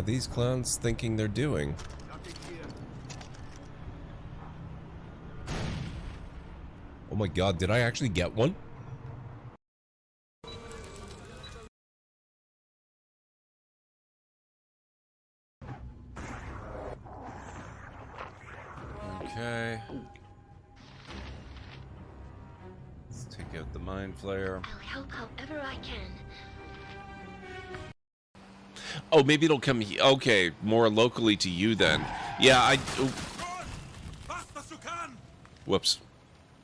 these clowns thinking they're doing? Oh my god, did I actually get one? Okay. Let's take out the mind flayer. I'll help however I can. Oh, maybe it'll come okay, more locally to you then. Yeah, Whoops.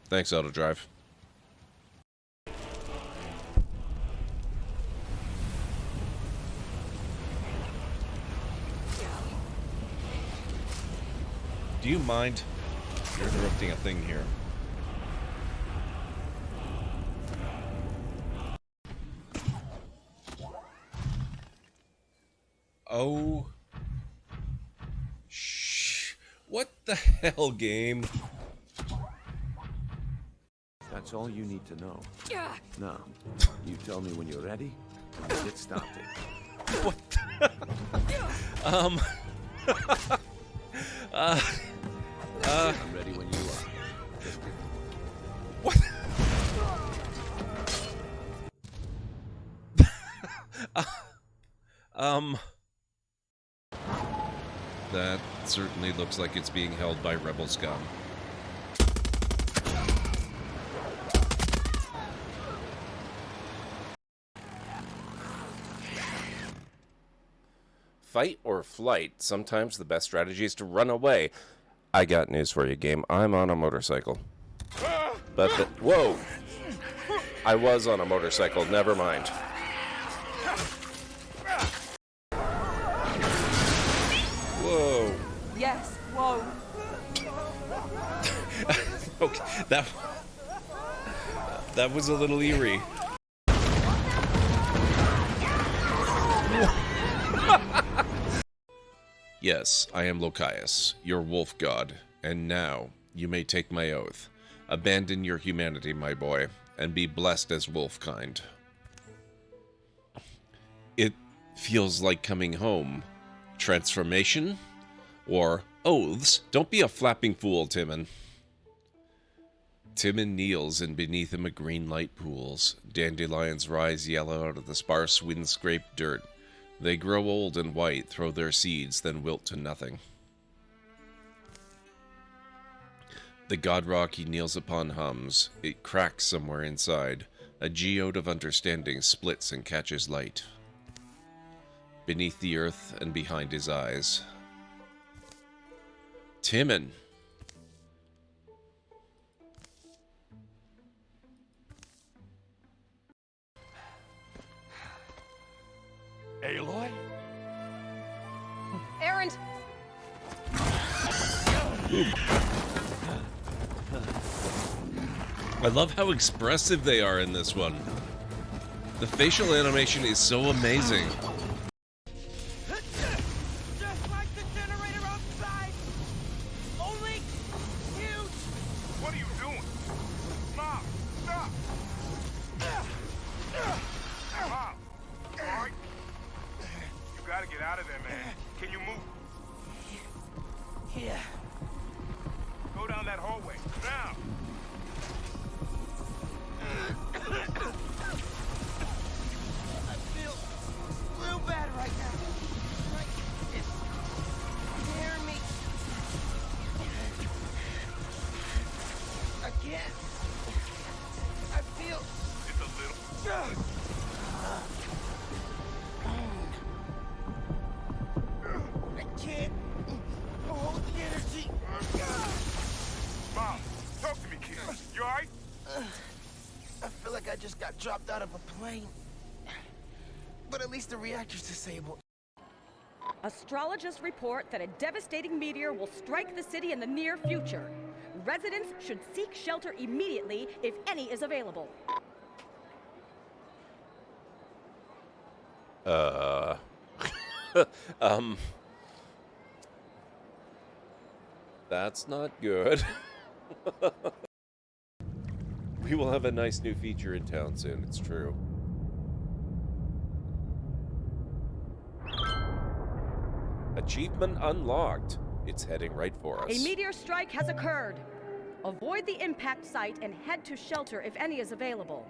Thanks, Autodrive. Do you mind? You're interrupting a thing here. Oh. Shh. What the hell, game? That's all you need to know. Now, you tell me when you're ready, and we'll get started. What? I'm ready when you are. What? That certainly looks like it's being held by rebel scum. Fight or flight. Sometimes the best strategy is to run away. I got news for you, game. I'm on a motorcycle. But whoa! I was on a motorcycle. Never mind. Whoa! Yes. Whoa. Okay, that was a little eerie. Yes, I am Lokias, your wolf god, and now you may take my oath. Abandon your humanity, my boy, and be blessed as wolfkind. It feels like coming home. Transformation? Or oaths? Don't be a flapping fool, Timon. Timon kneels, and beneath him a green light pools. Dandelions rise yellow out of the sparse wind-scraped dirt. They grow old and white, throw their seeds, then wilt to nothing. The god rock he kneels upon hums. It cracks somewhere inside. A geode of understanding splits and catches light. Beneath the earth and behind his eyes. Timon. Aloy? Erend! I love how expressive they are in this one. The facial animation is so amazing. Just like the generator outside! Only huge! What are you doing? Mom, stop! Mom, alright? You gotta get out of there, man. Can you move? Yeah. Go down that hallway, now! I feel real bad right now. Like it's tearing me. I can't. I feel. It's a little... I can't hold the energy. Mom, talk to me, kid. You alright? I feel like I just got dropped out of a plane. But at least the reactor's disabled. Astrologists report that a devastating meteor will strike the city in the near future. Residents should seek shelter immediately if any is available. That's not good. We will have a nice new feature in town soon, it's true. Achievement unlocked. It's heading right for us. A meteor strike has occurred. Avoid the impact site and head to shelter if any is available.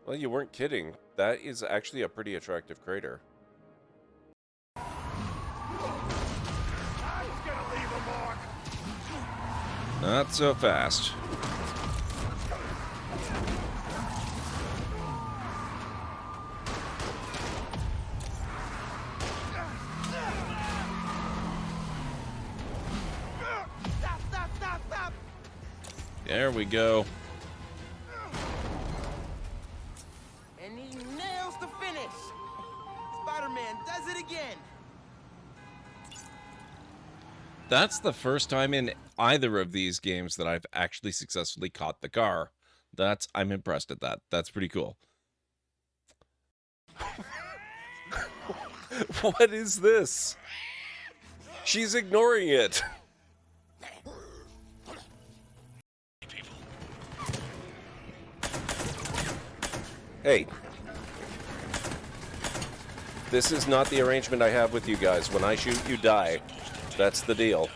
Well, you weren't kidding. That is actually a pretty attractive crater. Not so fast. Stop! There we go. And he nails the finish. Spider-Man does it again. That's the first time in either of these games that I've actually successfully caught the car. I'm impressed at that. That's pretty cool. What is this? She's ignoring it. Hey. This is not the arrangement I have with you guys. When I shoot, you die. That's the deal.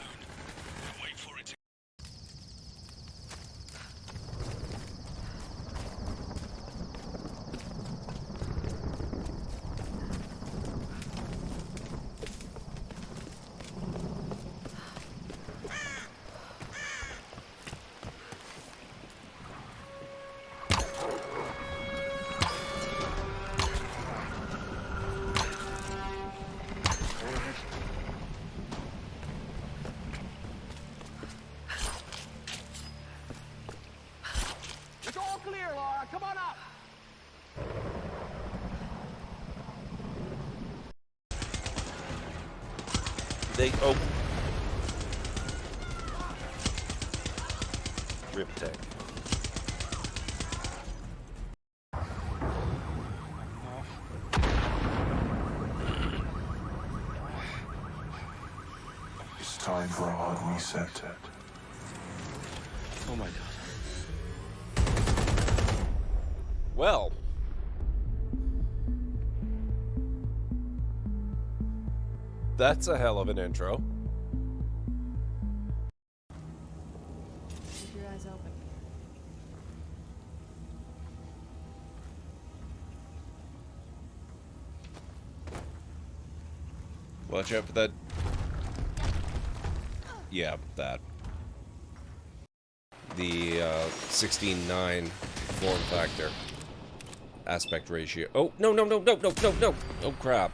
It's all clear, Laura. Come on up. Oh. Riptech. It's time for a hard reset. Oh my god. Well. That's a hell of an intro. Keep your eyes open. Watch out for that. Yeah, that. The 16:9 form factor. Aspect ratio. Oh, no. Oh, crap.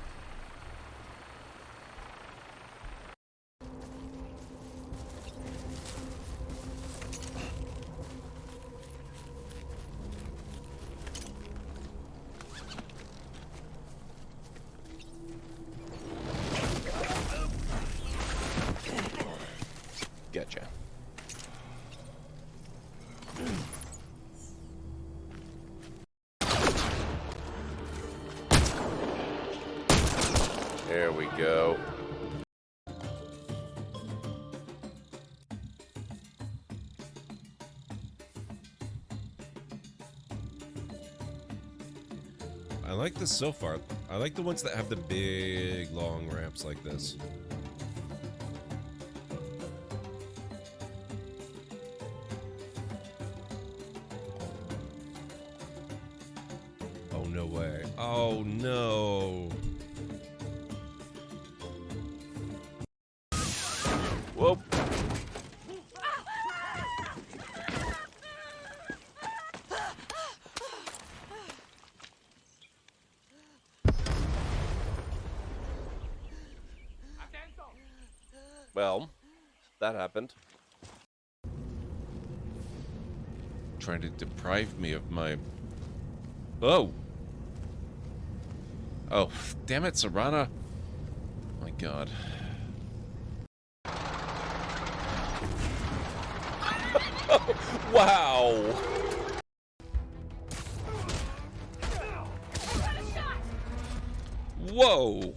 Getcha. There we go. I like this so far. I like the ones that have the big, long ramps like this. Oh, no way. Oh, no. Whoa. Well, that happened. Trying to deprive me of my... Oh! Oh, damn it, Serana. Oh my god. Wow! Whoa!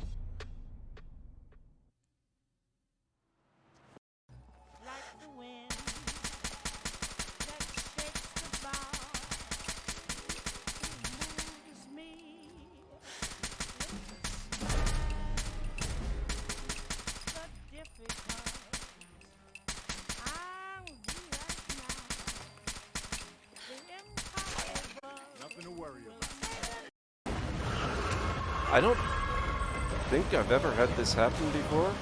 I don't think I've ever had this happen before.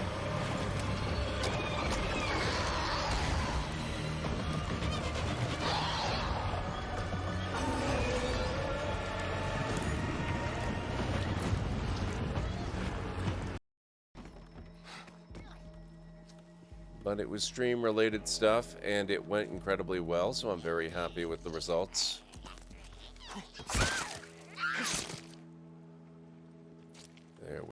But it was stream-related stuff, and it went incredibly well, so I'm very happy with the results. There we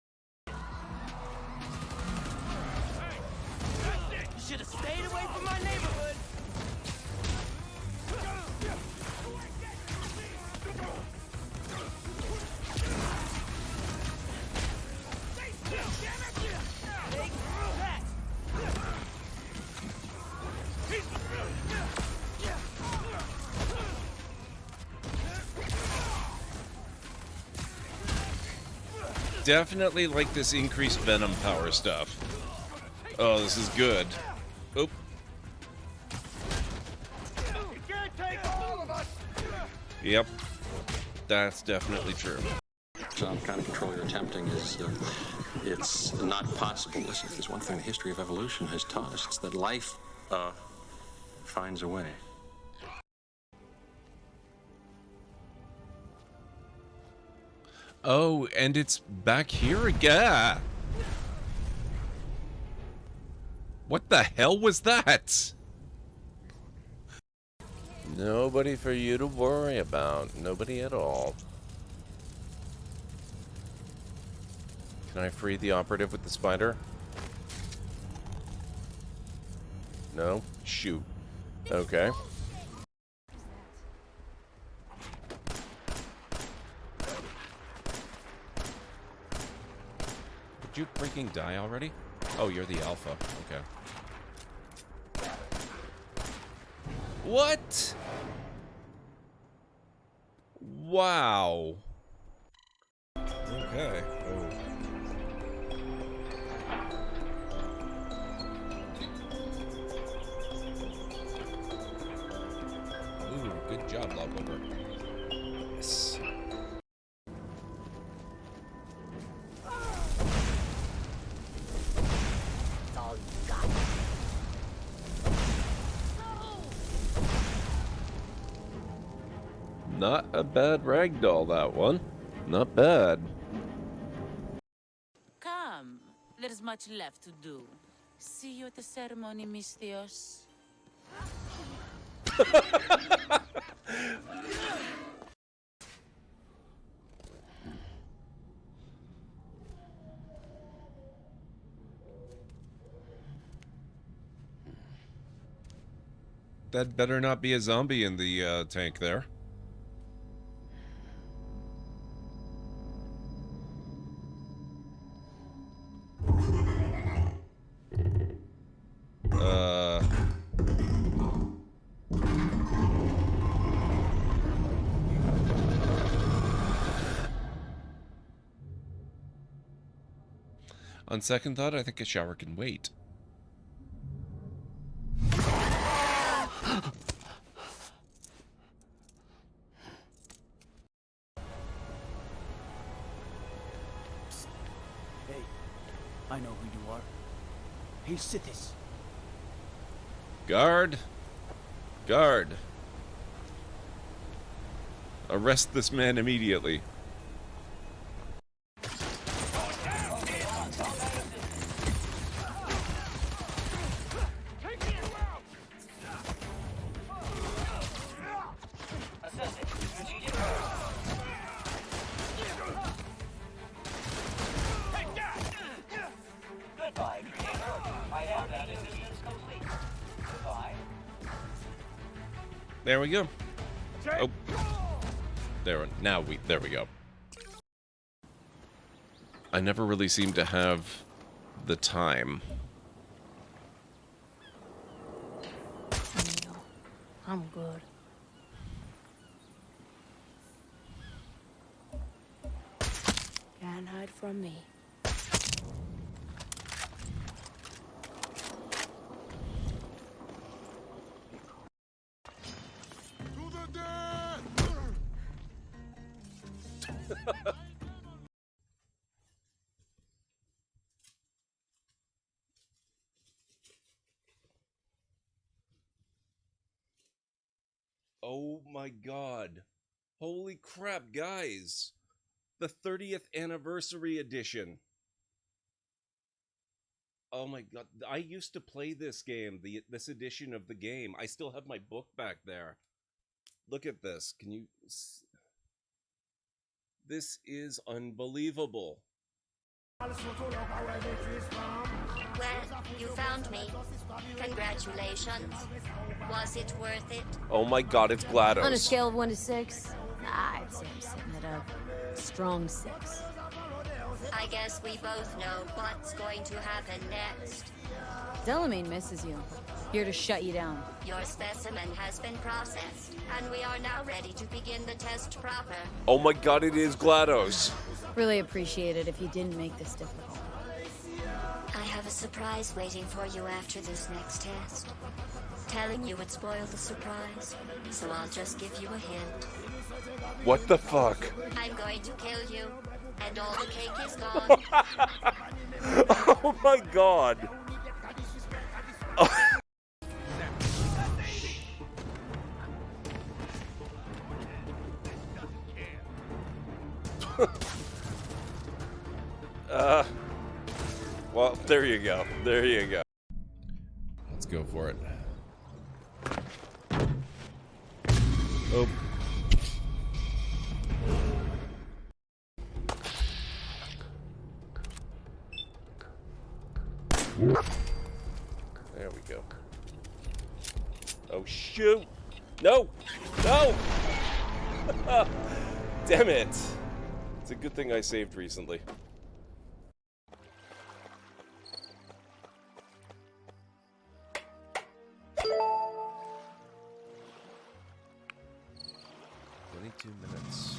You should have stayed away from my neighborhood. definitely like this increased Venom power stuff. Oh, this is good. Oop. Yep. That's definitely true. Some kind of control you're attempting is, it's not possible. Listen, if there's one thing the history of evolution has taught us, it's that life, finds a way. Oh, and it's back here again. What the hell was that? Nobody for you to worry about. Nobody at all. Can I free the operative with the spider? No? Shoot. Okay. Did you freaking die already? Oh, you're the alpha. Okay. What? Wow. Okay. Oh. Ooh, good job, Logover. Yes. Not a bad ragdoll, that one. Not bad. Come. There's much left to do. See you at the ceremony, Misthios. That better not be a zombie in the tank there. On second thought, I think a shower can wait. Hey, I know who you are. Hey, Sithis. Guard! Guard! Arrest this man immediately. There we go. Oh. There we go. I never really seem to have the time. No, I'm good. Can't hide from me. Oh my god. Holy crap, guys. The 30th anniversary edition. Oh my god. I used to play this game, this edition of the game. I still have my book back there. Look at this. Can you... This is unbelievable. Well, you found me. Congratulations. Was it worth it? Oh my god, it's GLaDOS. On a scale of 1 to 6, I'd say I'm sitting at a strong 6. I guess we both know what's going to happen next. Delamain misses you. Here to shut you down. Your specimen has been processed, and we are now ready to begin the test proper. Oh my god, it is GLaDOS. Really appreciate it if you didn't make this difficult. I have a surprise waiting for you after this next test. Telling you would spoil the surprise, so I'll just give you a hint. What the fuck? I'm going to kill you, and all the cake is gone. Oh my god. Well, there you go. There you go. Let's go for it. Oh. There we go. Oh, shoot! No! No! Damn it! It's a good thing I saved recently. Minutes.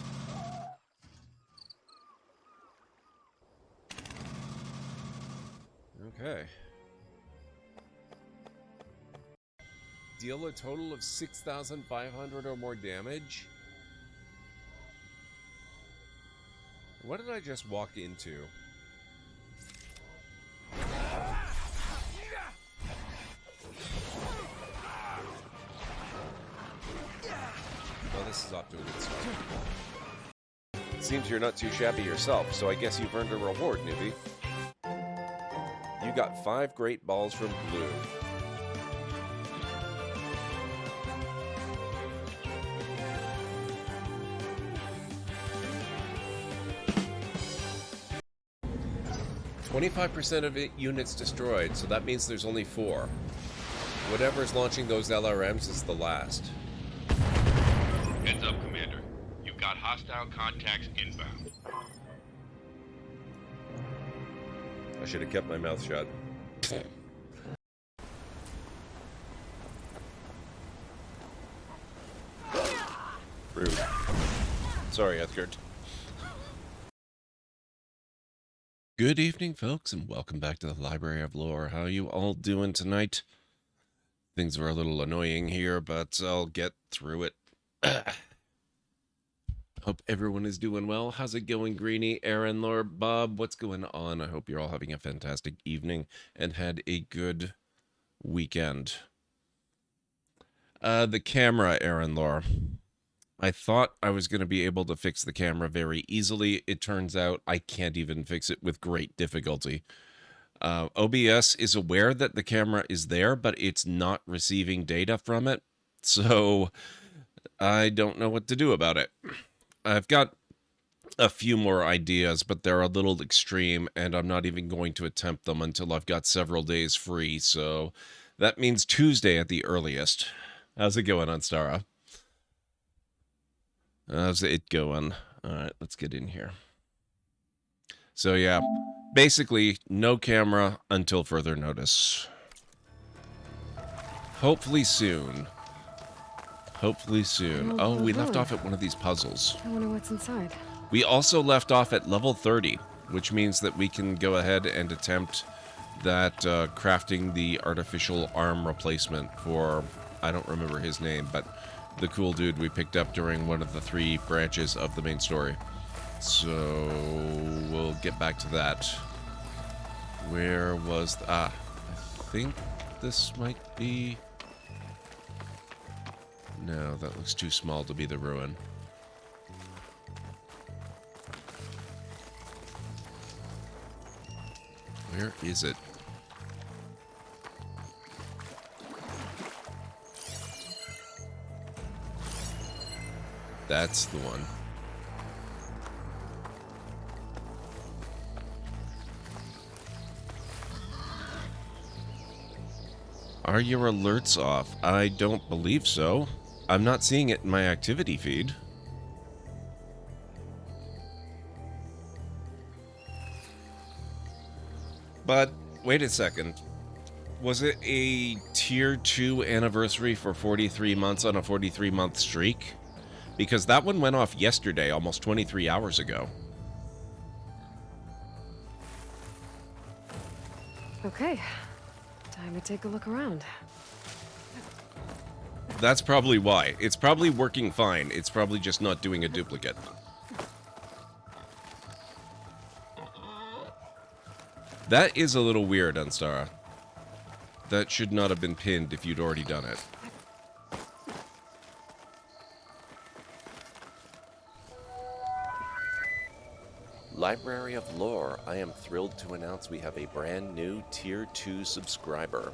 Okay. Deal a total of 6,500 or more damage? What did I just walk into? Well, this is off to a good start. Seems you're not too shabby yourself, so I guess you've earned a reward, newbie. You got 5 great balls from Blue. "25% of units destroyed, so that means there's only 4. Whatever's launching those LRMs is the last." Heads up, Commander. You've got hostile contacts inbound. I should have kept my mouth shut. Rude. Sorry, Edgard. Good evening, folks, and welcome back to the Library of Lore. How are you all doing tonight? Things were a little annoying here, but I'll get through it. Hope everyone is doing well. How's it going, Greenie, Aaron, Laura, Bob? What's going on? I hope you're all having a fantastic evening and had a good weekend. The camera, Aaron, Laura. I thought I was going to be able to fix the camera very easily. It turns out I can't even fix it with great difficulty. OBS is aware that the camera is there, but it's not receiving data from it. So I don't know what to do about it. I've got a few more ideas, but they're a little extreme, and I'm not even going to attempt them until I've got several days free. So that means Tuesday at the earliest. How's it going, Anstara? How's it going? All right, let's get in here. So yeah, basically no camera until further notice. Hopefully soon. Hopefully soon. Oh, we left off at one of these puzzles. I wonder what's inside. We also left off at level 30, which means that we can go ahead and attempt that crafting the artificial arm replacement for, I don't remember his name, but the cool dude we picked up during one of the 3 branches of the main story. So we'll get back to that. Where was I think this might be... No, that looks too small to be the ruin. Where is it? That's the one. Are your alerts off? I don't believe so. I'm not seeing it in my activity feed. But, wait a second. Was it a Tier 2 anniversary for 43 months on a 43-month streak? Because that one went off yesterday, almost 23 hours ago. Okay. Time to take a look around. That's probably why. It's probably working fine. It's probably just not doing a duplicate. That is a little weird, Unstara. That should not have been pinned if you'd already done it. Library of Lore, I am thrilled to announce we have a brand new Tier 2 subscriber.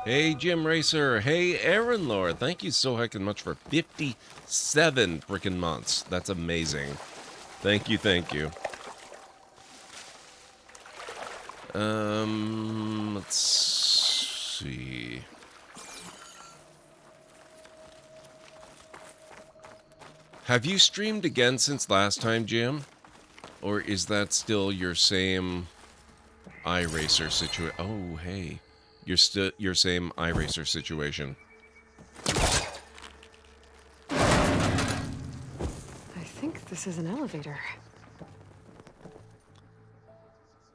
Hey, Jim Racer. Hey, Aaron Lord. Thank you so heckin' much for 57 frickin' months. That's amazing. Thank you, thank you. Let's see. Have you streamed again since last time, Jim? Or is that still your same iRacer situation? Oh, hey. You're still your same iRacer situation. I think this is an elevator.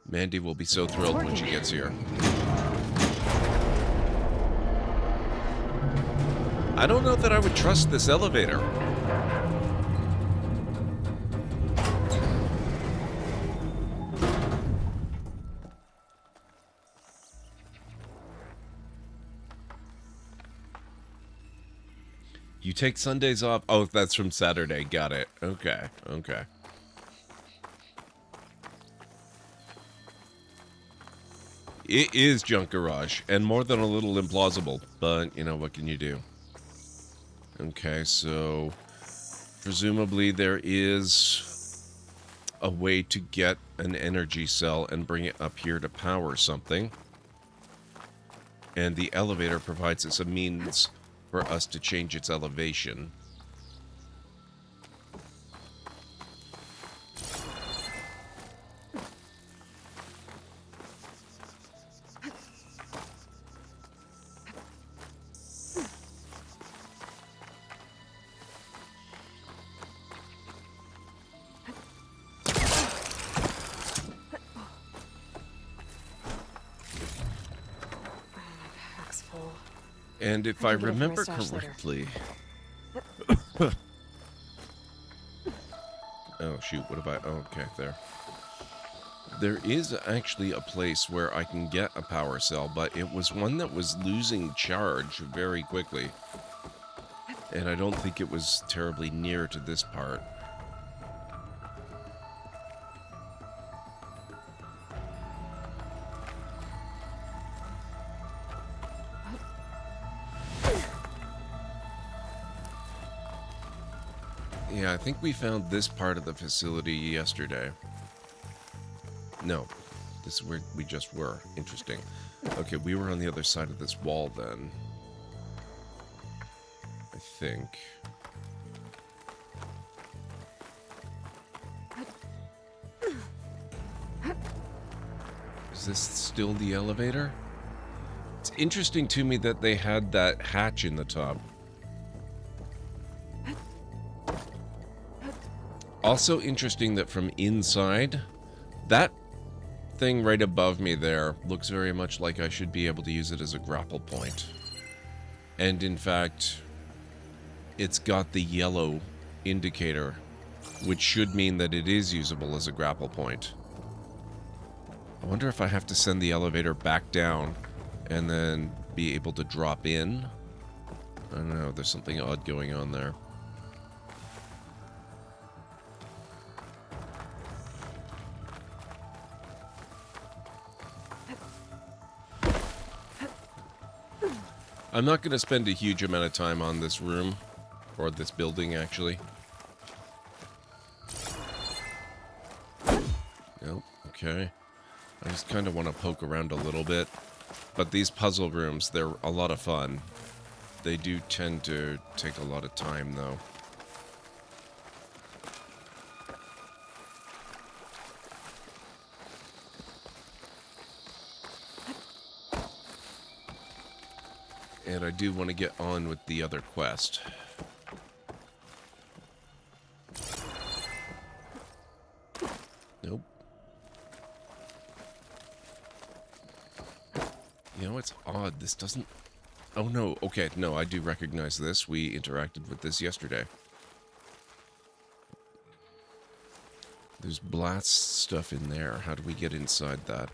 Mandy will be so thrilled when she gets here. I don't know that I would trust this elevator. You take Sundays off? Oh, that's from Saturday. Got it. Okay, okay. It is Junk Garage, and more than a little implausible, but, you know, what can you do? Okay, so presumably there is a way to get an energy cell and bring it up here to power something. And the elevator provides us a means for us to change its elevation. And if I remember correctly... Oh, shoot, what about... Oh, okay, there. There is actually a place where I can get a power cell, but it was one that was losing charge very quickly. And I don't think it was terribly near to this part. Yeah, I think we found this part of the facility yesterday. No, this is where we just were. Interesting. Okay, we were on the other side of this wall then. I think. Is this still the elevator? It's interesting to me that they had that hatch in the top. Also interesting that from inside, that thing right above me there looks very much like I should be able to use it as a grapple point. And in fact, it's got the yellow indicator, which should mean that it is usable as a grapple point. I wonder if I have to send the elevator back down and then be able to drop in. I don't know, there's something odd going on there. I'm not going to spend a huge amount of time on this room, or this building, actually. Nope, okay. I just kind of want to poke around a little bit. But these puzzle rooms, they're a lot of fun. They do tend to take a lot of time, though. And I do want to get on with the other quest. Nope. You know, it's odd. This doesn't... Oh, no. Okay, no, I do recognize this. We interacted with this yesterday. There's blast stuff in there. How do we get inside that?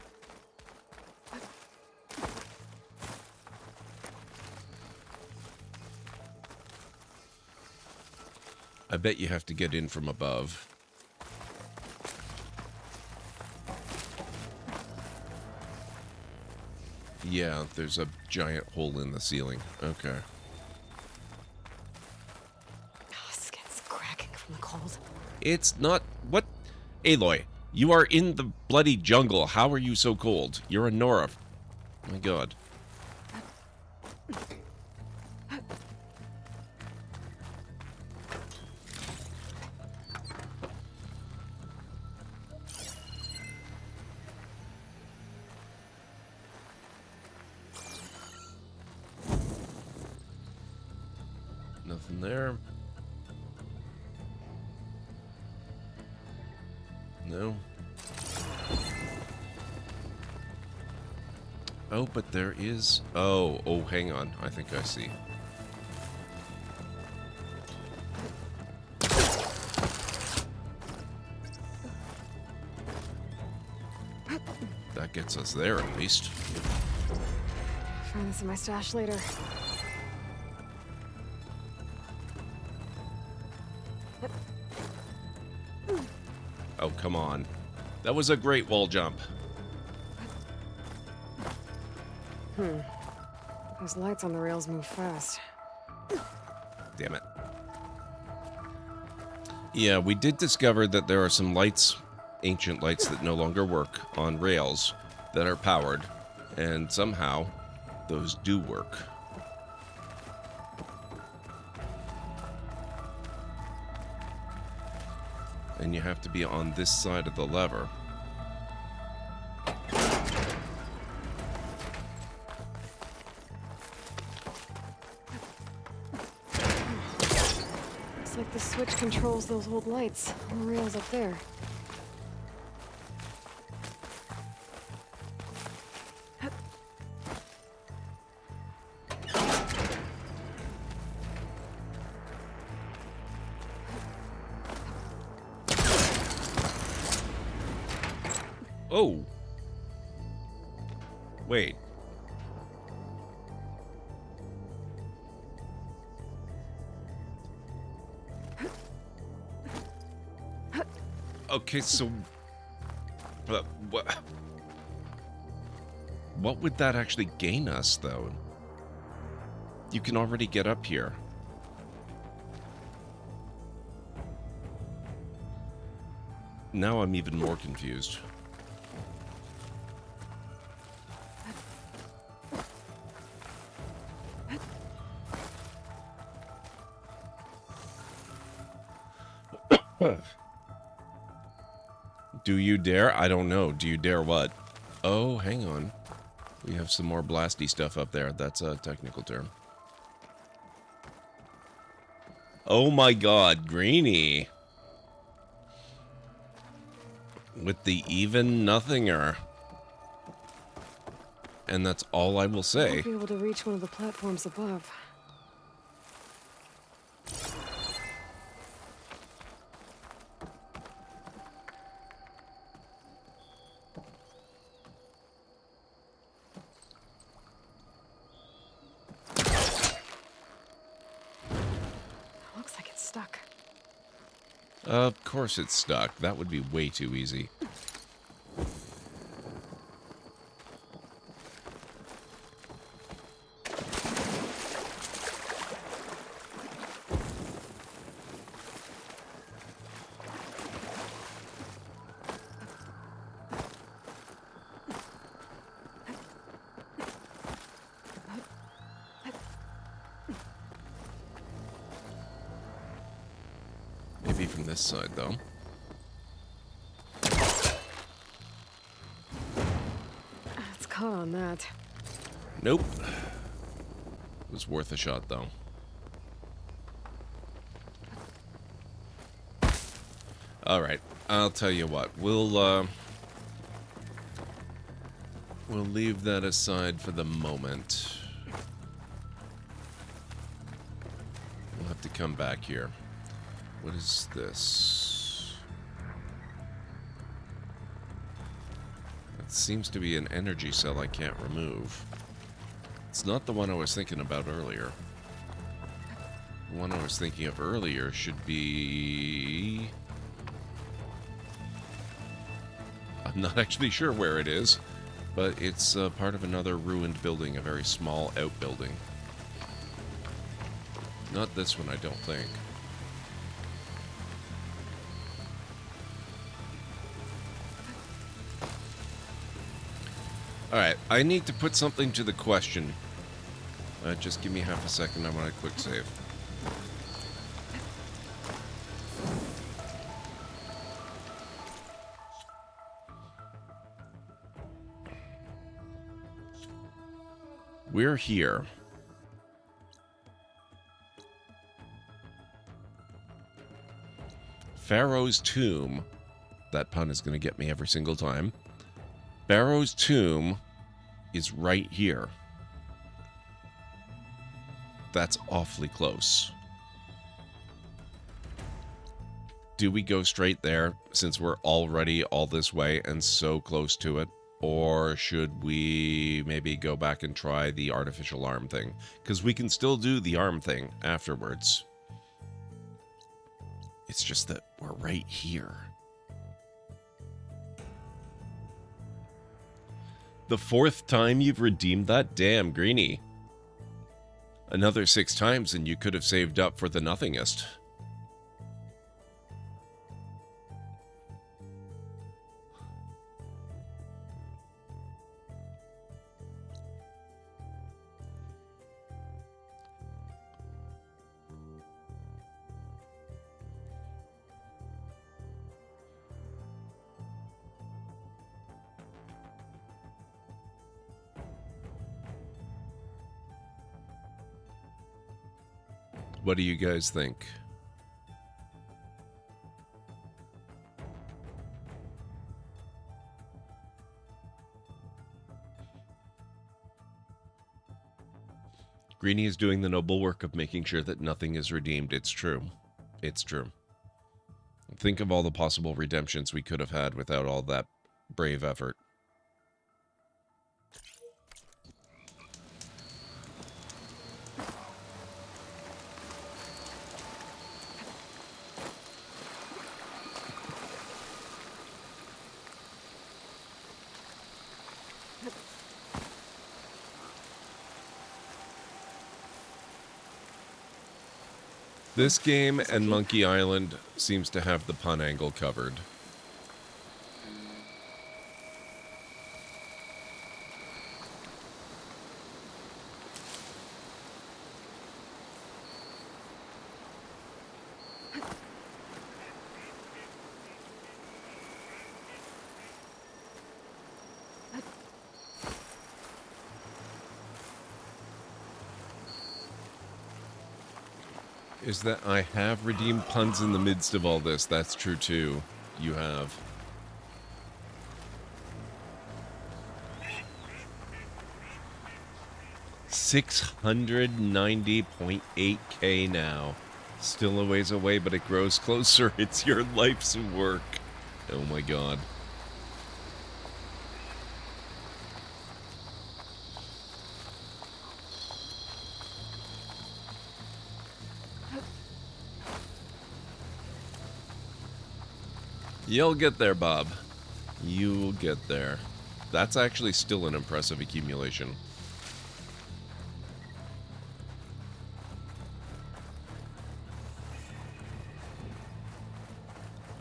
I bet you have to get in from above. Yeah, there's a giant hole in the ceiling. Okay. Oh, skin's cracking from the cold. It's not... What? Aloy, you are in the bloody jungle. How are you so cold? You're a Nora. Oh my god. Nothing there. No. Oh, but there is... Oh, hang on. I think I see. That gets us there, at least. Find this in my stash later. Oh, come on. That was a great wall jump. Those lights on the rails move fast. Damn it. Yeah, we did discover that there are some lights, ancient lights that no longer work on rails that are powered, and somehow those do work. And you have to be on this side of the lever. Looks like the switch controls those old lights on the rails up there. Oh! Wait. Okay, so... But what would that actually gain us, though? You can already get up here. Now I'm even more confused. Do you dare? I don't know. Do you dare what? Oh, hang on. We have some more blasty stuff up there. That's a technical term. Oh my god, Greenie. With the even nothinger. And that's all I will say. I'll be able to reach one of the platforms above. Of course it's stuck. That would be way too easy. Maybe from this side, though. It's caught on that. Nope. It was worth a shot, though. Alright, I'll tell you what. We'll leave that aside for the moment. We'll have to come back here. What is this? It seems to be an energy cell I can't remove. It's not the one I was thinking about earlier. The one I was thinking of earlier should be... I'm not actually sure where it is, but it's part of another ruined building, a very small outbuilding. Not this one, I don't think. Alright, I need to put something to the question. Just give me half a second, I want a quick save. We're here. Pharaoh's tomb. That pun is going to get me every single time. Pharaoh's tomb is right here. That's awfully close. Do we go straight there since we're already all this way and so close to it? Or should we maybe go back and try the artificial arm thing? Because we can still do the arm thing afterwards. It's just that we're right here. The 4th time you've redeemed that? Damn, Greenie. Another 6 times and you could have saved up for the nothingest. What do you guys think? Greenie is doing the noble work of making sure that nothing is redeemed. It's true. It's true. Think of all the possible redemptions we could have had without all that brave effort. This game and Monkey Island seems to have the pun angle covered. Is that I have redeemed puns in the midst of all this. That's true too. You have. $690.8K now. Still a ways away, but it grows closer. It's your life's work. Oh my god. You'll get there, Bob. You'll get there. That's actually still an impressive accumulation.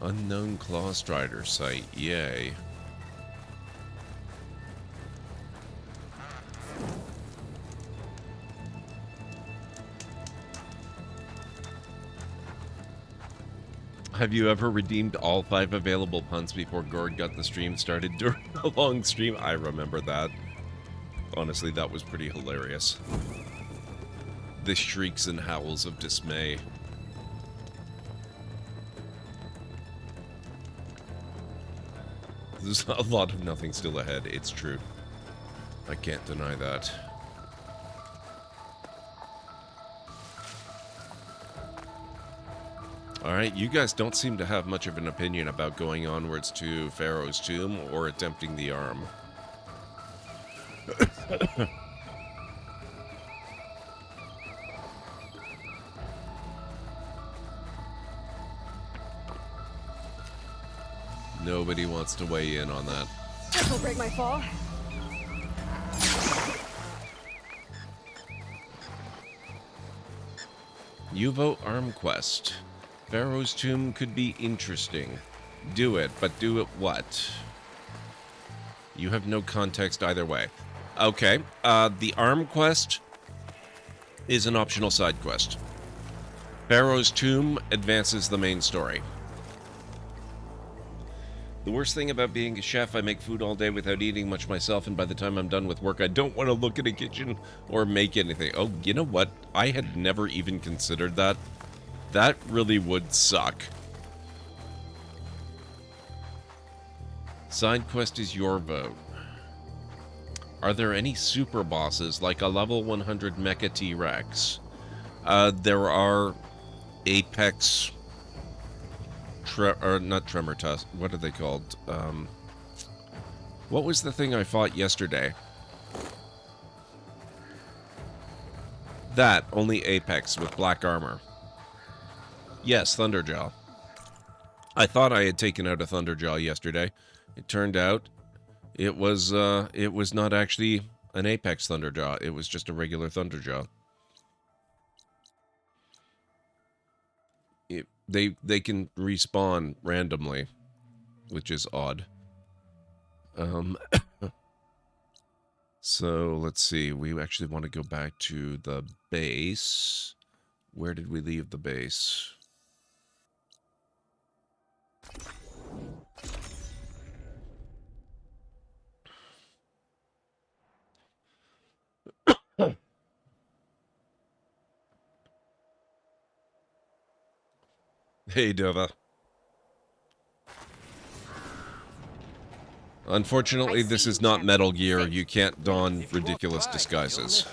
Unknown Claw Strider site. Yay. Have you ever redeemed all 5 available puns before Gord got the stream started during a long stream? I remember that. Honestly, that was pretty hilarious. The shrieks and howls of dismay. There's a lot of nothing still ahead, it's true. I can't deny that. Alright, you guys don't seem to have much of an opinion about going onwards to Pharaoh's Tomb or attempting the arm. Nobody wants to weigh in on that. This will break my fall. You vote Arm Quest. Pharaoh's Tomb could be interesting. Do it, but do it what? You have no context either way. Okay, the Arm Quest is an optional side quest. Pharaoh's Tomb advances the main story. The worst thing about being a chef, I make food all day without eating much myself, and by the time I'm done with work, I don't want to look at a kitchen or make anything. Oh, you know what? I had never even considered that. That really would suck. Side quest is your vote. Are there any super bosses like a level 100 Mecha T-Rex? There are Apex... not Tremor Tusk. What are they called? What was the thing I fought yesterday? That, only Apex with black armor. Yes, Thunderjaw. I thought I had taken out a Thunderjaw yesterday. It turned out it was not actually an Apex Thunderjaw. It was just a regular Thunderjaw. They can respawn randomly, which is odd. So let's see. We actually want to go back to the base. Where did we leave the base? Hey, Dova. Unfortunately, this is not Metal Gear. You can't don ridiculous disguises.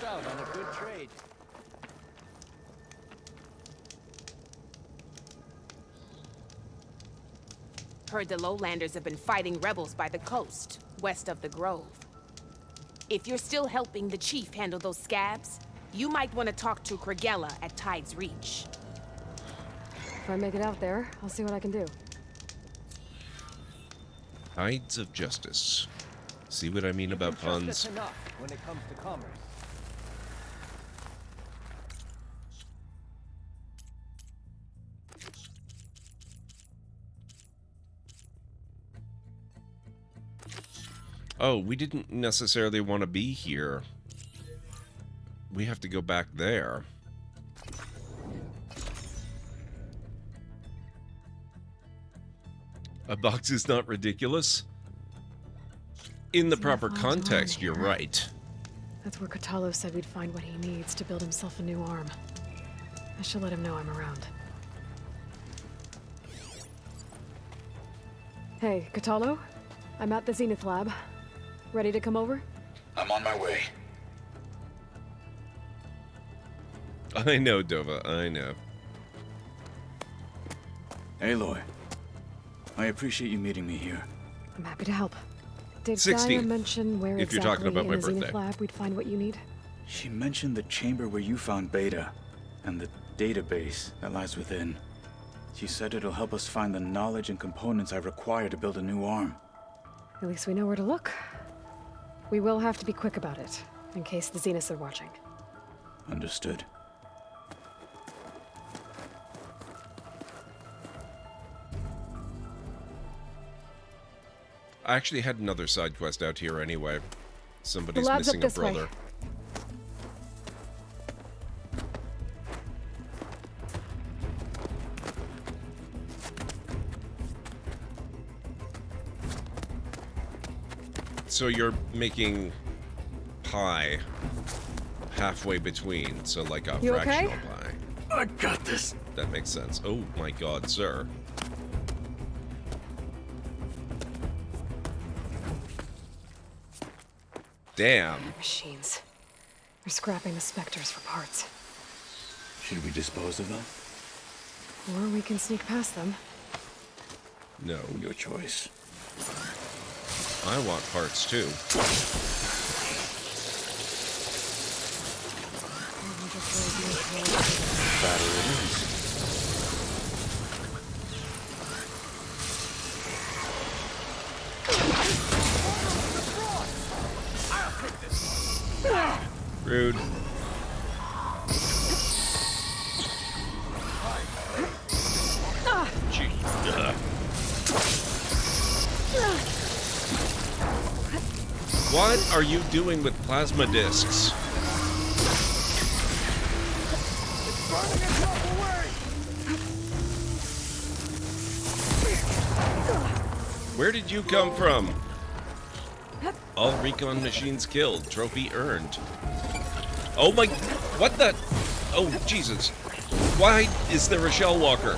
Heard the Lowlanders have been fighting rebels by the coast, west of the Grove. If you're still helping the chief handle those scabs, you might want to talk to Kragella at Tide's Reach. If I make it out there, I'll see what I can do. Tides of Justice. See what I mean about puns? When it comes to commerce. Oh, we didn't necessarily want to be here. We have to go back there. A box is not ridiculous? In the proper context, you're right. That's where Kotallo said we'd find what he needs to build himself a new arm. I should let him know I'm around. Hey, Kotallo? I'm at the Zenith Lab. Ready to come over? I'm on my way. I know, Dova, I know. Aloy, I appreciate you meeting me here. I'm happy to help. Did 16th, Gaia mention where if you're exactly talking about my in the Zenith birthday. Lab we'd find what you need? She mentioned the chamber where you found Beta, and the database that lies within. She said it'll help us find the knowledge and components I require to build a new arm. At least we know where to look. We will have to be quick about it, in case the Zeniths are watching. Understood. I actually had another side quest out here anyway. Somebody's The lab's missing up a this way. brother. So you're making pie halfway between, so like a You okay? fractional pie. I got this. That makes sense. Oh my god, sir. Damn. Machines. They're scrapping the Spectres for parts. Should we dispose of them? Or we can sneak past them. No. Your choice. I want parts too. Battery it is. Rude. Gee. What are you doing with plasma discs? Where did you come from? All recon machines killed. Trophy earned. Oh my... What the... Oh, Jesus. Why is there a shell walker?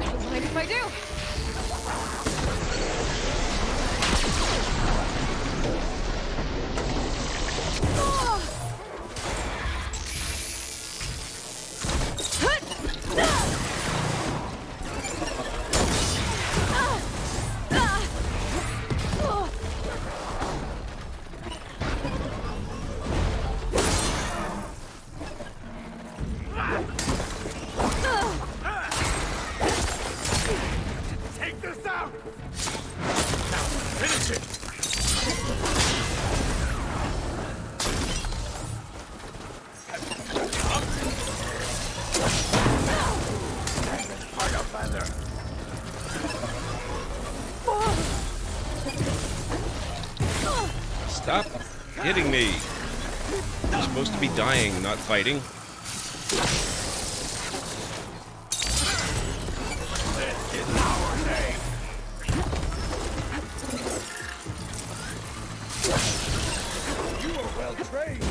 Don't mind if I do. Take this out! Now, finish it! Hard up, Feather. Stop hitting me. You're supposed to be dying, not fighting. This is our day. You are well trained.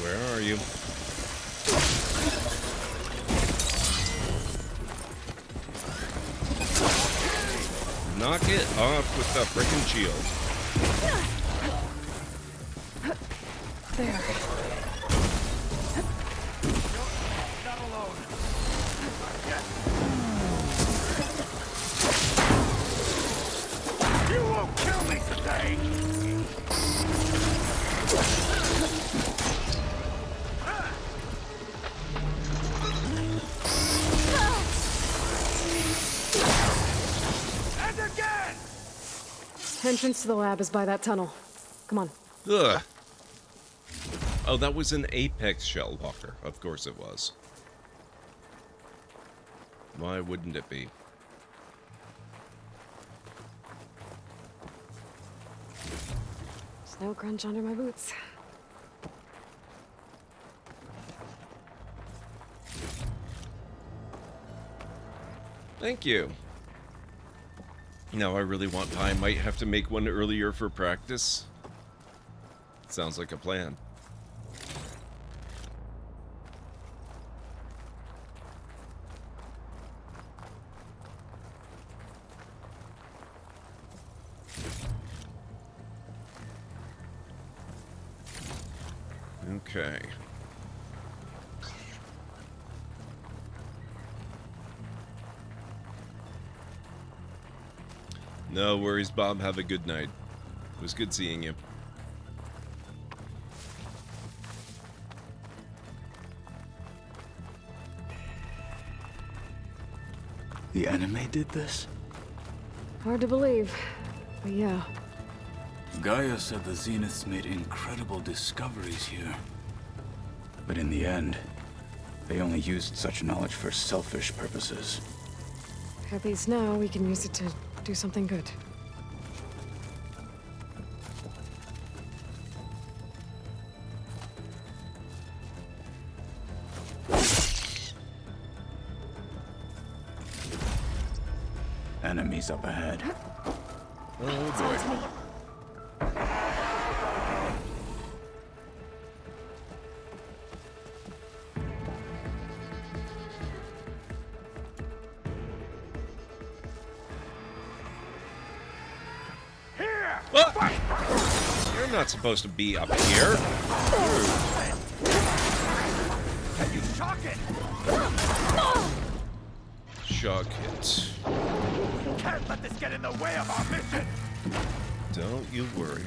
Where are you? Knock it off with the frickin' shield. There. Not alone. Not yet. You won't kill me today. And again. Entrance to the lab is by that tunnel. Come on. Ugh. Oh, that was an Apex shell walker. Of course it was. Why wouldn't it be? Snow crunch under my boots. Thank you. Now I really want pie. Might have to make one earlier for practice. Sounds like a plan. Okay. No worries, Bob. Have a good night. It was good seeing you. The enemy did this? Hard to believe, but yeah. Gaia said the Zeniths made incredible discoveries here. But in the end, they only used such knowledge for selfish purposes. At least now we can use it to do something good. Enemies up ahead. Oh boy. Here! What? You're not supposed to be up here. Can you shock it? Shock it. Can't let this get in the way of our mission. Don't you worry.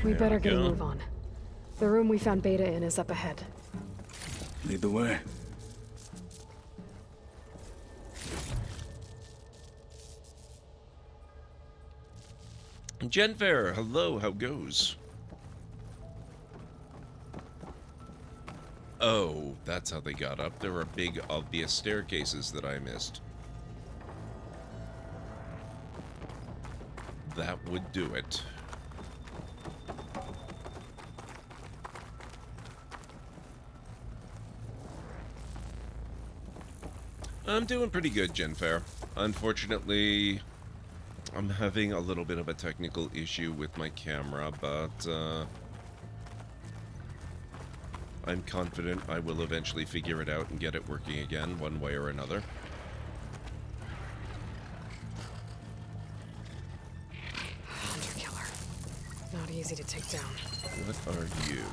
We better get a go. move on. The room we found Beta in is up ahead. Lead the way. Jenfair, hello, how goes? Oh, that's how they got up. There were big, obvious staircases that I missed. That would do it. I'm doing pretty good, Jenfair. Unfortunately, I'm having a little bit of a technical issue with my camera, but I'm confident I will eventually figure it out and get it working again, one way or another. Hunter killer. Not easy to take down. What are you?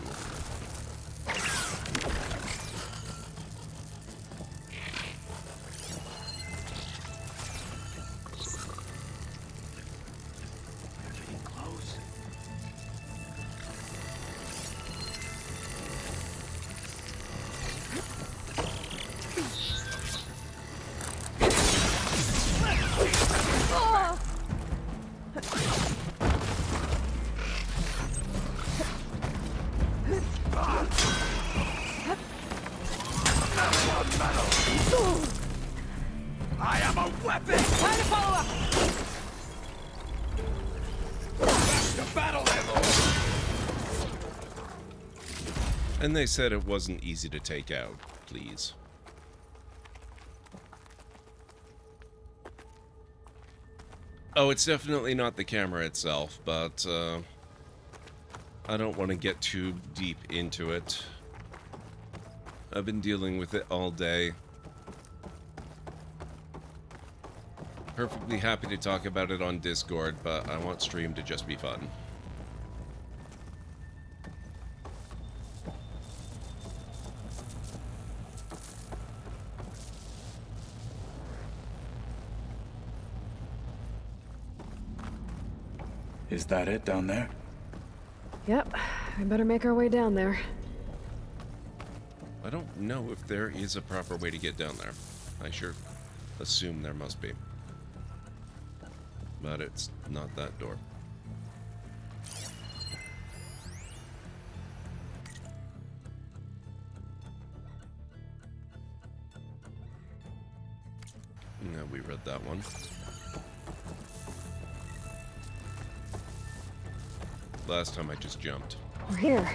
I am a weapon! Time to follow up! Back to battle level! And they said it wasn't easy to take out, please. Oh, it's definitely not the camera itself, but I don't want to get too deep into it. I've been dealing with it all day. Perfectly happy to talk about it on Discord, but I want stream to just be fun. Is that it down there? Yep, we better make our way down there. I don't know if there is a proper way to get down there. I sure assume there must be. But it's not that door. No, we read that one. Last time I just jumped. We're here.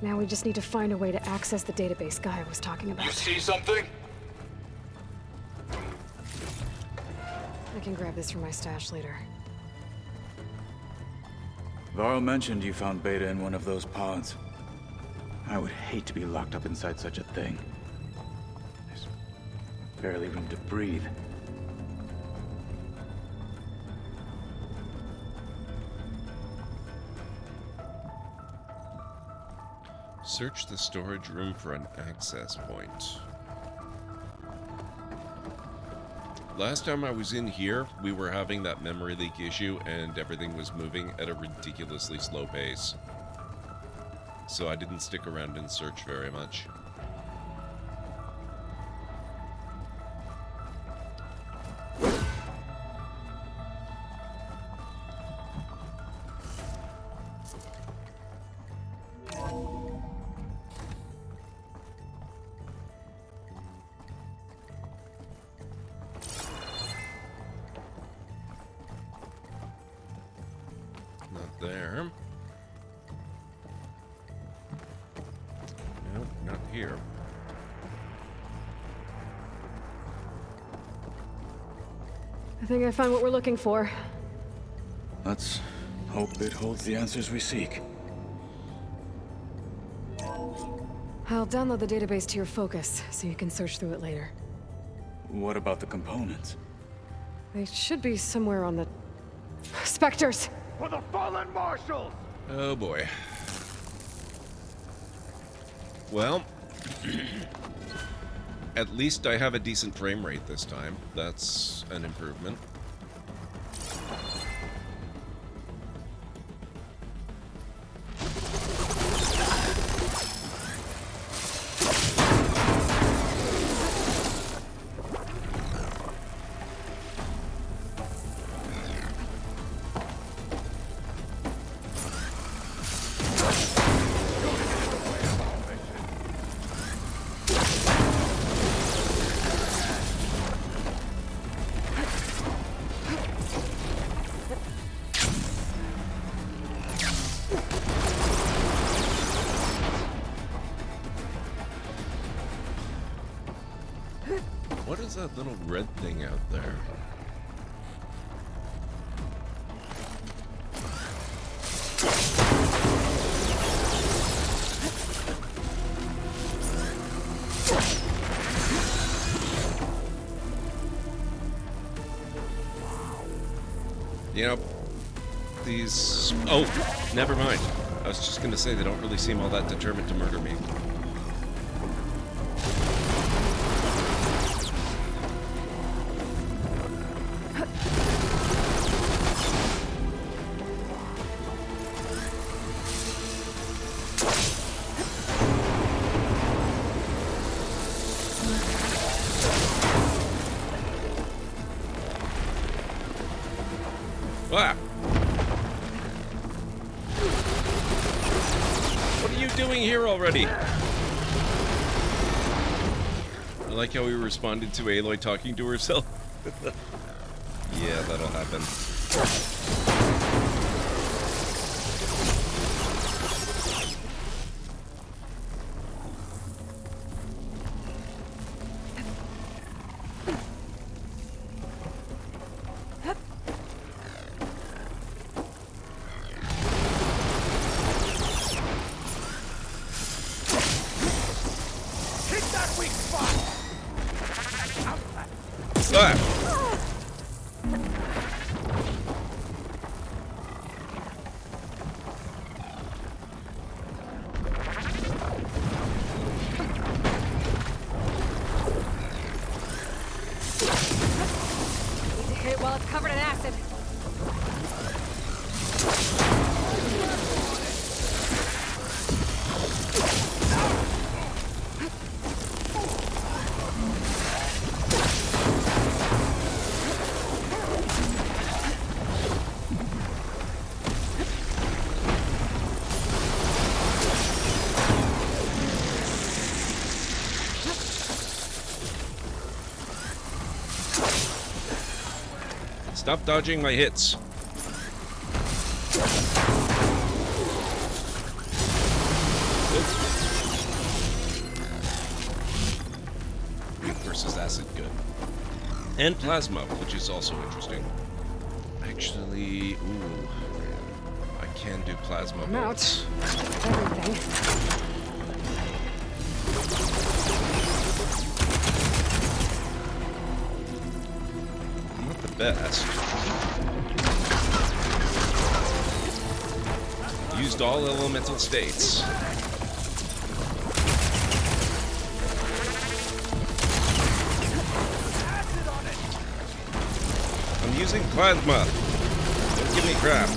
Now we just need to find a way to access the database Gaia was talking about. You see something? I can grab this from my stash later. Varl mentioned you found Beta in one of those pods. I would hate to be locked up inside such a thing. There's barely room to breathe. Search the storage room for an access point. Last time I was in here, we were having that memory leak issue and everything was moving at a ridiculously slow pace. So I didn't stick around and search very much. There. Nope, not here. I think I found what we're looking for. Let's hope it holds the answers we seek. I'll download the database to your Focus, so you can search through it later. What about the components? They should be somewhere on the... Spectres! For the fallen marshals! Oh boy. Well, at least I have a decent frame rate this time. That's an improvement. What is that little red thing out there? You know, these... Oh, never mind. I was just gonna say they don't really seem all that determined to murder me. Ah! What are you doing here already? I like how we responded to Aloy talking to herself. Yeah, that'll happen. While it's covered in acid. Stop dodging my hits. Weak versus acid, good. And plasma, which is also interesting. Actually, ooh, I can do plasma I'm out. bolts. Everything. Not the best. Used all elemental states. I'm using plasma. Don't give me crap.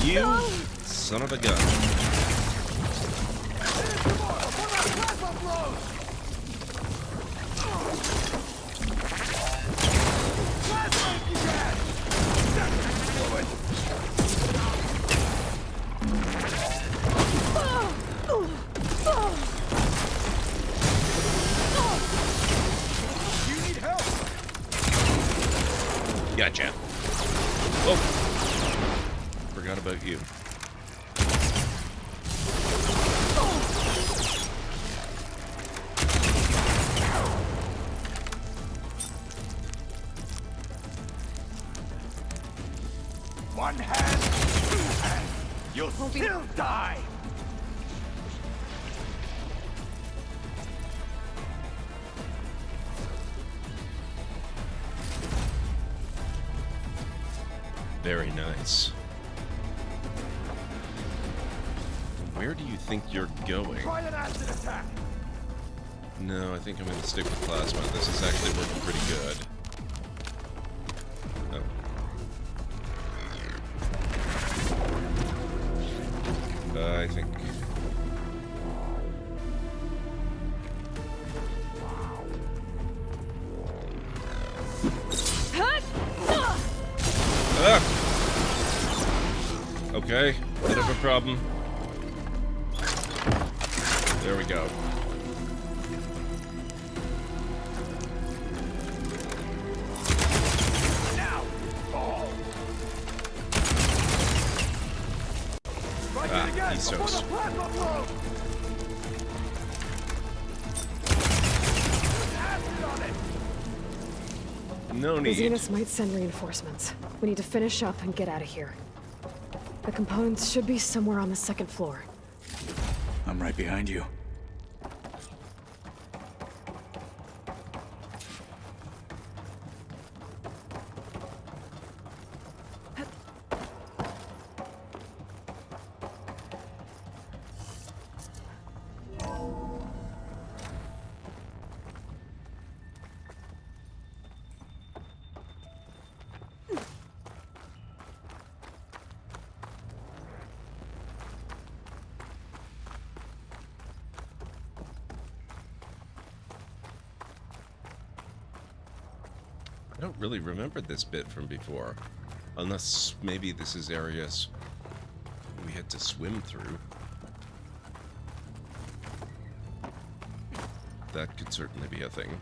You son of a gun. Gotcha. Oh, forgot about you. One hand, two hands. You'll still die. Very nice. Where do you think you're going? Try an acid attack. No, I think I'm going to stick with plasma. This is actually working pretty good. Oh. I think... Ah! Okay, bit of a problem. There we go. Ah, he's so... No The need. Zeniths might send reinforcements. We need to finish up and get out of here. The components should be somewhere on the second floor. I'm right behind you. I don't really remember this bit from before. Unless maybe this is areas we had to swim through. That could certainly be a thing.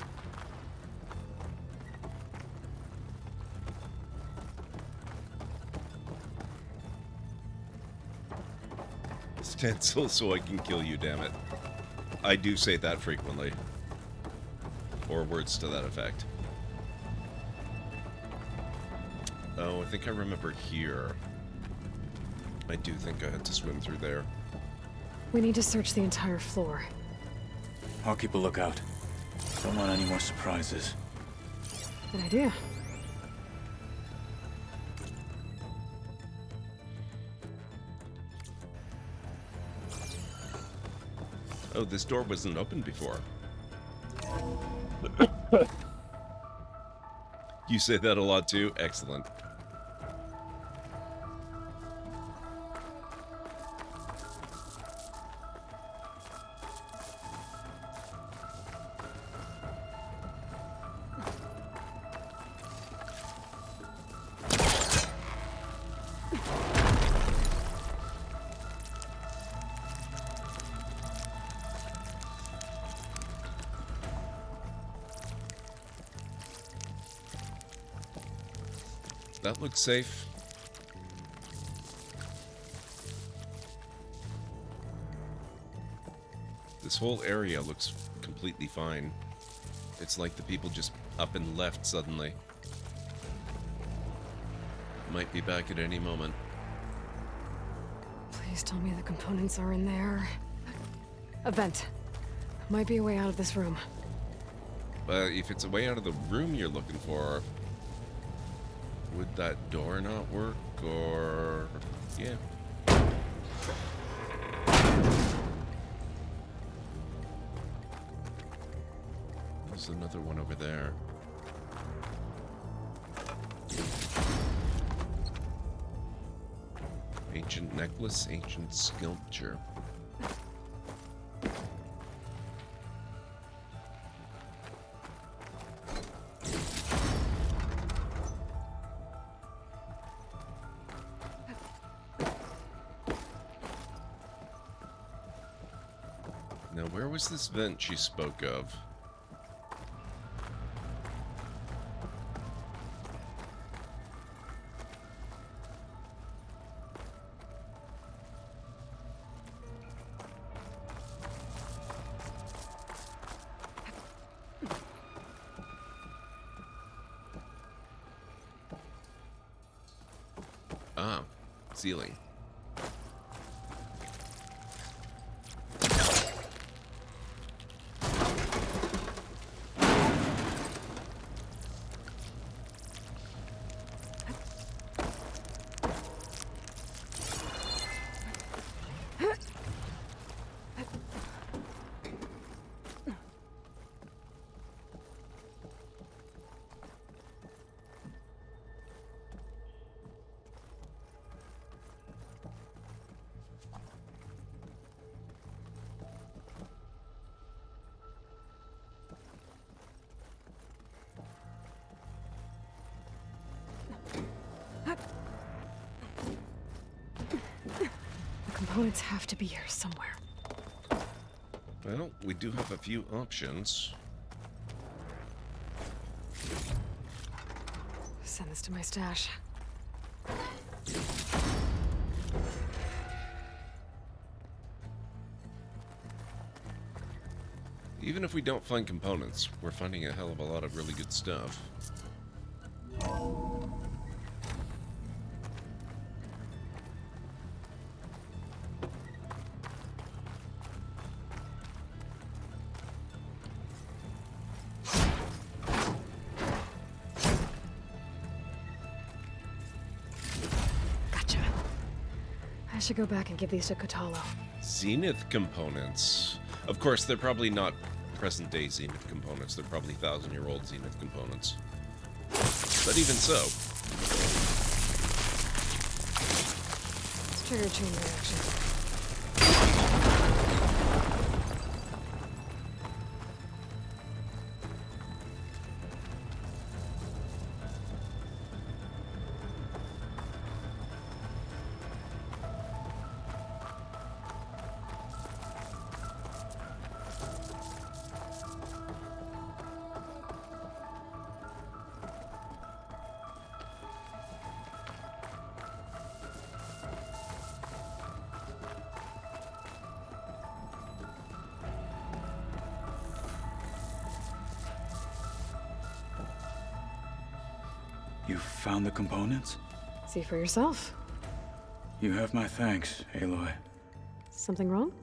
Stencil so I can kill you, damn it. I do say that frequently. Or words to that effect. Oh, I think I remember here. I do think I had to swim through there. We need to search the entire floor. I'll keep a lookout. Don't want any more surprises. Good idea. Oh, this door wasn't open before. You say that a lot too? Excellent. That looks safe. This whole area looks completely fine. It's like the people just up and left suddenly. Might be back at any moment. Please tell me the components are in there. A vent. Might be a way out of this room. But if it's a way out of the room you're looking for, would that door not work, or... yeah. There's another one over there. Ancient necklace, ancient sculpture. Now, where was this vent she spoke of? Ah, ceiling. Components have to be here somewhere. Well, we do have a few options. Send this to my stash. Even if we don't find components, we're finding a hell of a lot of really good stuff. I should go back and give these to Kotallo. Zenith components. Of course, they're probably not present-day Zenith components. They're probably 1,000-year-old Zenith components. But even so... Let's trigger chain reaction. You found the components? See for yourself. You have my thanks, Aloy. Something wrong?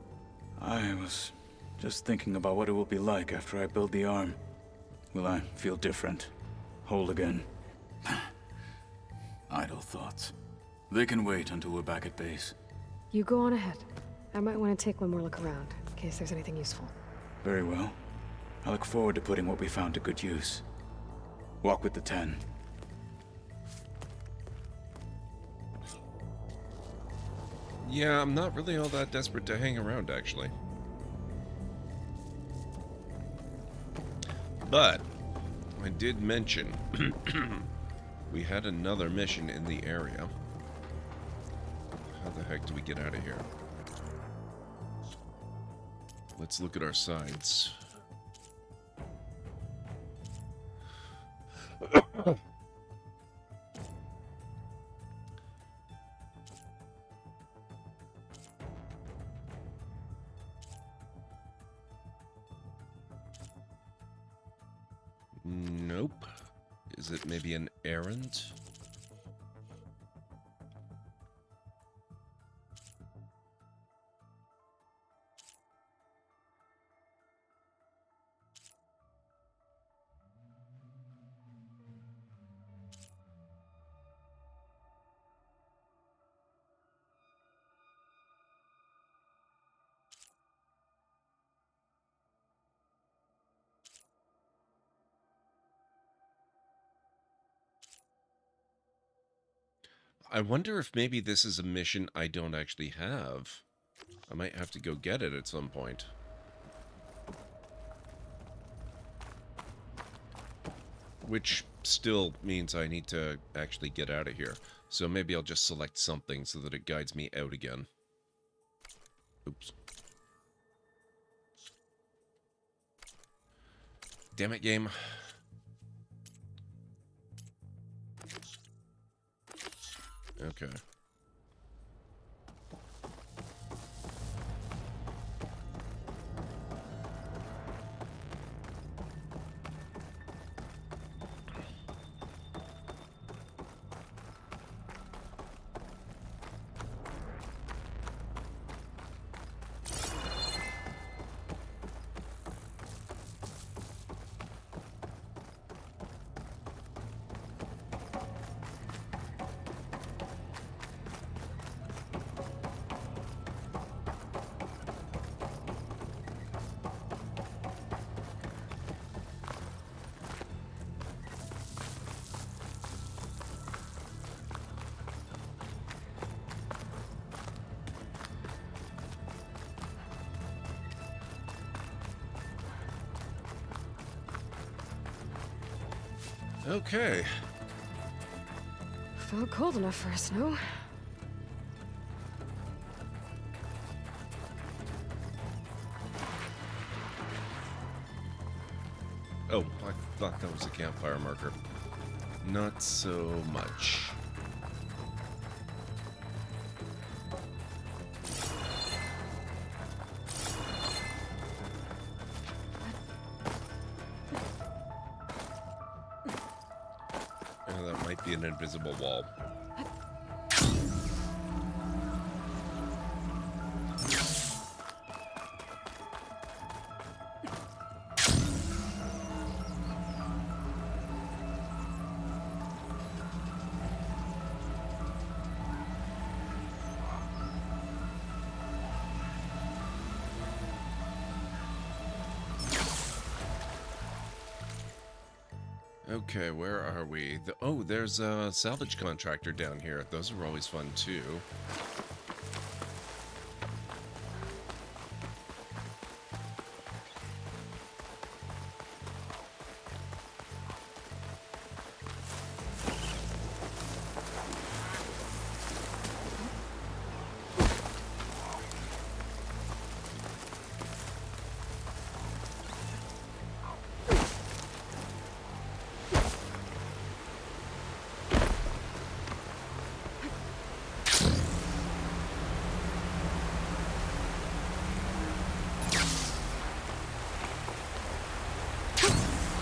I was just thinking about what it will be like after I build the arm. Will I feel different? Whole again? Idle thoughts. They can wait until we're back at base. You go on ahead. I might want to take one more look around, in case there's anything useful. Very well. I look forward to putting what we found to good use. Walk with the 10. Yeah, I'm not really all that desperate to hang around, actually. But, I did mention we had another mission in the area. How the heck do we get out of here? Let's look at our sides. maybe an errand? I wonder if maybe this is a mission I don't actually have. I might have to go get it at some point. Which still means I need to actually get out of here. So maybe I'll just select something so that it guides me out again. Oops. Damn it, game. Okay. Okay. Felt cold enough for a snow. Oh, I thought that was a campfire marker. Not so much. That might be an invisible wall. Okay, where are we? Oh, there's a salvage contractor down here. Those are always fun, too.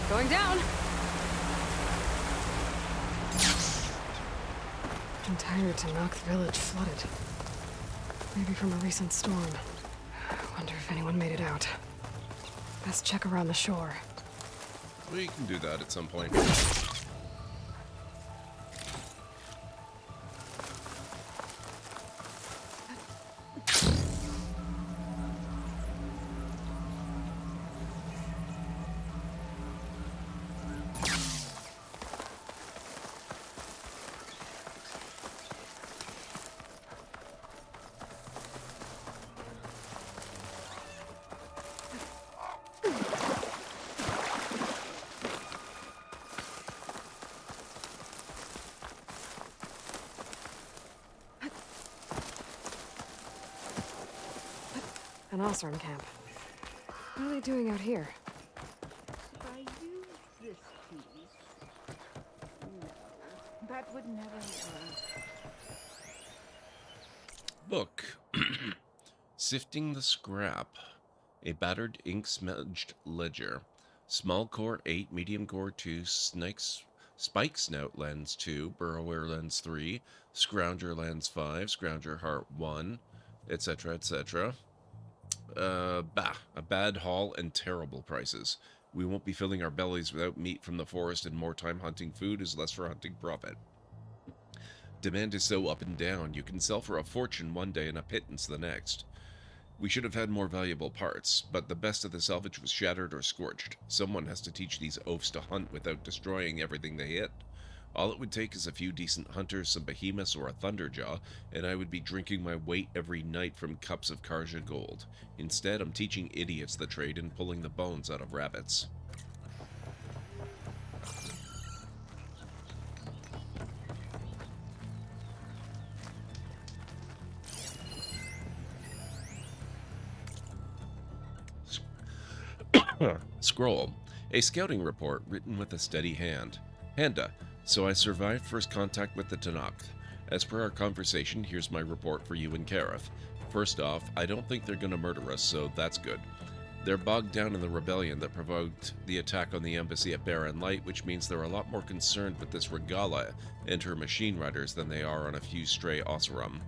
Going down. Entire Tanakh village flooded. Maybe from a recent storm. Wonder if anyone made it out. Best check around the shore. We can do that at some point. An Osram camp. What are they doing out here? Should I use this piece? No, that would never work. Book. Sifting the Scrap. A battered ink-smudged ledger. Small core 8, medium core 2, snakes Spike Snout Lens 2, Burrower Lens 3, Scrounger Lens 5, Scrounger Heart 1, etc., etc. A bad haul and terrible prices. We won't be filling our bellies without meat from the forest, and more time hunting food is less for hunting profit. Demand is so up and down, you can sell for a fortune one day and a pittance the next. We should have had more valuable parts, but the best of the salvage was shattered or scorched. Someone has to teach these oafs to hunt without destroying everything they hit. All it would take is a few decent hunters, some behemoths, or a thunderjaw, and I would be drinking my weight every night from cups of Karja gold. Instead, I'm teaching idiots the trade and pulling the bones out of rabbits. Scroll. A scouting report written with a steady hand. Handa. So I survived first contact with the Tenakth. As per our conversation, here's my report for you and Karif. First off, I don't think they're gonna murder us, so that's good. They're bogged down in the rebellion that provoked the attack on the embassy at Barren Light, which means they're a lot more concerned with this Regala and her machine riders than they are on a few stray Oseram.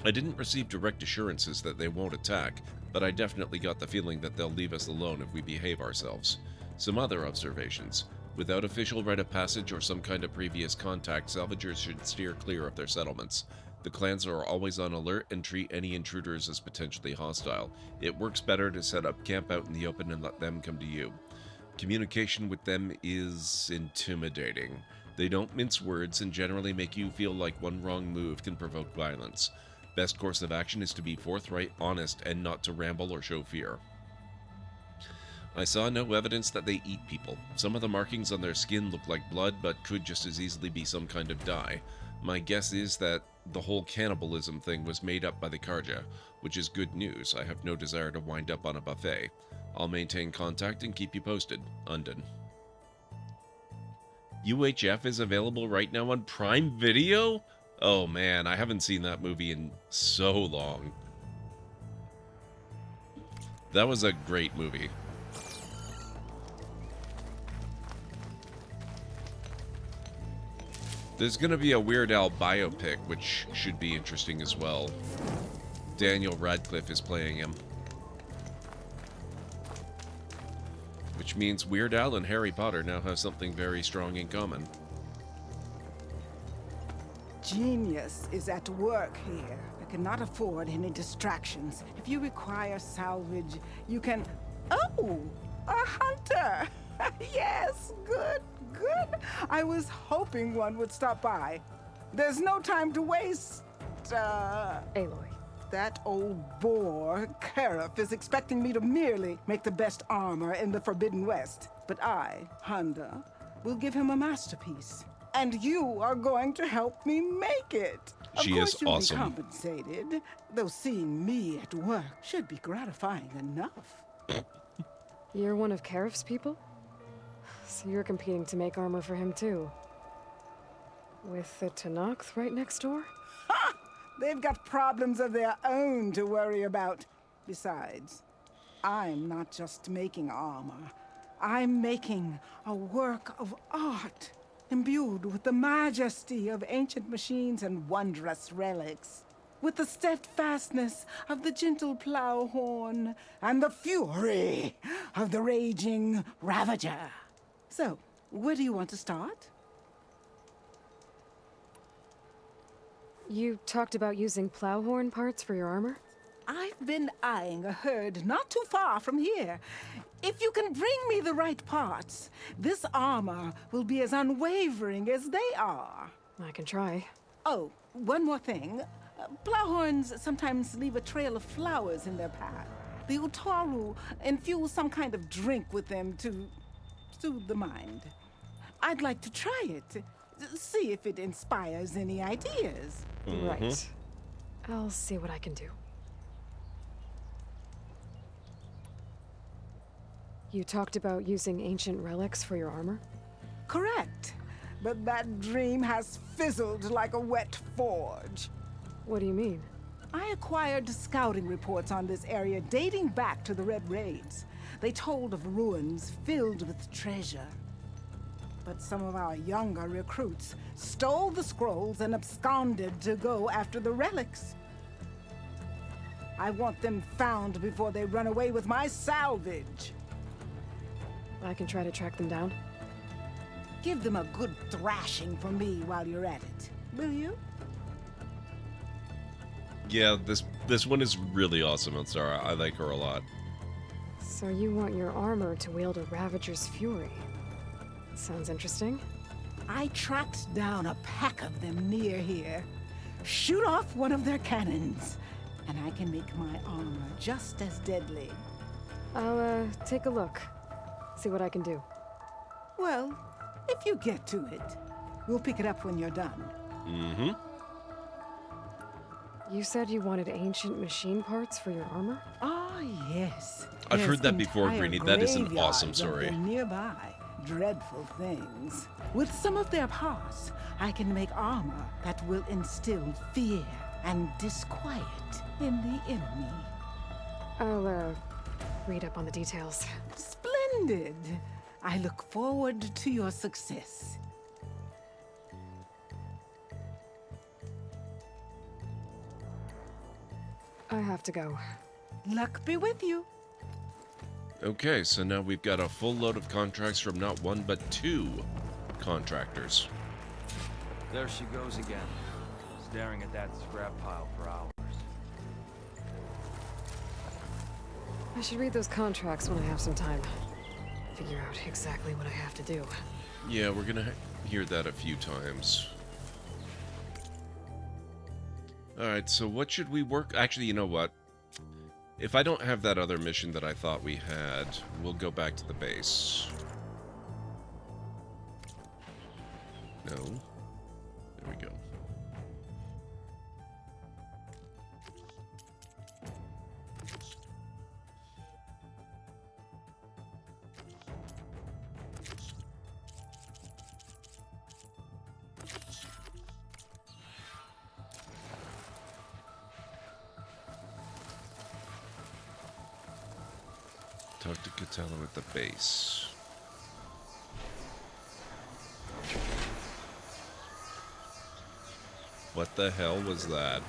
I didn't receive direct assurances that they won't attack, but I definitely got the feeling that they'll leave us alone if we behave ourselves. Some other observations. Without official rite of passage or some kind of previous contact, salvagers should steer clear of their settlements. The clans are always on alert and treat any intruders as potentially hostile. It works better to set up camp out in the open and let them come to you. Communication with them is intimidating. They don't mince words and generally make you feel like one wrong move can provoke violence. Best course of action is to be forthright, honest, and not to ramble or show fear. I saw no evidence that they eat people. Some of the markings on their skin look like blood, but could just as easily be some kind of dye. My guess is that the whole cannibalism thing was made up by the Karja, which is good news. I have no desire to wind up on a buffet. I'll maintain contact and keep you posted. Undone. UHF is available right now on Prime Video? Oh man, I haven't seen that movie in so long. That was a great movie. There's gonna be a Weird Al biopic, which should be interesting as well. Daniel Radcliffe is playing him. Which means Weird Al and Harry Potter now have something very strong in common. Genius is at work here. I cannot afford any distractions. If you require salvage, you can... Oh! A hunter! Yes, good. I was hoping one would stop by. There's no time to waste, Aloy. That old boar, Karif, is expecting me to merely make the best armor in the Forbidden West. But I, Handa, will give him a masterpiece. And you are going to help me make it. She is awesome. Of course you'll be compensated, though seeing me at work should be gratifying enough. You're one of Karif's people? So you're competing to make armor for him too. With the Tenakth right next door? Ha! They've got problems of their own to worry about. Besides, I'm not just making armor. I'm making a work of art, imbued with the majesty of ancient machines and wondrous relics, with the steadfastness of the gentle plow horn and the fury of the raging Ravager. So, where do you want to start? You talked about using plowhorn parts for your armor? I've been eyeing a herd not too far from here. If you can bring me the right parts, this armor will be as unwavering as they are. I can try. Oh, one more thing. Plowhorns sometimes leave a trail of flowers in their path. The Utaru infuse some kind of drink with them to soothe the mind. I'd like to try it. See if it inspires any ideas. Right. I'll see what I can do. You talked about using ancient relics for your armor? Correct. But that dream has fizzled like a wet forge. What do you mean? I acquired scouting reports on this area dating back to the Red Raids. They told of ruins filled with treasure. But some of our younger recruits stole the scrolls and absconded to go after the relics. I want them found before they run away with my salvage. I can try to track them down. Give them a good thrashing for me while you're at it, will you? Yeah, this one is really awesome, Ansara. I like her a lot. So you want your armor to wield a Ravager's fury? Sounds interesting. I tracked down a pack of them near here. Shoot off one of their cannons, and I can make my armor just as deadly. I'll, take a look. See what I can do. Well, if you get to it, we'll pick it up when you're done. Mm-hmm. You said you wanted ancient machine parts for your armor? Ah, yes. I've There's heard that before, entire Greenie. That is an graveyards awesome of story. them nearby. Dreadful things. With some of their parts, I can make armor that will instill fear and disquiet in the enemy. I'll, read up on the details. Splendid! I look forward to your success. I have to go. Luck be with you. Okay, so now we've got a full load of contracts from not one but two contractors. There she goes again, staring at that scrap pile for hours. I should read those contracts when I have some time. Figure out exactly what I have to do. Yeah, we're gonna hear that a few times. Alright, so what should we work? Actually, you know what? If I don't have that other mission that I thought we had, we'll go back to the base. No. There we go. Talk to Katella at the base. What the hell was that?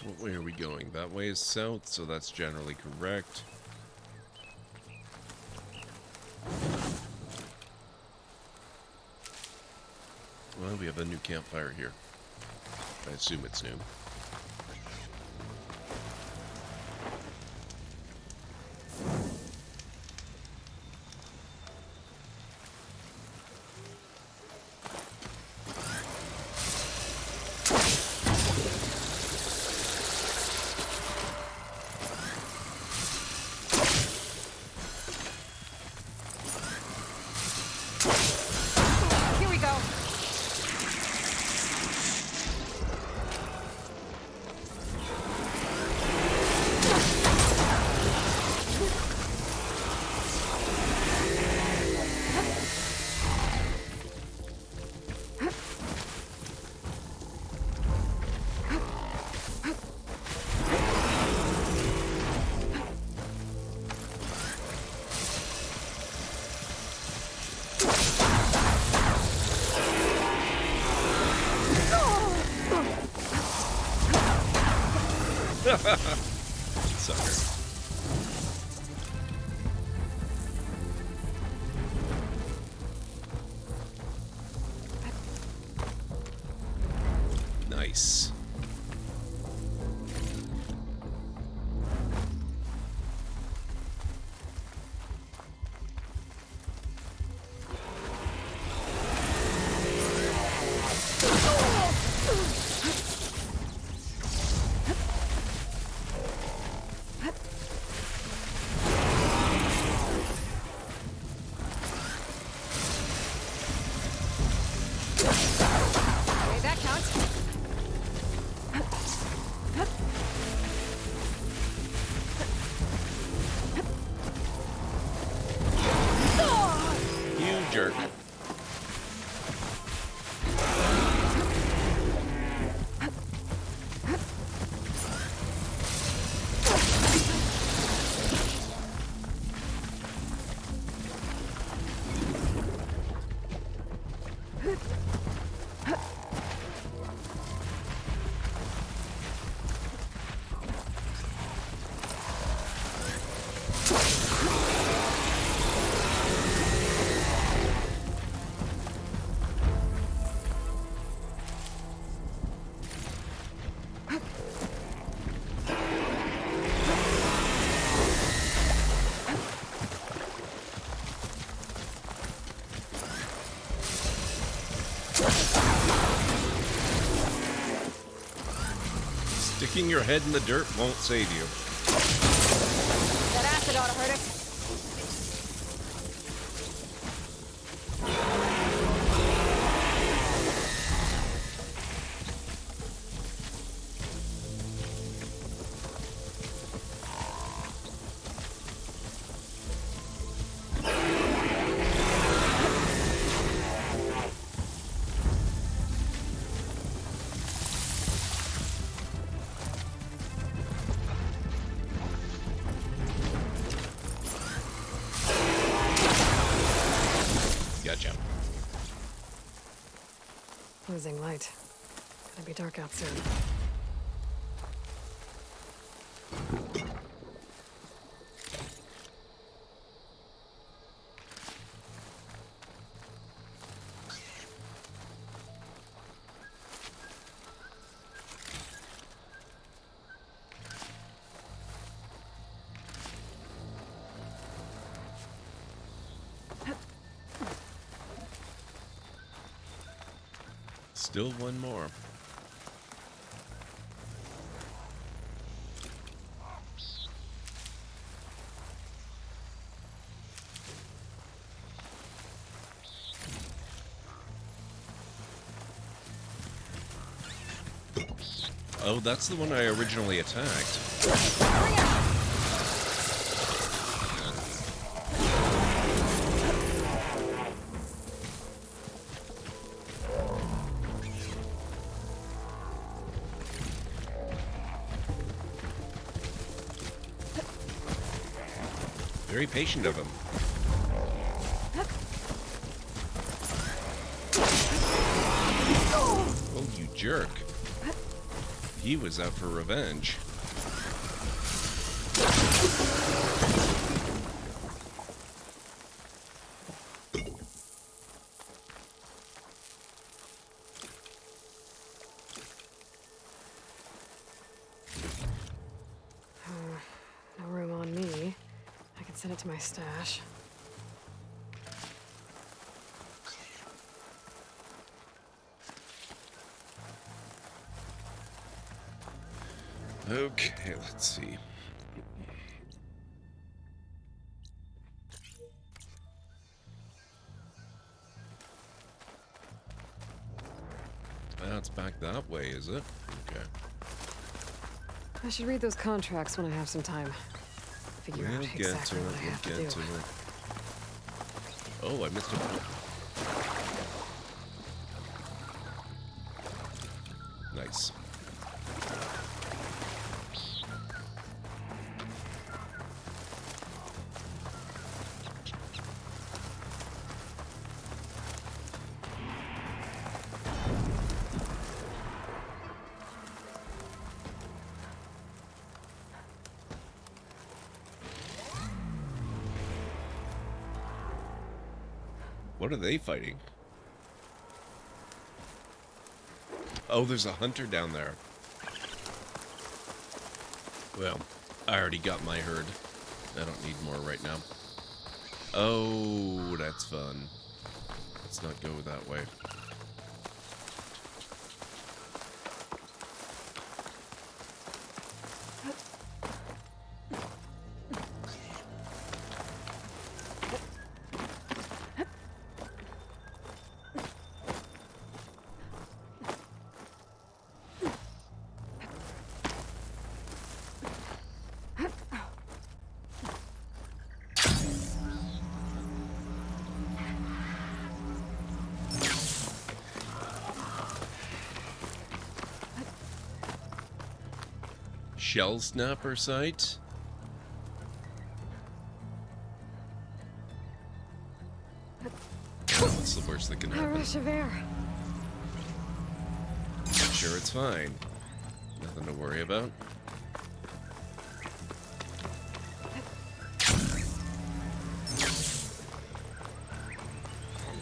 What way are we going? That way is south, so that's generally correct. Well, we have a new campfire here. I assume it's new. Here we go. Sucker. Nice. Sticking your head in the dirt won't save you. That acid ought to hurt it. Gotcha. Losing light. Gonna be dark out soon. Still one more. Oh, that's the one I originally attacked. Very patient of him. Oh, you jerk. He was out for revenge. No room on me. I can send it to my stash. Okay, let's see. It's back that way, is it? Okay. I should read those contracts when I have some time. Figure We'll out get exactly to it, what I have to we'll get do. to it. Oh, I missed a... Nice. What are they fighting? Oh, there's a hunter down there. Well, I already got my herd. I don't need more right now. Oh, that's fun. Let's not go that way. Shell snapper sight? What's the worst that can A happen? rush of air. Sure, it's fine. Nothing to worry about.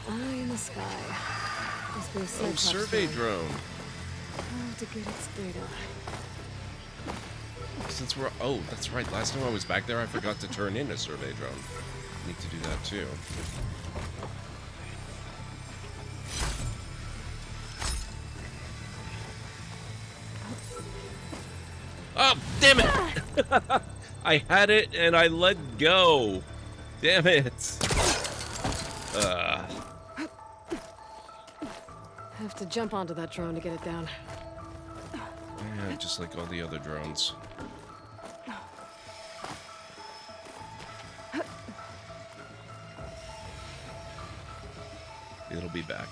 Eye in the sky. Must be a Oh, Cyclops survey drone. drone. How to get its data. Since we're... Oh, that's right. Last time I was back there, I forgot to turn in a survey drone. Need to do that, too. Damn it! I had it and I let go. Damn it. I have to jump onto that drone to get it down. Yeah, just like all the other drones. It'll be back.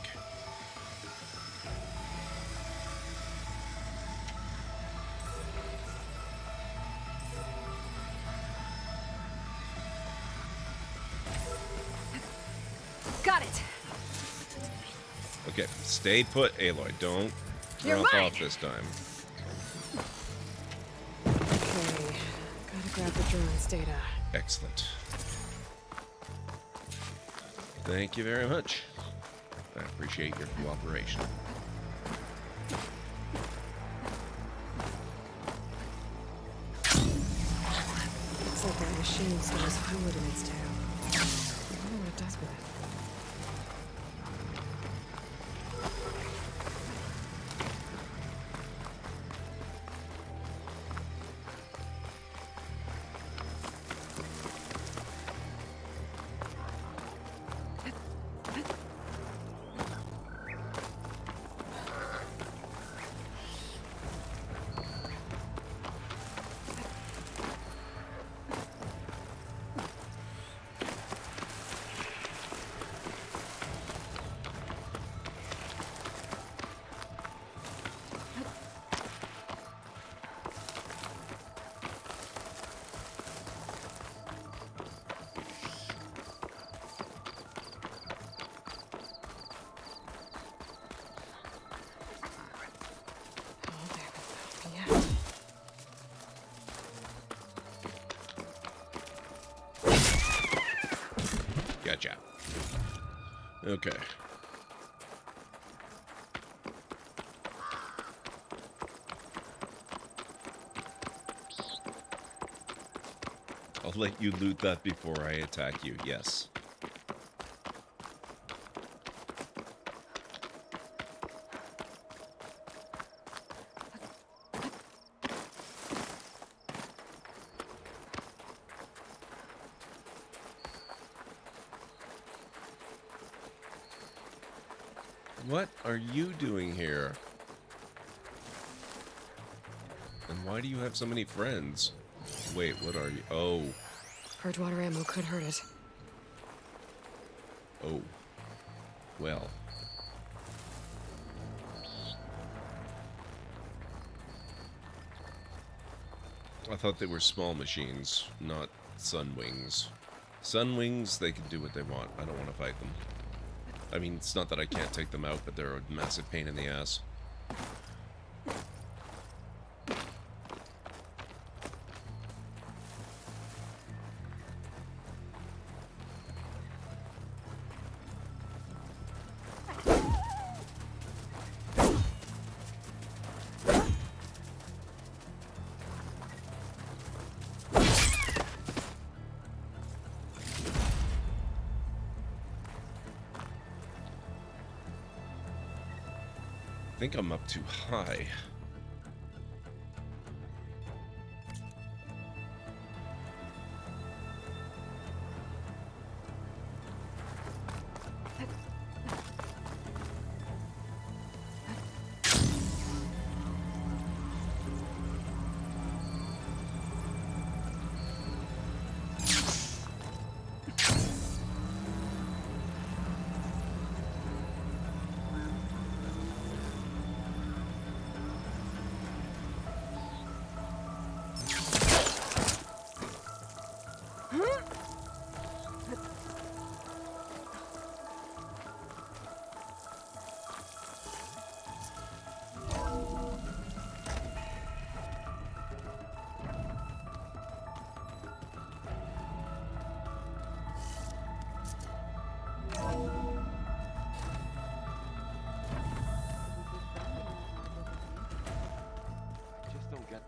Got it. Okay, stay put, Aloy. Don't You're drop mine. off this time. Okay, gotta grab the drone's data. Excellent. Thank you very much. I appreciate your cooperation. Looks like that machine stores fluid in its tail. I wonder what it does with it. Gotcha. Okay. I'll let you loot that before I attack you, yes. What are you doing here? And why do you have so many friends? Wait, what are you? Oh. Purge water ammo could hurt it. Oh. Well. I thought they were small machines, not Sunwings. Sunwings, they can do what they want. I don't want to fight them. I mean, it's not that I can't take them out, but they're a massive pain in the ass. I think I'm up too high.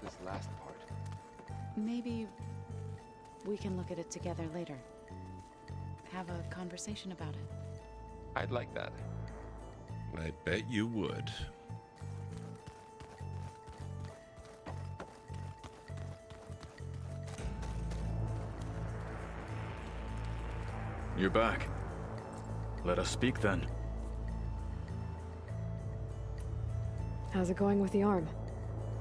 This last part. Maybe we can look at it together later. Have a conversation about it. I'd like that. I bet you would. You're back. Let us speak then. How's it going with the arm?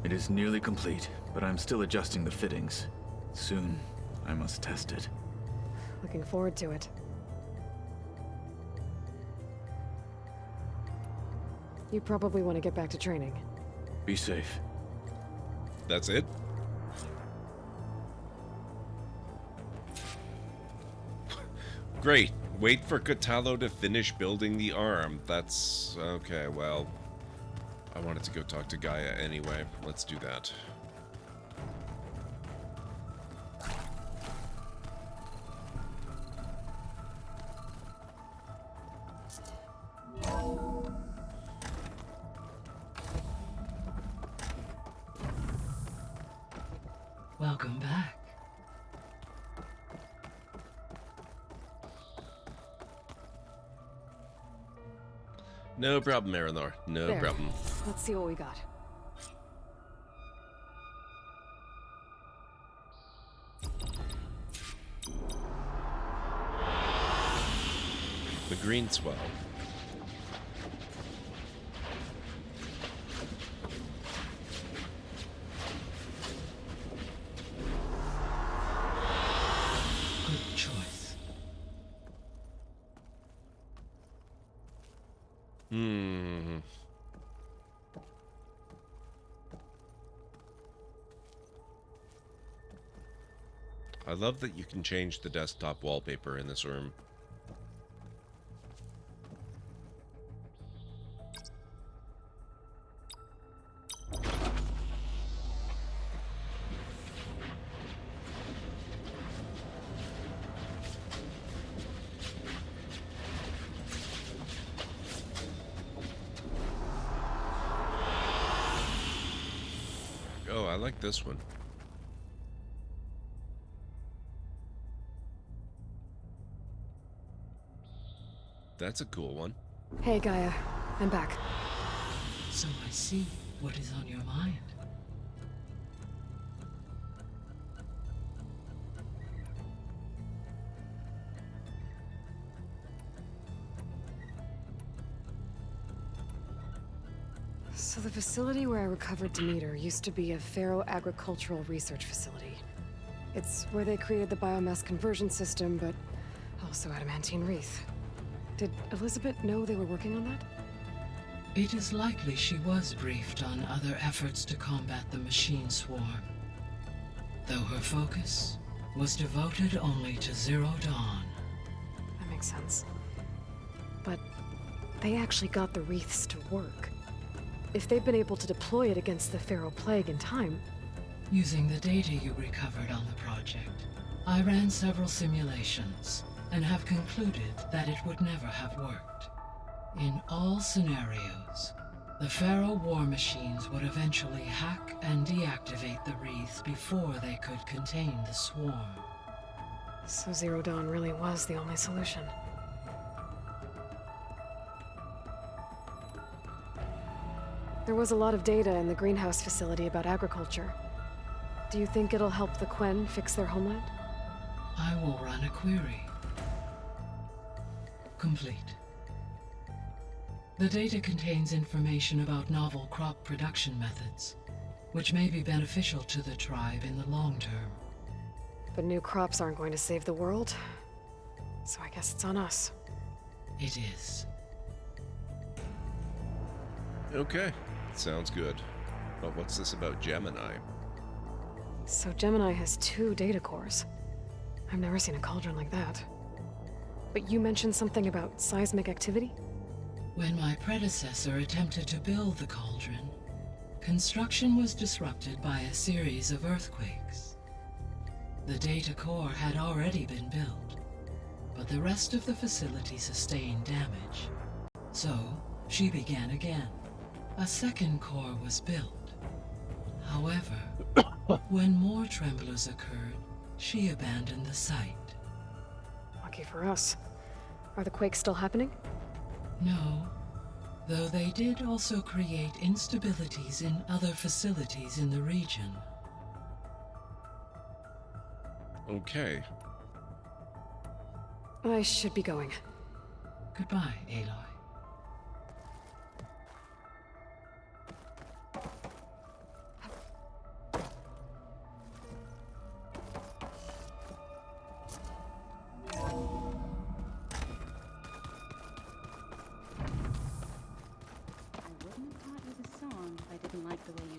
It is nearly complete, but I'm still adjusting the fittings. Soon, I must test it. Looking forward to it. You probably want to get back to training. Be safe. That's it? Great. Wait for Kotallo to finish building the arm. That's... okay, well... I wanted to go talk to Gaia anyway. Let's do that. Welcome back. No problem, Aranor. No There. problem. Let's see what we got. The green swell. Good choice. I love that you can change the desktop wallpaper in this room. Oh, I like this one. That's a cool one. Hey, Gaia. I'm back. So I see what is on your mind. So the facility where I recovered Demeter used to be a Pharaoh agricultural research facility. It's where they created the biomass conversion system, but also adamantine wreath. Did Elizabeth know they were working on that? It is likely she was briefed on other efforts to combat the machine swarm, though her focus was devoted only to Zero Dawn. That makes sense. But they actually got the wreaths to work. If they've been able to deploy it against the Pharaoh Plague in time... Using the data you recovered on the project, I ran several simulations and have concluded that it would never have worked. In all scenarios, the Pharaoh war machines would eventually hack and deactivate the wreath before they could contain the swarm. So Zero Dawn really was the only solution. There was a lot of data in the greenhouse facility about agriculture. Do you think it'll help the Quen fix their homeland? I will run a query. Complete. The data contains information about novel crop production methods, which may be beneficial to the tribe in the long term. But new crops aren't going to save the world, so I guess it's on us. It is. Okay, sounds good. But what's this about Gemini? So Gemini has 2 data cores. I've never seen a cauldron like that. But you mentioned something about seismic activity? When my predecessor attempted to build the cauldron, construction was disrupted by a series of earthquakes. The data core had already been built, but the rest of the facility sustained damage. So, she began again. A second core was built. However, when more tremblers occurred, she abandoned the site. Lucky for us. Are the quakes still happening? No, though they did also create instabilities in other facilities in the region. Okay. I should be going. Goodbye, Aloy.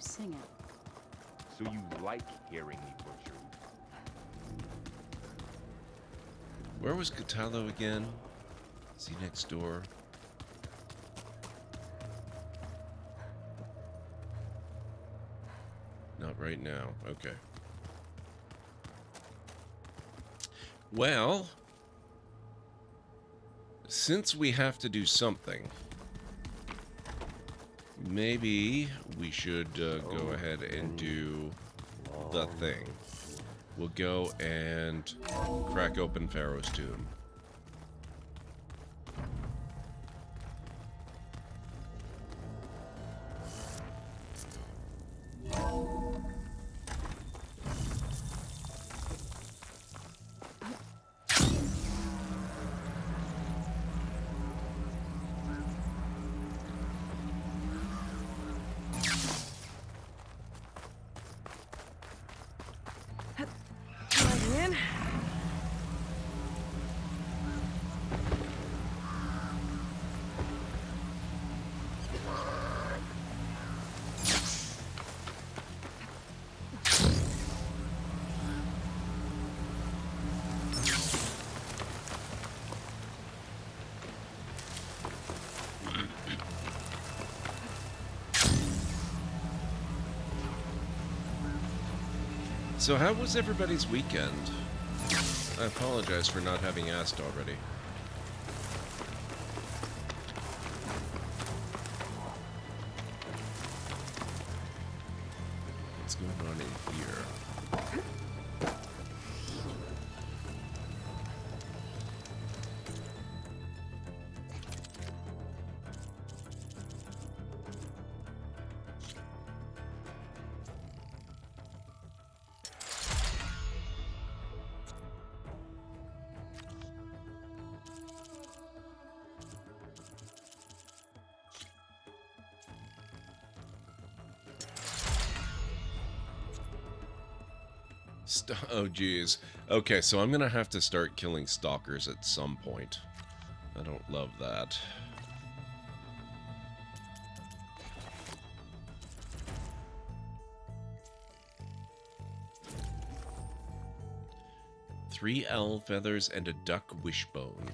Sing it. So you like hearing me butcher? Where was Kotallo again? Is he next door? Not right now. Okay. Well, since we have to do something, maybe we should go ahead and do the thing. We'll go and crack open Pharaoh's tomb. So how was everybody's weekend? I apologize for not having asked already. What's going on in here? Oh, geez. Okay, so I'm gonna have to start killing stalkers at some point. I don't love that. Three owl feathers and a duck wishbone.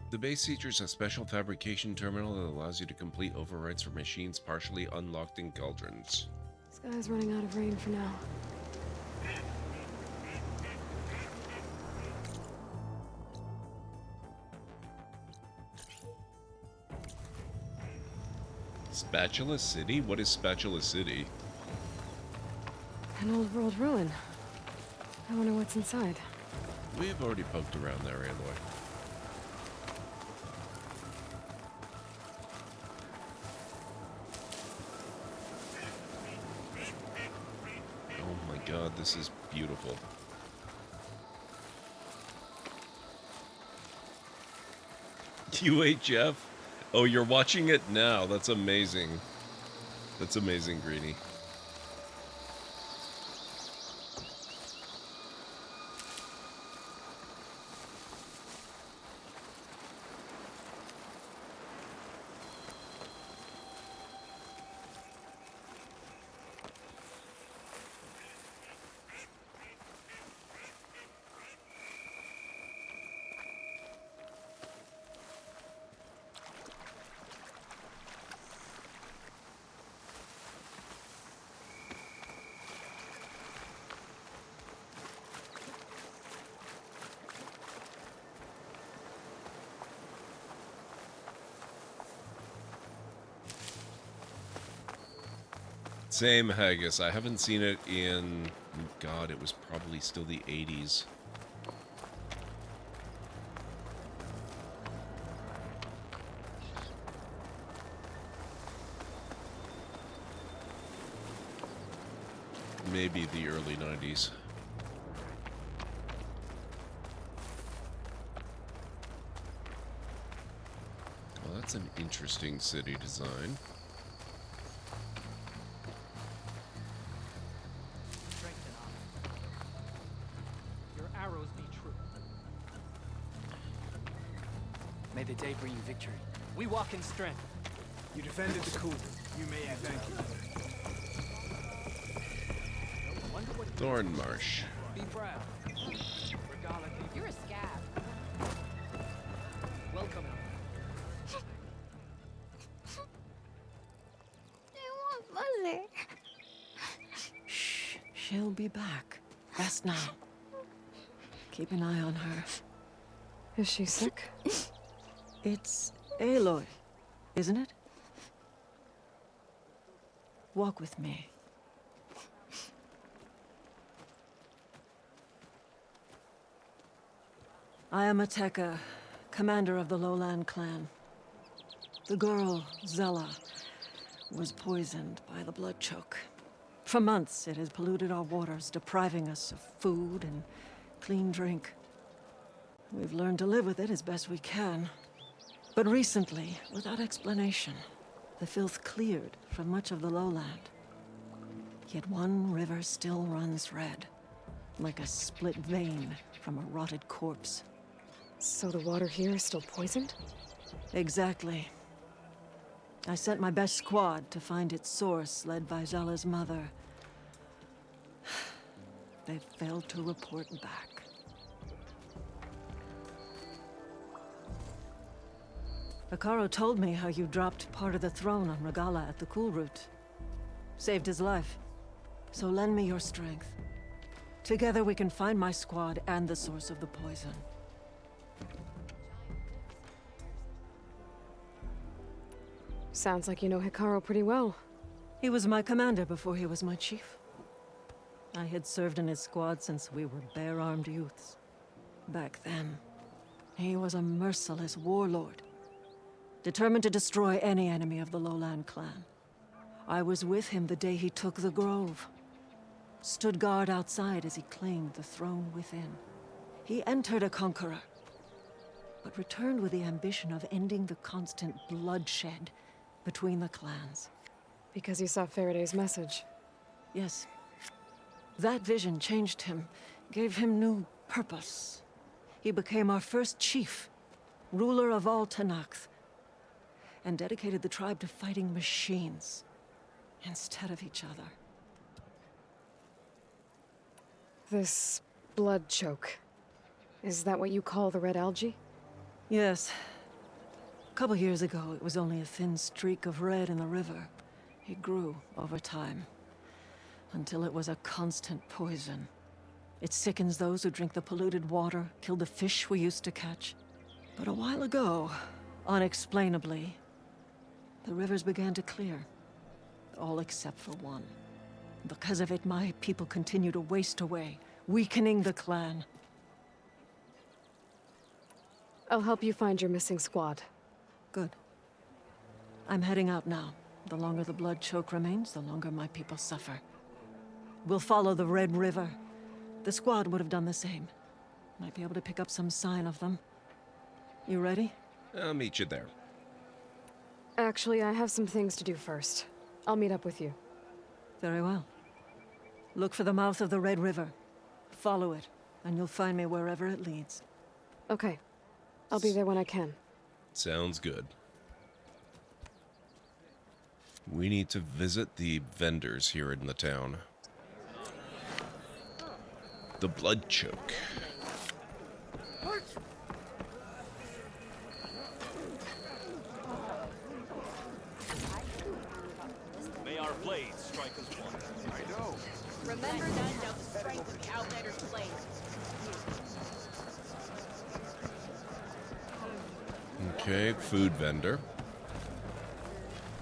The base features a special fabrication terminal that allows you to complete overrides for machines partially unlocked in cauldrons. This guy's running out of rain for now. Spatula City? What is Spatula City? An old world ruin. I wonder what's inside. We've already poked around there, Aloy. Oh my god, this is beautiful. UHF? Oh, you're watching it now. That's amazing. That's amazing, Greenie. Same, Haggis. I haven't seen it in... God, it was probably still the 80s. Maybe the early 90s. Well, that's an interesting city design. Your arrows be true. May the day bring you victory. We walk in strength. You defended the coup. You may have thank you. Thornmarsh. Be proud. You're a scab. Welcome. I want Mother. Shh. She'll be back. Rest now. Keep an eye on her. Is she sick? It's Aloy, isn't it? Walk with me. I am Ateka, commander of the Lowland clan. The girl, Zella, was poisoned by the blood choke. For months, it has polluted our waters, depriving us of food and clean drink. We've learned to live with it as best we can. But recently, without explanation, the filth cleared from much of the lowland. Yet one river still runs red, like a split vein from a rotted corpse. So the water here is still poisoned? Exactly. I sent my best squad to find its source, led by Zella's mother. They failed to report back. Hekarro told me how you dropped part of the throne on Regalla at the Cool Route. Saved his life. So lend me your strength. Together we can find my squad and the source of the poison. Sounds like you know Hekarro pretty well. He was my commander before he was my chief. I had served in his squad since we were bare-armed youths. Back then, he was a merciless warlord, determined to destroy any enemy of the Lowland clan. I was with him the day he took the Grove. Stood guard outside as he claimed the throne within. He entered a conqueror, but returned with the ambition of ending the constant bloodshed between the clans. Because you saw Faraday's message? Yes. That vision changed him, gave him new purpose. He became our first chief, ruler of all Tenakth, and dedicated the tribe to fighting machines instead of each other. This blood choke. Is that what you call the red algae? Yes. A couple years ago, it was only a thin streak of red in the river. It grew over time, until it was a constant poison. It sickens those who drink the polluted water, killed the fish we used to catch. But a while ago, unexplainably, the rivers began to clear. All except for one. Because of it, my people continue to waste away, weakening the clan. I'll help you find your missing squad. Good. I'm heading out now. The longer the blood choke remains, the longer my people suffer. We'll follow the Red River. The squad would have done the same. Might be able to pick up some sign of them. You ready? I'll meet you there. Actually, I have some things to do first. I'll meet up with you. Very well. Look for the mouth of the Red River. Follow it, and you'll find me wherever it leads. Okay. I'll be there when I can. Sounds good. We need to visit the vendors here in the town. The blood choke. May our blades strike as one. I know. Remember none of the strength of the Outlander's blade. Okay, food vendor.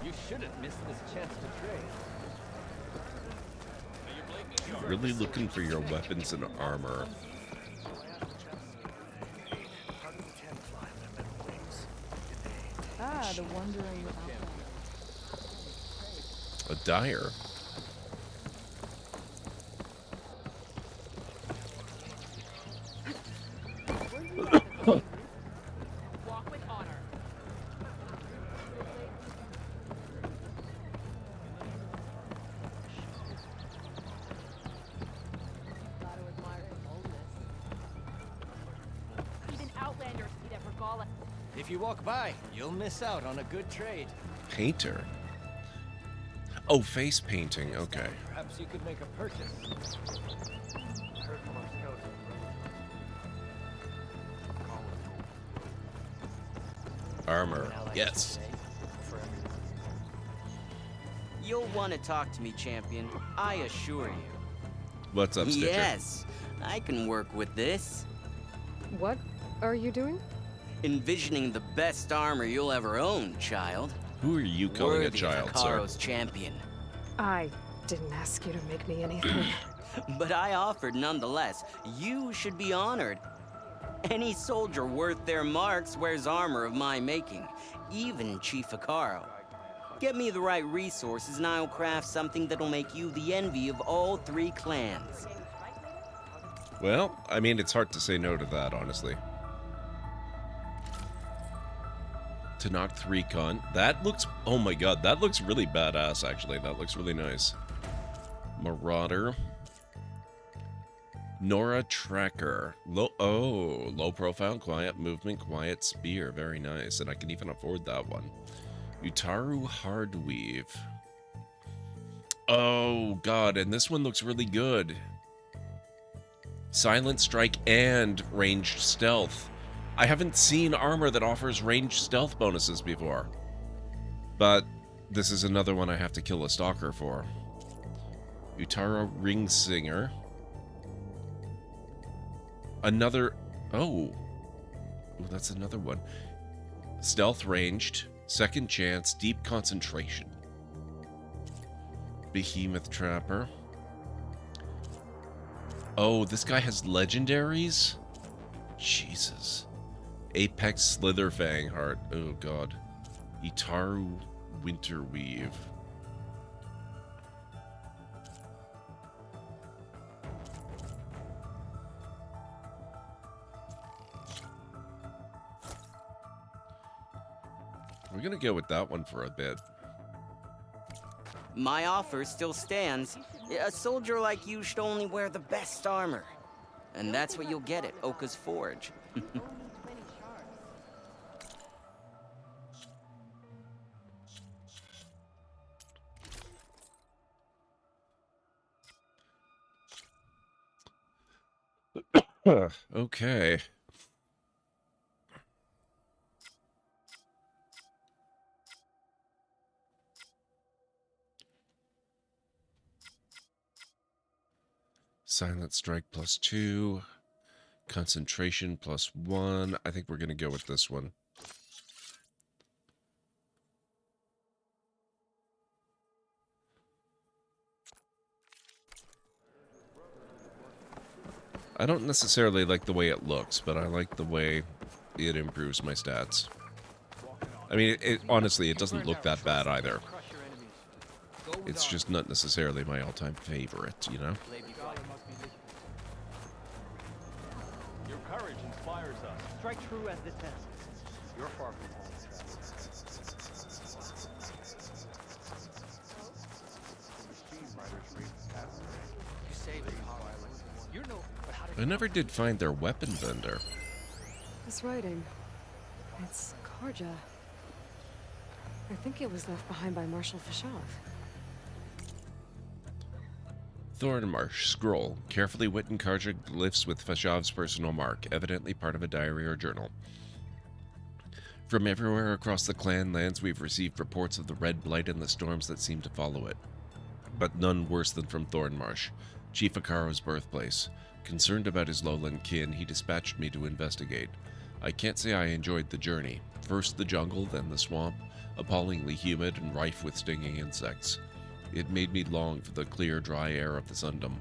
You shouldn't miss this chance to trade. Really looking for your weapons and armor. Ah, the wandering. A dyer. Walk with honor. Even Outlanders see that Regala. If you walk by, you'll miss out on a good trade. Painter. Oh, face painting. Okay. Perhaps you could make a purchase. I heard from our scouts. Armor. Yes. You'll want to talk to me, champion. I assure you. What's up, Stitcher? Yes, I can work with this. What are you doing? Envisioning the best armor you'll ever own, child. Who are you calling Worthy a child, of sir? Hekaro's champion. I didn't ask you to make me anything. But I offered nonetheless. You should be honored. Any soldier worth their marks wears armor of my making, even Chief Hekaro. Get me the right resources and I'll craft something that'll make you the envy of all 3 clans. Well, I mean, it's hard to say no to that, honestly. To knock 3 con. That looks... Oh my god, that looks really badass, actually. That looks really nice. Marauder. Nora Tracker. Low profile, quiet movement, quiet spear. Very nice. And I can even afford that one. Utaru Hardweave. Oh god, and this one looks really good. Silent Strike and Ranged Stealth. I haven't seen armor that offers ranged stealth bonuses before. But this is another one I have to kill a stalker for. Utara Ringsinger. Another... Oh, that's another one. Stealth ranged. Second chance. Deep concentration. Behemoth Trapper. Oh, this guy has legendaries? Jesus. Apex Slitherfang Heart. Oh, God. Itaru Winterweave. We're gonna go with that one for a bit. My offer still stands. A soldier like you should only wear the best armor. And that's what you'll get at Oka's Forge. Okay. Silent Strike +2. Concentration +1. I think we're going to go with this one. I don't necessarily like the way it looks, but I like the way it improves my stats. I mean, honestly, it doesn't look that bad either. It's just not necessarily my all-time favorite, you know? Your courage inspires us. Strike true as the test. You're far from home. I never did find their weapon vendor. This writing. It's Karja. I think it was left behind by Marshal Fashav. Thornmarsh scroll. Carefully written Karja glyphs with Fashav's personal mark, evidently part of a diary or journal. From everywhere across the clan lands, we've received reports of the Red Blight and the storms that seem to follow it. But none worse than from Thornmarsh, Chief Hekaro's birthplace. Concerned about his lowland kin, he dispatched me to investigate. I can't say I enjoyed the journey. First the jungle, then the swamp, appallingly humid and rife with stinging insects. It made me long for the clear, dry air of the Sundom.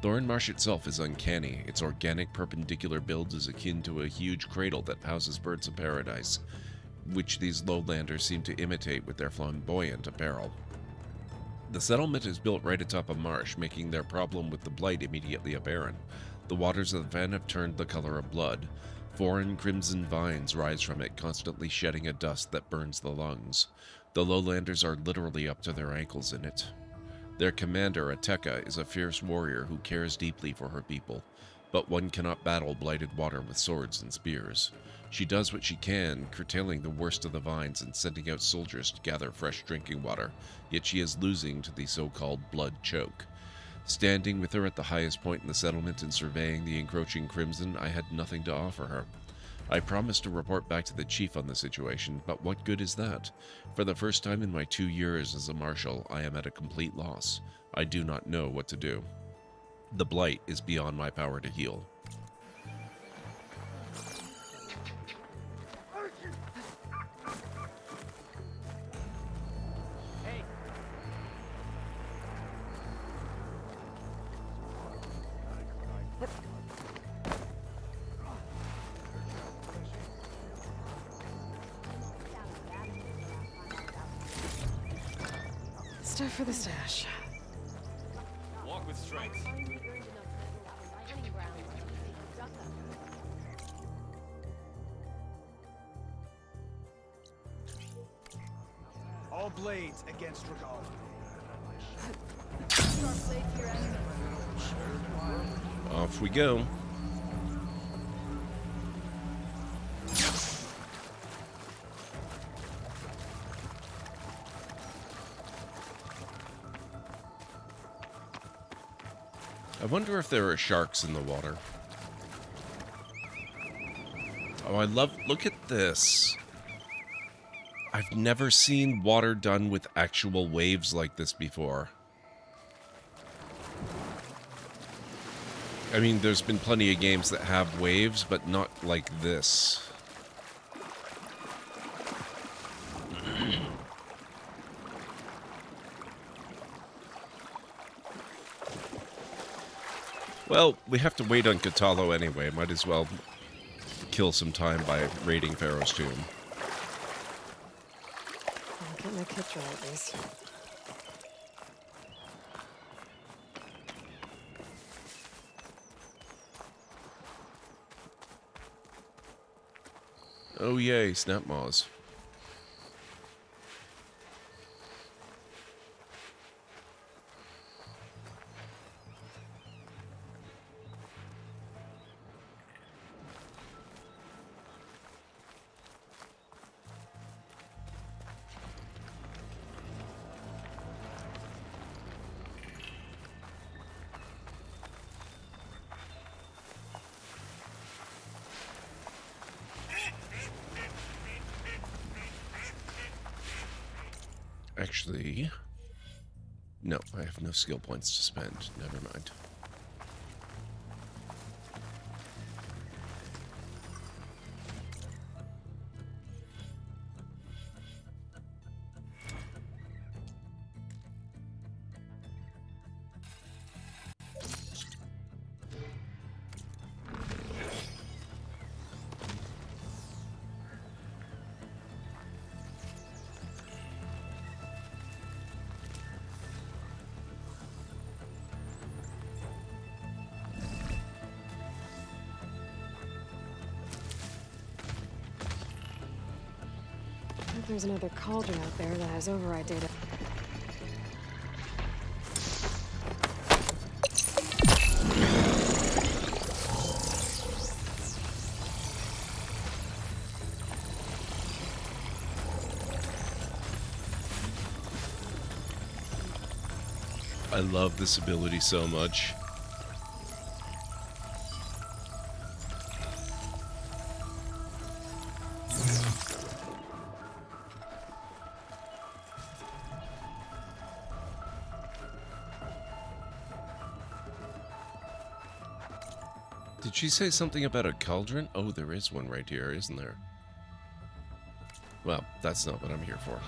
Thorn Marsh itself is uncanny. Its organic, perpendicular build is akin to a huge cradle that houses birds of paradise, which these lowlanders seem to imitate with their flamboyant apparel. The settlement is built right atop a marsh, making their problem with the blight immediately apparent. The waters of the fen have turned the color of blood. Foreign crimson vines rise from it, constantly shedding a dust that burns the lungs. The lowlanders are literally up to their ankles in it. Their commander, Ateka, is a fierce warrior who cares deeply for her people, but one cannot battle blighted water with swords and spears. She does what she can, curtailing the worst of the vines and sending out soldiers to gather fresh drinking water, yet she is losing to the so-called blood choke. Standing with her at the highest point in the settlement and surveying the encroaching crimson, I had nothing to offer her. I promised to report back to the chief on the situation, but what good is that? For the first time in my 2 years as a marshal, I am at a complete loss. I do not know what to do. The blight is beyond my power to heal. Stuff for the stash. Walk with strength. All blades against Regal. Off we go. I wonder if there are sharks in the water. Oh, look at this. I've never seen water done with actual waves like this before. I mean, there's been plenty of games that have waves, but not like this. Well, we have to wait on Kotallo anyway. Might as well kill some time by raiding Pharaoh's tomb. I'll get my kit dry at least. Oh yay, Snapmaws. Actually, no, I have no skill points to spend. Never mind. There's another cauldron out there that has override data. I love this ability so much. Did she say something about a cauldron? Oh, there is one right here, isn't there? Well, that's not what I'm here for.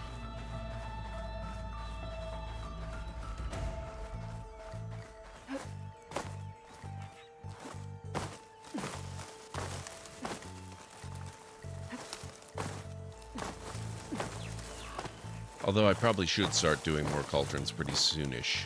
Although I probably should start doing more cauldrons pretty soonish.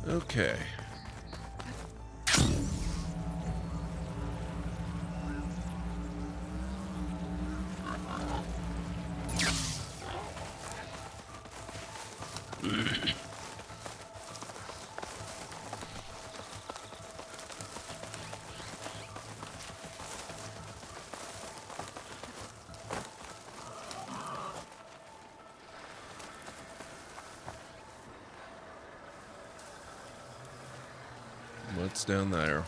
Okay. What's down there?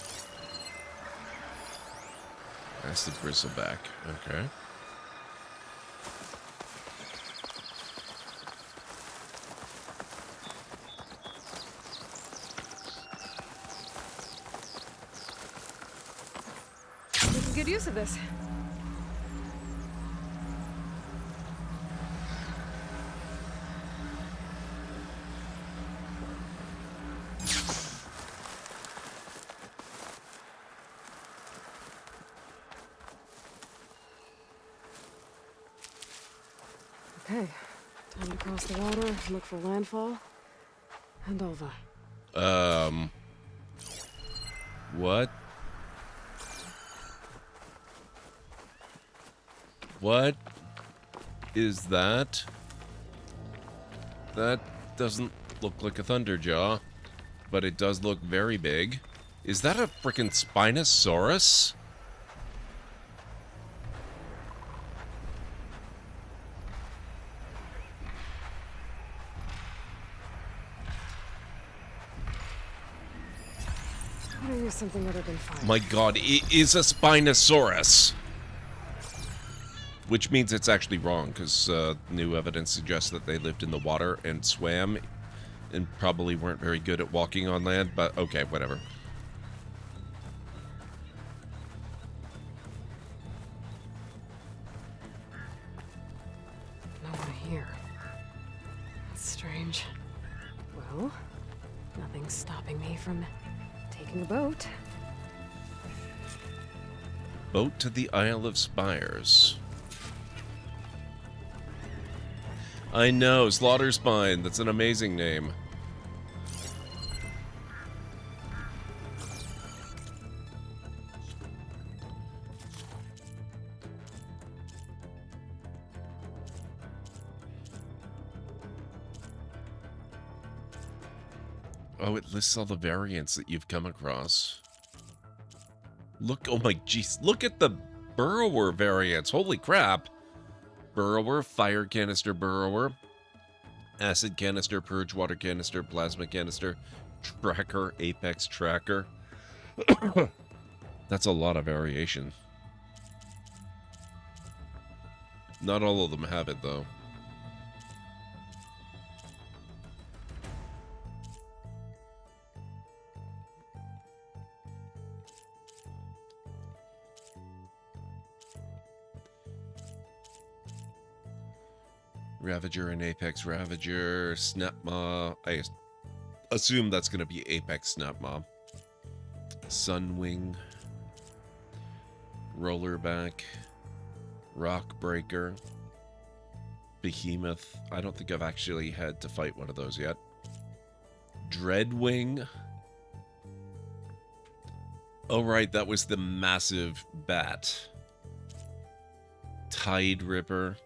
That's the bristleback. Okay. Making good use of this. Okay, time to cross the water, look for landfall, and Ulva. What? What is that? That doesn't look like a Thunderjaw, but it does look very big. Is that a frickin' Spinosaurus? Gotta use something other than fire. My god, it is a Spinosaurus! Which means it's actually wrong, because new evidence suggests that they lived in the water and swam, and probably weren't very good at walking on land, but okay, whatever. No one here. That's strange. Well, nothing's stopping me from taking a boat. Boat to the Isle of Spires. I know, Slaughter Spine. That's an amazing name. Oh, it lists all the variants that you've come across. Look, oh my jeez, look at the burrower variants. Holy crap. Burrower, fire canister burrower, acid canister, purge water canister, plasma canister, tracker, apex tracker. That's a lot of variation. Not all of them have it, though. Ravager and Apex Ravager, Snapmaw. I assume that's going to be Apex Snapmaw. Sunwing. Rollerback. Rockbreaker. Behemoth. I don't think I've actually had to fight one of those yet. Dreadwing. Oh, right, that was the massive bat. Tide Ripper.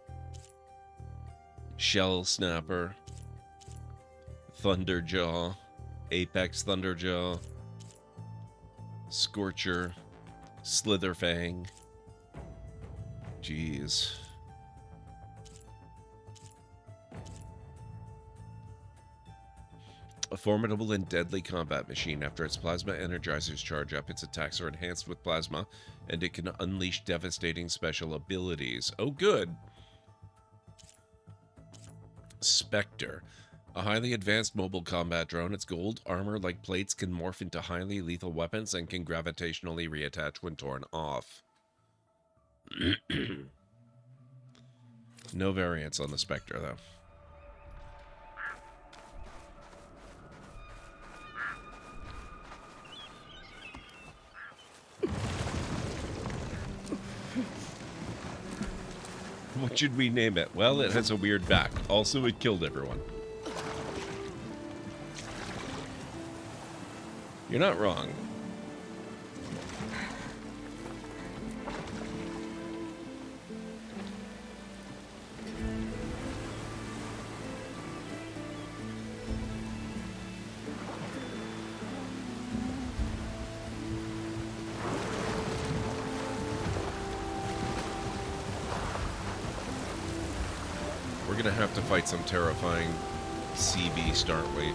Shell Snapper, Thunderjaw, Apex Thunderjaw, Scorcher, Slitherfang. Jeez. A formidable and deadly combat machine. After its plasma energizers charge up, its attacks are enhanced with plasma, and it can unleash devastating special abilities. Oh, good. Spectre. A highly advanced mobile combat drone. Its gold armor-like plates can morph into highly lethal weapons and can gravitationally reattach when torn off. No variants on the Spectre, though. What should we name it? Well, it has a weird back. Also, it killed everyone. You're not wrong. We're gonna have to fight some terrifying sea beast, aren't we?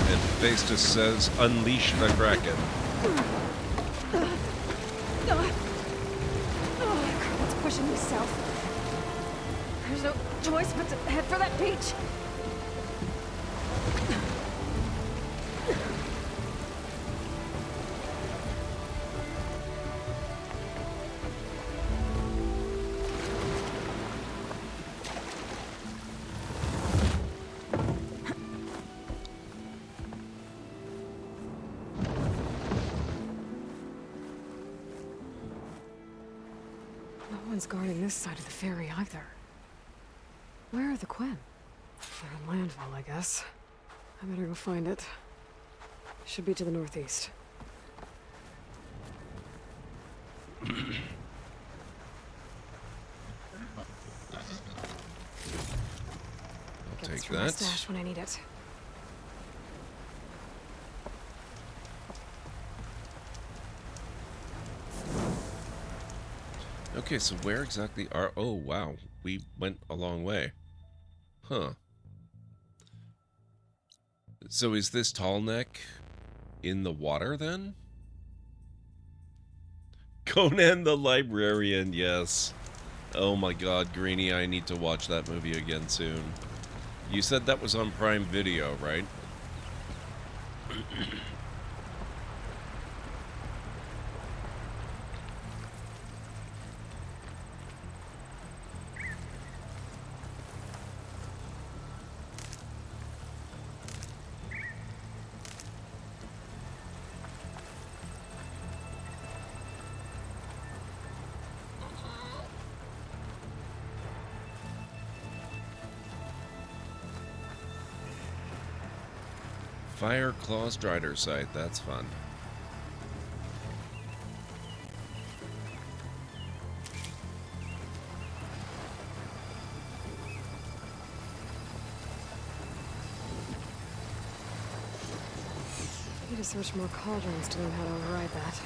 And Hephaestus says, unleash the Kraken. It's pushing me south. There's no choice but to head for that beach. No one's guarding this side of the ferry either. Where are the Quen? They're on landfall, I guess. I better go find it. Should be to the northeast. I'll take My that. stash when I need it. Okay, so where exactly are... Oh, wow. We went a long way. Huh. So is this Tallneck in the water, then? Conan the Librarian, yes. Oh my god, Greenie, I need to watch that movie again soon. You said that was on Prime Video, right? Fire Claw Strider site, that's fun. I need to search more cauldrons to learn how to override that.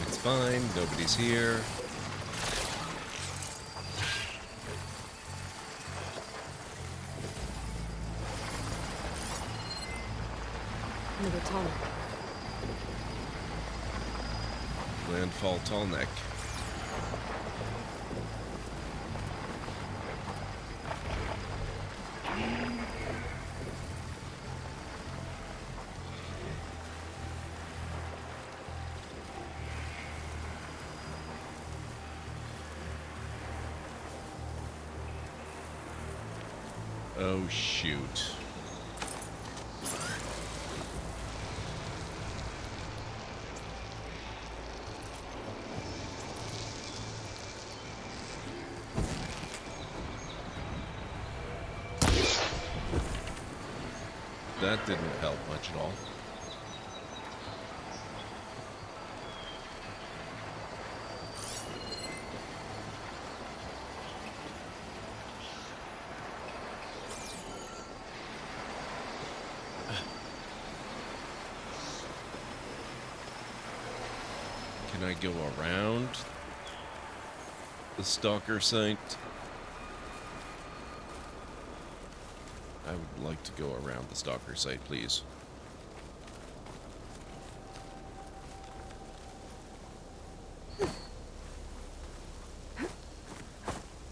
It's fine, nobody's here. Another Tallneck. Landfall Tallneck. Oh, shoot. That didn't help much at all. Can I go around the stalker site? I would like to go around the stalker site, please.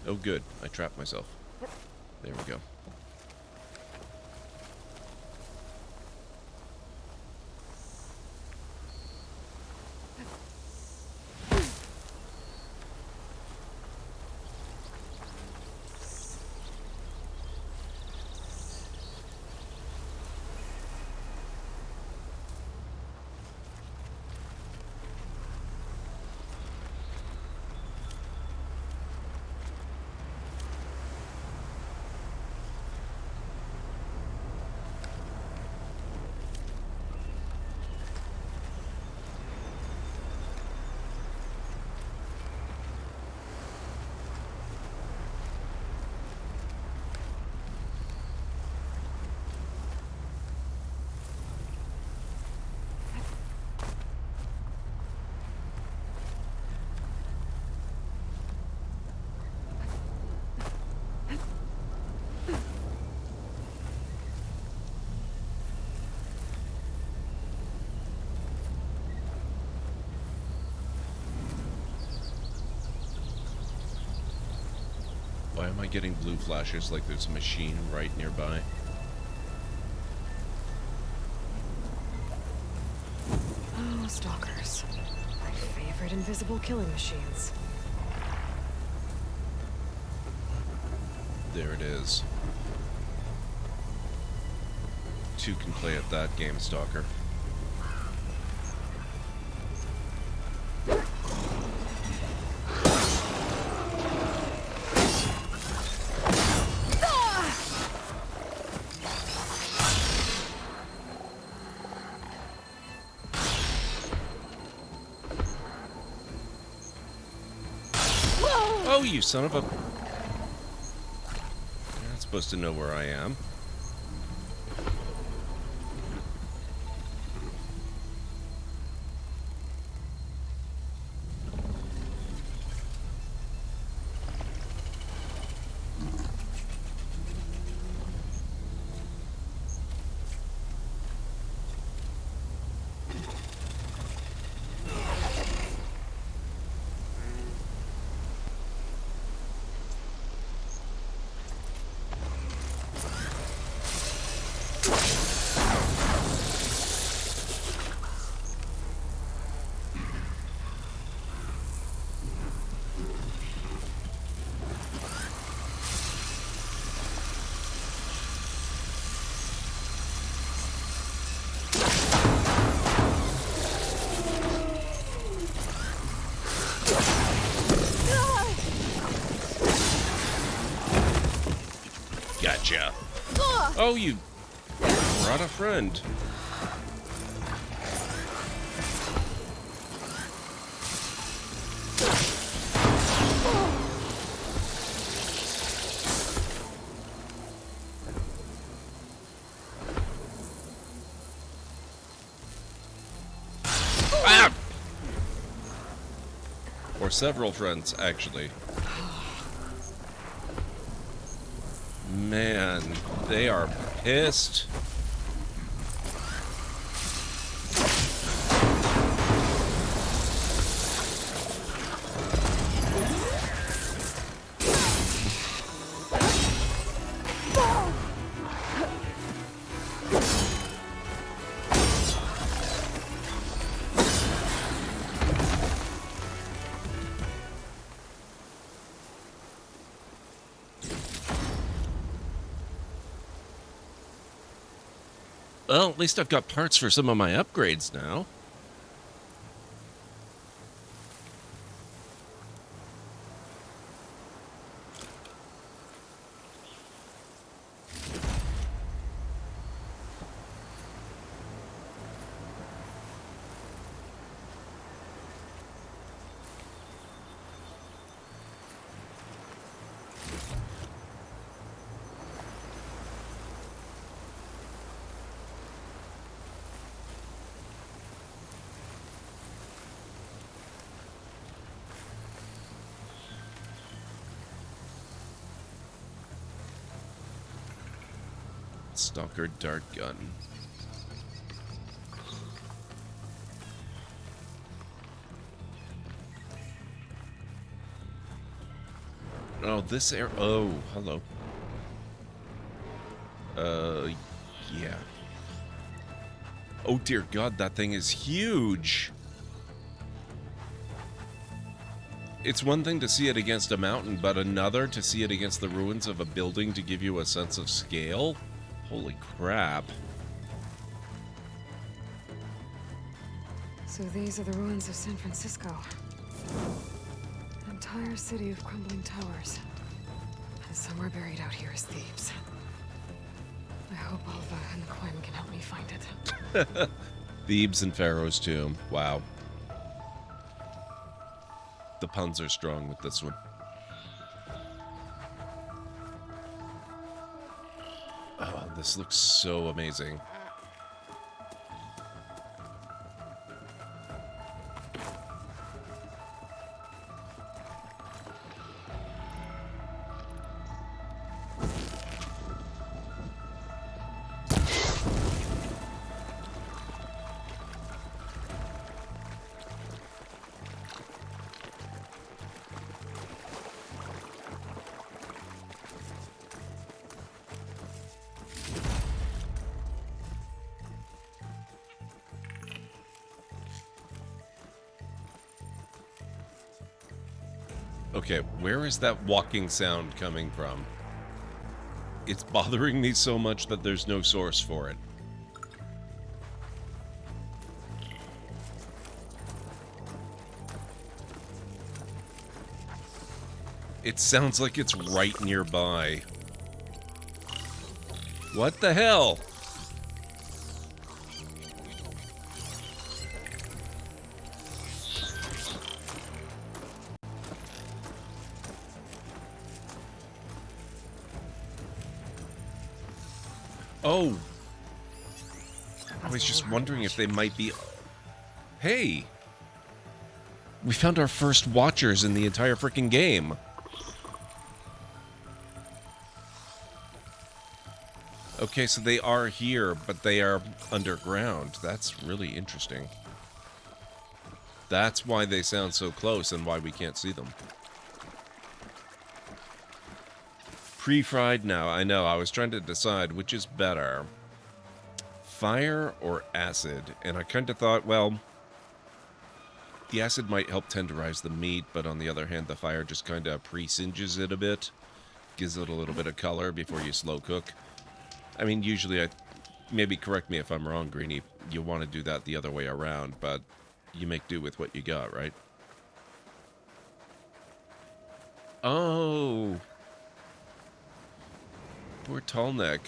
Oh, good. I trapped myself. There we go. Why am I getting blue flashes like there's a machine right nearby? Oh, stalkers. My favorite invisible killing machines. There it is. Two can play at that game, Stalker. Oh, you son of a... You're not supposed to know where I am. Gotcha. Oh, you brought a friend. Ah! Or several friends, actually. Man, they are pissed. Well, at least I've got parts for some of my upgrades now. Stalker dart gun. Oh, this air. Oh, hello. Yeah. Oh dear God, that thing is huge. It's one thing to see it against a mountain, but another to see it against the ruins of a building to give you a sense of scale. Holy crap. So these are the ruins of San Francisco. An entire city of crumbling towers. And somewhere buried out here is Thebes. I hope Alva and Quinn can help me find it. Thebes and Pharaoh's tomb. Wow. The puns are strong with this one. Oh, this looks so amazing. Okay, where is that walking sound coming from? It's bothering me so much that there's no source for it. It sounds like it's right nearby. What the hell? Oh. I was just wondering if they might be... Hey! We found our first Watchers in the entire freaking game. Okay, so they are here, but they are underground. That's really interesting. That's why they sound so close and why we can't see them. Pre-fried now. I know, I was trying to decide which is better. Fire or acid? And I kind of thought, well, the acid might help tenderize the meat, but on the other hand, the fire just kind of pre-singes it a bit. Gives it a little bit of color before you slow cook. I mean, usually, maybe correct me if I'm wrong, Greenie, you want to do that the other way around, but you make do with what you got, right? Oh. Poor Tallneck.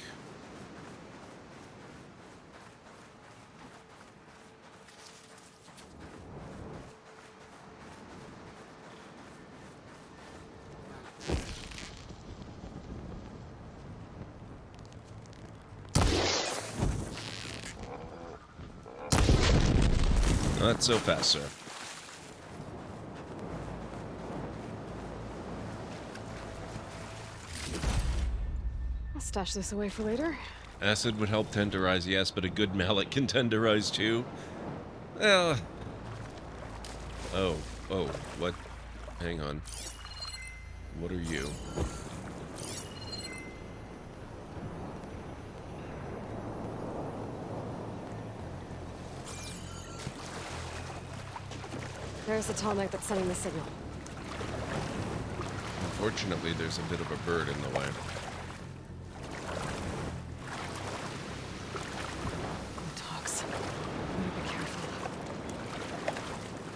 Not so fast, sir. I'll stash this away for later. Acid would help tenderize, yes, but a good mallet can tenderize too. Well... Oh, what? Hang on. What are you? There's the Tallneck that's sending the signal. Unfortunately, there's a bit of a bird in the way.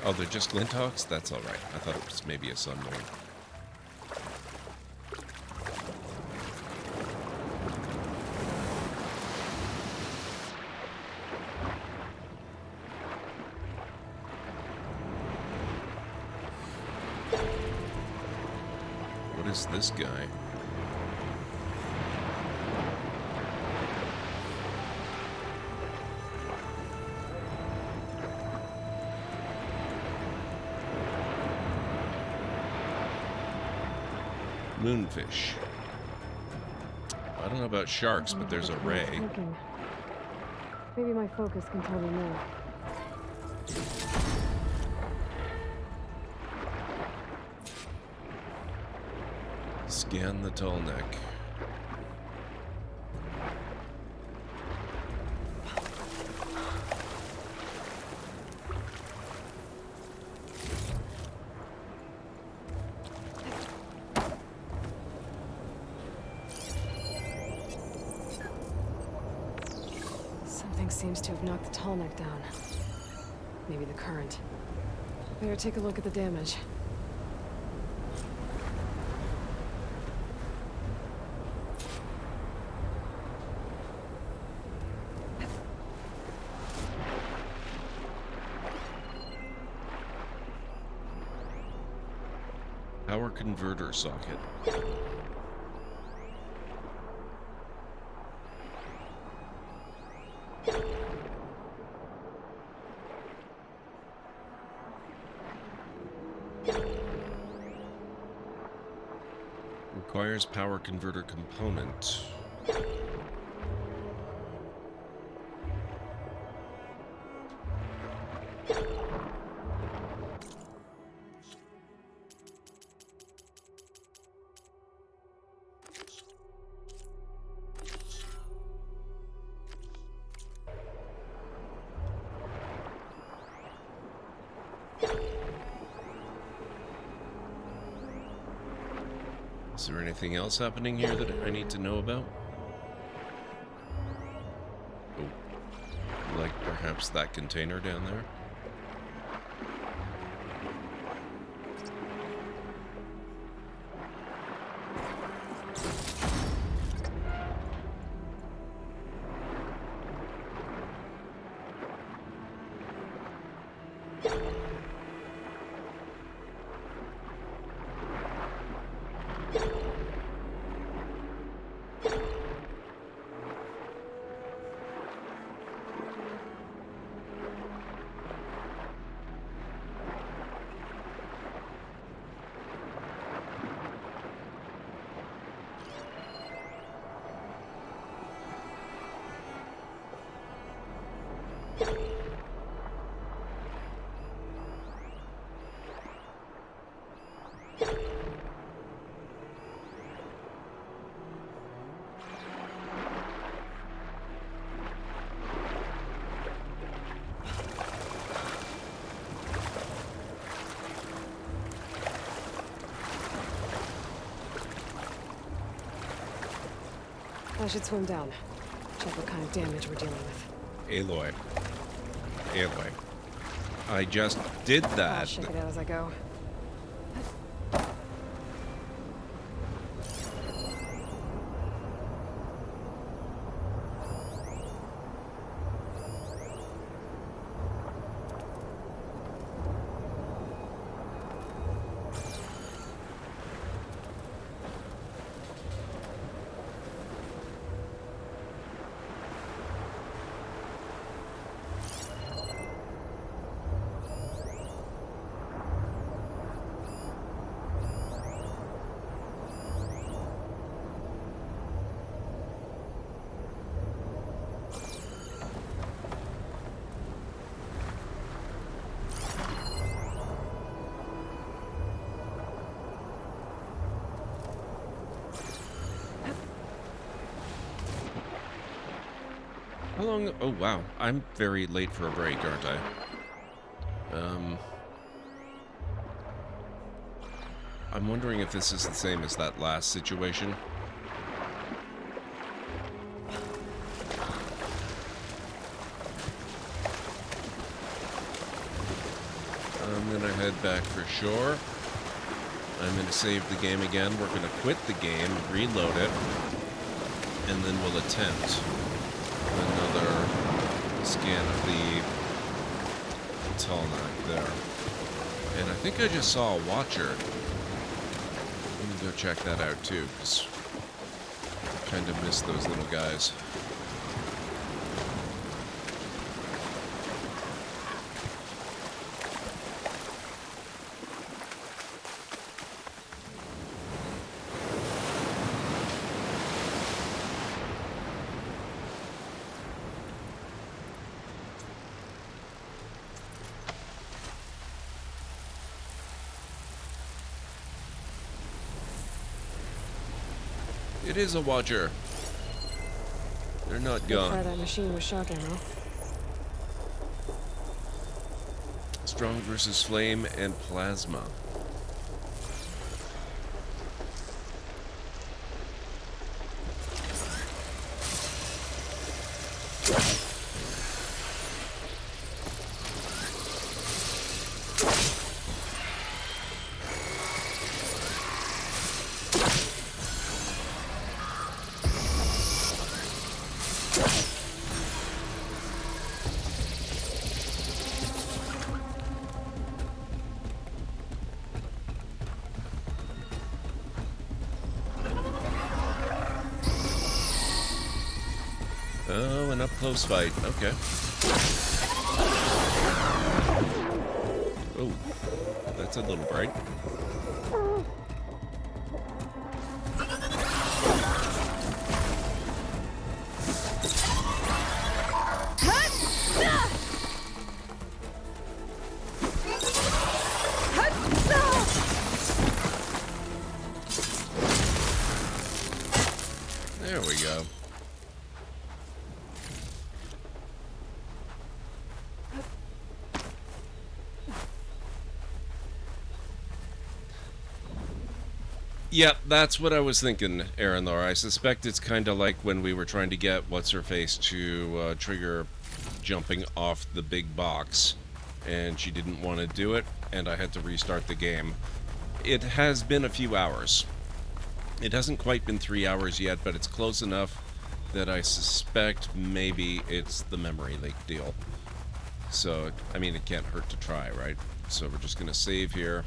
Oh, they're just Glinthawks? That's alright. I thought it was maybe a Sunwing. What is this guy? Moonfish. I don't know about sharks, but there's a ray. Maybe my focus can tell me more. Scan the tall neck. Something seems to have knocked the tall neck down. Maybe the current. Better take a look at the damage. Power converter socket. Requires power converter component. Is there anything else happening here that I need to know about? Oh, like perhaps that container down there? I should swim down. Check what kind of damage we're dealing with. Aloy. Aloy. I just did that. I'll check it out as I go. How long? Oh, wow. I'm very late for a break, aren't I? I'm wondering if this is the same as that last situation. gonna head back for shore. I'm gonna save the game again. We're gonna quit the game, reload it, and then we'll attempt another scan of the Talnak there. And I think I just saw a Watcher. I'm gonna go check that out too, because I kind of miss those little guys. It is a Watcher. They're not gone. Fire that machine with shock ammo. Strong versus flame and plasma. Oh, an up-close fight. Okay. Oh, that's a little bright. There we go. Yep, that's what I was thinking, Aaron Laura. I suspect it's kind of like when we were trying to get What's-Her-Face to trigger jumping off the big box, and she didn't want to do it, and I had to restart the game. It has been a few hours. It hasn't quite been 3 hours yet, but it's close enough that I suspect maybe it's the memory leak deal. So, I mean, it can't hurt to try, right? So we're just going to save here.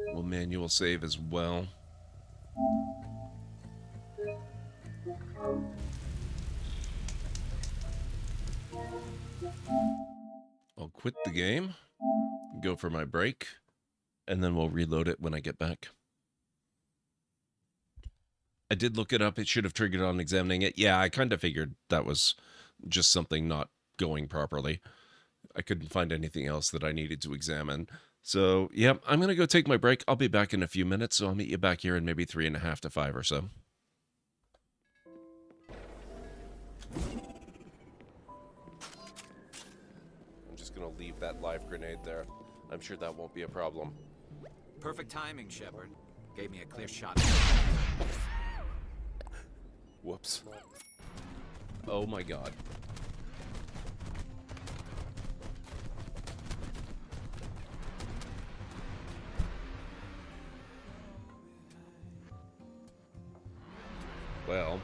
We'll manual save as well. I'll quit the game, go for my break, and then we'll reload it when I get back. I did look it up. It should have triggered on examining it. Yeah, I kind of figured that was just something not going properly. I couldn't find anything else that I needed to examine. So, yeah, I'm going to go take my break. I'll be back in a few minutes, so I'll meet you back here in maybe 3.5 to 5 or so. I'm just going to leave that live grenade there. I'm sure that won't be a problem. Perfect timing, Shepard. Gave me a clear shot. Whoops. Oh my god. Well.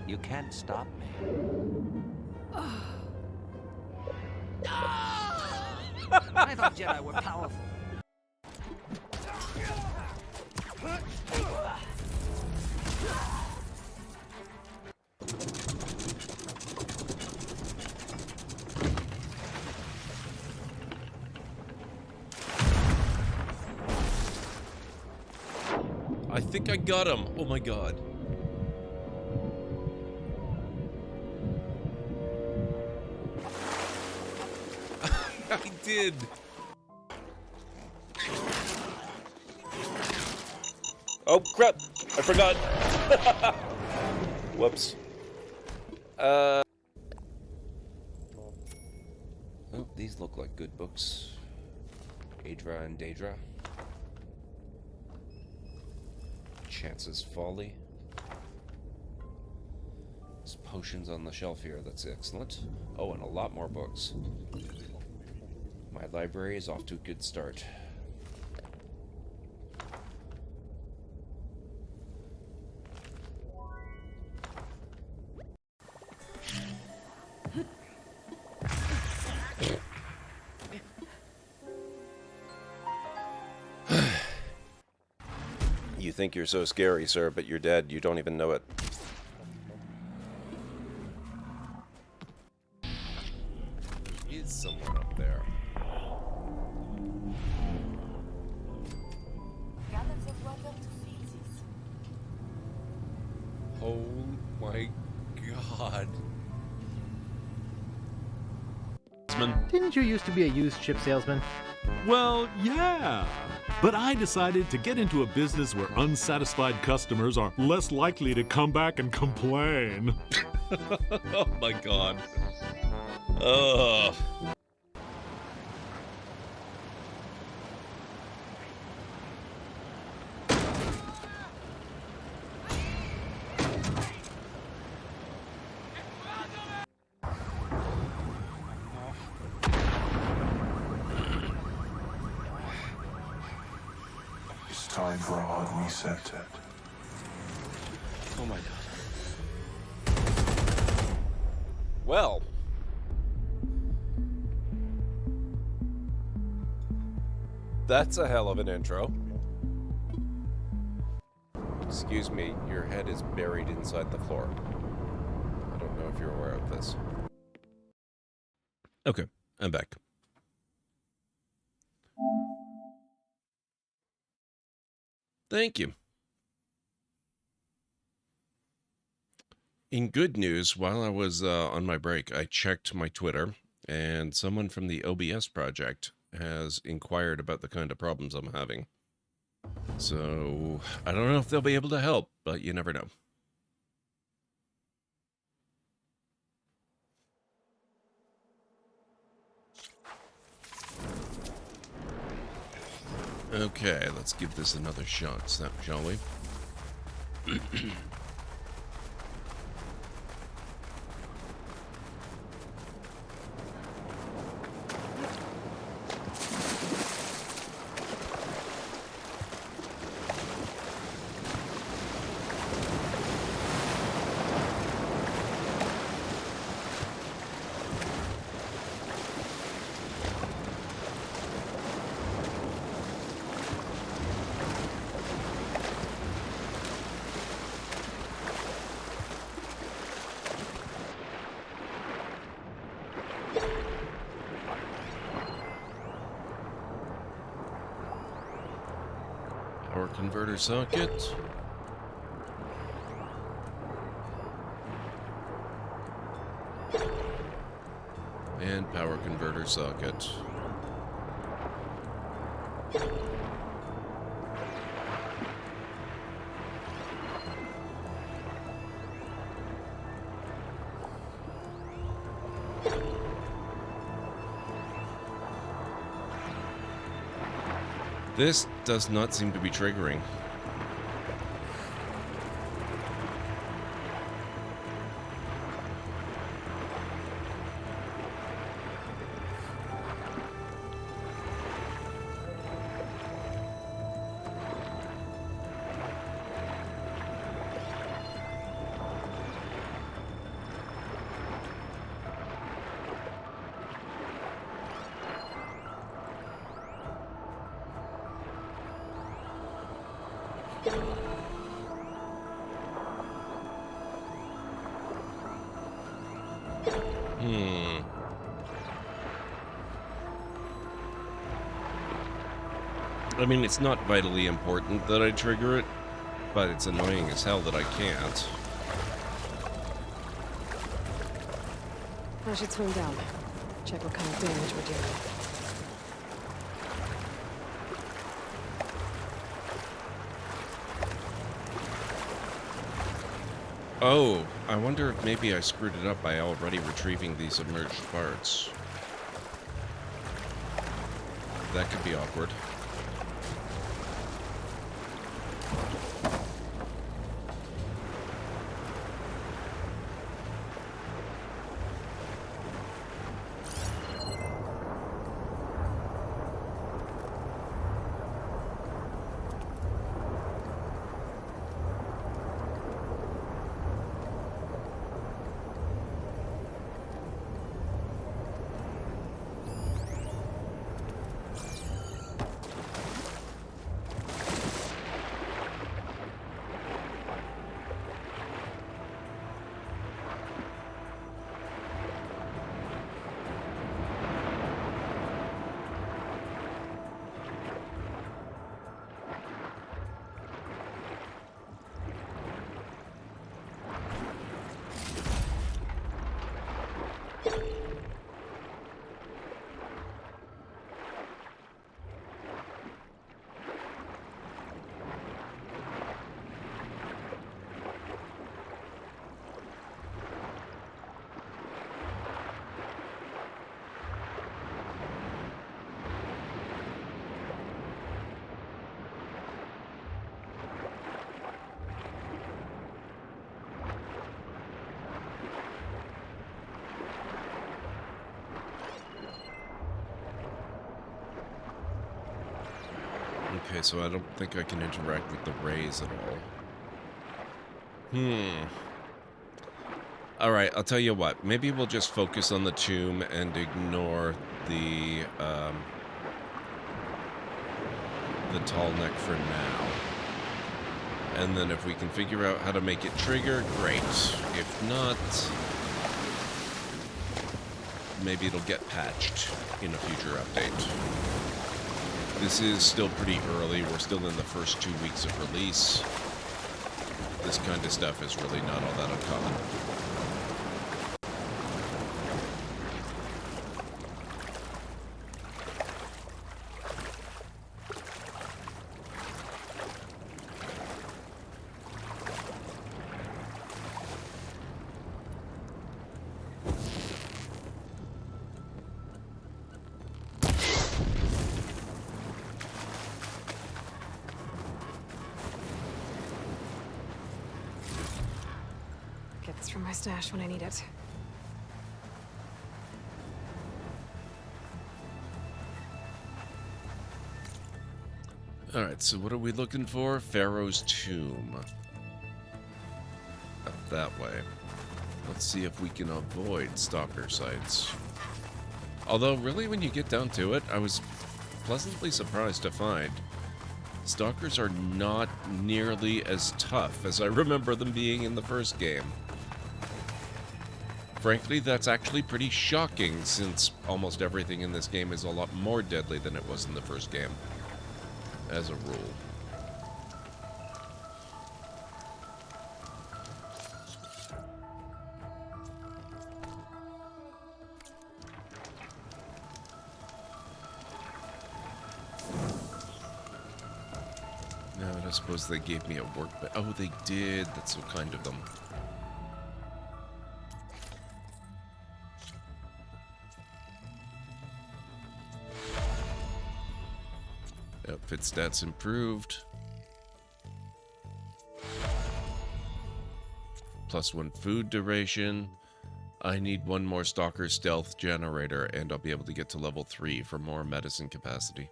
You can't stop me. I thought Jedi were powerful. I think I got him. Oh my god. I did. Oh crap! I forgot. Whoops. Oh, these look like good books. Adra and Daedra. Chance's Folly. potions on the shelf here. That's excellent. Oh, and a lot more books. My library is off to a good start. You think you're so scary, sir, but you're dead. You don't even know it. There is someone up there. Oh my god. Didn't you used to be a used ship salesman? Well, yeah. But I decided to get into a business where unsatisfied customers are less likely to come back and complain. Oh my god. Ugh. It's time for a hard reset. Oh my god. Well. That's a hell of an intro. Excuse me, your head is buried inside the floor. I don't know if you're aware of this. Okay, I'm back. Thank you. In good news, while I was on my break, I checked my Twitter, and someone from the OBS project has inquired about the kind of problems I'm having. So, I don't know if they'll be able to help, but you never know. Okay, let's give this another shot, shall we? Power converter socket. And power converter socket. This does not seem to be triggering. I mean, it's not vitally important that I trigger it, but it's annoying as hell that I can't. I should swing down. Check what kind of damage we're dealing. Oh, I wonder if maybe I screwed it up by already retrieving these submerged parts. That could be awkward. Okay, so I don't think I can interact with the rays at all. Alright, I'll tell you what. Maybe we'll just focus on the tomb and ignore the tall neck for now. And then if we can figure out how to make it trigger, great. If not, maybe it'll get patched in a future update. This is still pretty early. We're still in the first 2 weeks of release. This kind of stuff is really not all that uncommon. Get this from my stash when I need it. Alright, so what are we looking for? Pharaoh's Tomb. Up that way. Let's see if we can avoid stalker sites. Although, really, when you get down to it, I was pleasantly surprised to find stalkers are not nearly as tough as I remember them being in the first game. Frankly, that's actually pretty shocking, since almost everything in this game is a lot more deadly than it was in the first game, as a rule. No, I don't suppose they gave me a work, but oh, they did. That's so kind of them. Outfit stats improved. +1 food duration. I need one more Stalker Stealth generator, and I'll be able to get to level 3 for more medicine capacity.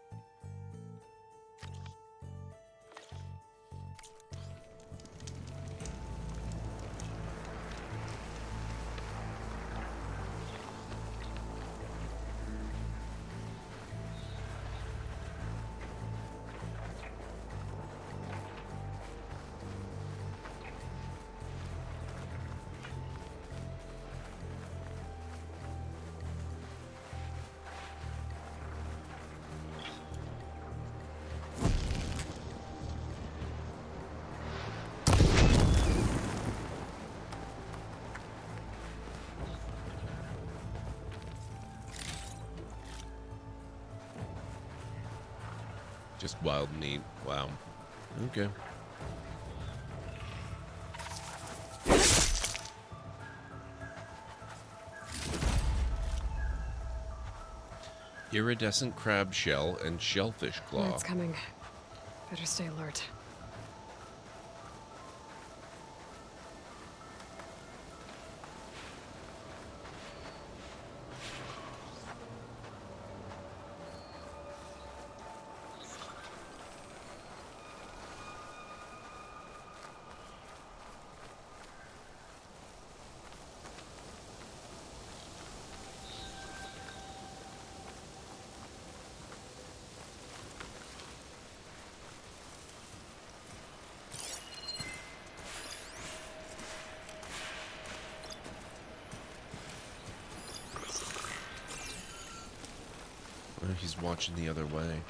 Just wild neat. Wow. Okay. Iridescent crab shell and shellfish claw. It's coming. Better stay alert. He's watching the other way.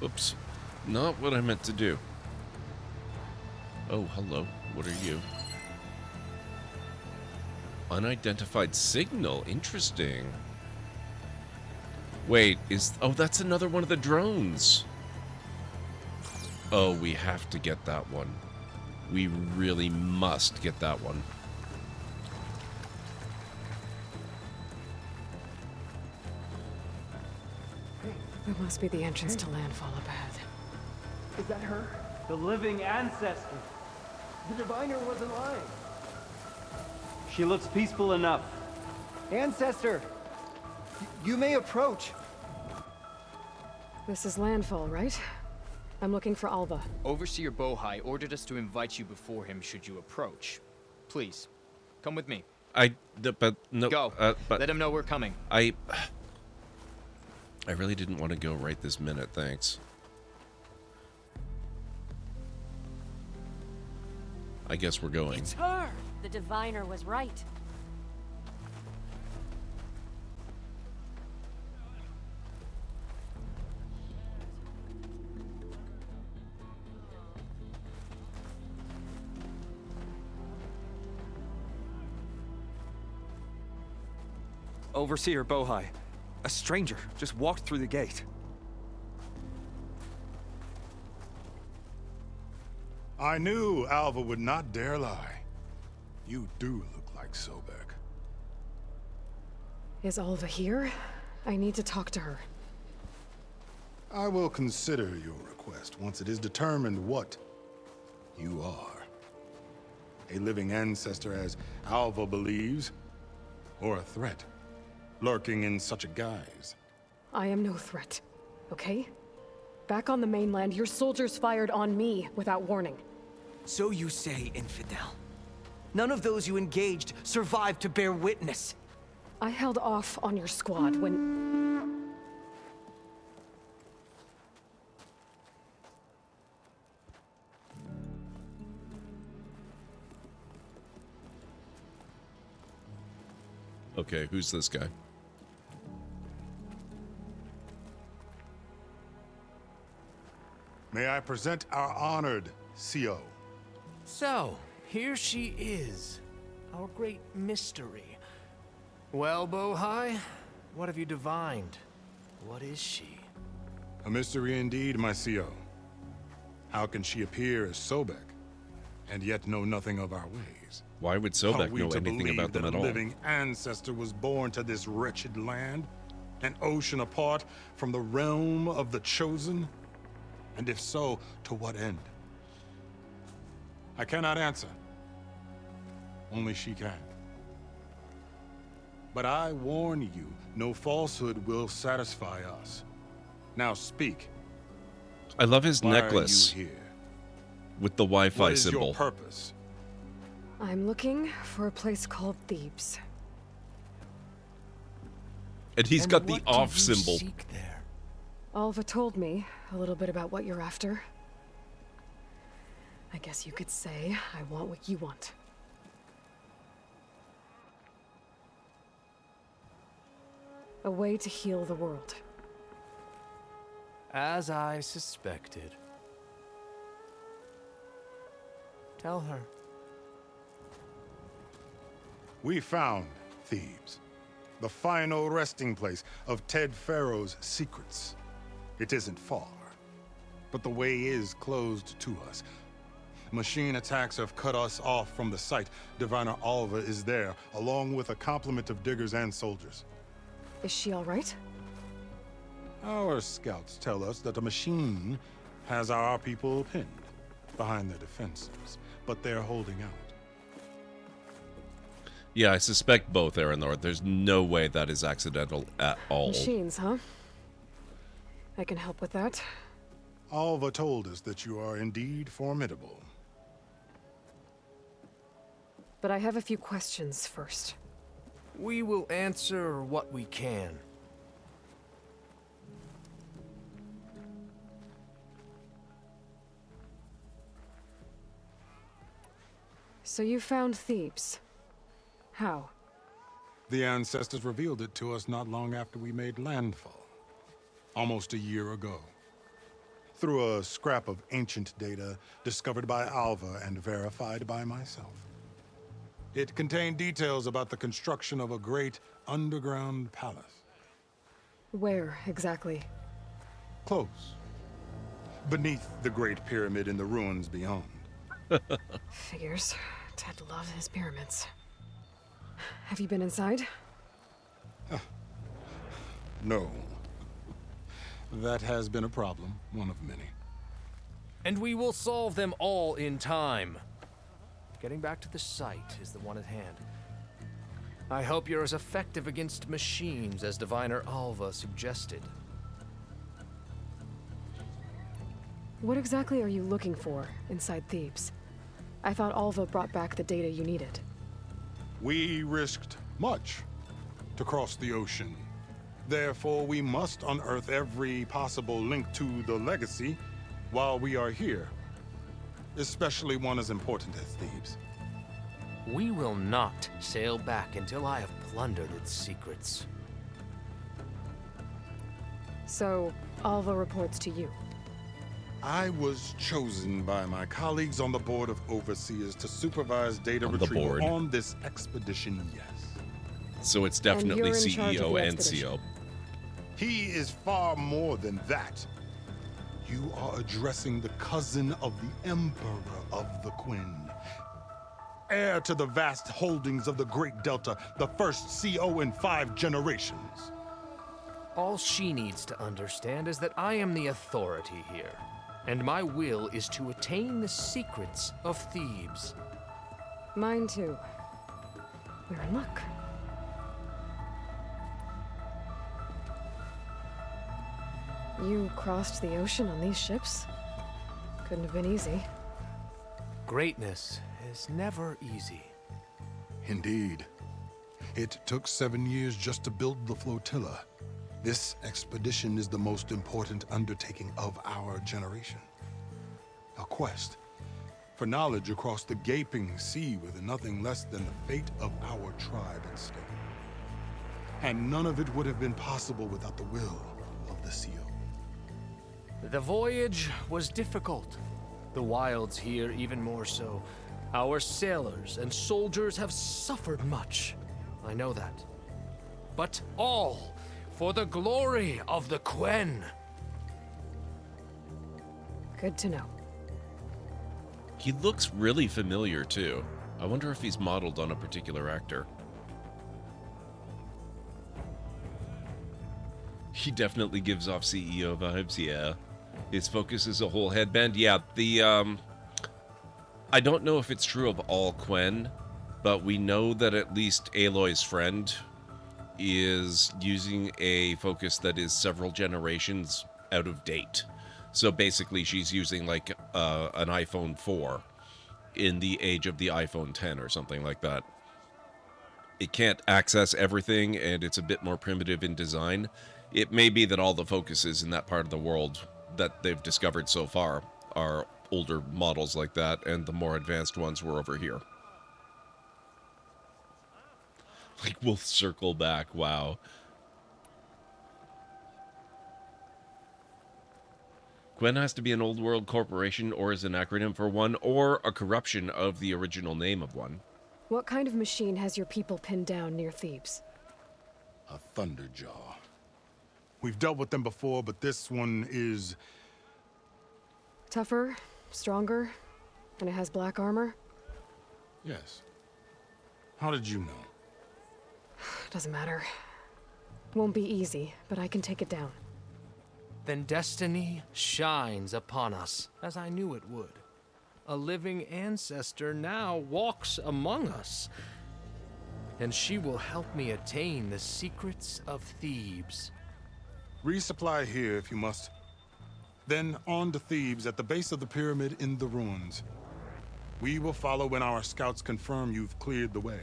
Oops. Not what I meant to do. Oh, hello. What are you? Unidentified signal. Interesting. Wait, oh, that's another one of the drones. Oh, we have to get that one. We really must get that one. It must be the entrance to landfall up ahead. Is that her? The living ancestor. The diviner wasn't lying. She looks peaceful enough. Ancestor! You may approach. This is landfall, right? I'm looking for Alva. Overseer Bohai ordered us to invite you before him should you approach. Please, come with me. But no. Go. But let him know we're coming. I really didn't want to go right this minute, thanks. I guess we're going. It's her! The diviner was right. Overseer Bohai. A stranger just walked through the gate. I knew Alva would not dare lie. You do look like Sobek. Is Alva here? I need to talk to her. I will consider your request once it is determined what you are. A living ancestor, as Alva believes, or a threat, lurking in such a guise. I am no threat, okay? Back on the mainland, your soldiers fired on me without warning. So you say, infidel. None of those you engaged survived to bear witness. I held off on your squad when... Okay, who's this guy? May I present our honored CO? So, here she is, our great mystery. Well, Bohai, what have you divined? What is she? A mystery indeed, my CO. How can she appear as Sobek, and yet know nothing of our ways? Why would Sobek know anything about them at all? A living ancestor was born to this wretched land, an ocean apart from the realm of the Chosen? And if so, to what end? I cannot answer. Only she can. But I warn you, no falsehood will satisfy us. Now speak. I love his Why necklace are you here? with the Wi-Fi What is symbol. your purpose? I'm looking for a place called Thebes. And he's got the off symbol. Alva told me a little bit about what you're after. I guess you could say I want what you want. A way to heal the world. As I suspected. Tell her. We found Thebes, the final resting place of Ted Pharaoh's secrets. It isn't far, but the way is closed to us. Machine attacks have cut us off from the site. Diviner Alva is there, along with a complement of diggers and soldiers. Is she all right? Our scouts tell us that a machine has our people pinned behind their defenses, but they're holding out. Yeah, I suspect both, Aranor. There's no way that is accidental at all. Machines, huh? I can help with that. Alva told us that you are indeed formidable. But I have a few questions first. We will answer what we can. So you found Thebes. How? The ancestors revealed it to us not long after we made landfall. Almost a year ago. through a scrap of ancient data discovered by Alva and verified by myself. It contained details about the construction of a great underground palace. Where, exactly? Close. Beneath the Great Pyramid in the ruins beyond. Figures. Ted loves his pyramids. Have you been inside? No. That has been a problem, one of many. And we will solve them all in time. Getting back to the site is the one at hand. I hope you're as effective against machines as Diviner Alva suggested. What exactly are you looking for inside Thebes? I thought Alva brought back the data you needed. We risked much to cross the ocean. Therefore, we must unearth every possible link to the legacy while we are here. Especially one as important as Thebes. We will not sail back until I have plundered its secrets. So, Alva reports to you. I was chosen by my colleagues on the Board of Overseers to supervise data On the retrieval board. on this expedition, yes. So it's definitely you're in charge of CEO the and expedition. CO. He is far more than that. You are addressing the cousin of the Emperor of the Quinn. Heir to the vast holdings of the Great Delta, the first CO in 5 generations. All she needs to understand is that I am the authority here, and my will is to attain the secrets of Thebes. Mine too. We're in luck. You crossed the ocean on these ships? Couldn't have been easy. Greatness is never easy. Indeed. It took 7 years just to build the flotilla. This expedition is the most important undertaking of our generation. A quest for knowledge across the gaping sea with nothing less than the fate of our tribe at stake. And none of it would have been possible without the will of the CO. The voyage was difficult. The wilds here even more so. Our sailors and soldiers have suffered much. I know that. But all for the glory of the Quen. Good to know. He looks really familiar, too. I wonder if he's modeled on a particular actor. He definitely gives off CEO vibes, yeah. His focus is a whole headband. Yeah, I don't know if it's true of all Quen, but we know that at least Aloy's friend is using a focus that is several generations out of date. So basically she's using like an iPhone 4 in the age of the iPhone 10 or something like that. It can't access everything and it's a bit more primitive in design. It may be that all the focuses in that part of the world that they've discovered so far are older models like that, and the more advanced ones were over here. Like, we'll circle back, wow. Quen has to be an old world corporation, or is an acronym for one, or a corruption of the original name of one. What kind of machine has your people pinned down near Thebes? A Thunderjaw. We've dealt with them before, but this one is... Tougher, stronger, and it has black armor? Yes. How did you know? Doesn't matter. Won't be easy, but I can take it down. Then destiny shines upon us, as I knew it would. A living ancestor now walks among us, and she will help me attain the secrets of Thebes. Resupply here if you must. Then on to Thebes at the base of the pyramid in the ruins. We will follow when our scouts confirm you've cleared the way.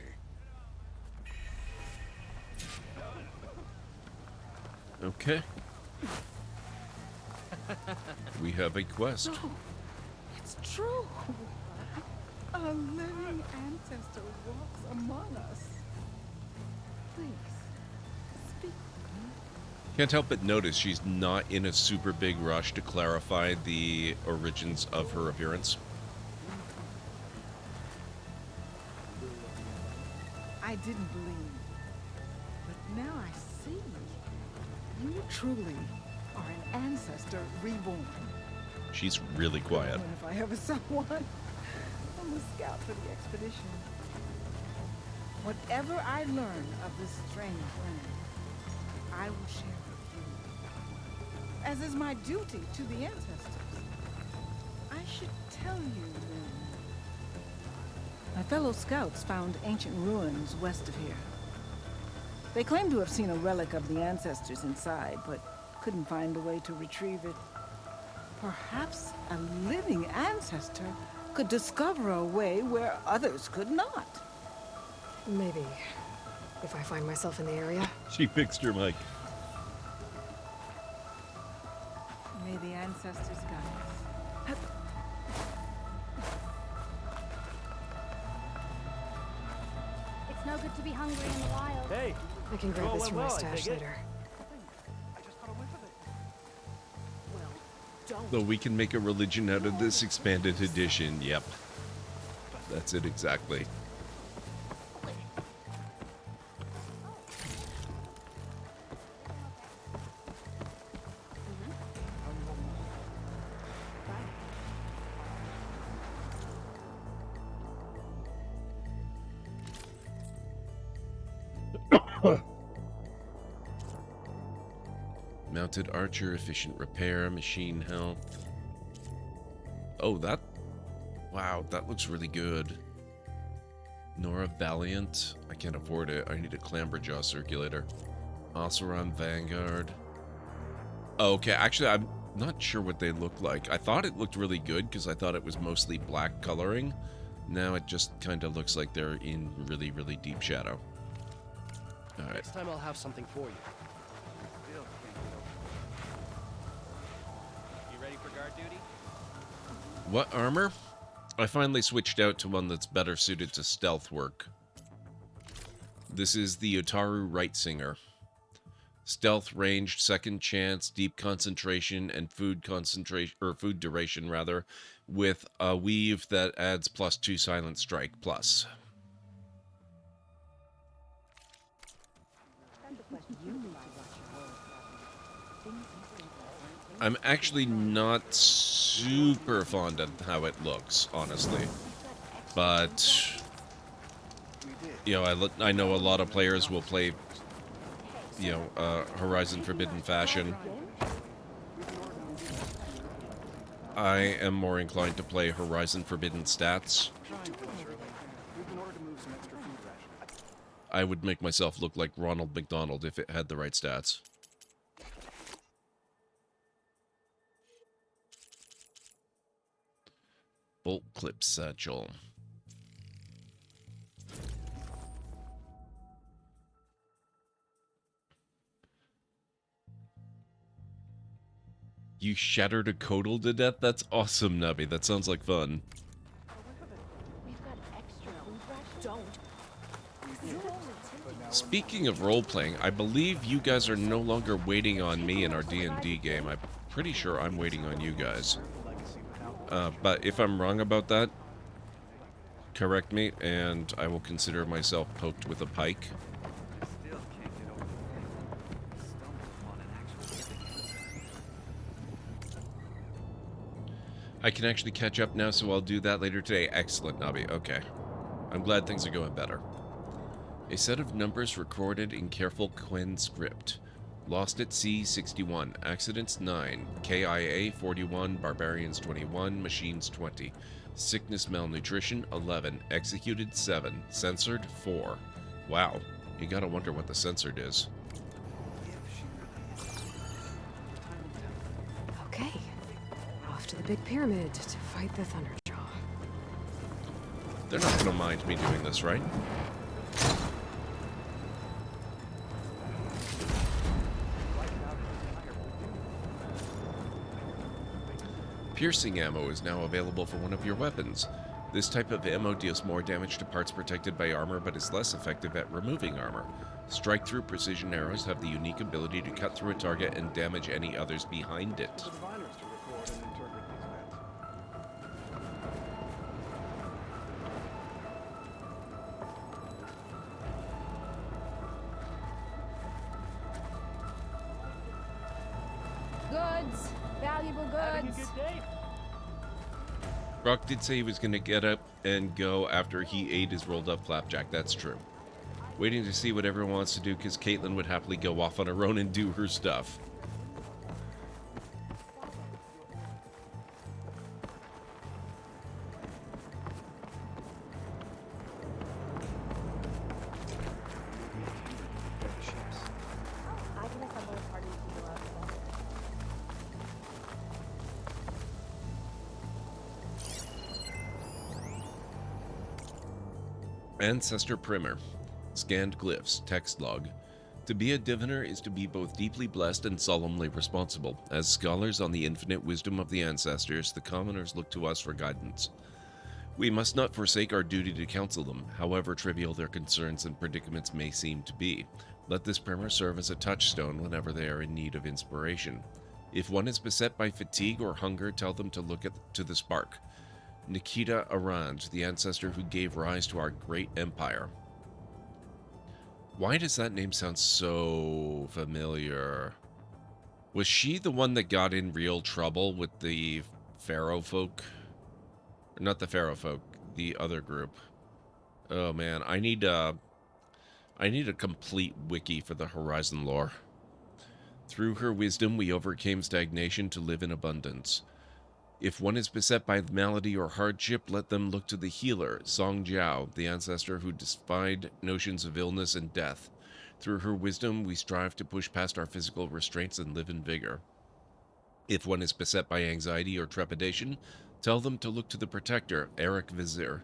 Okay. We have a quest. No, it's true. A living ancestor walks among us. Please, speak. Can't help but notice she's not in a super big rush to clarify the origins of her appearance. I didn't believe, but now I see. You truly are an ancestor reborn. She's really quiet. And if I ever saw one, I'm a scout for the expedition. Whatever I learn of this strange land, I will share with you, as is my duty to the ancestors. I should tell you then. My fellow scouts found ancient ruins west of here. They claim to have seen a relic of the ancestors inside, but couldn't find a way to retrieve it. Perhaps a living ancestor could discover a way where others could not. Maybe. If I find myself in the area. She fixed her mic. May the ancestors guide us. It's no good to be hungry in the wild. Hey! I can grab this from my stash later. Though we can make a religion out of this expanded edition, yep. That's it exactly. Mounted archer, efficient repair, machine health. Oh, that... Wow, that looks really good. Nora Valiant. I can't afford it. I need a Clamberjaw circulator. Oseram Vanguard. Oh, okay, actually, I'm not sure what they look like. I thought it looked really good because I thought it was mostly black coloring. Now it just kind of looks like they're in really, really deep shadow. Alright. Next time I'll have something for you. Guard duty? What armor? I finally switched out to one that's better suited to stealth work. This is the Utaru Rightsinger. Stealth, ranged, second chance, deep concentration, and food concentration, or food duration rather, with a weave that adds +2 silent strike plus. I'm actually not super fond of how it looks, honestly. But, you know, I know a lot of players will play, you know, Horizon Forbidden Fashion. I am more inclined to play Horizon Forbidden Stats. I would make myself look like Ronald McDonald if it had the right stats. Bolt clip satchel. You shattered a Codal to death? That's awesome, Nubby. That sounds like fun. Speaking of role-playing, I believe you guys are no longer waiting on me in our D&D game. I'm pretty sure I'm waiting on you guys. But if I'm wrong about that, correct me, and I will consider myself poked with a pike. I can actually catch up now, so I'll do that later today. Excellent, Nobby. Okay. I'm glad things are going better. A set of numbers recorded in careful Quen script. Lost at Sea 61, Accidents 9, KIA 41, Barbarians 21, Machines 20, Sickness Malnutrition 11, Executed 7, Censored 4. Wow, you gotta wonder what the censored is. Okay, off to the Big Pyramid to fight the Thunderjaw. They're not gonna mind me doing this, right? Piercing ammo is now available for one of your weapons. This type of ammo deals more damage to parts protected by armor, but is less effective at removing armor. Strike-through precision arrows have the unique ability to cut through a target and damage any others behind it. Goods. Valuable goods. Brock did say he was going to get up and go after he ate his rolled up flapjack. That's true. Waiting to see what everyone wants to do because Caitlin would happily go off on her own and do her stuff. Ancestor Primer. Scanned glyphs. Text log. To be a diviner is to be both deeply blessed and solemnly responsible. As scholars on the infinite wisdom of the ancestors, the commoners look to us for guidance. We must not forsake our duty to counsel them, however trivial their concerns and predicaments may seem to be. Let this primer serve as a touchstone whenever they are in need of inspiration. If one is beset by fatigue or hunger, tell them to look to the spark. Nikita Aranj, the ancestor who gave rise to our great empire. Why does that name sound so familiar? Was she the one that got in real trouble with the Pharaoh folk? Not the Pharaoh folk, the other group. Oh man, I need a complete wiki for the Horizon lore. Through her wisdom, we overcame stagnation to live in abundance. If one is beset by malady or hardship, let them look to the healer, Song Jiao, the ancestor who defied notions of illness and death. Through her wisdom, we strive to push past our physical restraints and live in vigor. If one is beset by anxiety or trepidation, tell them to look to the protector, Eric Vizier,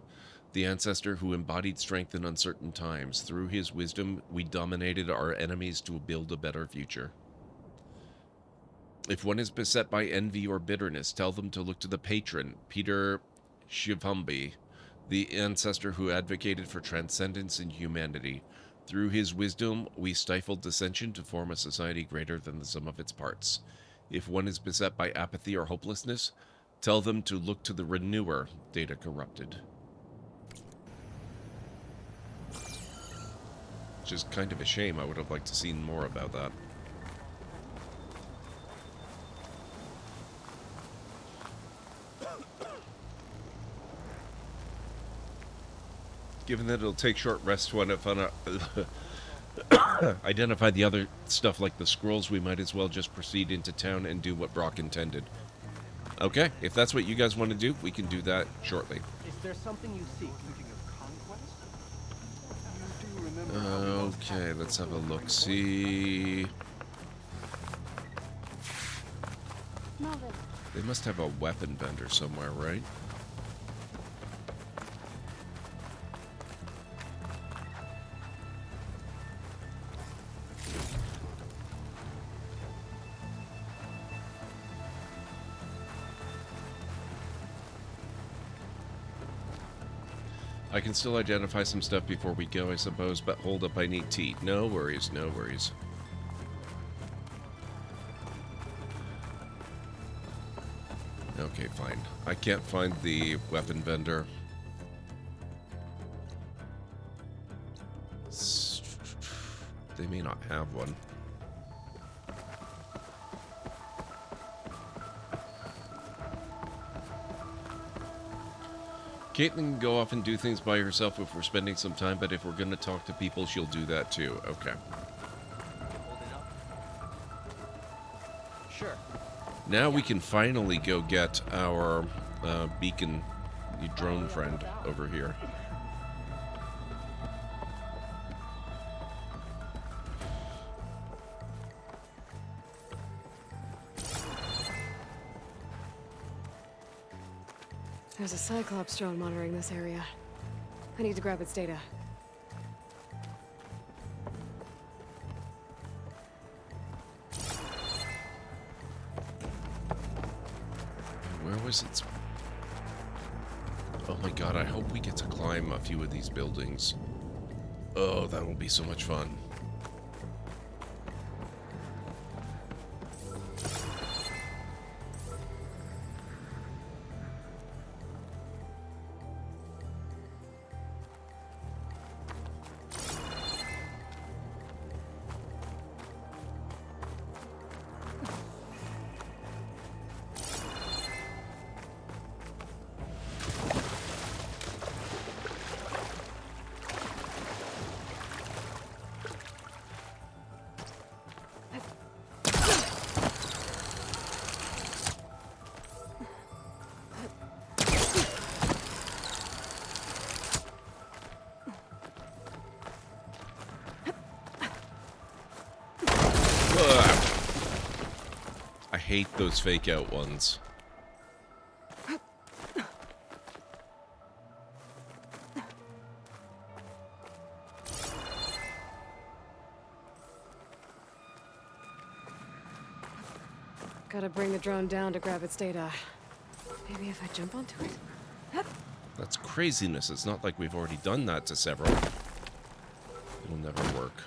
the ancestor who embodied strength in uncertain times. Through his wisdom, we dominated our enemies to build a better future. If one is beset by envy or bitterness, tell them to look to the patron, Peter Shivambi, the ancestor who advocated for transcendence in humanity. Through his wisdom, we stifled dissension to form a society greater than the sum of its parts. If one is beset by apathy or hopelessness, tell them to look to the renewer, Data Corrupted. Which is kind of a shame. I would have liked to see more about that. Given that it'll take short rests to identify the other stuff like the scrolls, we might as well just proceed into town and do what Brock intended. Okay, if that's what you guys want to do, we can do that shortly. Is there something you seek? Thinking of conquest? Okay, let's have a look-see. They must have a weapon vendor somewhere, right? I can still identify some stuff before we go, I suppose, but hold up, I need tea. No worries, no worries. Okay, fine. I can't find the weapon vendor. They may not have one. Caitlin can go off and do things by herself if we're spending some time, but if we're going to talk to people, she'll do that too. Okay. Sure. Now we can finally go get our beacon drone friend over here. There's a Cyclops drone monitoring this area. I need to grab its data. Where was its... Oh my god, I hope we get to climb a few of these buildings. Oh, that will be so much fun. I hate those fake out ones. Gotta bring the drone down to grab its data. Maybe if I jump onto it. That's craziness. It's not like we've already done that to several. It'll never work.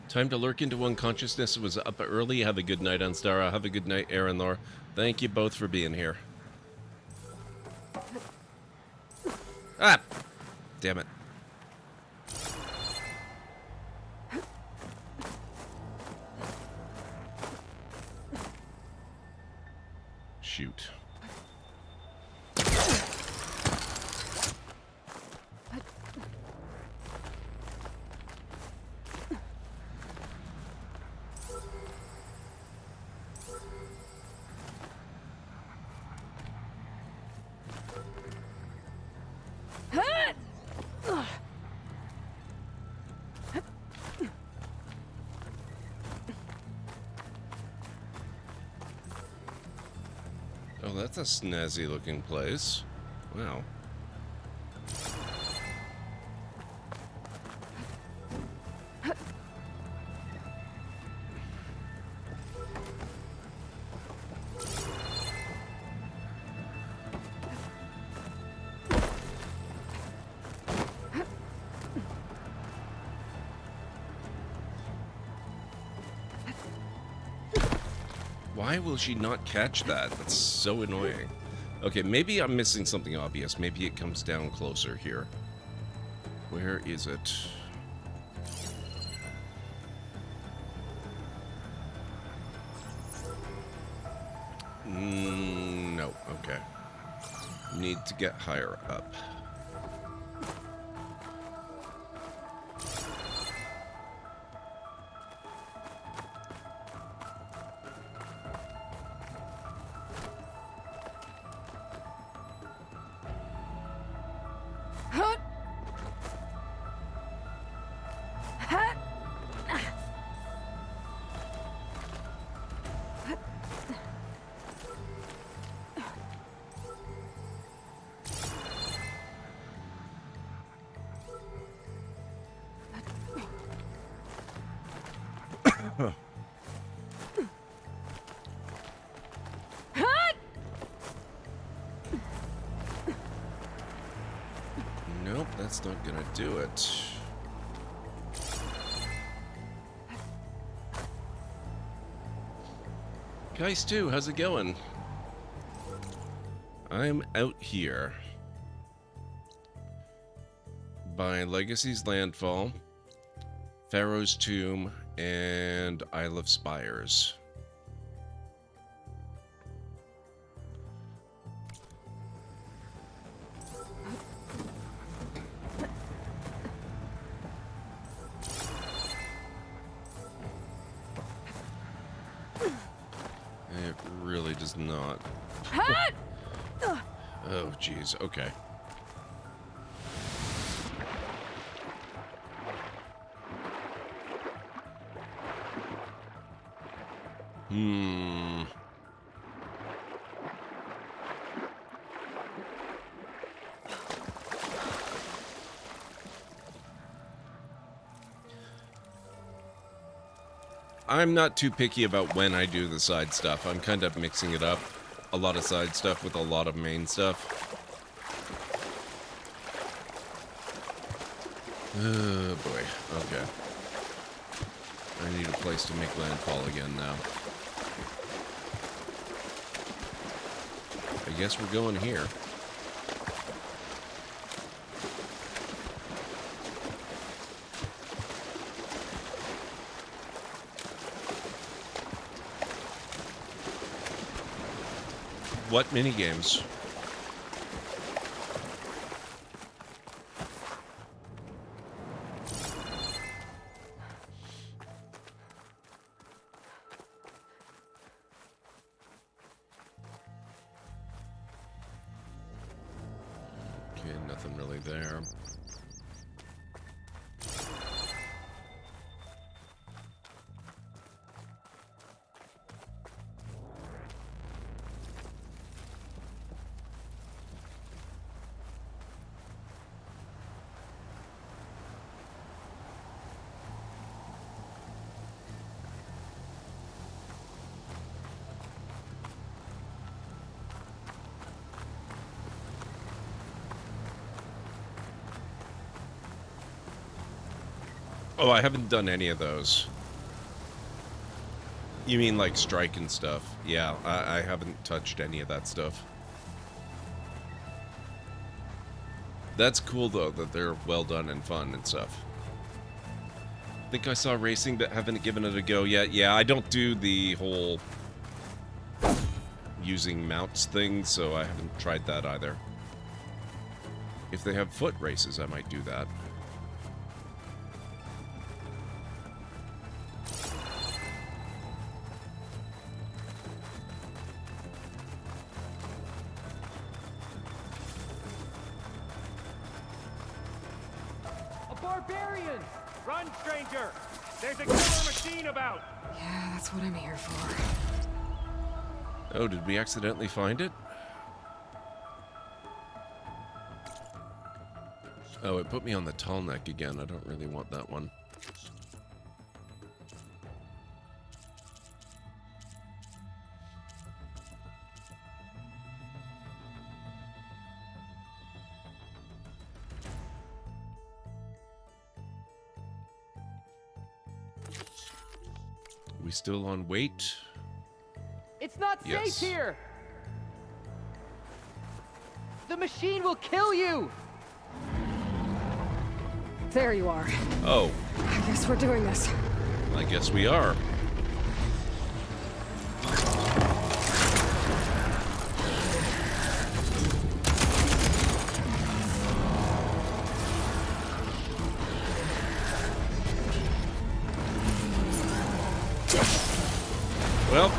Time to lurk into unconsciousness. Was up early. Have a good night, Anstara. Have a good night, Aranor. Thank you both for being here. Ah! Damn it. Shoot. Oh, that's a snazzy looking place. Wow. Why will she not catch that? That's so annoying. Okay, maybe I'm missing something obvious. Maybe it comes down closer here. Where is it? No. Okay. Need to get higher up. Nope, that's not gonna do it. Guys, too, how's it going? I'm out here by Legacy's Landfall, Pharaoh's Tomb, and Isle of Spires. It really does not. Oh, jeez. Okay. I'm not too picky about when I do the side stuff. I'm kind of mixing it up. A lot of side stuff with a lot of main stuff. Oh boy, okay. I need a place to make landfall again now. I guess we're going here. What minigames? Okay, nothing really there. Oh, I haven't done any of those. You mean like strike and stuff? Yeah, I haven't touched any of that stuff. That's cool though, that they're well done and fun and stuff. I think I saw racing, but haven't given it a go yet. Yeah, I don't do the whole using mounts thing, so I haven't tried that either. If they have foot races, I might do that. Barbarians! Run, stranger! There's a killer machine about! Yeah, that's what I'm here for. Oh, did we accidentally find it? Oh, it put me on the tall neck again. I don't really want that one. We still on wait? It's not Yes. safe here! The machine will kill you! There you are. Oh, I guess we're doing this. I guess we are. Well.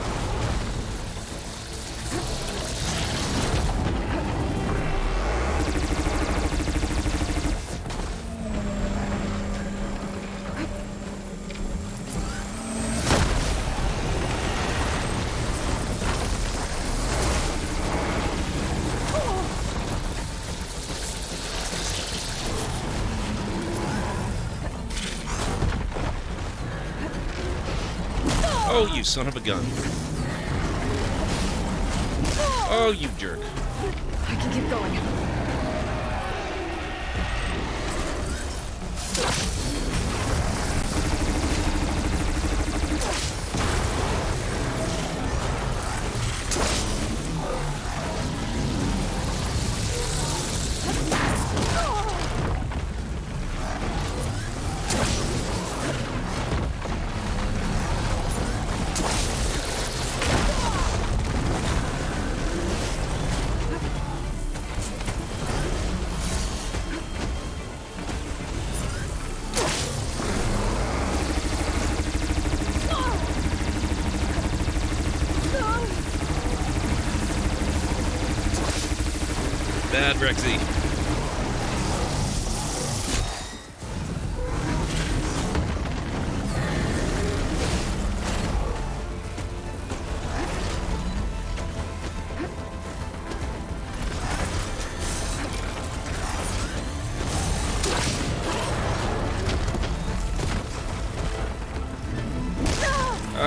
Oh, you son of a gun. Oh, you jerk. I can keep going. Bad, Rexy.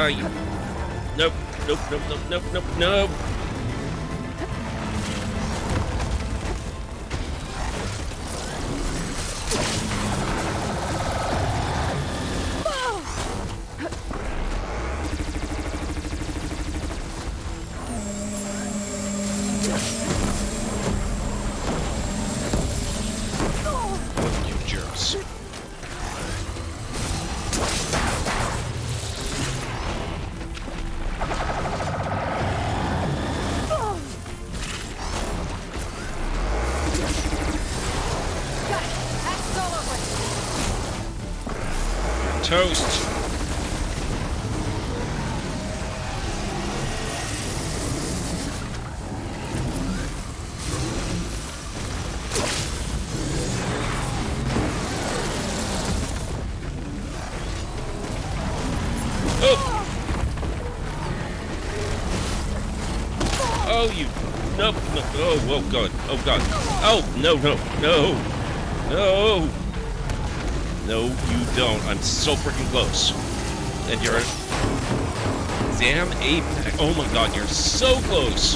Die. Nope. Nope. Nope. Nope. Nope. Nope. Nope. You jerks. Toast. Oh! Oh, you... Nope, no. Oh god. Oh, God. Oh, no, no, no. No. No, you don't. I'm so freaking close. And you're... Damn Apex. Oh my god, you're so close.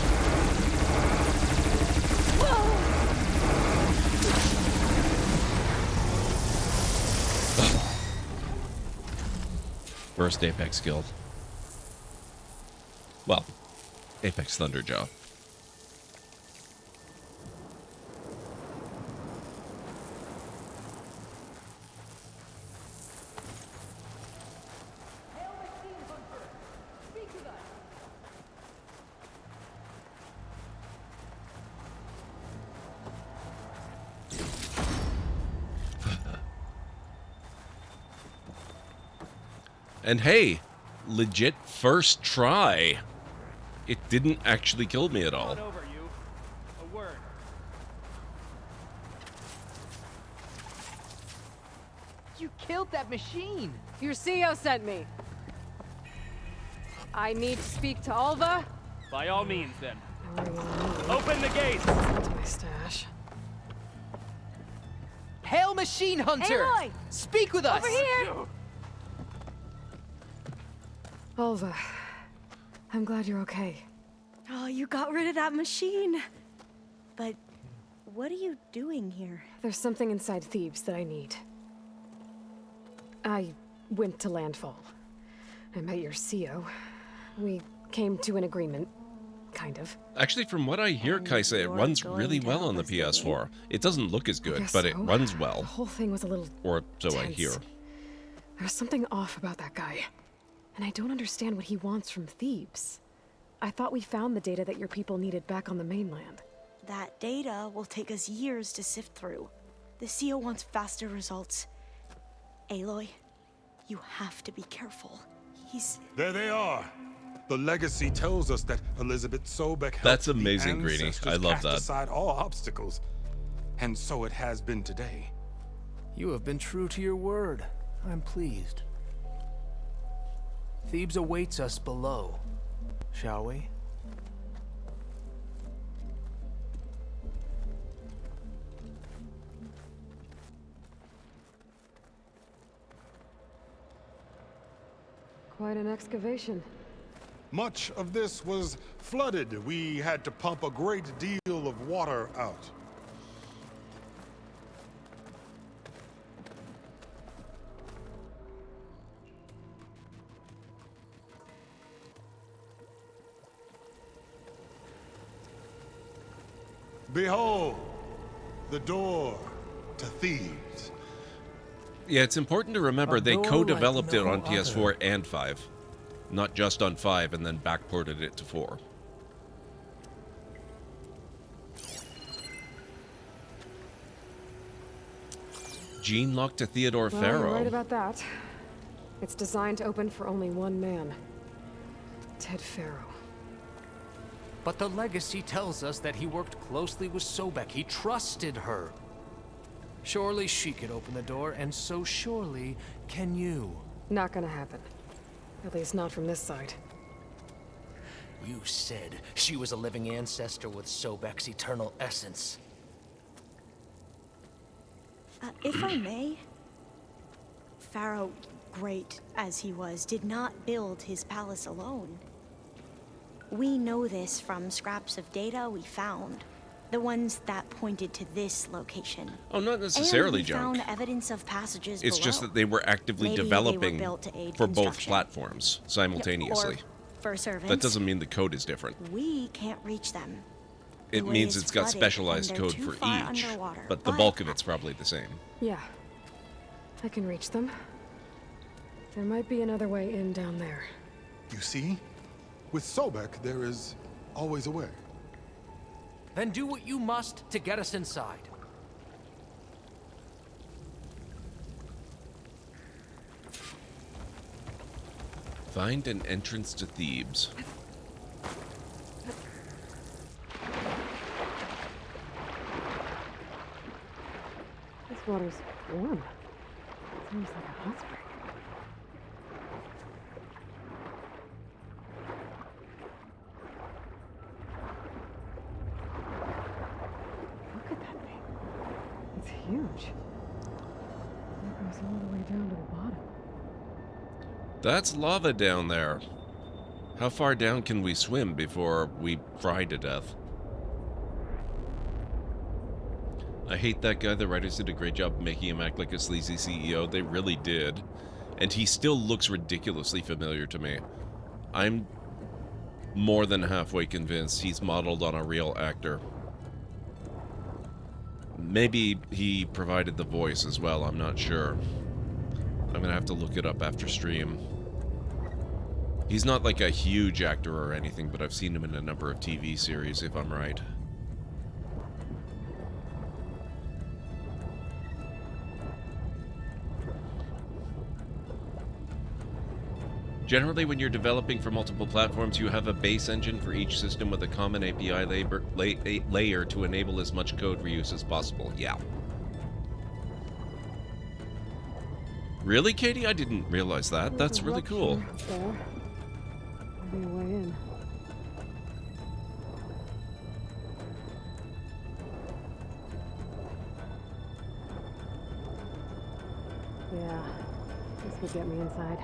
First Apex kill. Well, Apex Thunderjaw. And hey, legit first try. It didn't actually kill me at all. Over you. A word. You killed that machine! Your CEO sent me. I need to speak to Alva. By all means, then. Open Open the gates! to my stash. Hail Machine Hunter! Aloy! Speak with us! Over here! Alva, I'm glad you're okay. Oh, you got rid of that machine. But what are you doing here? There's something inside Thebes that I need. I went to Landfall. I met your CEO. We came to an agreement, kind of. Actually, from what I hear, Kaisa, it runs really well on the PS4. It doesn't look as good, but it runs well. The whole thing was a little Or so I tense. hear. There's something off about that guy. And I don't understand what he wants from Thebes. I thought we found the data that your people needed back on the mainland. That data will take us years to sift through. The CEO wants faster results. Aloy, you have to be careful. He's... There they are. The legacy tells us that Elizabeth Sobek helped That's amazing, the Greeny. ancestors I love cast that. aside all obstacles. And so it has been today. You have been true to your word. I'm pleased. Thebes awaits us below. Shall we? Quite an excavation. Much of this was flooded. We had to pump a great deal of water out. Behold, the door to Thebes. Yeah, it's important to remember they co-developed it on PS4 and 5. Not just on 5 and then backported it to 4. Gene locked to Theodore Well, Pharaoh. you're right about that. It's designed to open for only one man. Ted Pharaoh. But the legacy tells us that he worked closely with Sobek. He trusted her. Surely she could open the door, and so surely can you. Not gonna happen. At least not from this side. You said she was a living ancestor with Sobek's eternal essence. If I may, Pharaoh, great as he was, did not build his palace alone. We know this from scraps of data we found, the ones that pointed to this location. Oh, not necessarily and we junk. found evidence of passages It's below. just that they were actively Maybe developing they were built to aid for both construction. platforms simultaneously. Or for servants. That doesn't mean the code is different. We can't reach them. It The way means is it's got flooded, specialized and they're code too for far each, underwater. but the bulk of it's probably the same. Yeah. I can reach them. There might be another way in down there. You see? With Sobek, there is always a way. Then do what you must to get us inside. Find an entrance to Thebes. This water's warm. Seems like a hot spring. Look at that thing. It's huge. It goes all the way down to the bottom. That's lava down there. How far down can we swim before we fry to death? I hate that guy. The writers did a great job making him act like a sleazy CEO. They really did. And he still looks ridiculously familiar to me. I'm more than halfway convinced he's modeled on a real actor. Maybe he provided the voice as well, I'm not sure. I'm gonna have to look it up after stream. He's not like a huge actor or anything, but I've seen him in a number of TV series, if I'm right. Generally, when you're developing for multiple platforms, you have a base engine for each system with a common API layer to enable as much code reuse as possible. Yeah. Really, Katie? I didn't realize that. That's really cool. There. Maybe a way in. Yeah, this would get me inside.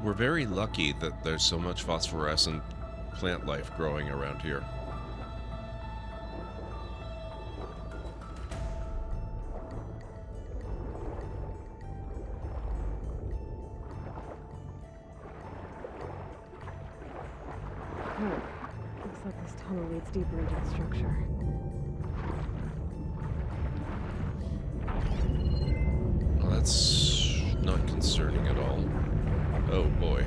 We're very lucky that there's so much phosphorescent plant life growing around here. Oh, looks like this tunnel leads deeper into the structure. Well, that's not concerning at all. Oh boy.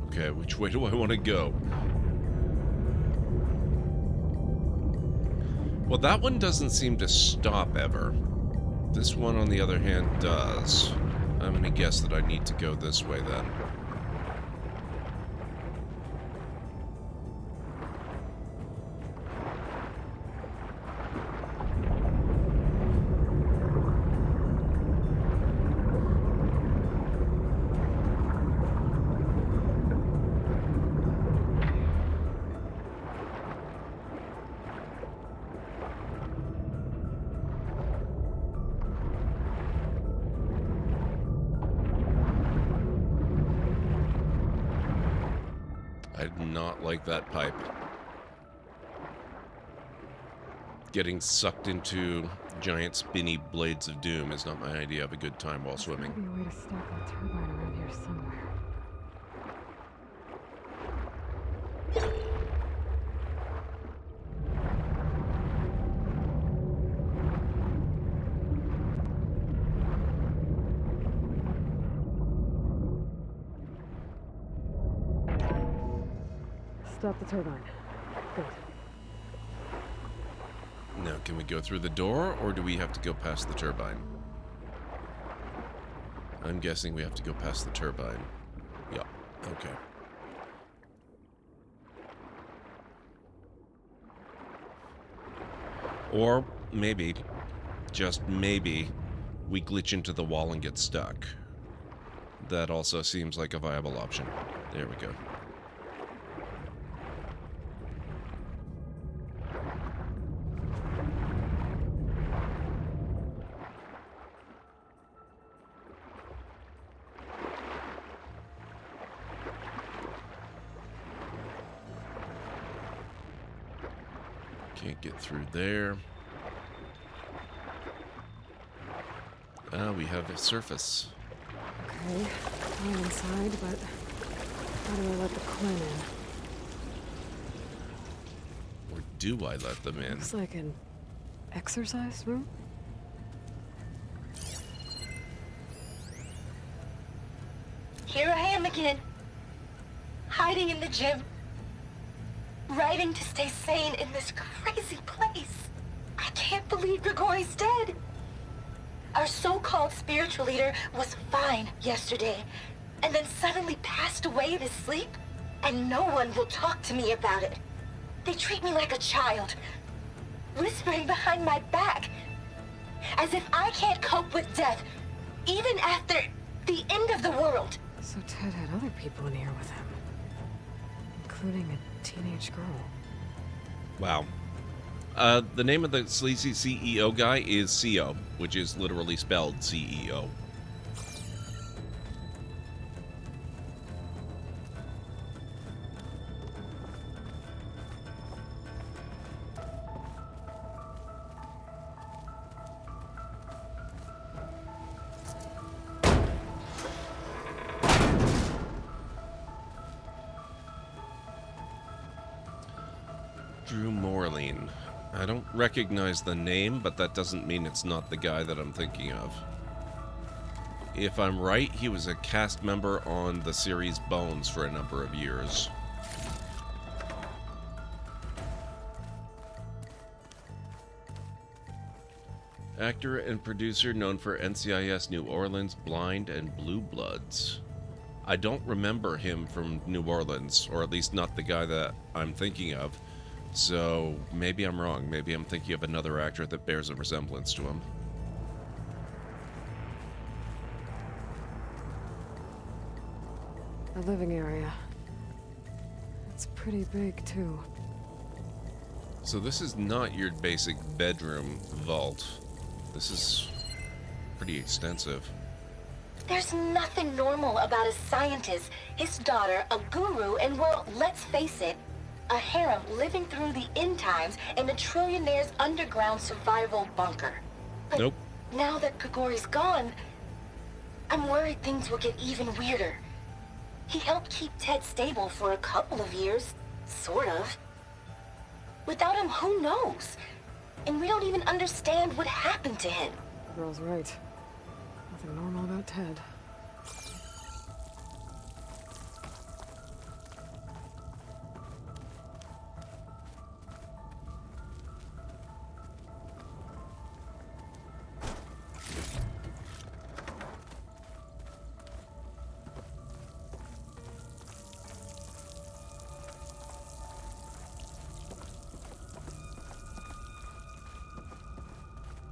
Okay, which way do I want to go? Well, that one doesn't seem to stop ever. This one, on the other hand, does. I'm gonna guess that I need to go this way then. I did not like that pipe. Getting sucked into giant spinny blades of doom is not my idea of a good time while swimming. There's gotta be a way to stack that turbine around here somewhere. Stop the turbine. Good. Now, can we go through the door, or do we have to go past the turbine? I'm guessing we have to go past the turbine. Yeah, okay. Or maybe, just maybe, we glitch into the wall and get stuck. That also seems like a viable option. There we go. Can't get through there. Ah, we have a surface. Okay, I'm inside, but how do I let the Quinn in? Or do I let them in? Looks like an exercise room? Here I am again. Hiding in the gym. Writing to stay sane in this crazy place. I can't believe Grigori's dead. Our so-called spiritual leader was fine yesterday, and then suddenly passed away in his sleep, and no one will talk to me about it. They treat me like a child, whispering behind my back, as if I can't cope with death, even after the end of the world. So Ted had other people in here with him, including a teenage girl. Wow. The name of the sleazy CEO guy is CEO, which is literally spelled CEO. Drew Morlene. I don't recognize the name, but that doesn't mean it's not the guy that I'm thinking of. If I'm right, he was a cast member on the series Bones for a number of years. Actor and producer known for NCIS New Orleans, Blind, and Blue Bloods. I don't remember him from New Orleans, or at least not the guy that I'm thinking of. So, maybe I'm wrong. Maybe I'm thinking of another actor that bears a resemblance to him. The living area. It's pretty big, too. So this is not your basic bedroom vault. This is pretty extensive. There's nothing normal about a scientist, his daughter, a guru, and well, let's face it, a harem living through the end times in a trillionaire's underground survival bunker. But nope. Now that Grigori's gone, I'm worried things will get even weirder. He helped keep Ted stable for a couple of years, sort of. Without him, who knows? And we don't even understand what happened to him. The girl's right. Nothing normal about Ted.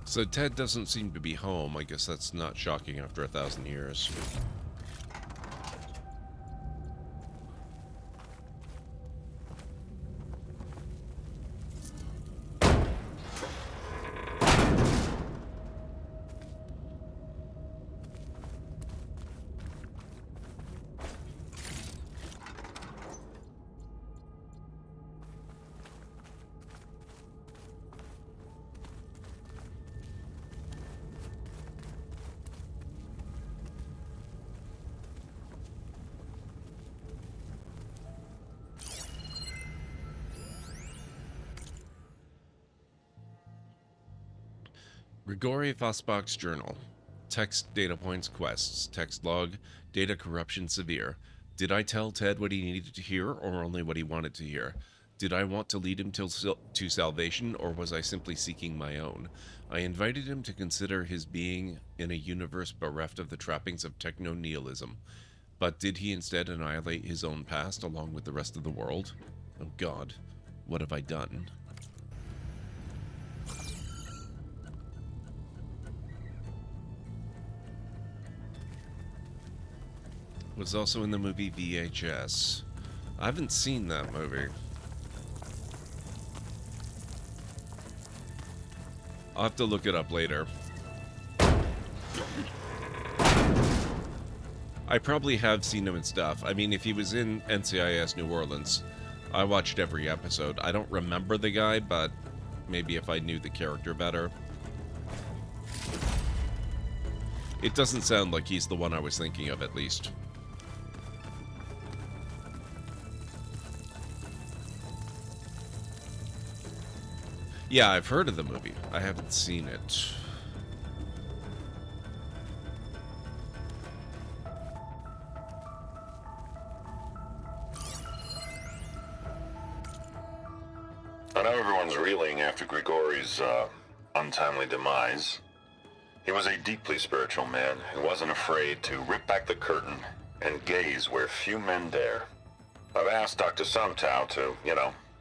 So Ted doesn't seem to be home. I guess that's not shocking after 1,000 years. Grigori Vosbach's journal. Text, data points, quests. Text log, data corruption severe. Did I tell Ted what he needed to hear, or only what he wanted to hear? Did I want to lead him to salvation, or was I simply seeking my own? I invited him to consider his being in a universe bereft of the trappings of techno-nihilism. But did he instead annihilate his own past along with the rest of the world? Oh God, what have I done? Was also in the movie VHS. I haven't seen that movie. I'll have to look it up later. I probably have seen him and stuff. I mean, if he was in NCIS New Orleans, I watched every episode. I don't remember the guy, but maybe if I knew the character better. It doesn't sound like he's the one I was thinking of, at least. Yeah, I've heard of the movie. I haven't seen it. I know everyone's reeling after Grigori's untimely demise. He was a deeply spiritual man who wasn't afraid to rip back the curtain and gaze where few men dare. I've asked Dr. Sumtow to,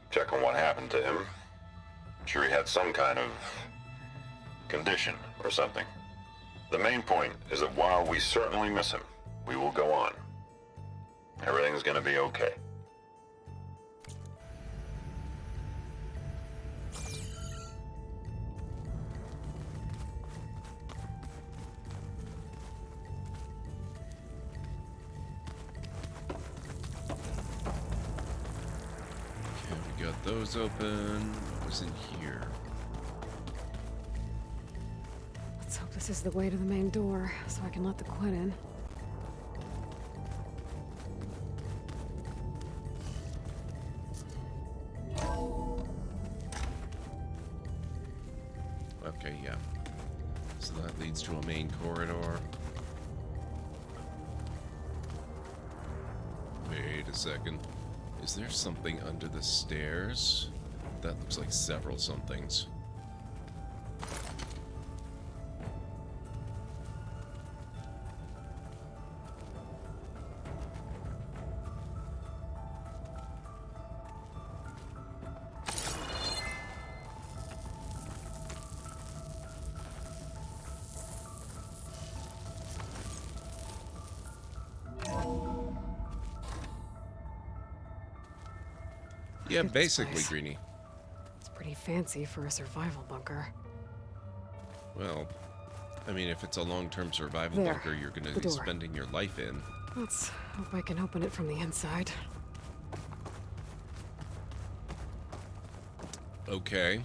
check on what happened to him. I'm sure he had some kind of condition or something. The main point is that while we certainly miss him, we will go on. Everything's gonna be okay. Those open. What was in here? Let's hope this is the way to the main door, so I can let the Quinn in. Okay, yeah. So that leads to a main corridor. Wait a second. Is there something under the stairs? That looks like several somethings. Yeah, basically, Greenie. It's pretty fancy for a survival bunker. Well, I mean, if it's a long-term survival There, bunker you're going to the be door. spending your life in. Let's hope I can open it from the inside. Okay.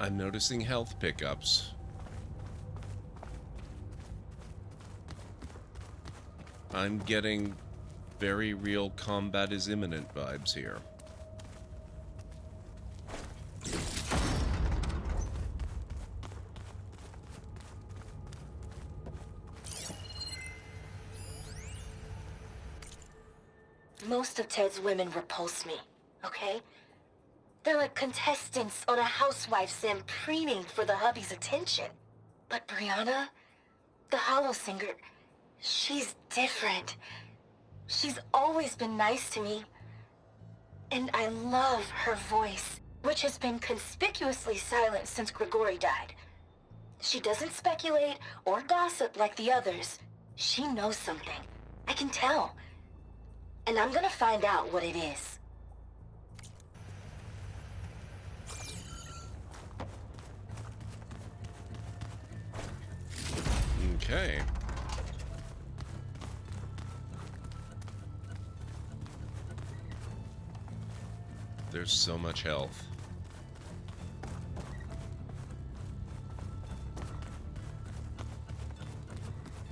I'm noticing health pickups. I'm getting very real combat is imminent vibes here. Most of Ted's women repulse me, okay? They're like contestants on a housewife sim preening for the hubby's attention. But Brianna, the Hollow Singer, she's different. She's always been nice to me. And I love her voice, which has been conspicuously silent since Grigori died. She doesn't speculate or gossip like the others. She knows something. I can tell. And I'm gonna find out what it is. Okay. There's so much health.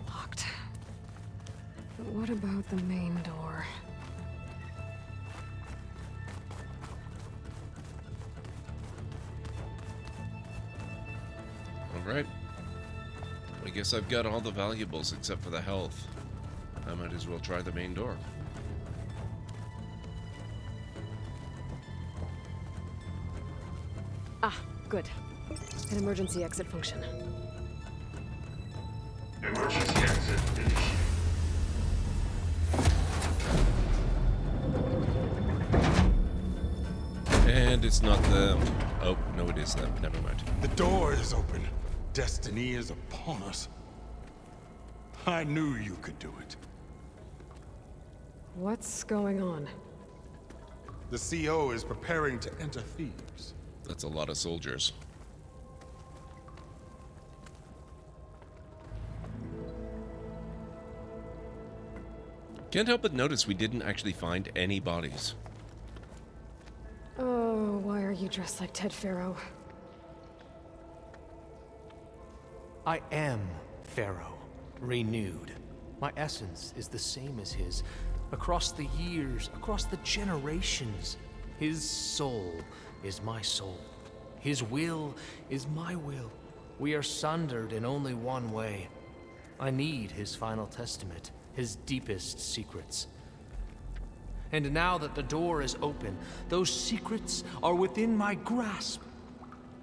Locked. But what about the main door? Alright. I guess I've got all the valuables except for the health. I might as well try the main door. Ah, good. An emergency exit function. Emergency exit initiated. And it's not them. Oh, no, it is them. Never mind. The door is open. Destiny is upon us. I knew you could do it. What's going on? The CO is preparing to enter Thebes. That's a lot of soldiers. Can't help but notice we didn't actually find any bodies. Oh, why are you dressed like Ted Faro? I am Pharaoh, renewed. My essence is the same as his. Across the years, across the generations, his soul is my soul. His will is my will. We are sundered in only one way. I need his final testament, his deepest secrets. And now that the door is open, those secrets are within my grasp.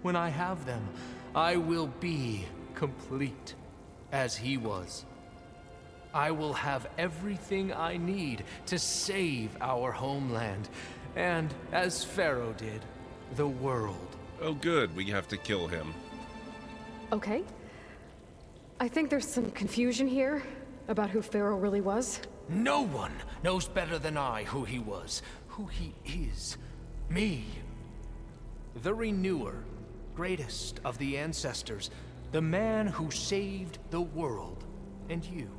When I have them, I will be complete, as he was. I will have everything I need to save our homeland, and, as Pharaoh did, the world. Oh good, we have to kill him. Okay. I think there's some confusion here about who Pharaoh really was. No one knows better than I who he was, who he is. Me. The Renewer, greatest of the ancestors, the man who saved the world. And you.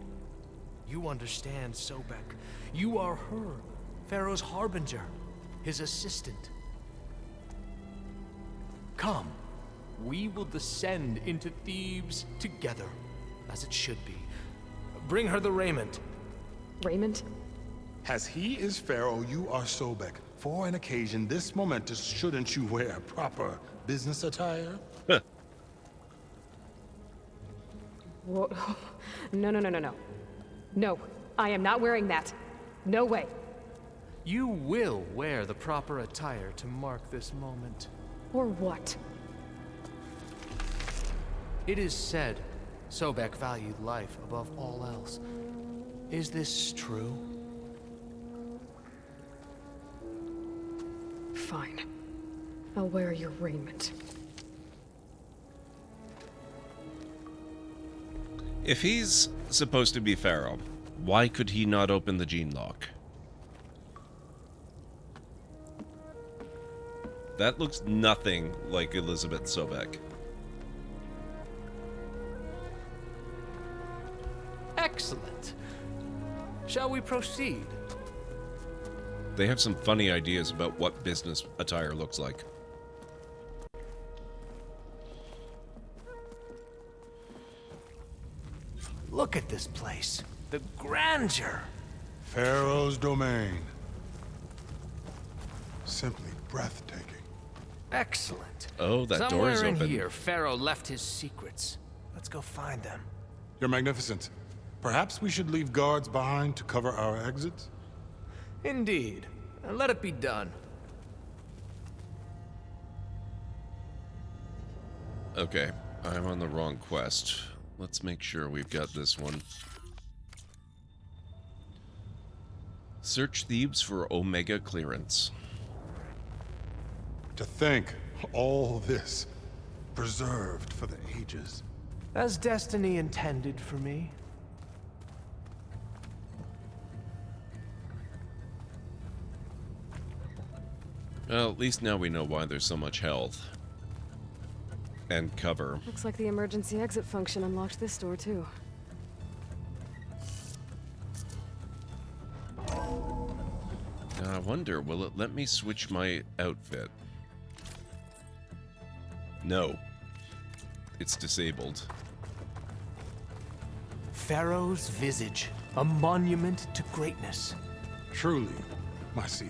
You understand, Sobek. You are her, Pharaoh's harbinger, his assistant. Come, we will descend into Thebes together, as it should be. Bring her the raiment. Raiment? As he is Pharaoh, you are Sobek. For an occasion this momentous, shouldn't you wear proper business attire? Whoa. No, no, no, no, no. No, I am not wearing that. No way. You will wear the proper attire to mark this moment. Or what? It is said Sobek valued life above all else. Is this true? Fine. I'll wear your raiment. If he's supposed to be Pharaoh, why could he not open the gene lock? That looks nothing like Elizabeth Sobek. Excellent. Shall we proceed? They have some funny ideas about what business attire looks like. Look at this place. The grandeur. Pharaoh's domain. Simply breathtaking. Excellent. Oh, that door is Somewhere open. in here, Pharaoh left his secrets. Let's go find them. Your Magnificence, perhaps we should leave guards behind to cover our exits? Indeed. And let it be done. Okay, I'm on the wrong quest. Let's make sure we've got this one. Search Thebes for Omega clearance. To think, all this, preserved for the ages. As destiny intended for me. Well, at least now we know why there's so much health. And cover. Looks like the emergency exit function unlocked this door, too. Now I wonder, will it let me switch my outfit? No. It's disabled. Pharaoh's visage, a monument to greatness. Truly, my CO.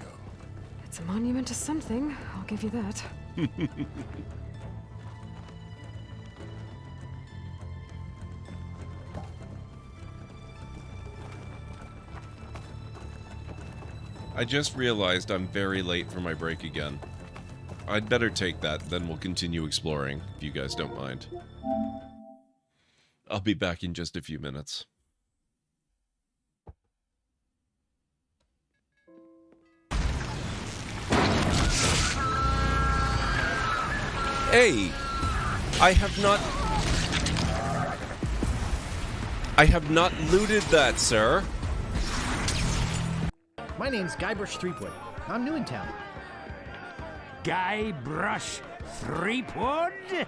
It's a monument to something, I'll give you that. I just realized I'm very late for my break again. I'd better take that, then we'll continue exploring, if you guys don't mind. I'll be back in just a few minutes. Hey! I have not looted that, sir. My name's Guybrush Threepwood. I'm new in town. Guybrush Threepwood?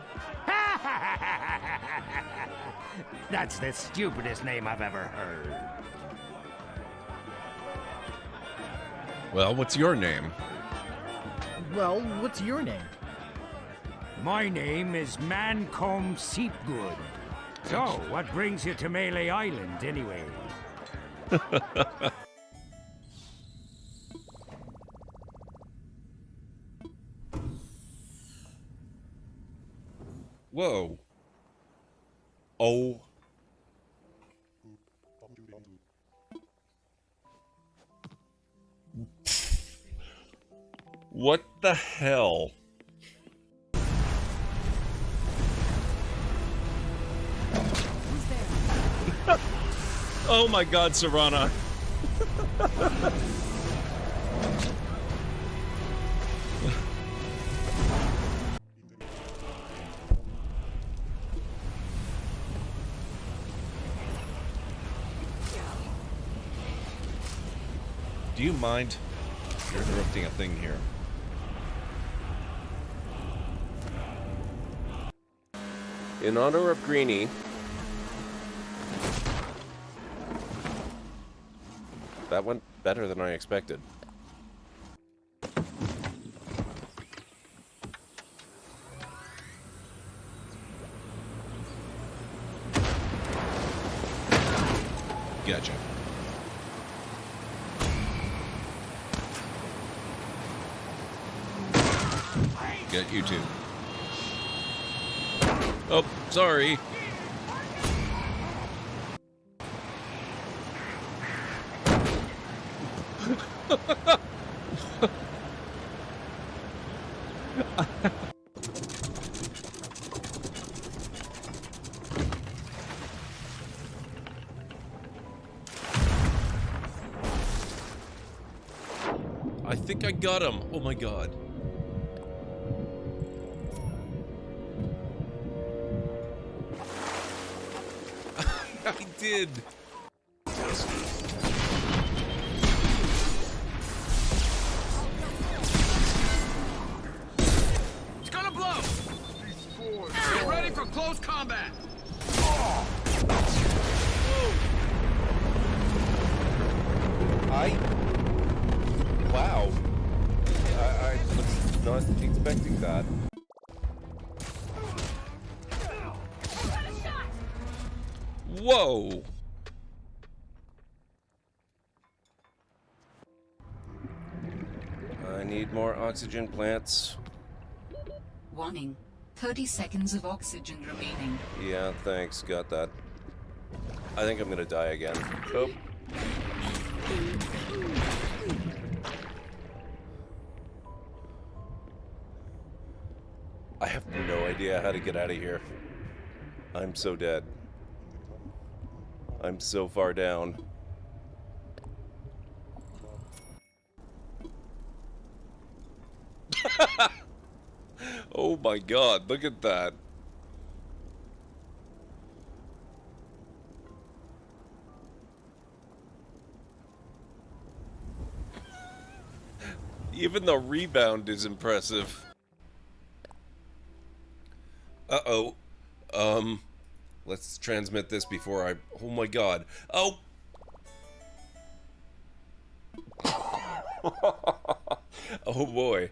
That's the stupidest name I've ever heard. Well, what's your name? Well, what's your name? My name is Mancomb Seepgood. So, what brings you to Melee Island, anyway? Whoa. Oh. What the hell? Oh my god, Serana. Do you mind? You're interrupting a thing here. In honor of Greenie, that went better than I expected. Gotcha. Get you too. Oh, sorry. I think I got him. Oh my god. I did. It's gonna blow. Get ready for close combat. Wow. I was not expecting that. Whoa! I need more oxygen plants. Warning. 30 seconds of oxygen remaining. Yeah, thanks. Got that. I think I'm gonna die again. Oh. I have no idea how to get out of here. I'm so dead. I'm so far down. Oh my god, look at that. Even the rebound is impressive. Uh-oh. Let's transmit this before I... Oh my god. Oh! Oh boy.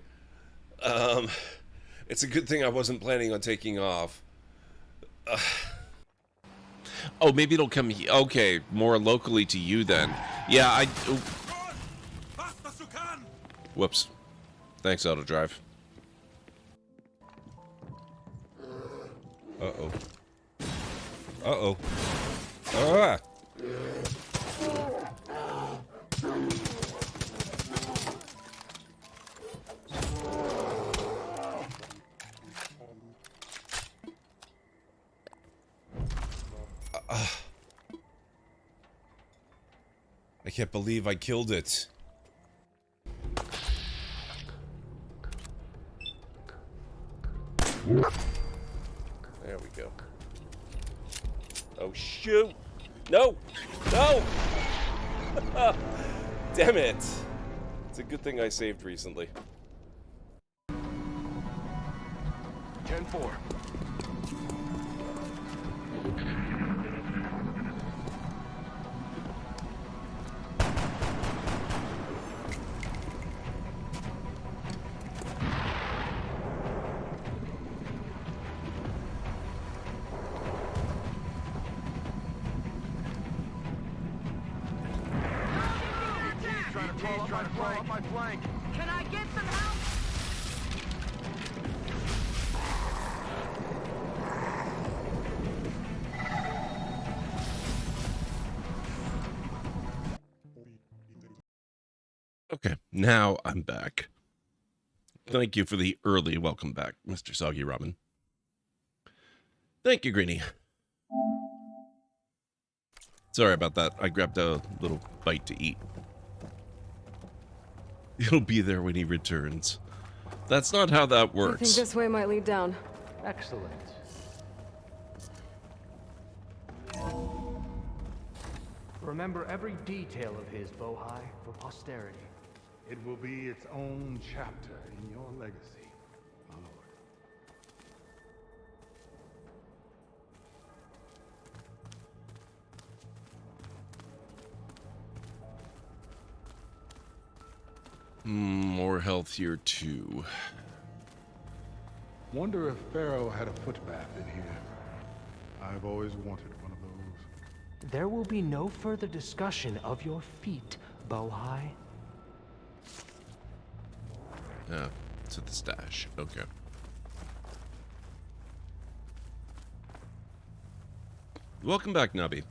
It's a good thing I wasn't planning on taking off. Oh, maybe it'll come... Okay, more locally to you then. Yeah, Whoops. Thanks, Autodrive. Uh-oh. Uh-oh. Ah! I can't believe I killed it. There we go. Oh, shoot! No! No! Damn it! It's a good thing I saved recently. 10-4. Trying to crawl up my flank. Can I get some help? Okay, now I'm back. Thank you for the early welcome back, Mr. Soggy Ramen. Thank you, Greenie. Sorry about that. I grabbed a little bite to eat. It'll be there when he returns. That's not how that I works. think this way might lead down. Excellent. Remember every detail of his, Bohai, for posterity. It will be its own chapter in your legacy, my lord. More health here, too. Wonder if Pharaoh had a footbath in here. I've always wanted one of those. There will be no further discussion of your feet, Bohai. Yeah, to the stash. Okay. Welcome back, Nubby.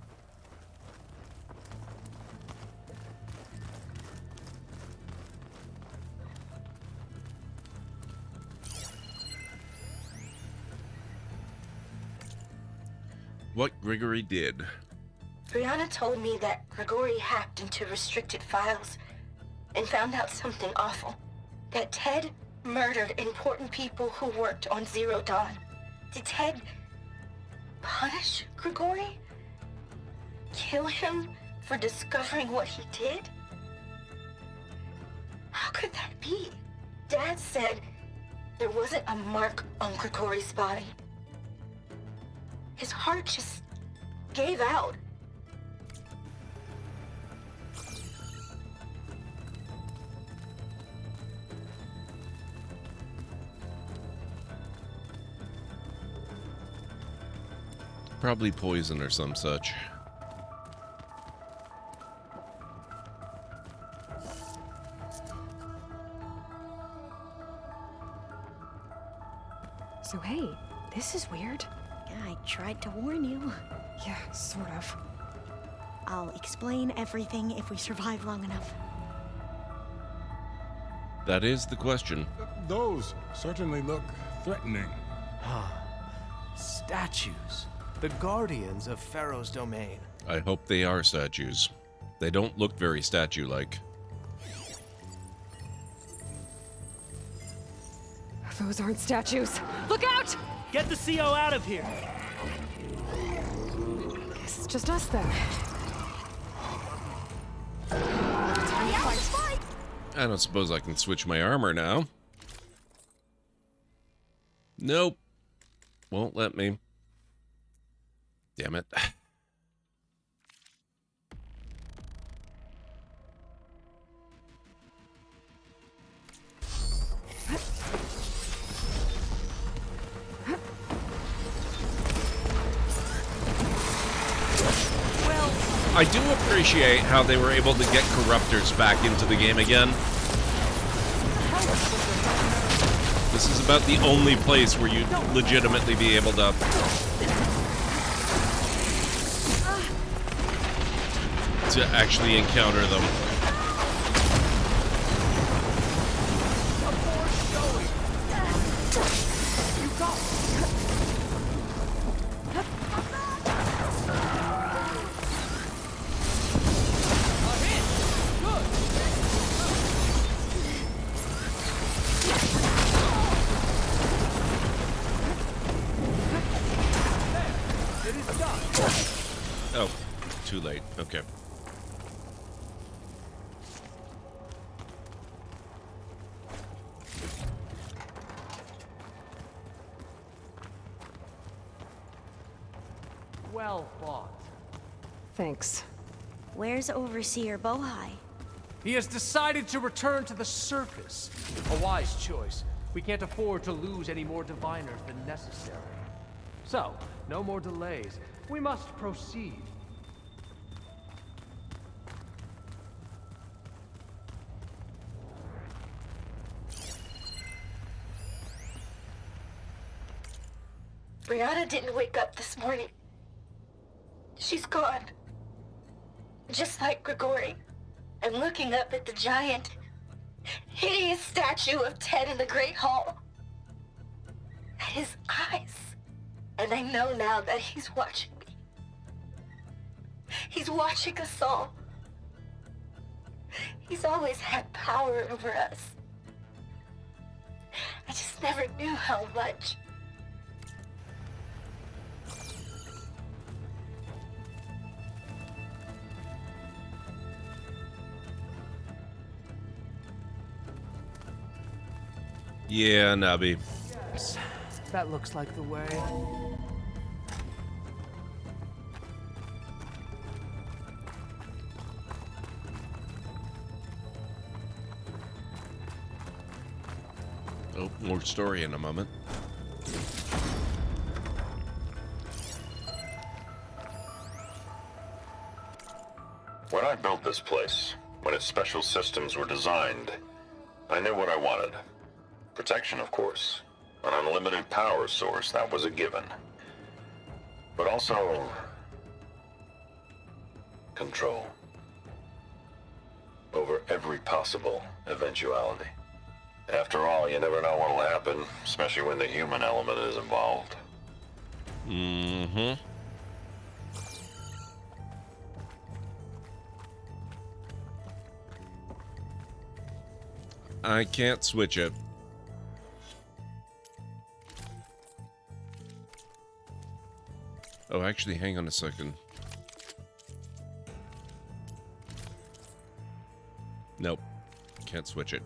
What Grigori did. Brianna told me that Grigori hacked into restricted files and found out something awful. That Ted murdered important people who worked on Zero Dawn. Did Ted punish Grigori? Kill him for discovering what he did? How could that be? Dad said there wasn't a mark on Grigori's body. His heart just gave out. Probably poison or some such. So hey, this is weird. I tried to warn you. Yeah, sort of. I'll explain everything if we survive long enough. That is the question. Those certainly look threatening. Statues. The guardians of Pharaoh's domain. I hope they are statues. They don't look very statue-like. Those aren't statues. Look out! Get the CO out of here! Guess it's just us then. I don't suppose I can switch my armor now. Nope. Won't let me. Damn it. I do appreciate how they were able to get Corruptors back into the game again. This is about the only place where you'd legitimately be able to actually encounter them. Oh, too late. Okay. Well fought. Thanks. Where's Overseer Bohai? He has decided to return to the surface. A wise choice. We can't afford to lose any more diviners than necessary. So, no more delays. We must proceed. Brianna didn't wake up this morning. She's gone. Just like Grigori. I'm looking up at the giant, hideous statue of Ted in the Great Hall. At his eyes. And I know now that he's watching me. He's watching us all. He's always had power over us. I just never knew how much. Yeah, Nabi. Yes, that looks like the way. Oh, more story in a moment. When I built this place, when its special systems were designed, I knew what I wanted. Protection, of course. An unlimited power source, that was a given. But also... control. Over every possible eventuality. After all, you never know what'll happen, especially when the human element is involved. Mm-hmm. I can't switch it. Oh, actually, hang on a second. Nope. Can't switch it.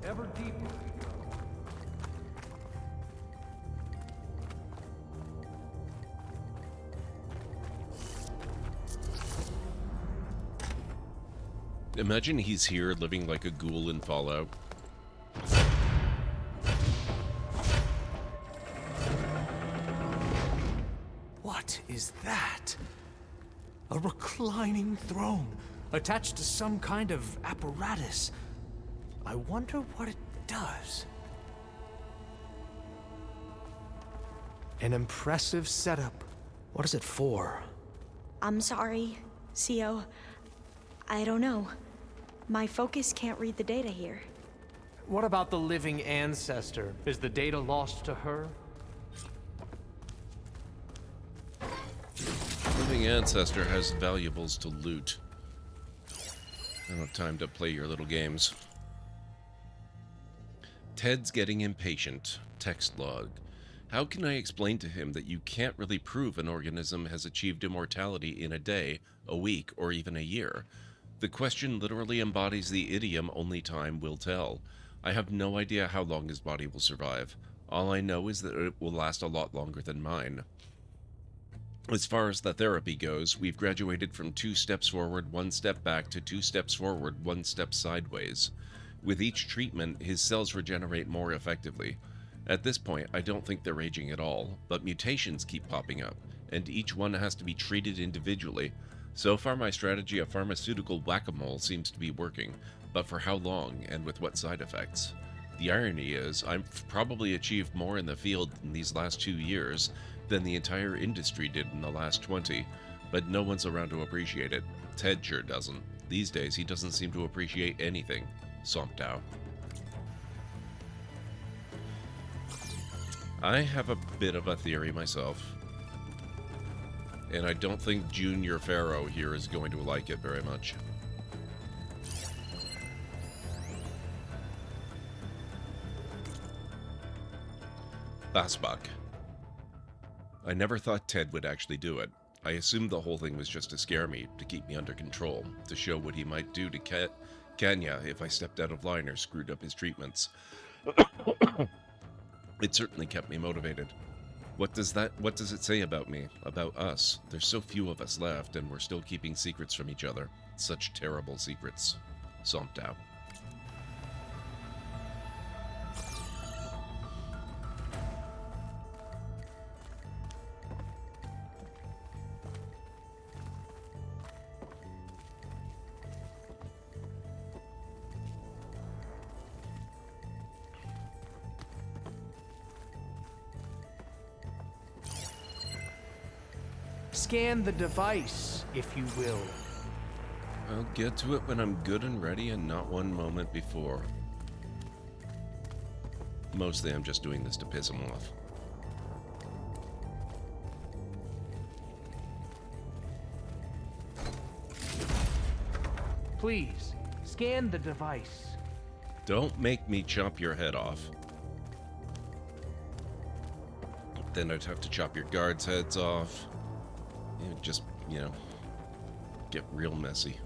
Ever deeper we go. Imagine he's here living like a ghoul in Fallout. What is that? A reclining throne, attached to some kind of apparatus. I wonder what it does. An impressive setup. What is it for? I'm sorry, CO. I don't know. My focus can't read the data here. What about the living ancestor? Is the data lost to her? Living ancestor has valuables to loot. I don't have time to play your little games. Ted's getting impatient. Text log. How can I explain to him that you can't really prove an organism has achieved immortality in a day, a week, or even a year? The question literally embodies the idiom only time will tell. I have no idea how long his body will survive. All I know is that it will last a lot longer than mine. As far as the therapy goes, we've graduated from 2 steps forward, 1 step back to 2 steps forward, 1 step sideways. With each treatment, his cells regenerate more effectively. At this point, I don't think they're aging at all, but mutations keep popping up, and each one has to be treated individually. So far, my strategy of pharmaceutical whack-a-mole seems to be working, but for how long and with what side effects? The irony is, I've probably achieved more in the field in these last 2 years than the entire industry did in the last 20, but no one's around to appreciate it. Ted sure doesn't. These days, he doesn't seem to appreciate anything. Somptow. I have a bit of a theory myself. And I don't think Junior Pharaoh here is going to like it very much. Basbach. I never thought Ted would actually do it. I assumed the whole thing was just to scare me, to keep me under control, to show what he might do to Kenya if I stepped out of line or screwed up his treatments. It certainly kept me motivated. What does it say about me, about us? There's so few of us left, and we're still keeping secrets from each other. Such terrible secrets. Somtau. Scan the device, if you will. I'll get to it when I'm good and ready and not one moment before. Mostly I'm just doing this to piss him off. Please, scan the device. Don't make me chop your head off. Then I'd have to chop your guards' heads off. It would just, you know, get real messy.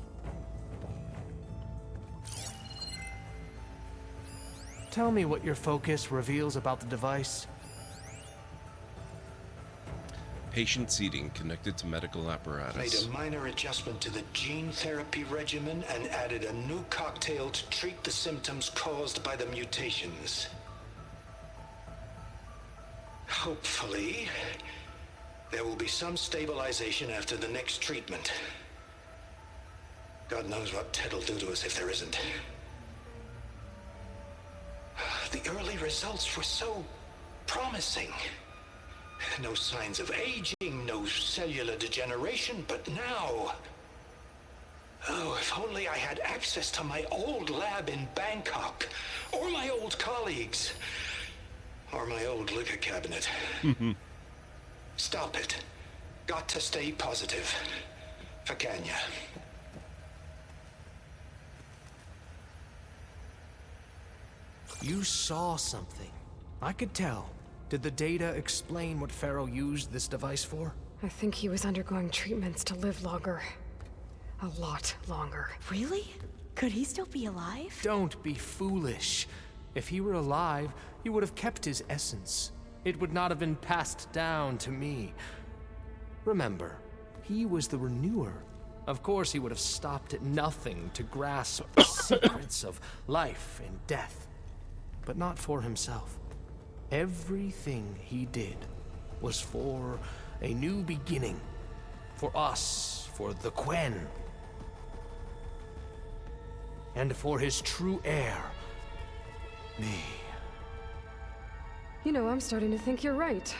Tell me what your focus reveals about the device. Patient seating connected to medical apparatus. Made a minor adjustment to the gene therapy regimen and added a new cocktail to treat the symptoms caused by the mutations. Hopefully, there will be some stabilization after the next treatment. God knows what Ted will do to us if there isn't. The early results were so promising. No signs of aging, no cellular degeneration, but now... Oh, if only I had access to my old lab in Bangkok, or my old colleagues, or my old liquor cabinet. Stop it. Got to stay positive. For Kenya. You saw something. I could tell. Did the data explain what Pharaoh used this device for? I think he was undergoing treatments to live longer. A lot longer. Really? Could he still be alive? Don't be foolish. If he were alive, he would have kept his essence. It would not have been passed down to me. Remember, he was the renewer. Of course, he would have stopped at nothing to grasp the secrets of life and death. But not for himself. Everything he did was for a new beginning. For us, for the Quen. And for his true heir, me. You know, I'm starting to think you're right.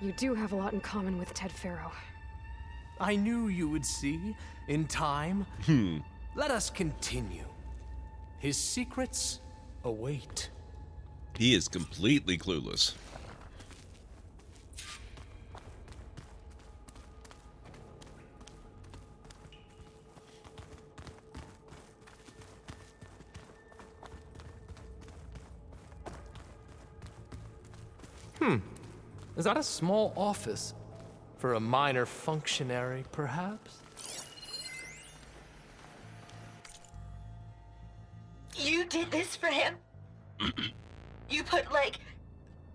You do have a lot in common with Ted Pharaoh. I knew you would see, in time. Let us continue. His secrets await. He is completely clueless. Is that a small office? For a minor functionary, perhaps? You did this for him? You put, like,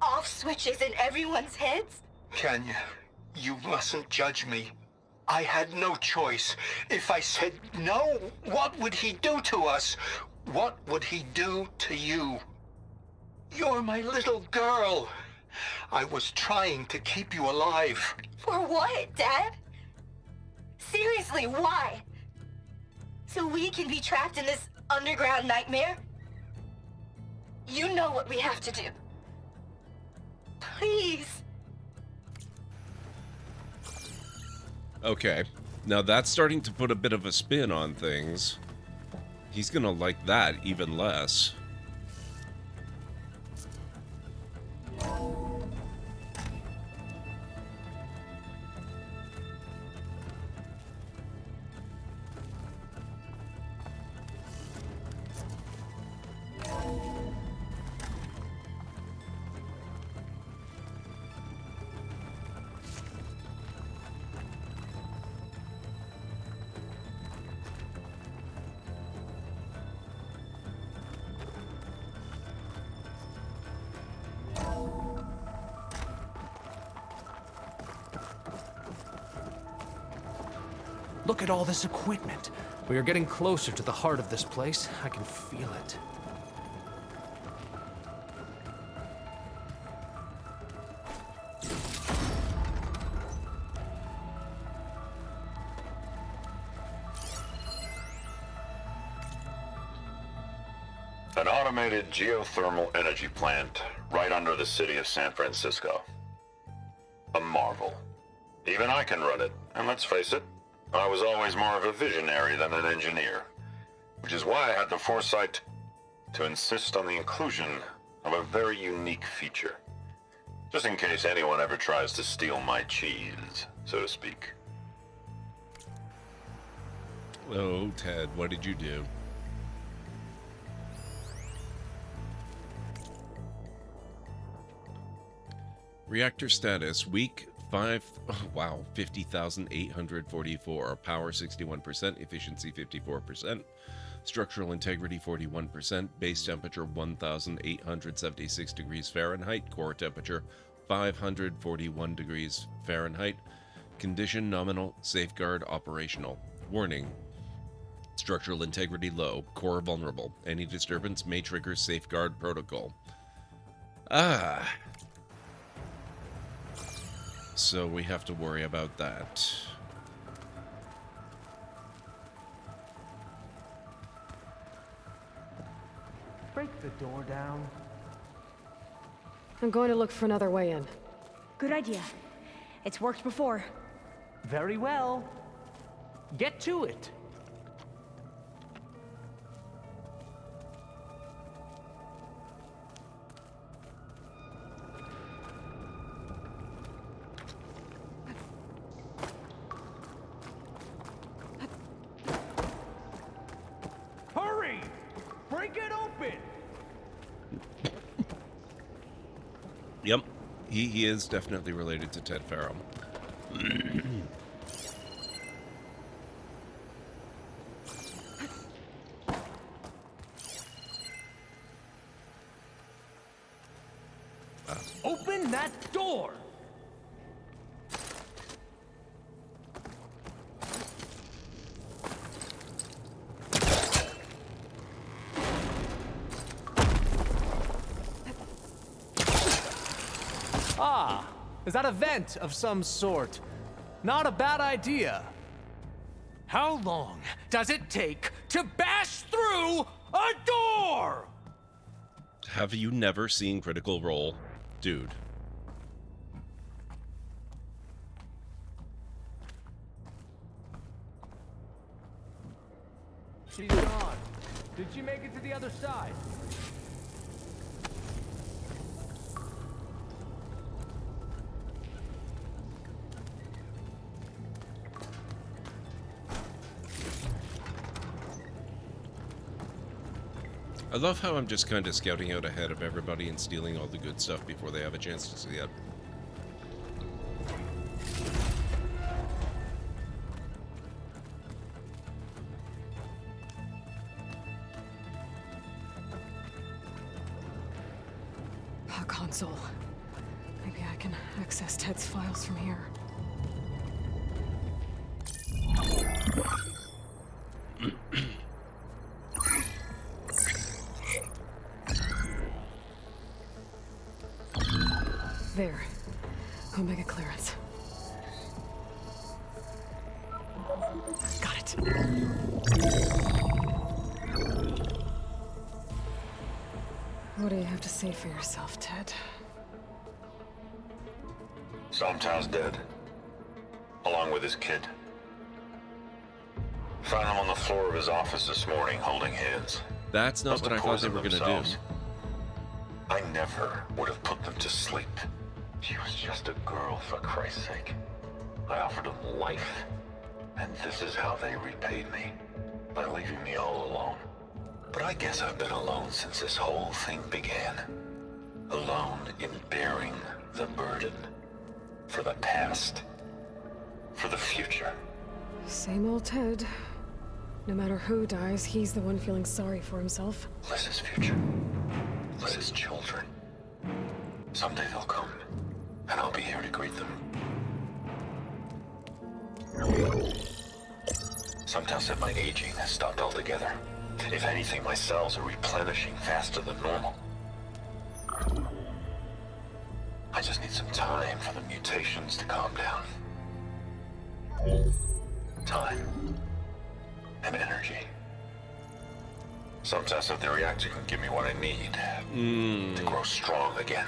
off switches in everyone's heads? Kenya, you mustn't judge me. I had no choice. If I said no, what would he do to us? What would he do to you? You're my little girl. I was trying to keep you alive. For what, Dad? Seriously, why? So we can be trapped in this underground nightmare? You know what we have to do. Please. Okay, now that's starting to put a bit of a spin on things. He's gonna like that even less. Look at all this equipment. We are getting closer to the heart of this place. I can feel it. An automated geothermal energy plant right under the city of San Francisco. A marvel. Even I can run it, and let's face it, I was always more of a visionary than an engineer, which is why I had the foresight to insist on the inclusion of a very unique feature, just in case anyone ever tries to steal my cheese, so to speak. Oh, Ted, what did you do? Reactor status, weak 50,844, power 61%, efficiency 54%, structural integrity 41%, base temperature 1,876 degrees Fahrenheit, core temperature 541 degrees Fahrenheit, condition nominal, safeguard operational. Warning, structural integrity low, core vulnerable. Any disturbance may trigger safeguard protocol. So we have to worry about that. Break the door down. I'm going to look for another way in. Good idea. It's worked before. Very well. Get to it. Hurry! Break it open! Yep, he is definitely related to Ted Farrow. Open that door! Ah, is that a vent of some sort? Not a bad idea. How long does it take to bash through a door? Have you never seen Critical Role? Dude. She's gone. Did she make it to the other side? I love how I'm just kind of scouting out ahead of everybody and stealing all the good stuff before they have a chance to see it. A console. Maybe I can access Ted's files from here. There. Omega clearance. Got it. What do you have to say for yourself, Ted? Somtown's dead, along with his kid. Found him on the floor of his office this morning, holding hands. That's not what I thought they were gonna do. I never would have put them to sleep. She was just a girl, for Christ's sake. I offered them life, and this is how they repaid me, by leaving me all alone. But I guess I've been alone since this whole thing began. Alone in bearing the burden. For the past. For the future. Same old Ted. No matter who dies, he's the one feeling sorry for himself. Liz's future. Liz's children. Someday they'll come, and I'll be here to greet them. Some tell said my aging has stopped altogether. If anything, my cells are replenishing faster than normal. I just need some time for the mutations to calm down. Time. And energy. Some test that the reactor can give me what I need to grow strong again.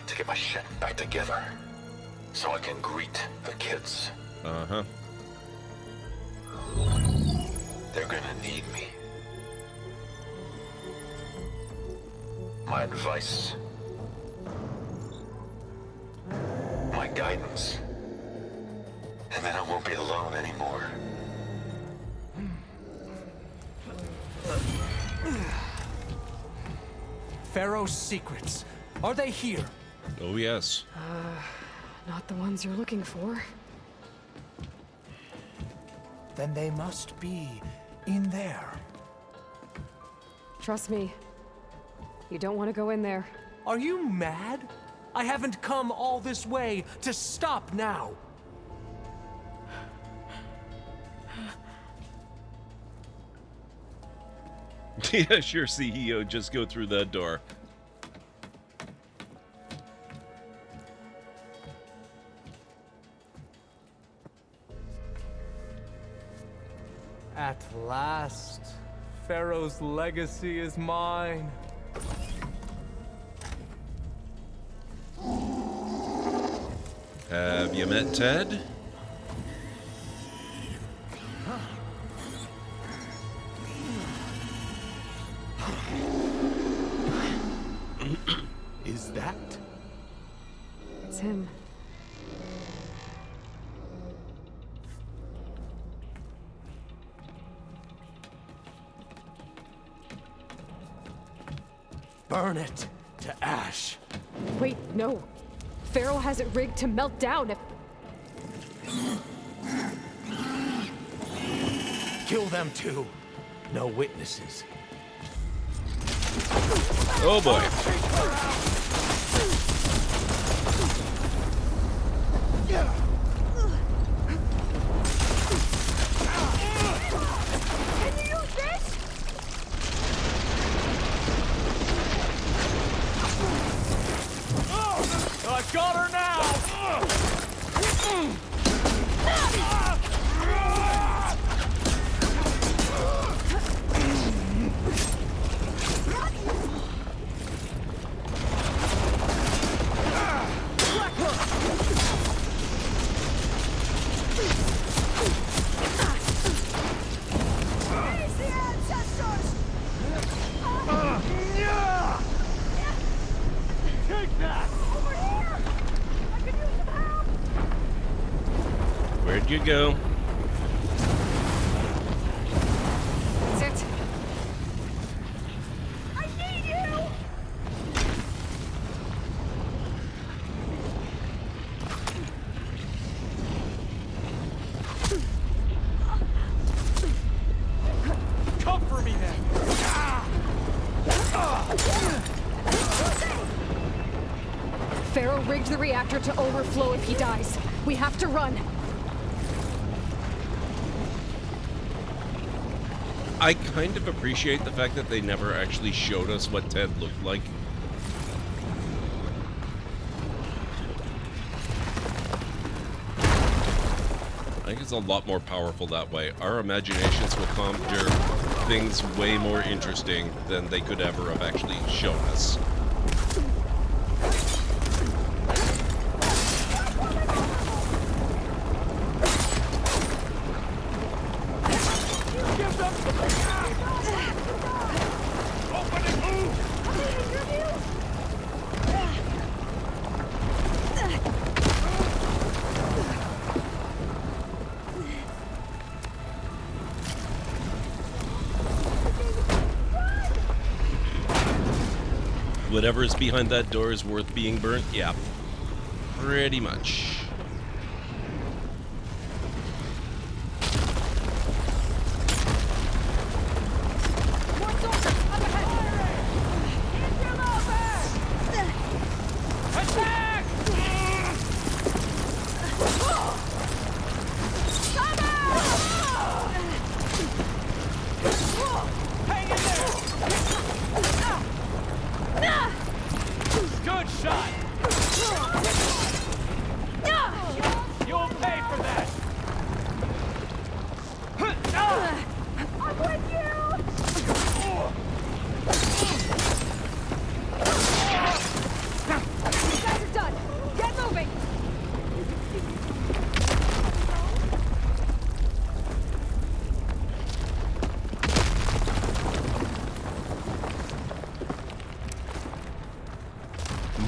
To get my shit back together. So I can greet the kids. They're gonna need me. My advice. My guidance. And then I won't be alone anymore. Pharaoh's secrets. Are they here? Oh, yes. Not the ones you're looking for. Then they must be in there. Trust me. You don't want to go in there. Are you mad? I haven't come all this way to stop now. Yeah, sure, CEO. Just go through that door. At last, Pharaoh's legacy is mine. Have you met Ted? Is that? It's him. Burn it to ash. Wait, no. Pharaoh has it rigged to melt down if... Kill them too. No witnesses. Oh boy. Can you use this? I've got her now! Where'd you go? That's it. I need you! Come for me then! Pharaoh rigged the reactor to overflow if he dies. We have to run. I kind of appreciate the fact that they never actually showed us what Ted looked like. I think it's a lot more powerful that way. Our imaginations will conjure things way more interesting than they could ever have actually shown us. Whatever is behind that door is worth being burnt? Yeah, pretty much.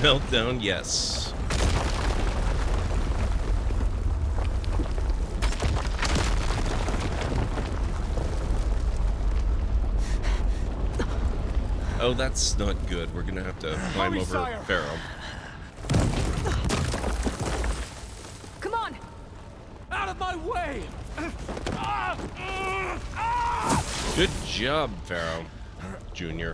meltdown, yes. Oh, that's not good. We're gonna have to climb over Sire. Pharaoh. Come on! Out of my way! Good job, Pharaoh Jr.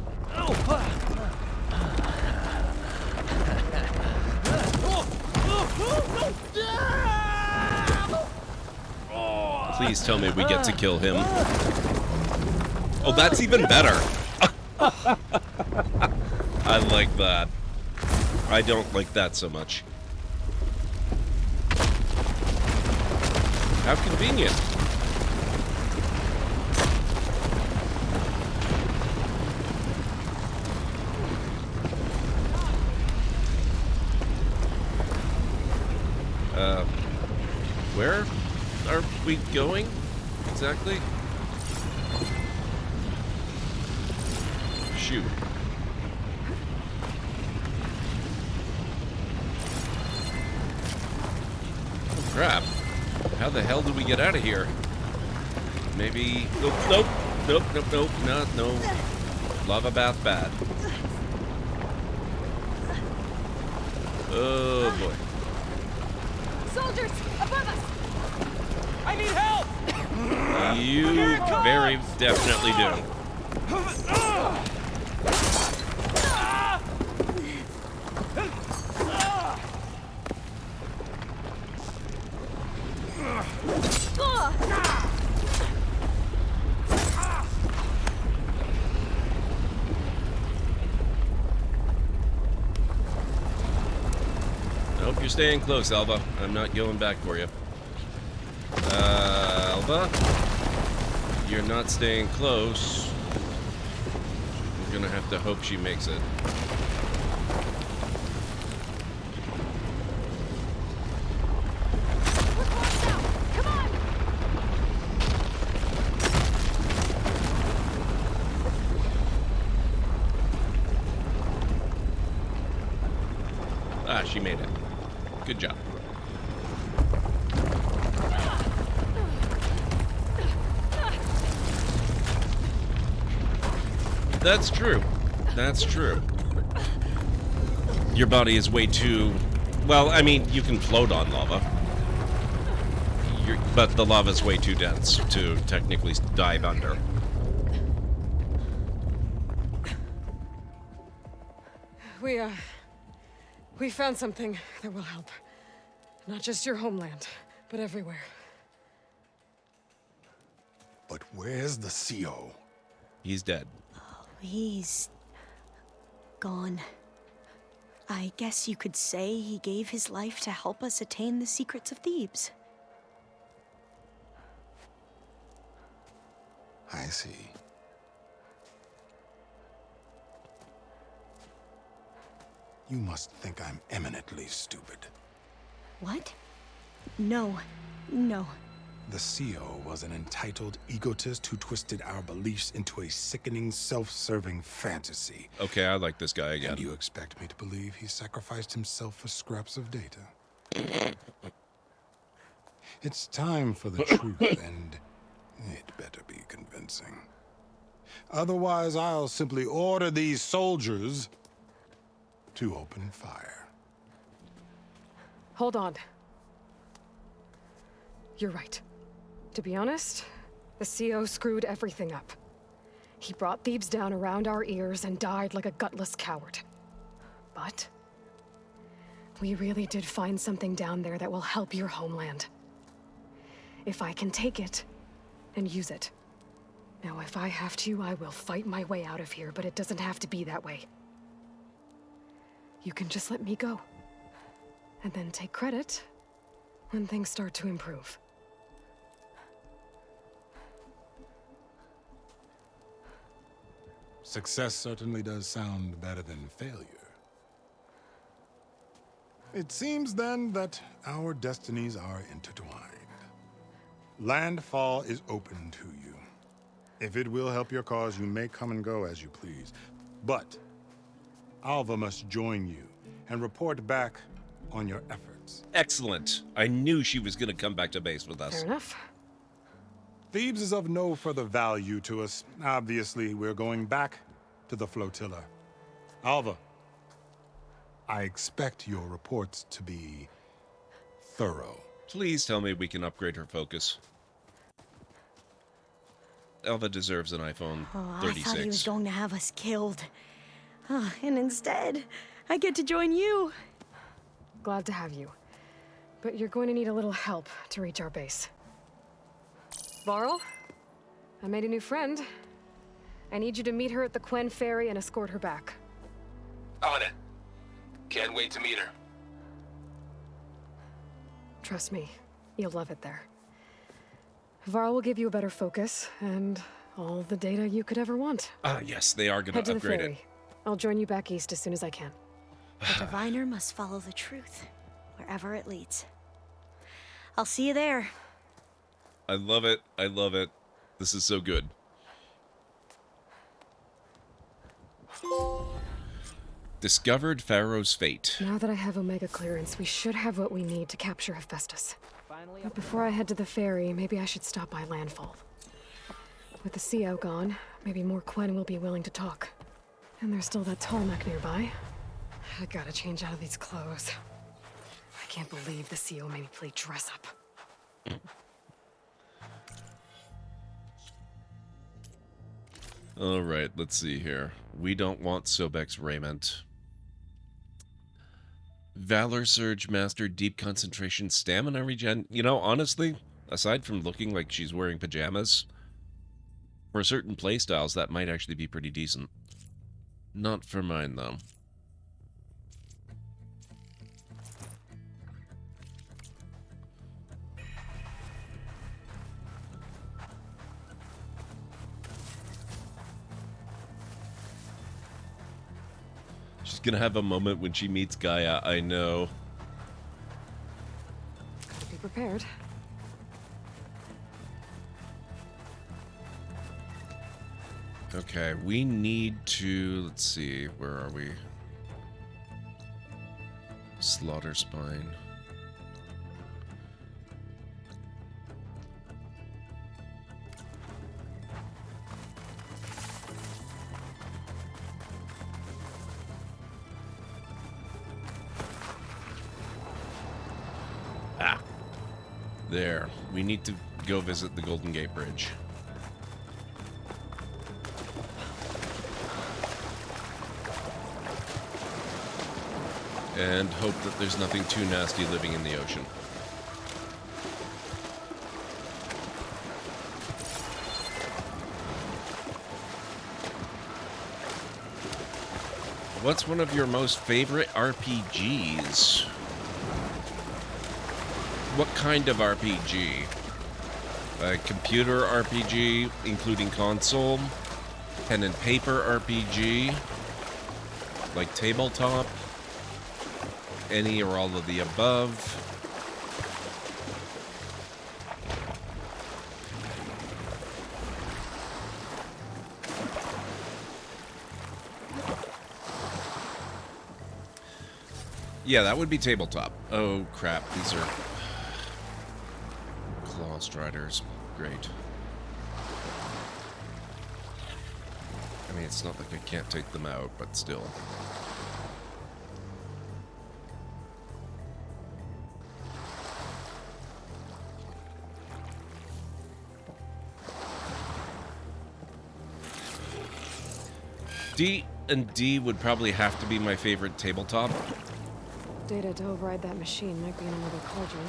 Please tell me we get to kill him. Oh, that's even better. I like that. I don't like that so much. How convenient. Where are we going exactly? Shoot. Oh, crap. How the hell did we get out of here? Maybe... Nope, nope, nope, nope, nope, no. Lava bath bad. Oh, boy. Soldiers, above us! I need help! You very definitely do. Nope, you're staying close, Alva. I'm not going back for you. Alva? You're not staying close. We're gonna have to hope she makes it. Ah, she made it. Good job. That's true. That's true. Your body is way too... Well, I mean, you can float on lava. But the lava's way too dense to technically dive under. We found something that will help. Not just your homeland, but everywhere. But where's the CO? He's dead. He's gone. I guess you could say he gave his life to help us attain the secrets of Thebes. I see. You must think I'm eminently stupid. What? No. No. The CO was an entitled egotist who twisted our beliefs into a sickening, self-serving fantasy. Okay, I like this guy again. And you expect me to believe he sacrificed himself for scraps of data? It's time for the truth, and it better be convincing. Otherwise, I'll simply order these soldiers to open fire. Hold on. You're right. To be honest, the CO screwed everything up. He brought Thebes down around our ears and died like a gutless coward. But we really did find something down there that will help your homeland. If I can take it and use it. Now, if I have to, I will fight my way out of here, but it doesn't have to be that way. You can just let me go. And then take credit when things start to improve. Success certainly does sound better than failure. It seems then that our destinies are intertwined. Landfall is open to you. If it will help your cause, you may come and go as you please. But Alva must join you, and report back on your efforts. Excellent. I knew she was going to come back to base with us. Fair enough. Thebes is of no further value to us. Obviously, we're going back to the flotilla. Alva, I expect your reports to be thorough. Please tell me we can upgrade her focus. Alva deserves an iPhone 36. I thought he was going to have us killed. And instead, I get to join you. Glad to have you. But you're going to need a little help to reach our base. Varl, I made a new friend. I need you to meet her at the Quen Ferry and escort her back. On it. Can't wait to meet her. Trust me, you'll love it there. Varl will give you a better focus and all the data you could ever want. Yes, they are going Head to to the upgrade ferry. it. I'll join you back east as soon as I can. The diviner must follow the truth, wherever it leads. I'll see you there. I love it. I love it. This is so good. Discovered Pharaoh's fate. Now that I have Omega clearance, we should have what we need to capture Hephaestus. But before I head to the ferry, maybe I should stop by Landfall. With the CO gone, maybe more Quen will be willing to talk. And there's still that Tallneck nearby. I gotta change out of these clothes. I can't believe the CO made me play dress up. Alright, let's see here. We don't want Sobek's raiment. Valor Surge Master, Deep Concentration, Stamina Regen. You know, honestly, aside from looking like she's wearing pajamas, for certain playstyles, that might actually be pretty decent. Not for mine, though. She's gonna have a moment when she meets Gaia, I know. Gotta be prepared. Okay, we need to... Let's see, where are we? Slaughter Spine. There. We need to go visit the Golden Gate Bridge. And hope that there's nothing too nasty living in the ocean. What's one of your most favorite RPGs? What kind of RPG? A computer RPG, including console? Pen and paper RPG? Like tabletop? Any or all of the above? Yeah, that would be tabletop. Oh crap, these are Claw Striders. Great. I mean, it's not like I can't take them out, but still. D&D would probably have to be my favorite tabletop. Data to override that machine might be in another cauldron.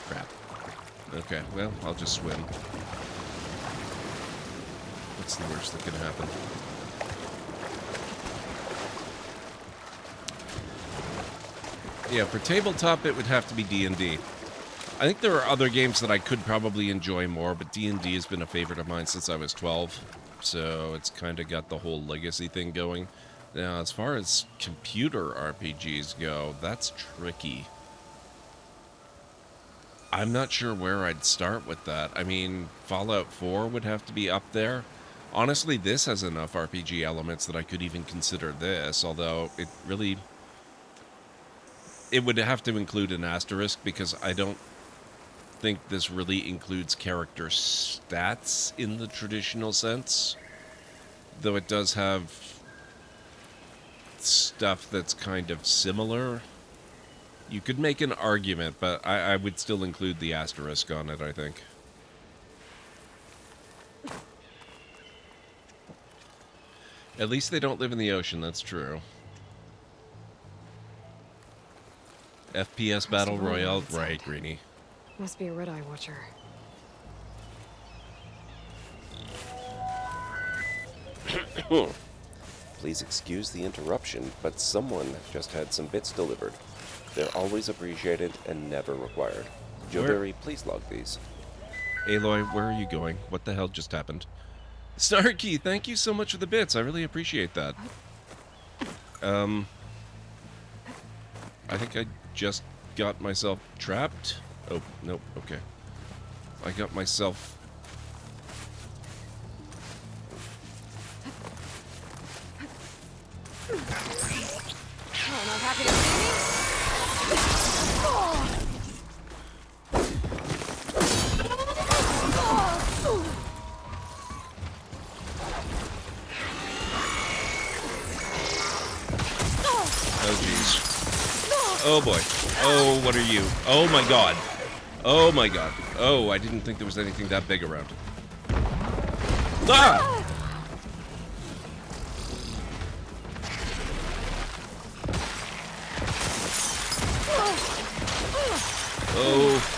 Crap. Okay, well, I'll just swim. What's the worst that can happen? Yeah, for tabletop, it would have to be D&D. I think there are other games that I could probably enjoy more, but D&D has been a favorite of mine since I was 12. So it's kind of got the whole legacy thing going. Now, as far as computer RPGs go, that's tricky. I'm not sure where I'd start with that. I mean, Fallout 4 would have to be up there. Honestly, this has enough RPG elements that I could even consider this, although it really... It would have to include an asterisk because I don't think this really includes character stats in the traditional sense. Though it does have stuff that's kind of similar. You could make an argument, but I would still include the asterisk on it, I think. At least they don't live in the ocean, that's true. FPS Battle Royale, right, Greenie. Must be a red-eye watcher. Please excuse the interruption, but someone just had some bits delivered. They're always appreciated and never required. Joeberry, please log these. Aloy, where are you going? What the hell just happened? Starkey, thank you so much for the bits. I really appreciate that. I think I just got myself trapped. Oh, nope, okay. I got myself... Oh, not happy to see me? Oh, jeez. Oh, boy. Oh, what are you? Oh, my God. Oh, my God. Oh, I didn't think there was anything that big around. Ah! Oh.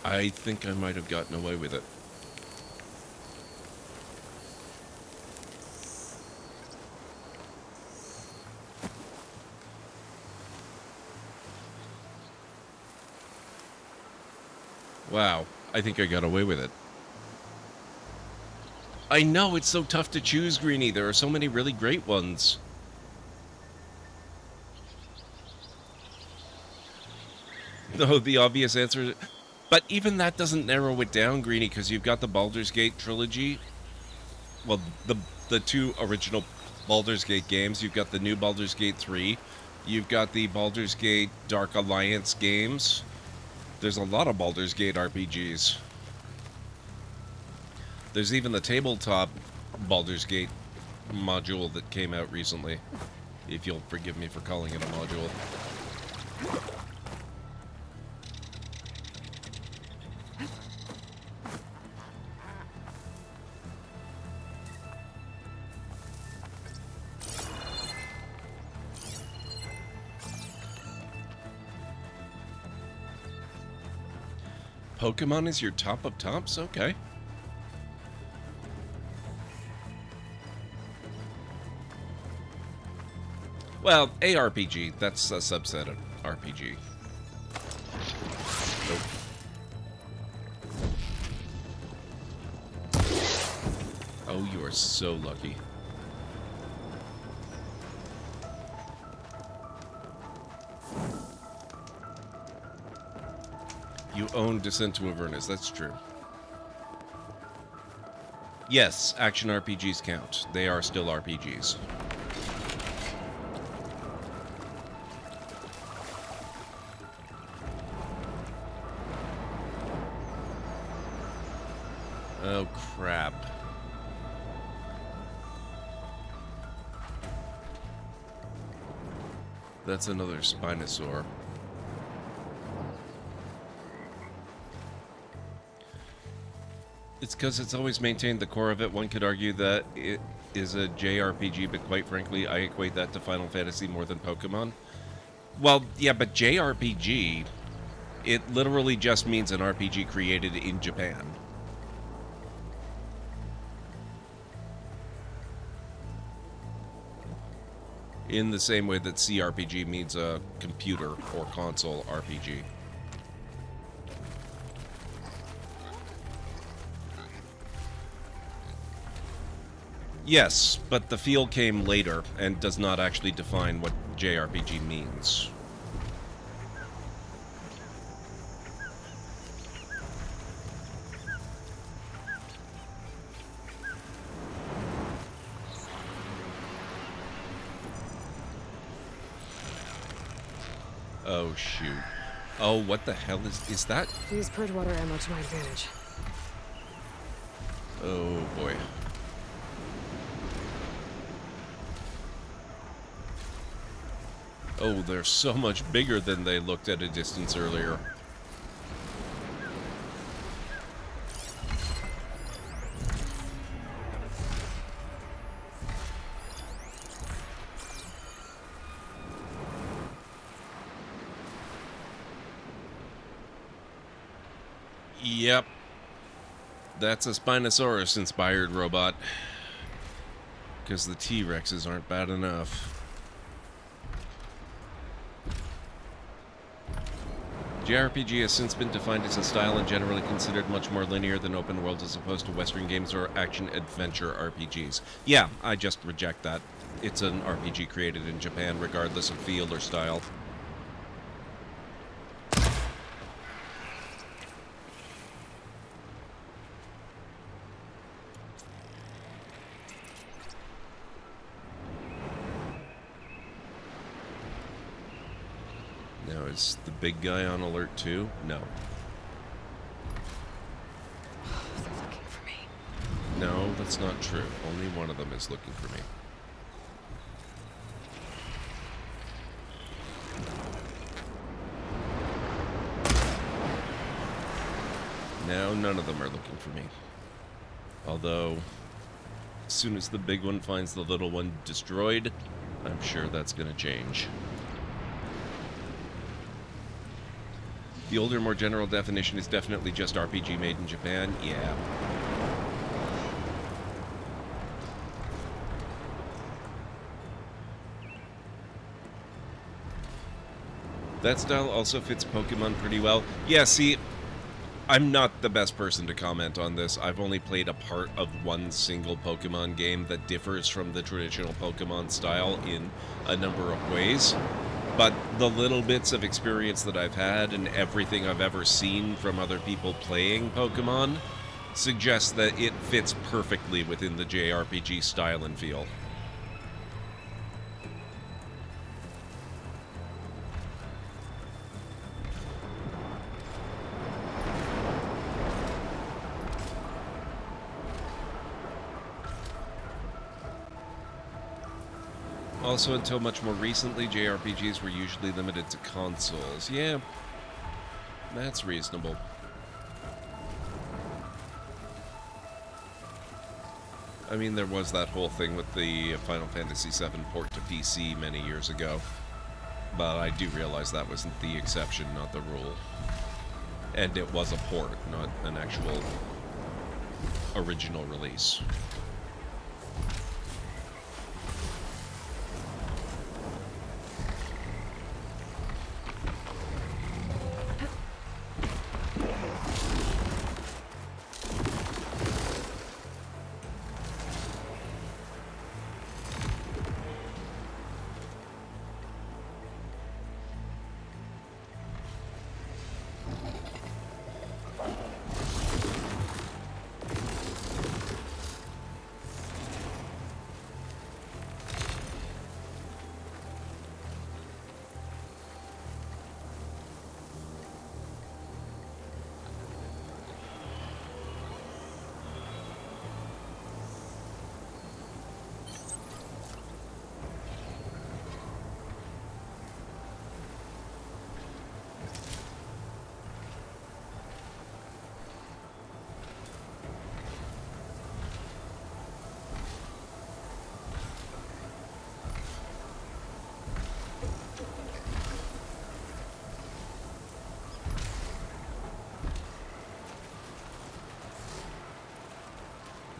I think I might have gotten away with it. Wow, I think I got away with it. I know, it's so tough to choose, Greenie. There are so many really great ones. No, the obvious answer... But even that doesn't narrow it down, Greenie, because you've got the Baldur's Gate trilogy. Well, the two original Baldur's Gate games. You've got the new Baldur's Gate 3. You've got the Baldur's Gate Dark Alliance games. There's a lot of Baldur's Gate RPGs. There's even the tabletop Baldur's Gate module that came out recently. If you'll forgive me for calling it a module. Pokemon is your top of tops? Okay. Well, ARPG, that's a subset of RPG. Nope. Oh, you are so lucky. You own Descent to Avernus, that's true. Yes, action RPGs count. They are still RPGs. Oh, crap. That's another Spinosaur. It's because it's always maintained the core of it. One could argue that it is a JRPG, but quite frankly, I equate that to Final Fantasy more than Pokemon. Well, yeah, but JRPG, it literally just means an RPG created in Japan. In the same way that CRPG means a computer or console RPG. Yes, but the feel came later and does not actually define what JRPG means. Oh, shoot. Oh, what the hell is that? Use purge water ammo to my advantage. Oh, boy. Oh, they're so much bigger than they looked at a distance earlier. Yep. That's a Spinosaurus-inspired robot. Because the T-Rexes aren't bad enough. JRPG has since been defined as a style and generally considered much more linear than open world as opposed to Western games or action-adventure RPGs. Yeah, I just reject that. It's an RPG created in Japan regardless of feel or style. Now, is the big guy on alert too? No. They're looking for me. No, that's not true. Only one of them is looking for me. Now, none of them are looking for me. Although, as soon as the big one finds the little one destroyed, I'm sure that's going to change. The older, more general definition is definitely just RPG made in Japan. Yeah. That style also fits Pokemon pretty well. Yeah, see, I'm not the best person to comment on this. I've only played a part of one single Pokemon game that differs from the traditional Pokemon style in a number of ways. But the little bits of experience that I've had and everything I've ever seen from other people playing Pokemon suggests that it fits perfectly within the JRPG style and feel. Also, until much more recently, JRPGs were usually limited to consoles. Yeah, that's reasonable. I mean, there was that whole thing with the Final Fantasy VII port to PC many years ago. But I do realize that wasn't the exception, not the rule. And it was a port, not an actual original release.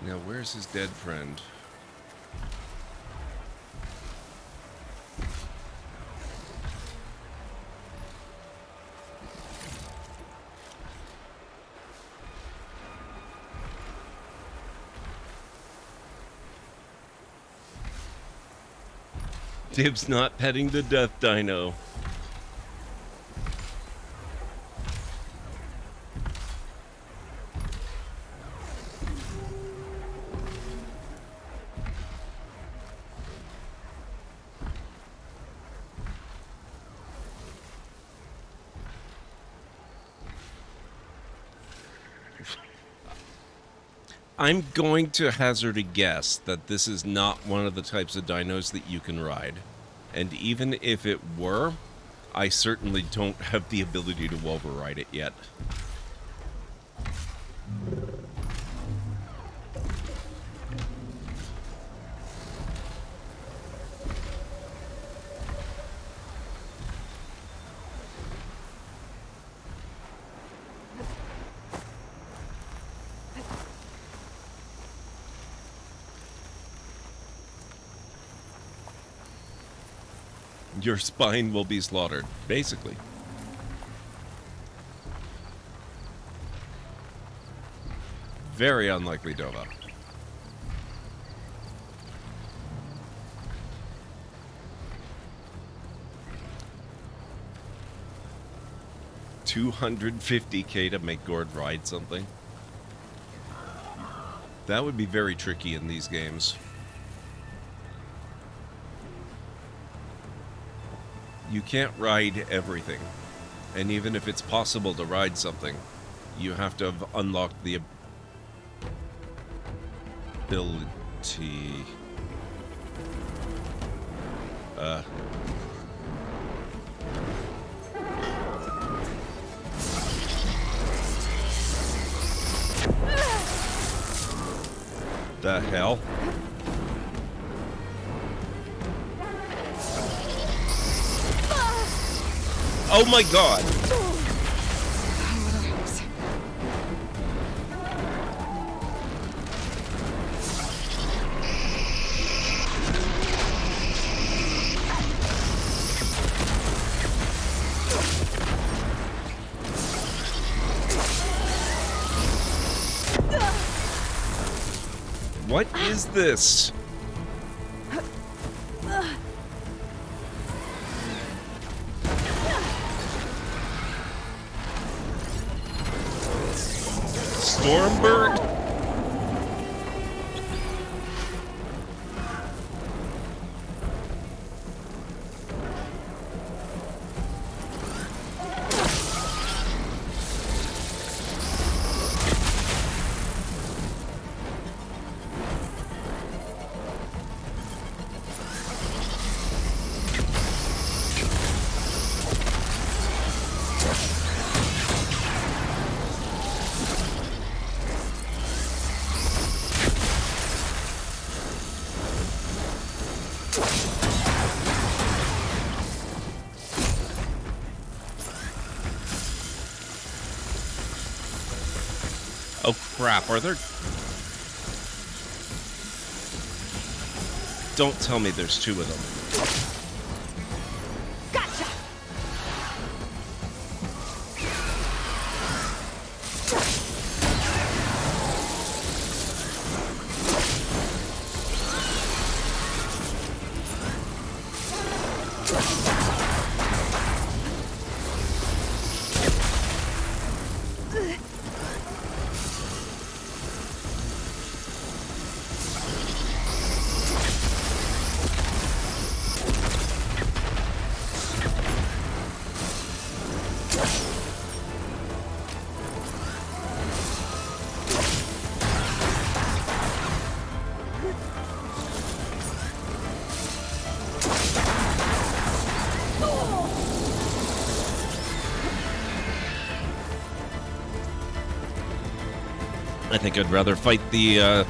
Now, where's his dead friend? Dib's not petting the death dino. I'm going to hazard a guess that this is not one of the types of dinos that you can ride. And even if it were, I certainly don't have the ability to override it yet. Your spine will be slaughtered, basically. Very unlikely, Dova. $250K to make Gord ride something? That would be very tricky in these games. You can't ride everything. And even if it's possible to ride something, you have to have unlocked the ability. The hell? Oh my god! What is this? Stormbird? Oh crap, are there... Don't tell me there's two of them. I think I'd rather fight the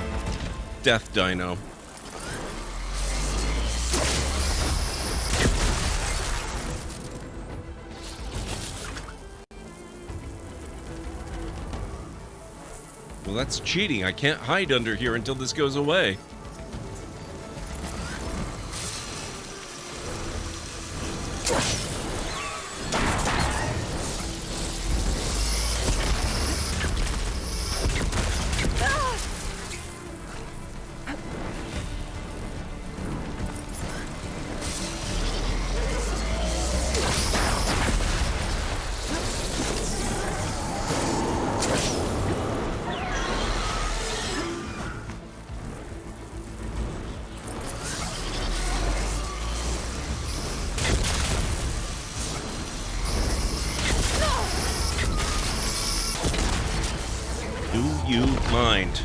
death dino. Well, that's cheating. I can't hide under here until this goes away. mind.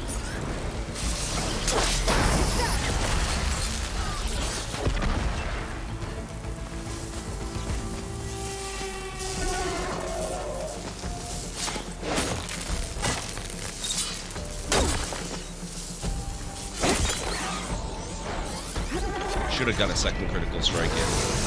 Should have got a second critical strike in.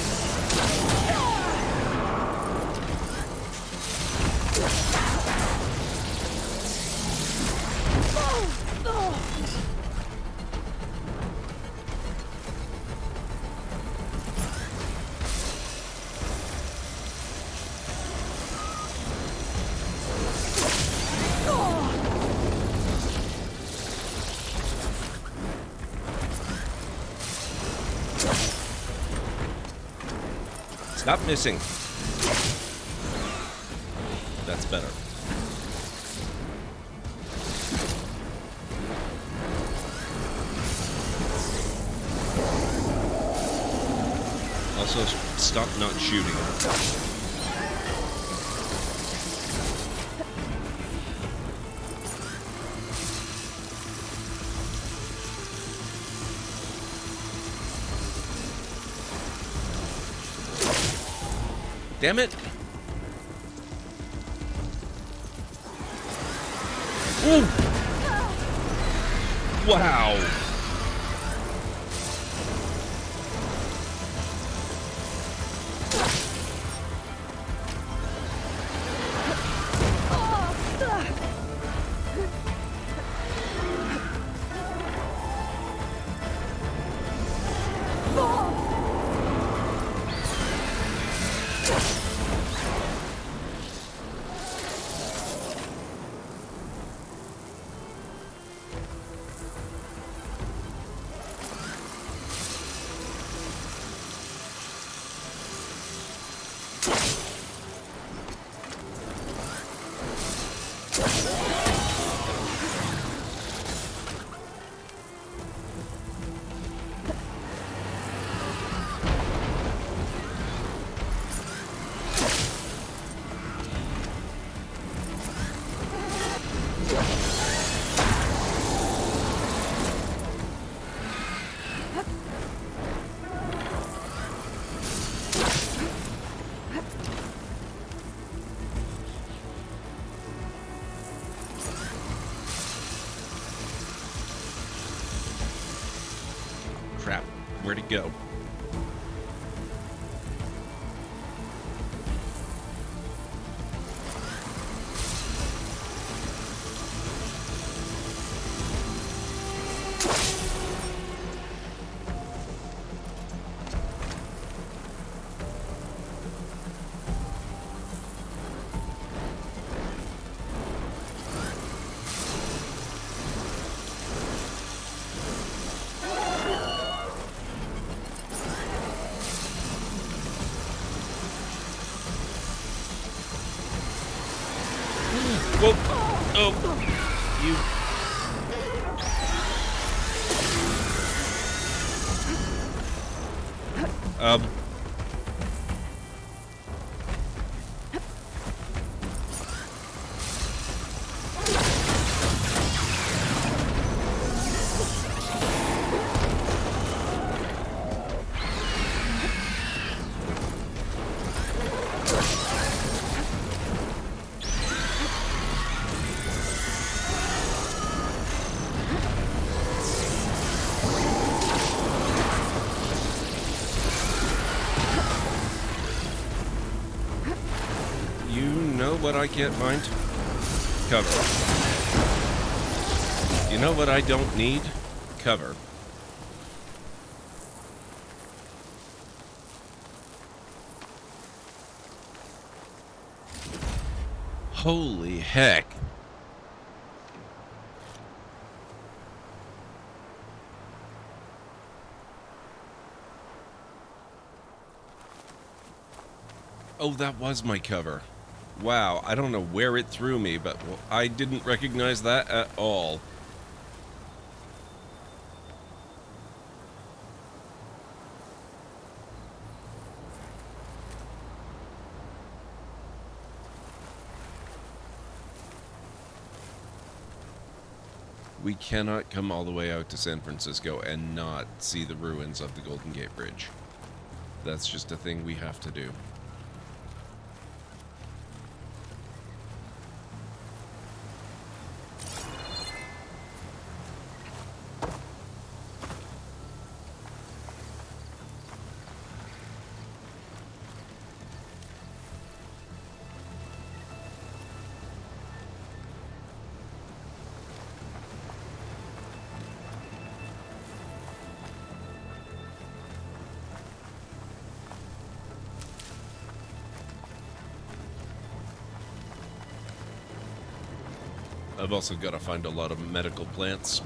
Stop missing. That's better. Also, stop not shooting. Damn it! Ooh. Wow! Crap, where'd it go? Whoa! Oh, you. What I can't find? Cover. You know what I don't need? Cover. Holy heck. Oh, that was my cover. Wow, I don't know where it threw me, but I didn't recognize that at all. We cannot come all the way out to San Francisco and not see the ruins of the Golden Gate Bridge. That's just a thing we have to do. I've also got to find a lot of medical plants.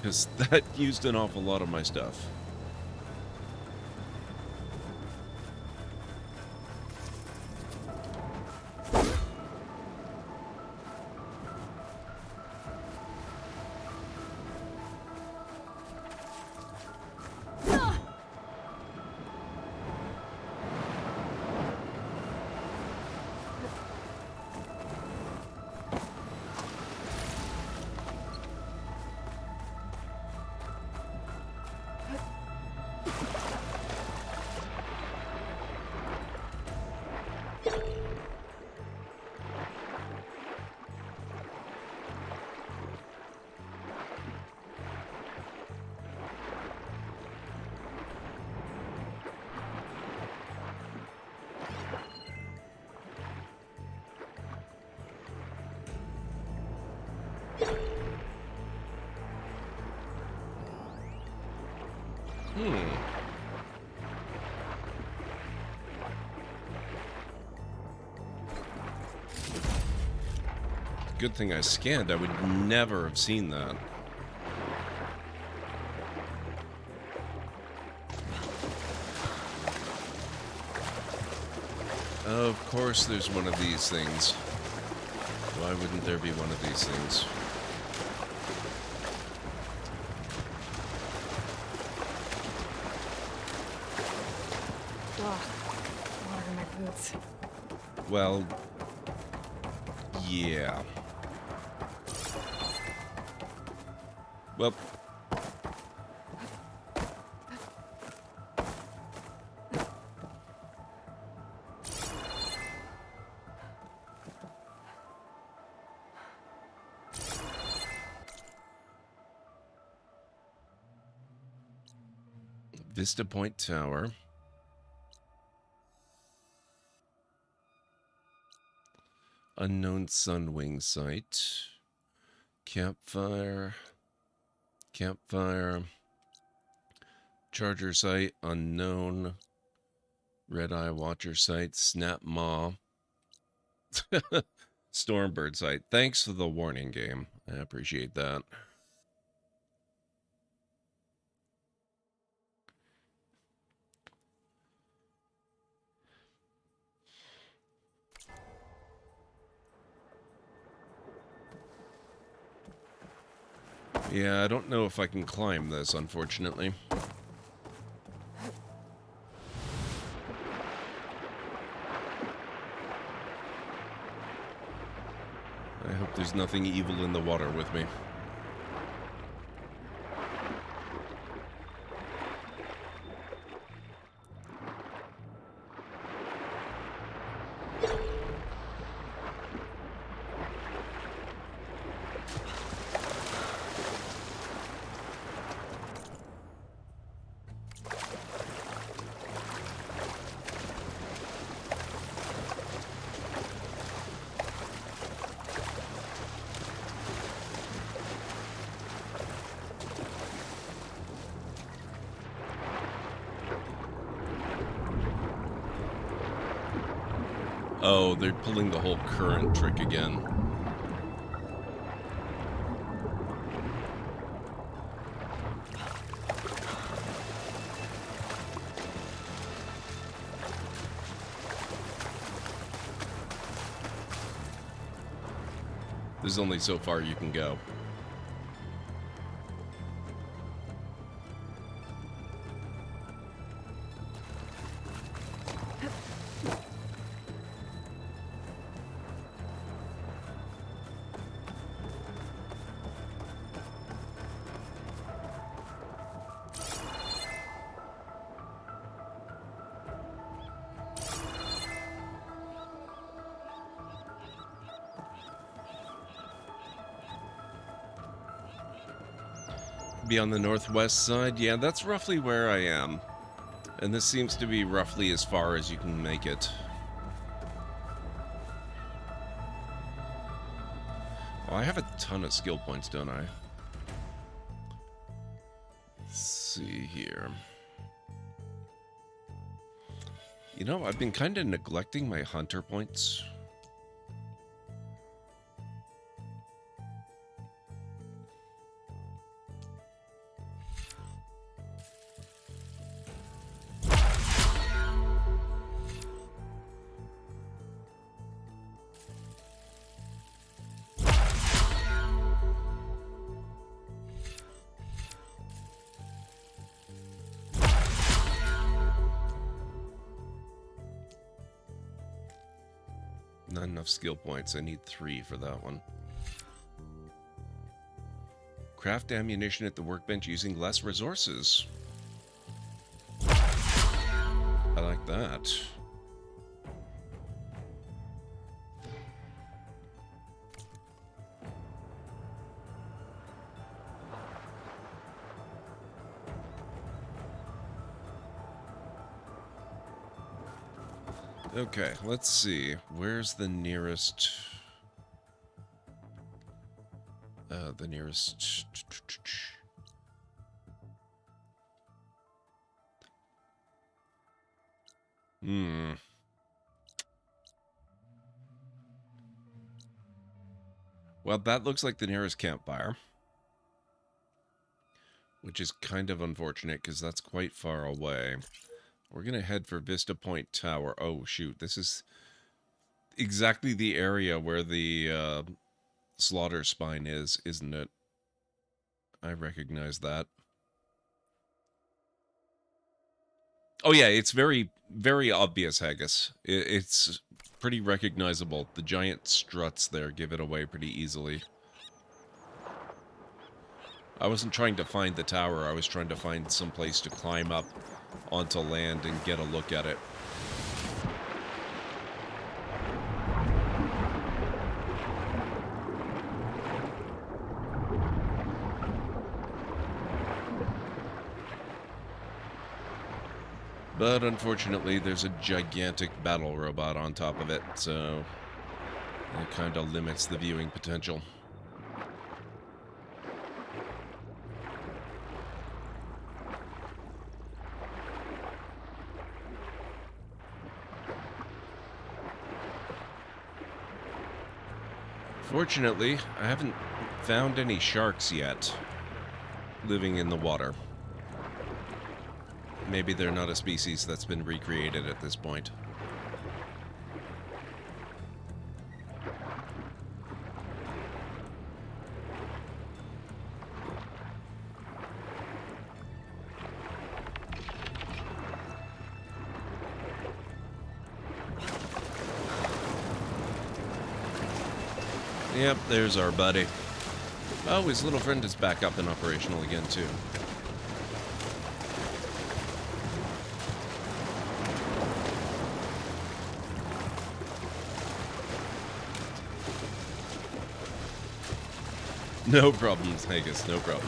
Because that used an awful lot of my stuff. Good thing I scanned. I would never have seen that. Of course there's one of these things. Why wouldn't there be one of these things? Water in my boots. Well, yeah. Well, Vista Point Tower. Unknown Sunwing Site. Campfire. Campfire. Charger Site. Unknown. Red Eye Watcher Site. Snap Maw. Stormbird Site. Thanks for the warning, game. I appreciate that. Yeah, I don't know if I can climb this, unfortunately. I hope there's nothing evil in the water with me. Oh, they're pulling the whole current trick again. There's only so far you can go. Be on the northwest side? Yeah, that's roughly where I am. And this seems to be roughly as far as you can make it. Oh, I have a ton of skill points, don't I? Let's see here. You know, I've been kind of neglecting my hunter points. Not enough skill points. I need 3 for that one. Craft ammunition at the workbench using less resources. I like that. Okay, let's see. Where's the nearest... the nearest... Well, that looks like the nearest campfire. Which is kind of unfortunate, because that's quite far away. We're going to head for Vista Point Tower. Oh, shoot. This is exactly the area where the slaughter spine is, isn't it? I recognize that. Oh, yeah. It's very, very obvious, Haggis. It's pretty recognizable. The giant struts there give it away pretty easily. I wasn't trying to find the tower. I was trying to find some place to climb up onto land and get a look at it. But unfortunately, there's a gigantic battle robot on top of it, so it kind of limits the viewing potential. Fortunately, I haven't found any sharks yet living in the water. Maybe they're not a species that's been recreated at this point. Yep, there's our buddy. Oh, his little friend is back up and operational again, too. No problems, Haggis, no problem.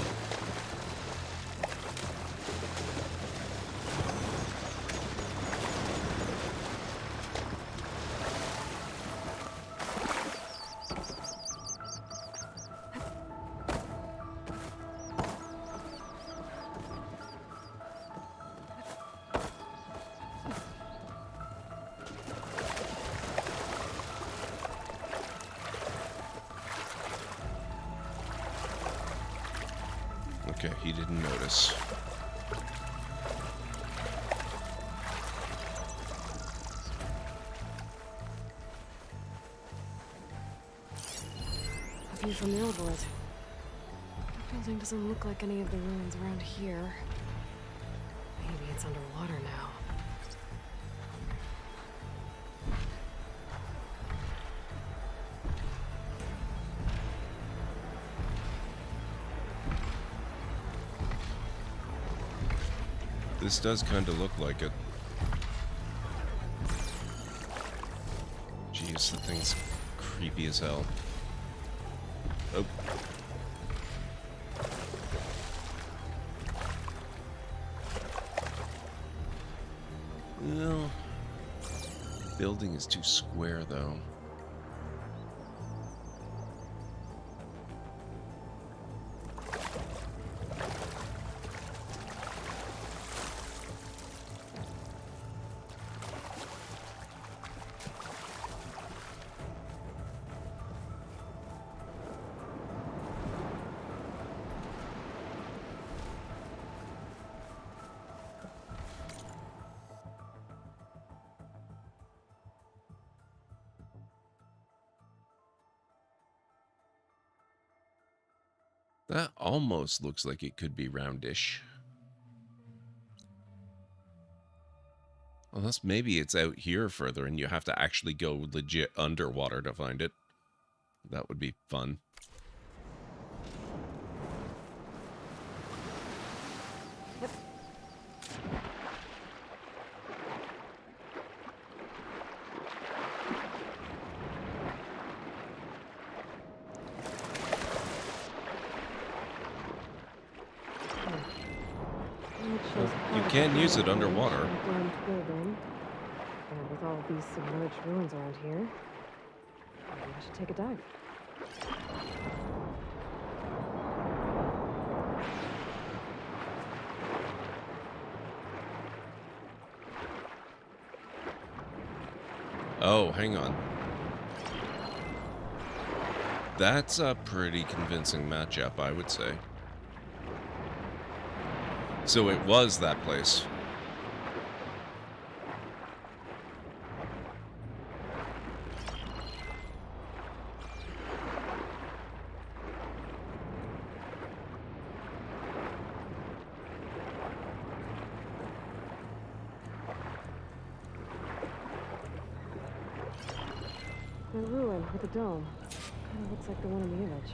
Okay, he didn't notice. A view from the old world. The building doesn't look like any of the ruins around here. Maybe it's underwater now. This does kind of look like it. Jeez, the thing's creepy as hell. Oh. Well, building is too square, though. That almost looks like it could be roundish. Unless maybe it's out here further and you have to actually go legit underwater to find it. That would be fun. You can use it underwater. And with all of these submerged ruins around here, maybe I should take a dive. Oh, hang on. That's a pretty convincing matchup, I would say. So it was that place. A ruin with a dome. Kind of looks like the one in the image.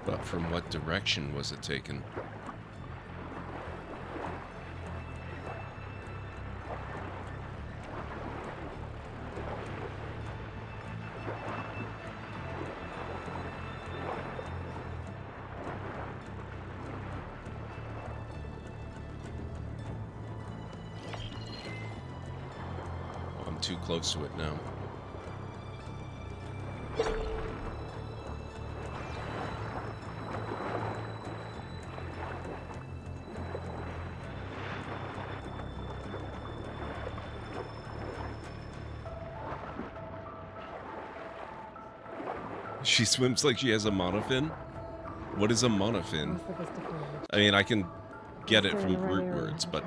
But from what direction was it taken? I'm too close to it now. She swims like she has a monofin? What is a monofin? I mean, I can get it from root words, but...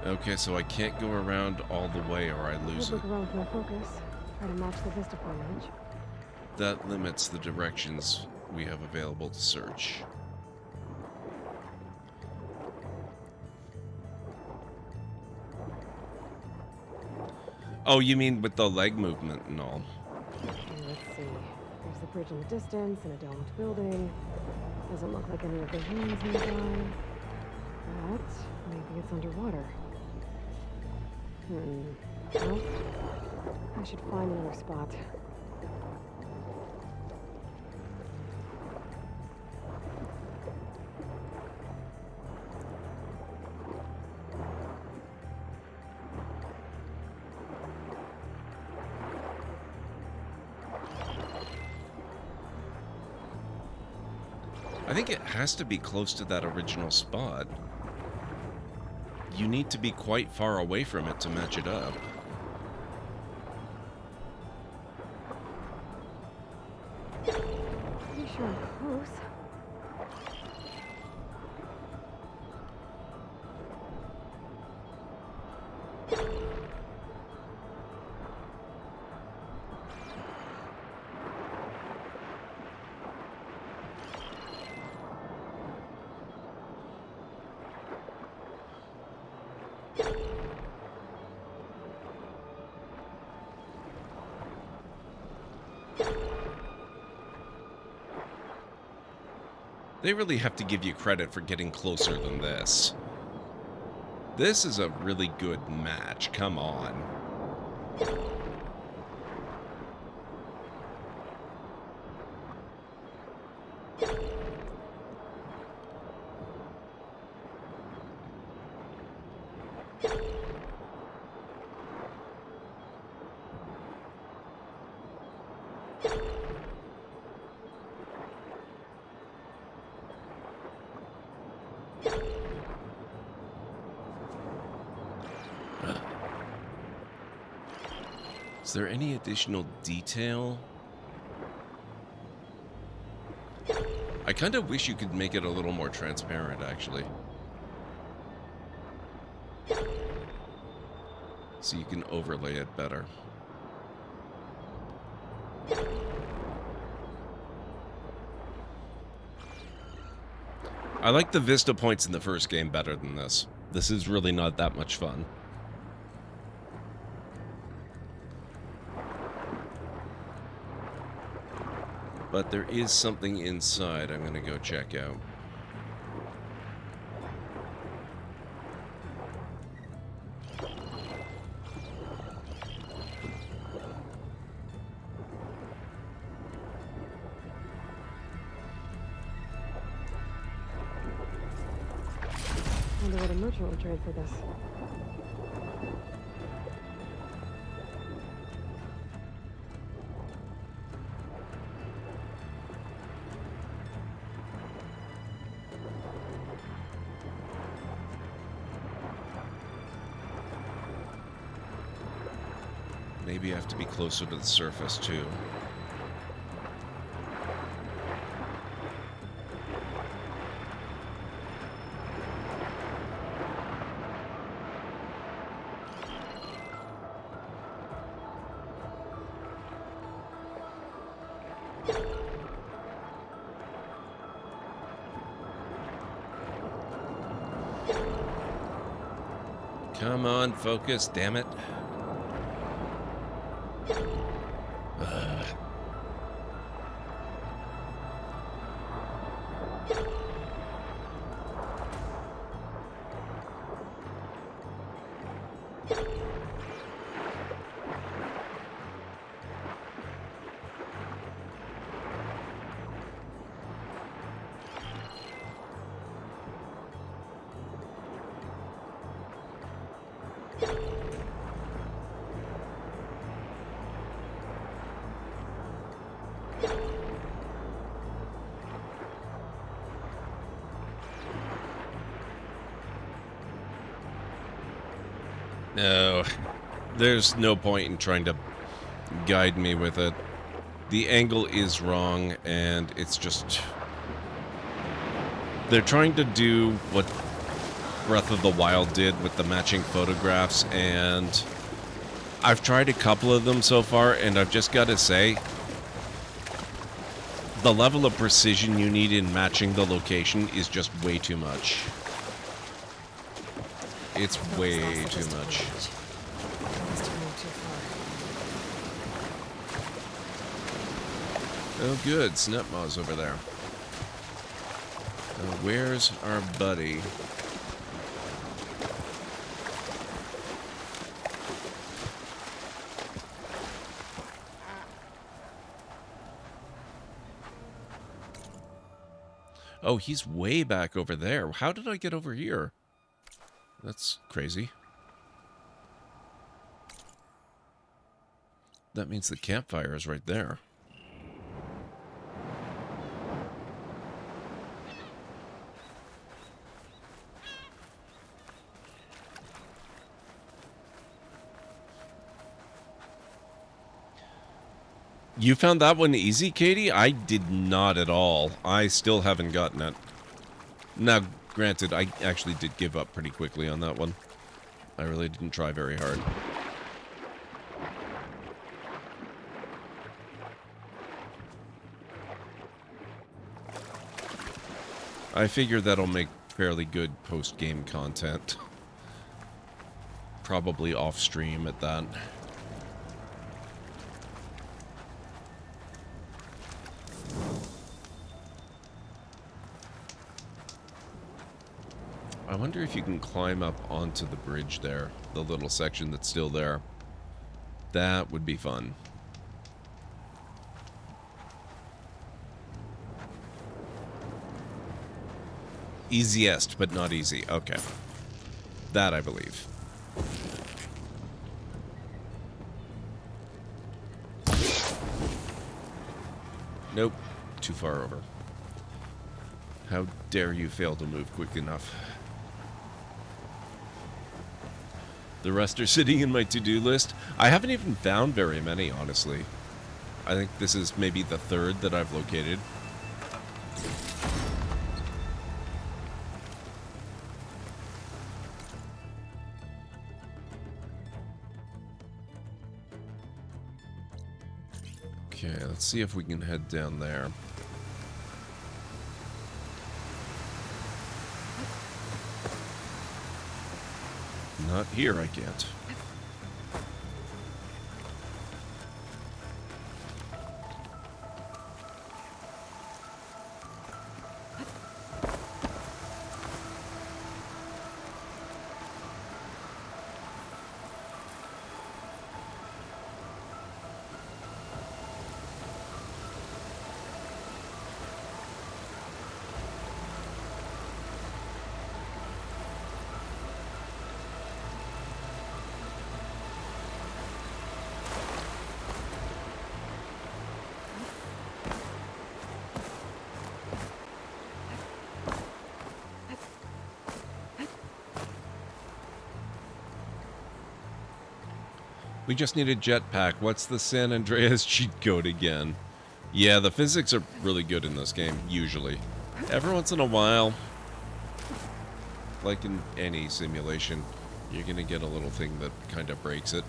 Okay, so I can't go around all the way or I lose it. Look around for focus. Try to match the vista point image. That limits the directions we have available to search. Oh, you mean with the leg movement and all? Okay, let's see. There's the bridge in the distance and a domed building. Doesn't look like any of the ruins nearby. But maybe it's underwater. Well, I should find another spot. I think it has to be close to that original spot. You need to be quite far away from it to match it up. Pretty sure I'm close. They really have to give you credit for getting closer than this. This is a really good match. Come on. Is there any additional detail? I kind of wish you could make it a little more transparent, actually. So you can overlay it better. I like the Vista points in the first game better than this. This is really not that much fun. But there is something inside I'm gonna go check out. Wonder what a merchant would trade for this. Maybe I have to be closer to the surface, too. Come on, focus, damn it. No, there's no point in trying to guide me with it. The angle is wrong, and it's just... They're trying to do what Breath of the Wild did with the matching photographs, and I've tried a couple of them so far, and I've just got to say, the level of precision you need in matching the location is just way too much. It's way too much. Oh good, Snapmaw's over there. Where's our buddy? Oh, he's way back over there. How did I get over here? That's crazy. That means the campfire is right there. You found that one easy, Katie? I did not at all. I still haven't gotten it. Now, granted, I actually did give up pretty quickly on that one. I really didn't try very hard. I figure that'll make fairly good post-game content. Probably off-stream at that. I wonder if you can climb up onto the bridge there, the little section that's still there. That would be fun. Easiest, but not easy. Okay. That I believe. Nope. Too far over. How dare you fail to move quick enough? The rest are sitting in my to-do list. I haven't even found very many, honestly. I think this is maybe the third that I've located. Okay, let's see if we can head down there. Not here, I can't. We just need a jetpack. What's the San Andreas cheat code again? Yeah, the physics are really good in this game, usually. Every once in a while, like in any simulation, you're gonna get a little thing that kind of breaks it.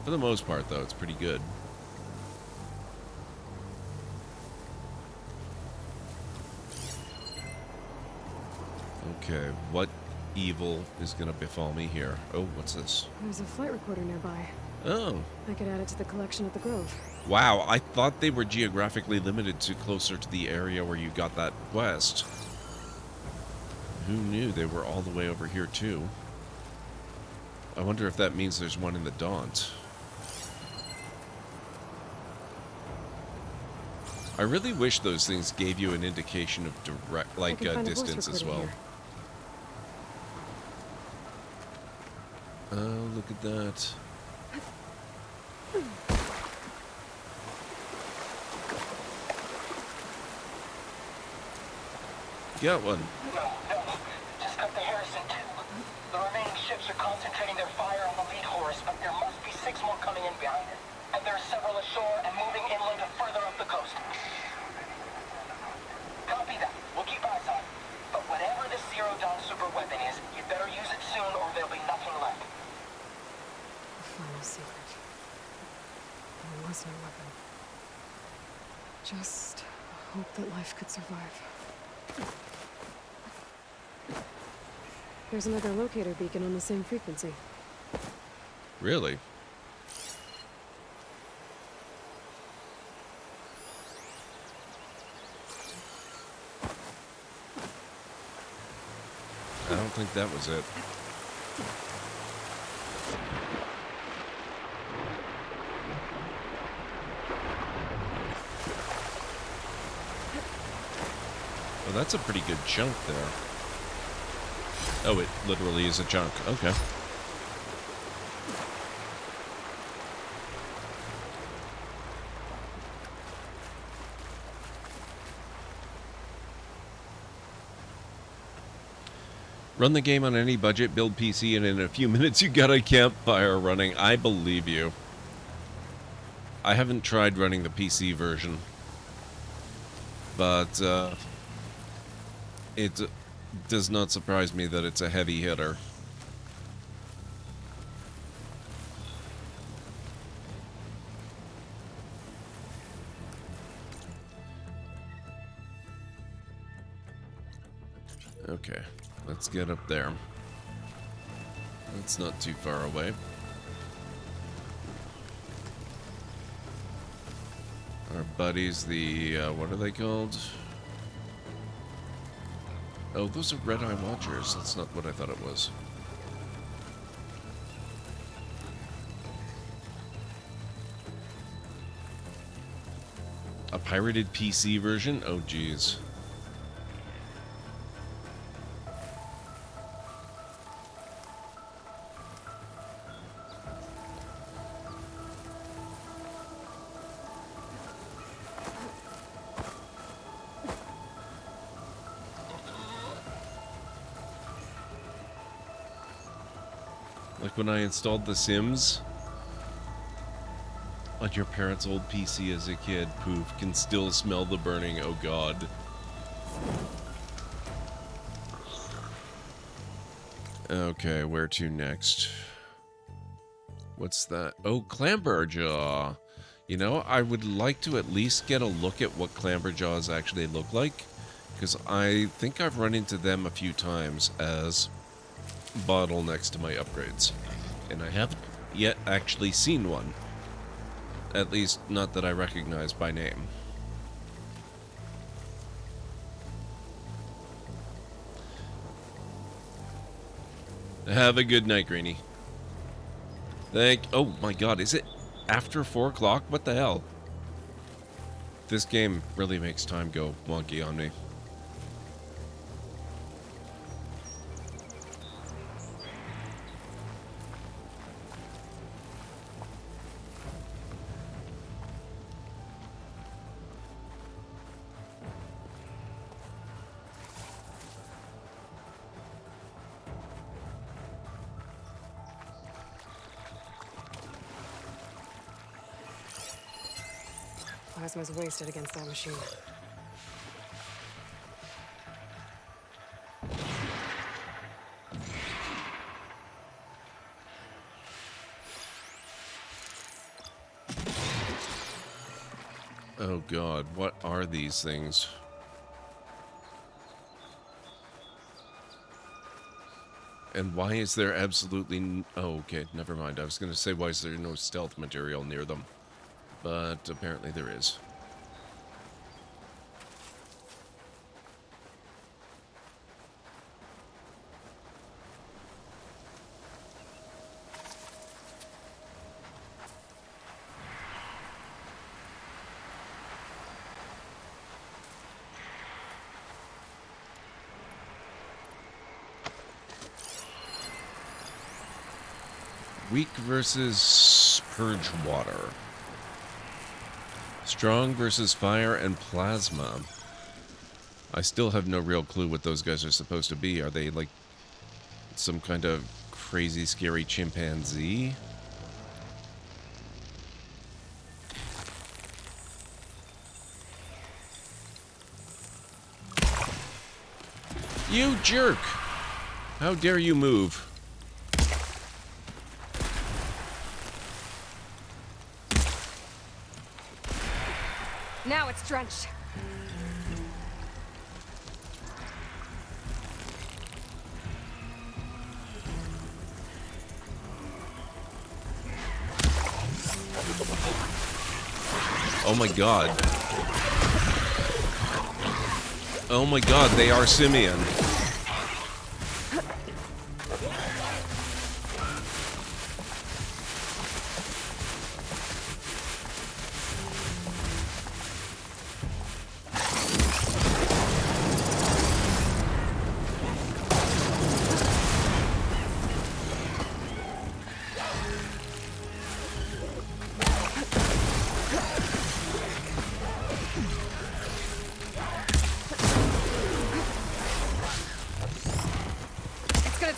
For the most part, though, it's pretty good. Okay, what evil is gonna befall me here? Oh, what's this? There's a flight recorder nearby. Oh. I could add it to the collection at the Grove. Wow, I thought they were geographically limited to closer to the area where you got that quest. Who knew they were all the way over here, too? I wonder if that means there's one in the Daunt. I really wish those things gave you an indication of direct, like, distance as well. Oh, look at that. Got one. No, just got the Harrison too. The remaining ships are concentrating their fire on the lead Horus, but there must be 6 more coming in behind it. And there are several ashore and moving inland further up the coast. Copy that. We'll keep eyes on it. But whatever this Zero Dawn super weapon is, you better use it soon or there'll be nothing left. Final secret. There was no weapon. Just hope that life could survive. There's another locator beacon on the same frequency. Really? I don't think that was it. Well, that's a pretty good chunk there. Oh, it literally is a chunk. Okay. Run the game on any budget, build PC, and in a few minutes you got a campfire running. I believe you. I haven't tried running the PC version, but it does not surprise me that it's a heavy hitter. Okay, let's get up there. That's not too far away. Our buddies, the, what are they called? Oh, those are Red Eye Watchers. That's not what I thought it was. A pirated PC version? Oh, geez. Like when I installed The Sims on your parents' old PC as a kid, poof, can still smell the burning, oh god. Okay, where to next? What's that? Oh, Clamberjaw! You know, I would like to at least get a look at what Clamberjaws actually look like, because I think I've run into them a few times as bottlenecks to my upgrades, and I haven't yet actually seen one. At least, not that I recognize by name. Have a good night, Greenie. Oh my god, is it after 4 o'clock? What the hell? This game really makes time go wonky on me. Plasma's wasted against that machine. Oh god, what are these things? And why is there absolutely oh, okay, never mind. I was gonna say, why is there no stealth material near them? But apparently there is. Weak versus purge water. Strong versus fire and plasma. I still have no real clue what those guys are supposed to be. Are they like some kind of crazy, scary chimpanzee? You jerk! How dare you move? Now it's drenched. Oh my god. Oh my god, they are Simeon.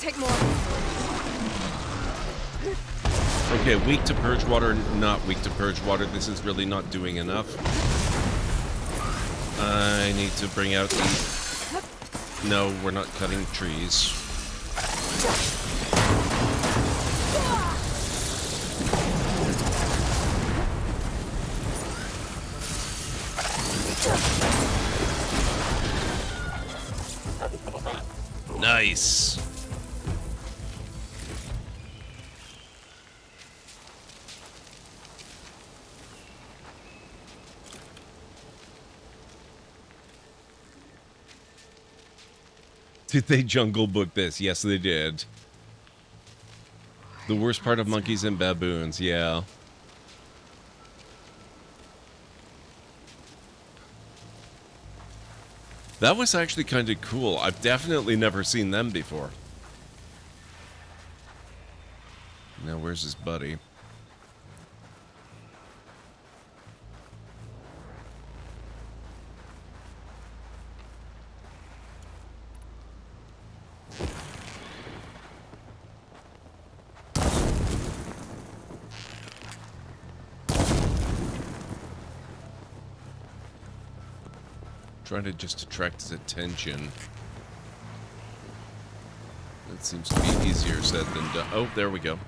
Take more. Okay, weak to purge water, not weak to purge water. This is really not doing enough. I need to bring out the... No, we're not cutting trees. Nice. Did they Jungle Book this? Yes, they did. The worst part of monkeys and baboons, yeah. That was actually kind of cool. I've definitely never seen them before. Now, where's his buddy? Trying to just attract his attention. That seems to be easier said than done. Oh, there we go.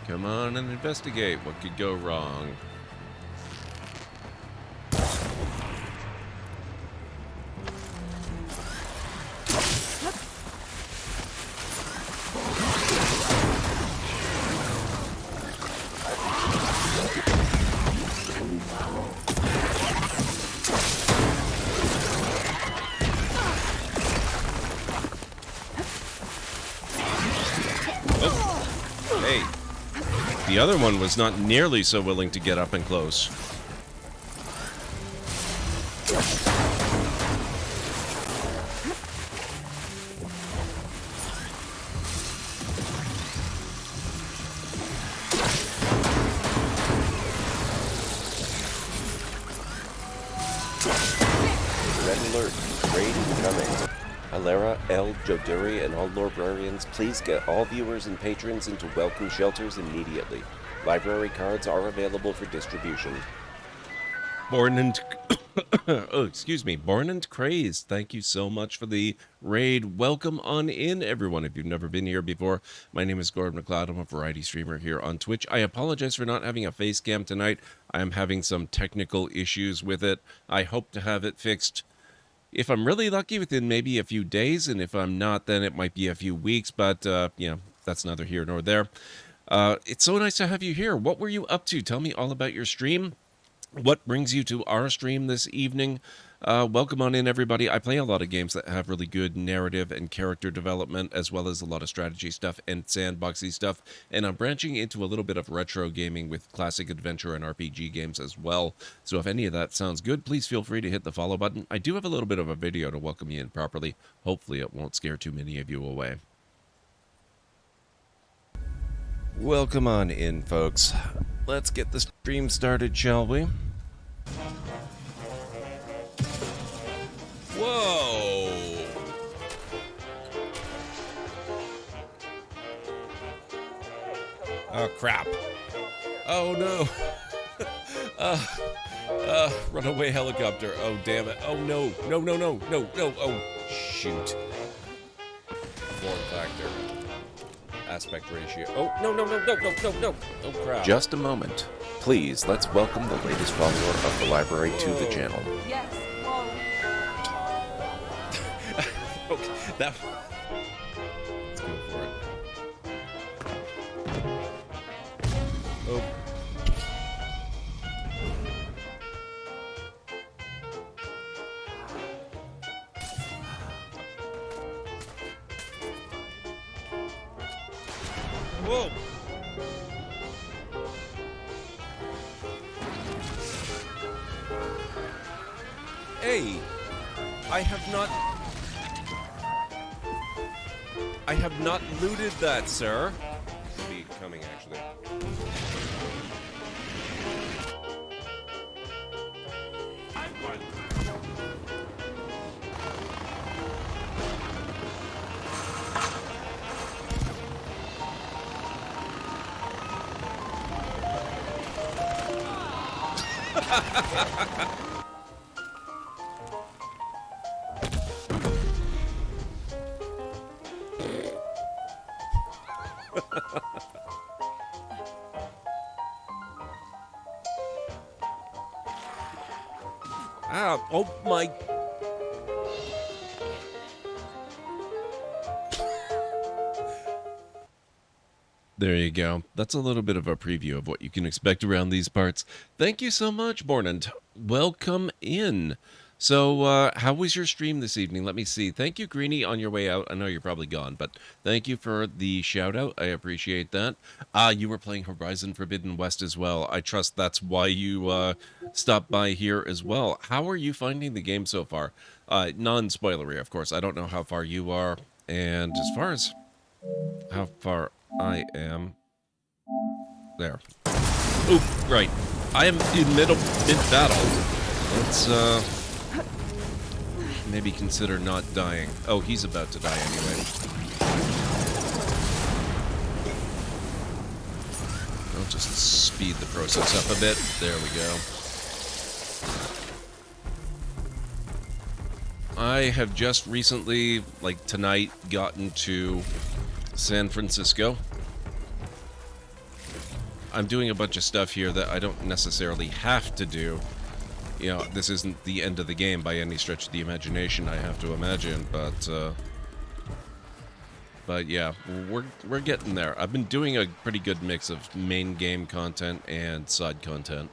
Come on and investigate. What could go wrong? The other one was not nearly so willing to get up and close. Red alert. Raid incoming. Alera, El, Joduri, and all librarians, please get all viewers and patrons into welcome shelters immediately. Library cards are available for distribution. Born and... oh, excuse me. Born and Crazed, thank you so much for the raid. Welcome on in, everyone. If you've never been here before, my name is Gordon MacLeod. I'm a variety streamer here on Twitch. I apologize for not having a face cam tonight. I am having some technical issues with it. I hope to have it fixed, if I'm really lucky, within maybe a few days, and if I'm not, then it might be a few weeks, but, yeah, that's neither here nor there. It's so nice to have you here. What were you up to? Tell me all about your stream. What brings you to our stream this evening? Welcome on in, everybody. I play a lot of games that have really good narrative and character development, as well as a lot of strategy stuff and sandboxy stuff, and I'm branching into a little bit of retro gaming with classic adventure and RPG games as well. So if any of that sounds good, please feel free to hit the follow button. I do have a little bit of a video to welcome you in properly. Hopefully it won't scare too many of you away. Welcome on in, folks. Let's get the stream started, shall we? Whoa! Oh, crap. Oh, no. Runaway helicopter. Oh, damn it. Oh, no. No, no, no, no, no. Oh, shoot. Form factor. Aspect ratio. Oh, no, no, no, no, no, no, no. Oh, crap. Just a moment. Please, let's welcome the latest follower of the library to the channel. Yes. Okay, that... Let's go for it. Oh. Whoa! Hey! I have not looted that, sir. Should be coming, actually. Ow, oh my... There you go. That's a little bit of a preview of what you can expect around these parts. Thank you so much, Bornand. Welcome in. So, how was your stream this evening? Let me see. Thank you, Greenie, on your way out. I know you're probably gone, but thank you for the shout-out. I appreciate that. You were playing Horizon Forbidden West as well. I trust that's why you stopped by here as well. How are you finding the game so far? Non-spoilery, of course. I don't know how far you are, and as far as how far I am... There. Oop, right. I am in mid-battle. Let's, maybe consider not dying. Oh, he's about to die anyway. I'll just speed the process up a bit. There we go. I have just recently, like tonight, gotten to San Francisco. I'm doing a bunch of stuff here that I don't necessarily have to do. You know, this isn't the end of the game by any stretch of the imagination, I have to imagine, but yeah, we're getting there. I've been doing a pretty good mix of main game content and side content.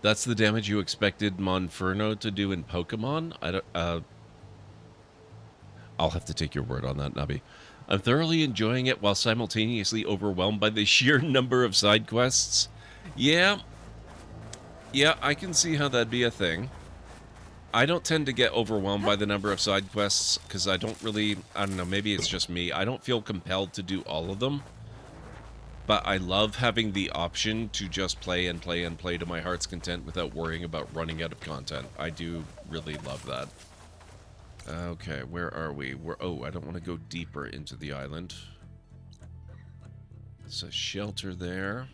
That's the damage you expected Monferno to do in Pokemon? I don't, I'll have to take your word on that, Nubby. I'm thoroughly enjoying it while simultaneously overwhelmed by the sheer number of side quests. Yeah, I can see how that'd be a thing. I don't tend to get overwhelmed by the number of side quests, because I don't really, I don't know, maybe it's just me. I don't feel compelled to do all of them. But I love having the option to just play and play and play to my heart's content without worrying about running out of content. I do really love that. Okay, where are we? Oh, I don't want to go deeper into the island. There's a shelter there.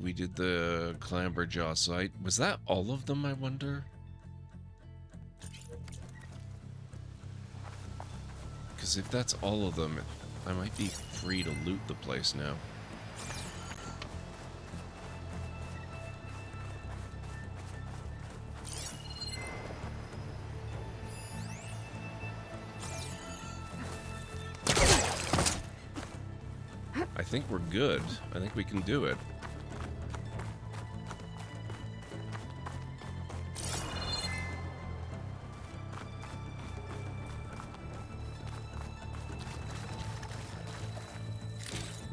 We did the Clamberjaw site. Was that all of them, I wonder? Because if that's all of them, I might be free to loot the place now. I think we're good. I think we can do it.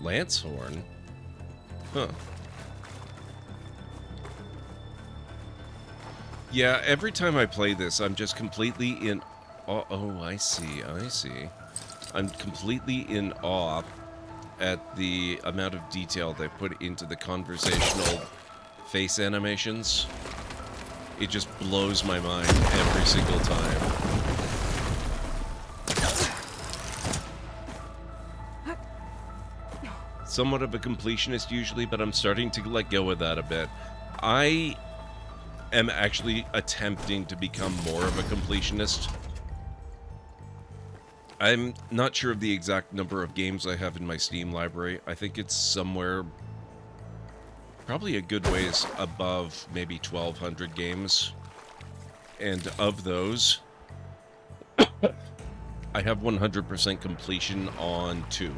Lancehorn? Huh. Yeah, every time I play this, I'm just completely in awe. Oh, I see. I'm completely in awe at the amount of detail they put into the conversational face animations. It just blows my mind every single time. Somewhat of a completionist usually, but I'm starting to let go of that a bit. I am actually attempting to become more of a completionist. I'm not sure of the exact number of games I have in my Steam library. I think it's somewhere probably a good ways above maybe 1,200 games. And of those, I have 100% completion on 2.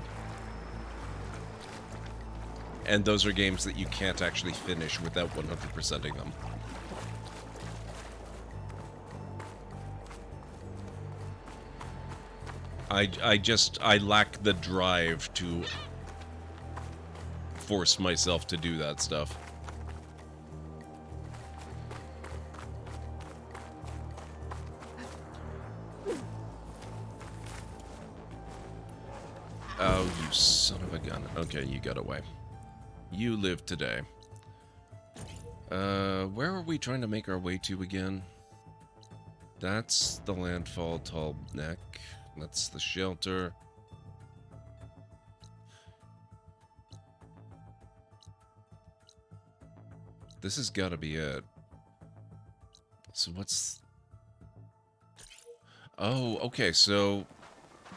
And those are games that you can't actually finish without 100%ing them. I lack the drive to force myself to do that stuff. Oh, you son of a gun. Okay, you got away. You live today. Where are we trying to make our way to again? That's the landfall tall neck. That's the shelter. This has got to be it. So what's... Oh, okay, so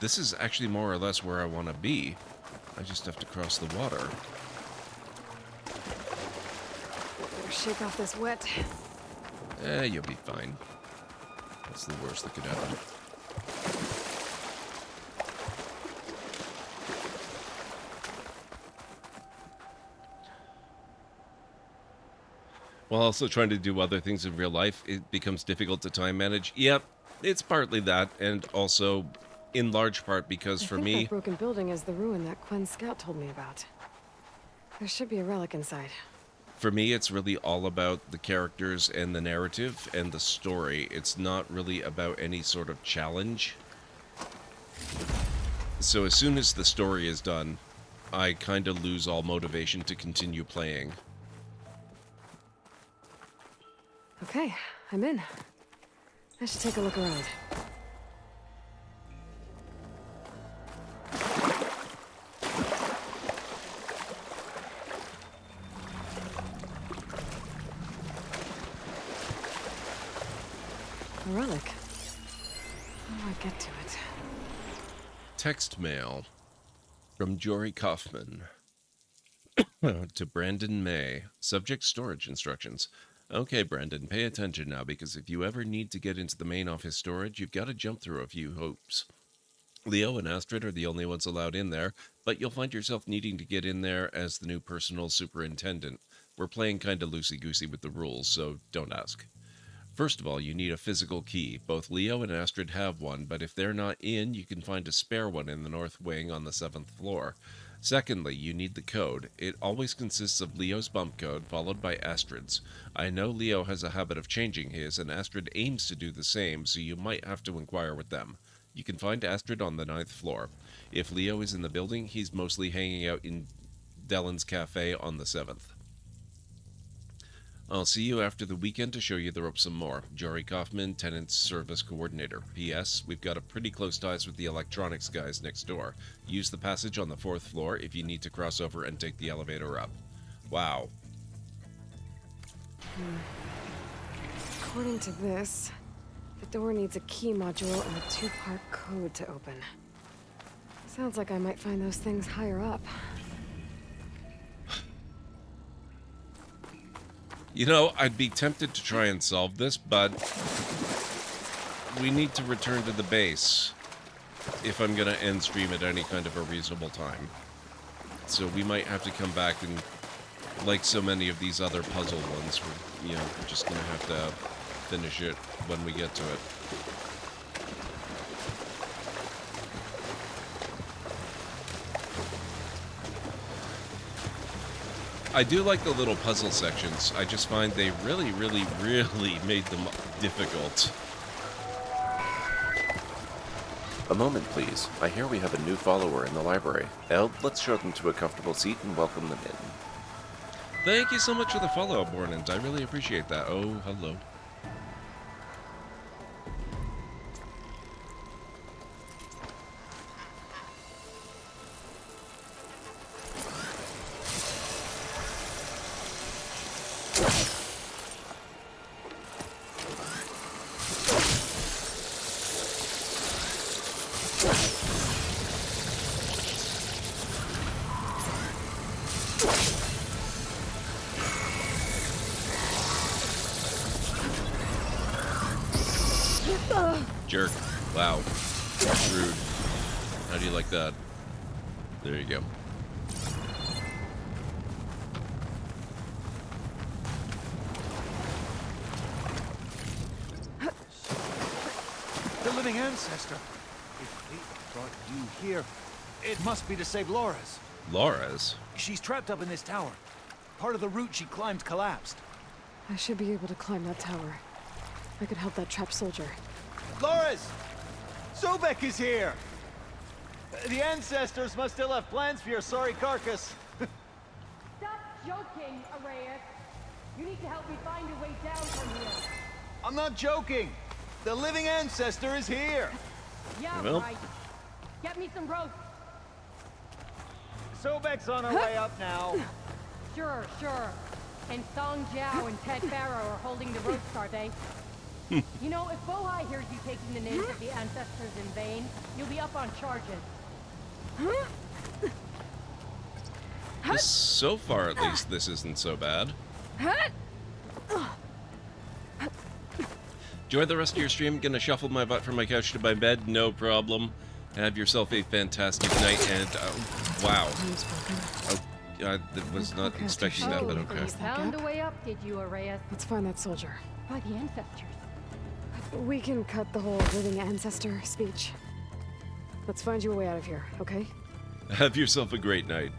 this is actually more or less where I want to be. I just have to cross the water. Better shake off this wet. You'll be fine. That's the worst that could happen. while also trying to do other things in real life, it becomes difficult to time manage. Yep, it's partly that, and also in large part because for me... that broken building is the ruin that Quinn Scout told me about. There should be a relic inside. For me, it's really all about the characters and the narrative and the story. It's not really about any sort of challenge. So as soon as the story is done, I kind of lose all motivation to continue playing. Okay, I'm in. I should take a look around. A relic. How do I get to it? Text mail from Jory Kaufman to Brandon May. Subject storage instructions. Okay, Brandon, pay attention now, because if you ever need to get into the main office storage, you've got to jump through a few hoops. Leo and Astrid are the only ones allowed in there, but you'll find yourself needing to get in there as the new personal superintendent. We're playing kind of loosey-goosey with the rules, so don't ask. First of all, you need a physical key. Both Leo and Astrid have one, but if they're not in, you can find a spare one in the north wing on the 7th floor. Secondly, you need the code. It always consists of Leo's bump code, followed by Astrid's. I know Leo has a habit of changing his, and Astrid aims to do the same, so you might have to inquire with them. You can find Astrid on the 9th floor. If Leo is in the building, he's mostly hanging out in Dellen's Cafe on the 7th. I'll see you after the weekend to show you the ropes some more. Jory Kaufman, Tenant Service Coordinator. P.S. We've got a pretty close ties with the electronics guys next door. Use the passage on the 4th floor if you need to cross over and take the elevator up. Wow. According to this, the door needs a key module and a 2-part code to open. Sounds like I might find those things higher up. You know, I'd be tempted to try and solve this, but we need to return to the base if I'm going to end stream at any kind of a reasonable time. So we might have to come back and, like so many of these other puzzle ones, we're just going to have to finish it when we get to it. I do like the little puzzle sections. I just find they really made them difficult. A moment, please. I hear we have a new follower in the library. Eld, let's show them to a comfortable seat and welcome them in. Thank you so much for the follow-up, Bornant. I really appreciate that. Oh, hello. Jerk. Wow. Rude. How do you like that? There you go. The living ancestor. If they brought you here, it must be to save Laura's. Laura's? She's trapped up in this tower. Part of the route she climbed collapsed. I should be able to climb that tower. I could help that trapped soldier. Laura's! Sobek is here! The ancestors must still have plans for your sorry carcass. Stop joking, Arraius. You need to help me find a way down from here. I'm not joking. The living ancestor is here. Yeah, well. right. Get me some rope. Sobek's on her way up now. Sure. And Song Jiao and Ted Farrow are holding the ropes, are they? You know, if Bohai hears you taking the names of the ancestors in vain, you'll be up on charges. So far, at least, this isn't so bad. Enjoy the rest of your stream. Gonna shuffle my butt from my couch to my bed. No problem. Have yourself a fantastic night, and wow. I was not expecting that, but okay. You found a way up, did you, Arrayas? Let's find that soldier. By the ancestors. We can cut the whole living ancestor speech. Let's find you a way out of here, okay? Have yourself a great night.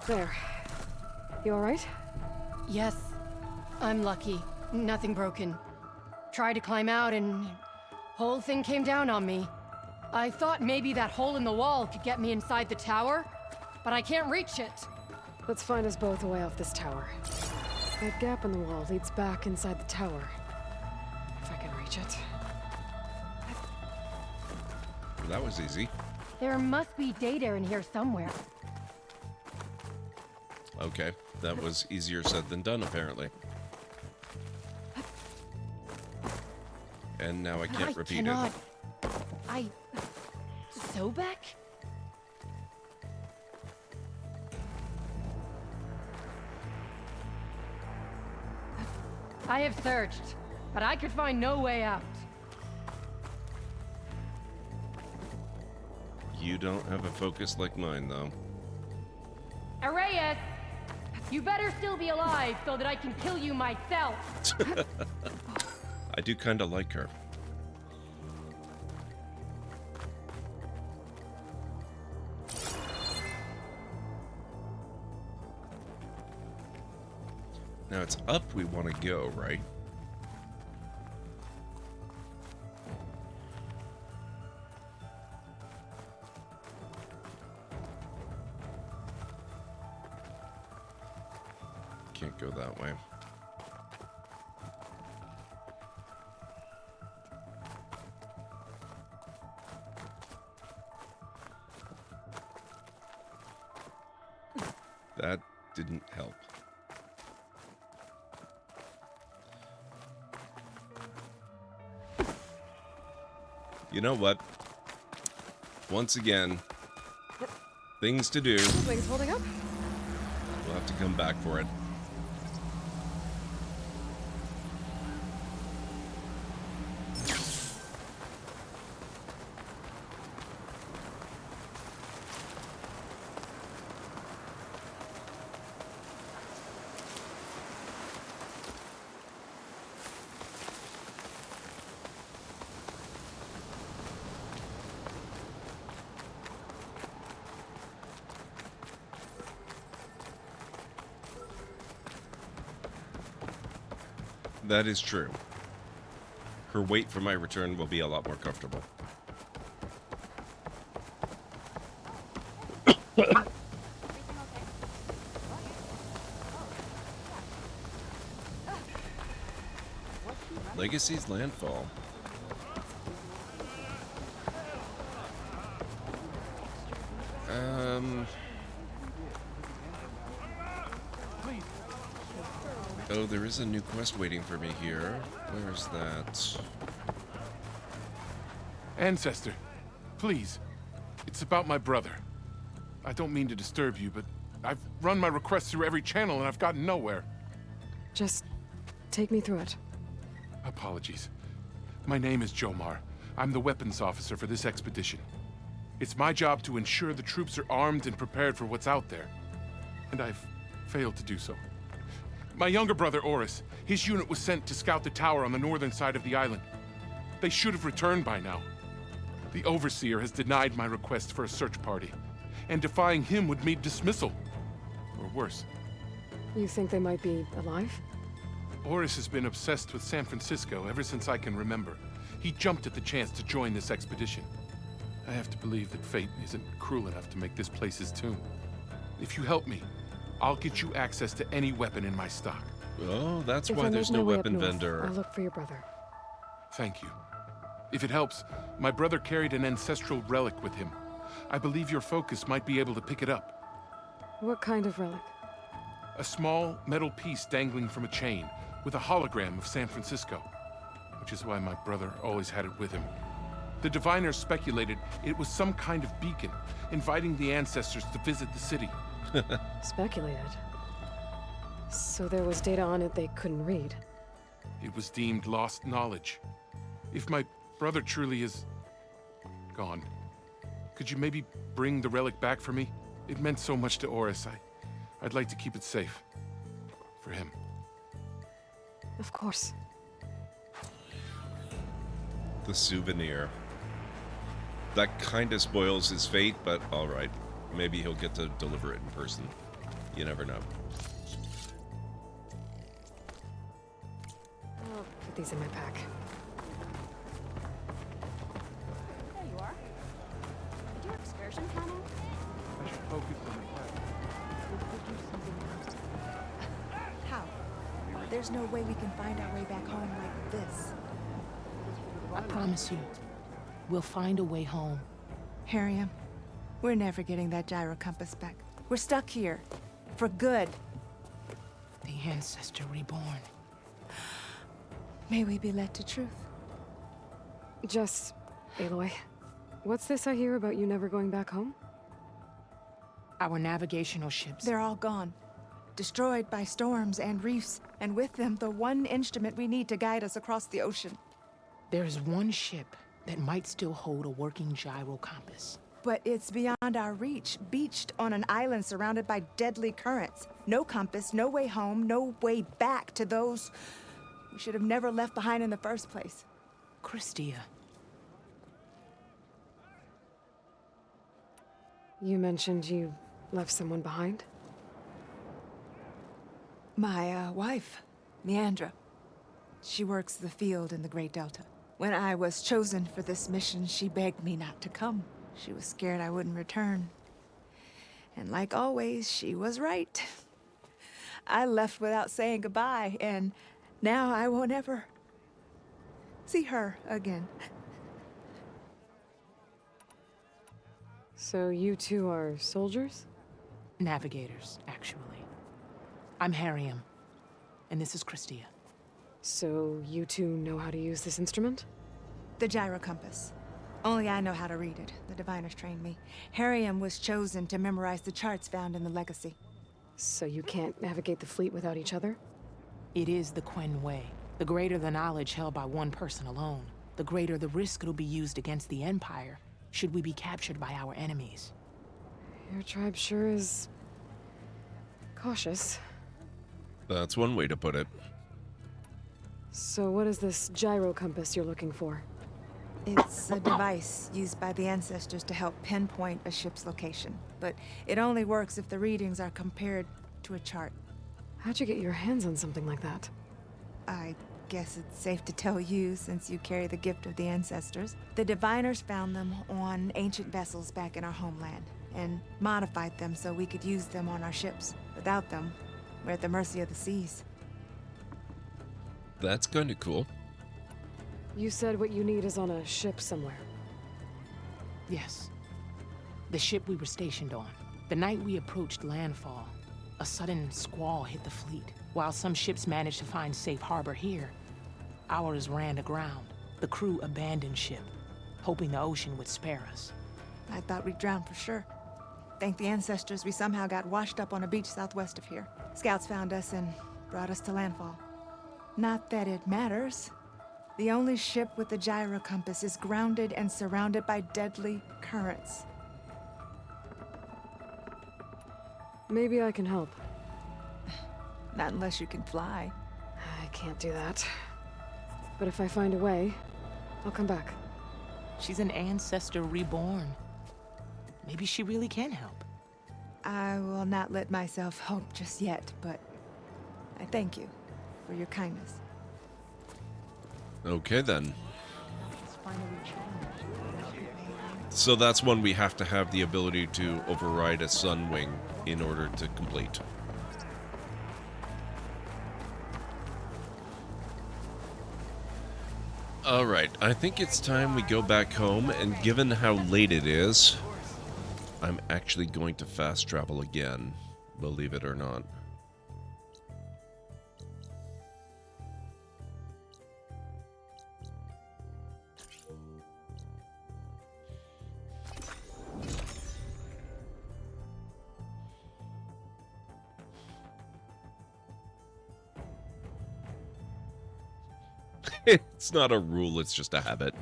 There. You alright? Yes. I'm lucky. Nothing broken. Tried to climb out and... whole thing came down on me. I thought maybe that hole in the wall could get me inside the tower, but I can't reach it. Let's find us both a way off this tower. That gap in the wall leads back inside the tower. If I can reach it. That was easy. There must be data in here somewhere. Okay, that was easier said than done, apparently. And now I can't repeat it. Sobek? I have searched, but I could find no way out. You don't have a focus like mine, though. Arrayas! You better still be alive so that I can kill you myself! I do kind of like her. Now it's up we want to go, right? Can't go that way. That didn't help. You know what? Once again, things to do. Wings holding up? We'll have to come back for it. That is true. Her wait for my return will be a lot more comfortable. Legacy's landfall. Oh, there is a new quest waiting for me here. Where's that? Ancestor, please. It's about my brother. I don't mean to disturb you, but I've run my requests through every channel and I've gotten nowhere. Just take me through it. Apologies. My name is Jomar. I'm the weapons officer for this expedition. It's my job to ensure the troops are armed and prepared for what's out there. And I've failed to do so. My younger brother, Oris, his unit was sent to scout the tower on the northern side of the island. They should have returned by now. The Overseer has denied my request for a search party, and defying him would mean dismissal. Or worse. You think they might be alive? Oris has been obsessed with San Francisco ever since I can remember. He jumped at the chance to join this expedition. I have to believe that fate isn't cruel enough to make this place his tomb. If you help me, I'll get you access to any weapon in my stock. Oh, that's why there's no weapon vendor. I'll look for your brother. Thank you. If it helps, my brother carried an ancestral relic with him. I believe your focus might be able to pick it up. What kind of relic? A small metal piece dangling from a chain with a hologram of San Francisco, which is why my brother always had it with him. The diviners speculated it was some kind of beacon, inviting the ancestors to visit the city. Speculated. So there was data on it they couldn't read. It was deemed lost knowledge. If my brother truly is gone, could you maybe bring the relic back for me? It meant so much to Oris. I'd like to keep it safe. For him. Of course. The souvenir. That kinda spoils his fate, but alright. Maybe he'll get to deliver it in person. You never know. I'll put these in my pack. There you are. Did your excursion plan out? I should focus on the class. How? There's no way we can find our way back home like this. I promise you, we'll find a way home. Harriam, we're never getting that gyro compass back. We're stuck here. For good. The Ancestor reborn. May we be led to truth. Just, Aloy, what's this I hear about you never going back home? Our navigational ships. They're all gone. Destroyed by storms and reefs, and with them the one instrument we need to guide us across the ocean. There is one ship that might still hold a working gyro compass. But it's beyond our reach, beached on an island surrounded by deadly currents. No compass, no way home, no way back to those we should have never left behind in the first place. Christia. You mentioned you left someone behind? My wife, Meandra. She works the field in the Great Delta. When I was chosen for this mission, she begged me not to come. She was scared I wouldn't return. And like always, she was right. I left without saying goodbye, and now I won't ever see her again. So you two are soldiers? Navigators, actually. I'm Harriam, and this is Christia. So you two know how to use this instrument? The gyro compass. Only I know how to read it. The diviners trained me. Harriam was chosen to memorize the charts found in the Legacy. So you can't navigate the fleet without each other? It is the Quen Way. The greater the knowledge held by one person alone, the greater the risk it'll be used against the Empire, should we be captured by our enemies. Your tribe sure is cautious. That's one way to put it. So what is this gyro compass you're looking for? It's a device used by the ancestors to help pinpoint a ship's location. But it only works if the readings are compared to a chart. How'd you get your hands on something like that? I guess it's safe to tell you, since you carry the gift of the ancestors. The diviners found them on ancient vessels back in our homeland, and modified them so we could use them on our ships. Without them, we're at the mercy of the seas. That's kind of cool. You said what you need is on a ship somewhere. Yes. The ship we were stationed on. The night we approached landfall, a sudden squall hit the fleet. While some ships managed to find safe harbor here, ours ran aground. The crew abandoned ship, hoping the ocean would spare us. I thought we'd drown for sure. Thank the ancestors we somehow got washed up on a beach southwest of here. Scouts found us and brought us to landfall. Not that it matters. The only ship with the gyro compass is grounded and surrounded by deadly currents. Maybe I can help. Not unless you can fly. I can't do that. But if I find a way, I'll come back. She's an ancestor reborn. Maybe she really can help. I will not let myself hope just yet, but I thank you for your kindness. Okay then. So that's one we have to have the ability to override a Sunwing in order to complete. Alright, I think it's time we go back home, and given how late it is, I'm actually going to fast travel again, believe it or not. It's not a rule, it's just a habit.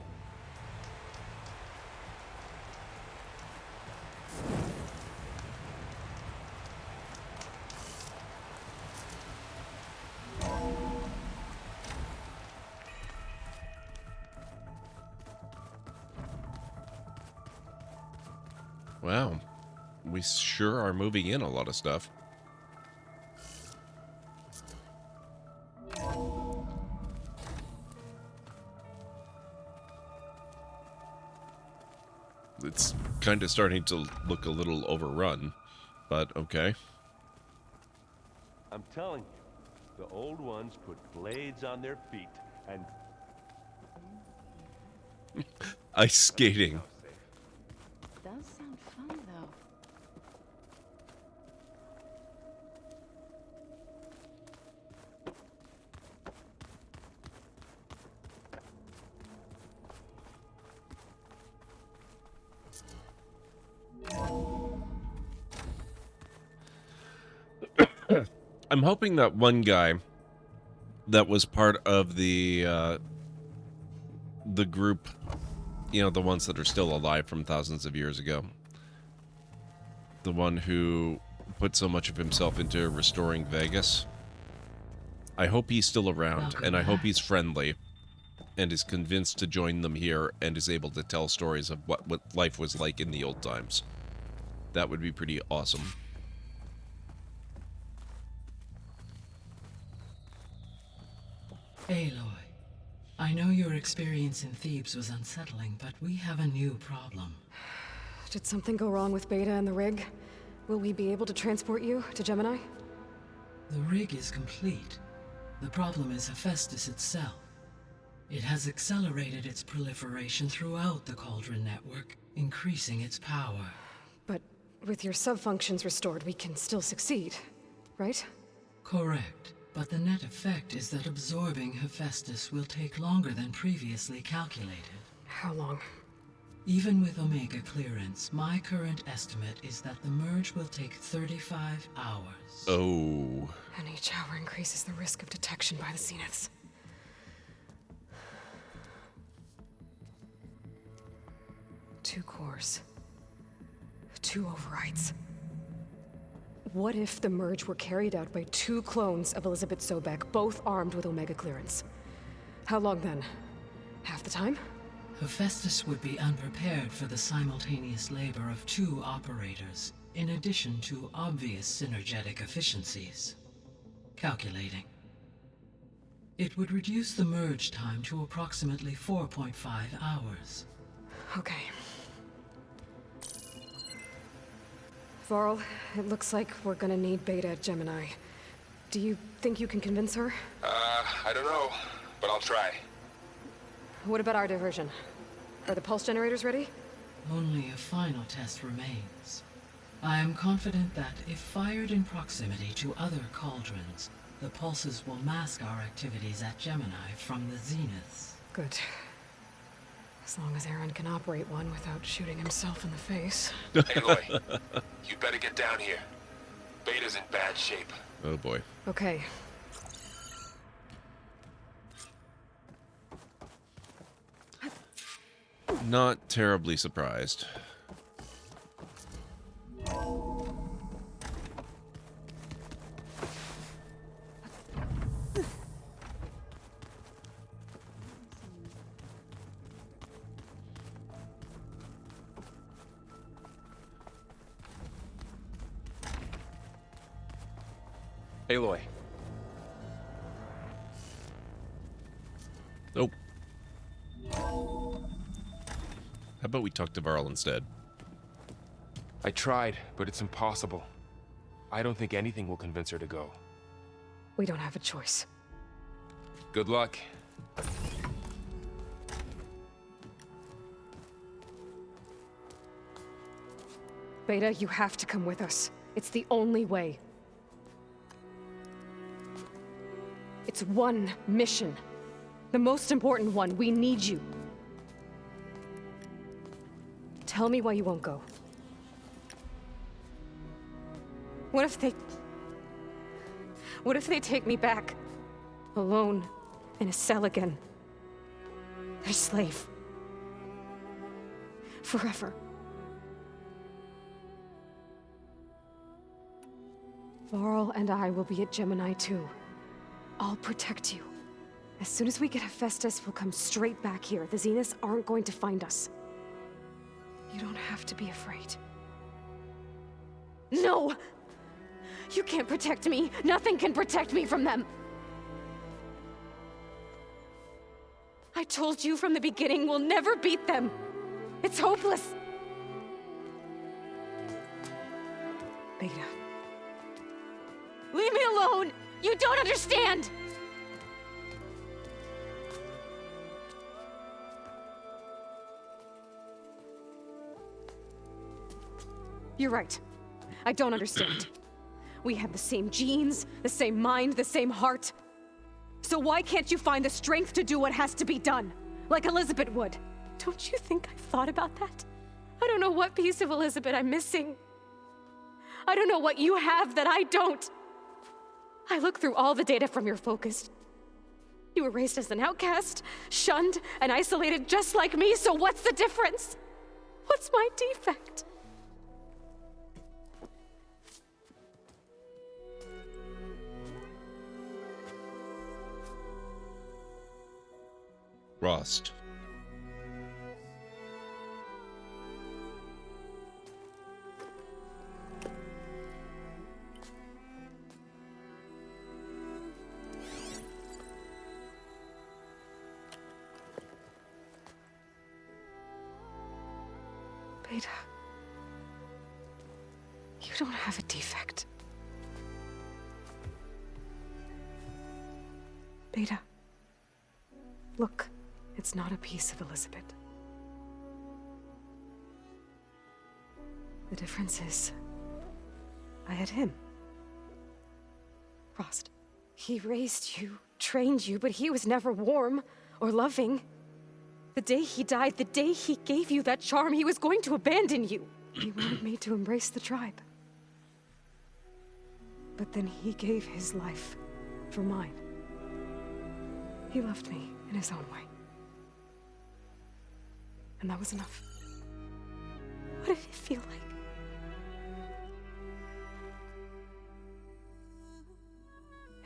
Wow. We sure are moving in a lot of stuff. It's kind of starting to look a little overrun, but okay. I'm telling you, the old ones put blades on their feet and... Ice skating. Does sound fun, though. I'm hoping that one guy that was part of the group, you know, the ones that are still alive from thousands of years ago, the one who put so much of himself into restoring Vegas, I hope he's still around, and I hope he's friendly and is convinced to join them here and is able to tell stories of what life was like in the old times. That would be pretty awesome. Aloy, I know your experience in Thebes was unsettling, but we have a new problem. Did something go wrong with Beta and the rig? Will we be able to transport you to Gemini? The rig is complete. The problem is Hephaestus itself. It has accelerated its proliferation throughout the Cauldron network, increasing its power. But with your sub-functions restored, we can still succeed, right? Correct. But the net effect is that absorbing Hephaestus will take longer than previously calculated. How long? Even with Omega clearance, my current estimate is that the merge will take 35 hours. Oh. And each hour increases the risk of detection by the Zeniths. Two cores. Two overrides. What if the merge were carried out by two clones of Elizabeth Sobek, both armed with Omega clearance? How long then? Half the time? Hephaestus would be unprepared for the simultaneous labor of two operators, in addition to obvious synergetic efficiencies. Calculating. It would reduce the merge time to approximately 4.5 hours. Okay. Varl, it looks like we're gonna need Beta at Gemini. Do you think you can convince her? I don't know, but I'll try. What about our diversion? Are the pulse generators ready? Only a final test remains. I am confident that if fired in proximity to other cauldrons, the pulses will mask our activities at Gemini from the Zeniths. Good. As long as Aaron can operate one without shooting himself in the face. Aloy, you better get down here. Beta's in bad shape. Oh boy. Okay. Not terribly surprised. Aloy. Nope. How about we talk to Varl instead? I tried, but it's impossible. I don't think anything will convince her to go. We don't have a choice. Good luck. Beta, you have to come with us. It's the only way. It's one mission. The most important one. We need you. Tell me why you won't go. What if they take me back? Alone, in a cell again, Their slave. Forever. Varl and I will be at Gemini too. I'll protect you. As soon as we get Hephaestus, we'll come straight back here. The Zeniths aren't going to find us. You don't have to be afraid. No! You can't protect me. Nothing can protect me from them. I told you from the beginning we'll never beat them. It's hopeless. Beta. Leave me alone! You don't understand! You're right. I don't understand. We have the same genes, the same mind, the same heart. So why can't you find the strength to do what has to be done? Like Elizabeth would. Don't you think I've thought about that? I don't know what piece of Elizabeth I'm missing. I don't know what you have that I don't. I look through all the data from your focus. You were raised as an outcast, shunned, and isolated just like me, so what's the difference? What's my defect? Rost. Beta. You don't have a defect. Beta. Look, it's not a piece of Elizabeth. The difference is, I had him. Rost. He raised you, trained you, but he was never warm or loving. The day he died, the day he gave you that charm, he was going to abandon you. He wanted me to embrace the tribe. But then he gave his life for mine. He loved me in his own way. And that was enough. What did it feel like?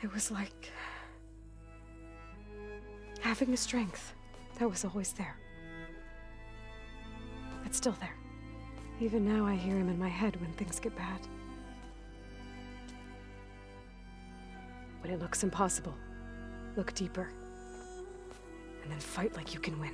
It was like having a strength that was always there. It's still there. Even now I hear him in my head when things get bad. When it looks impossible, look deeper. And then fight like you can win.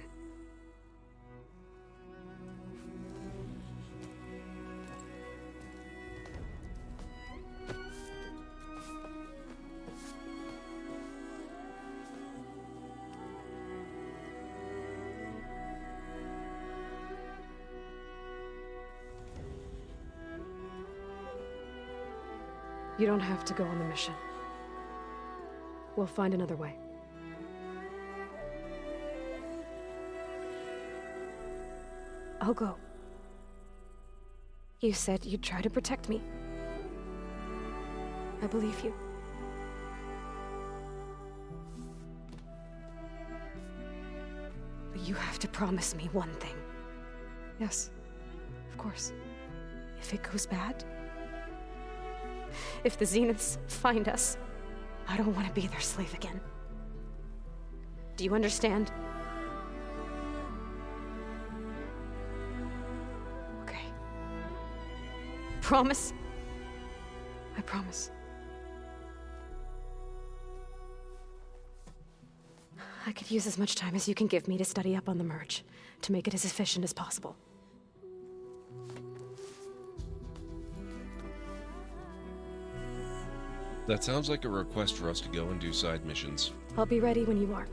You don't have to go on the mission. We'll find another way. I'll go. You said you'd try to protect me. I believe you. But you have to promise me one thing. Yes, of course. If it goes bad, if the Zeniths find us, I don't want to be their slave again. Do you understand? Okay. Promise? I promise. I could use as much time as you can give me to study up on the merge, to make it as efficient as possible. That sounds like a request for us to go and do side missions. I'll be ready when you are.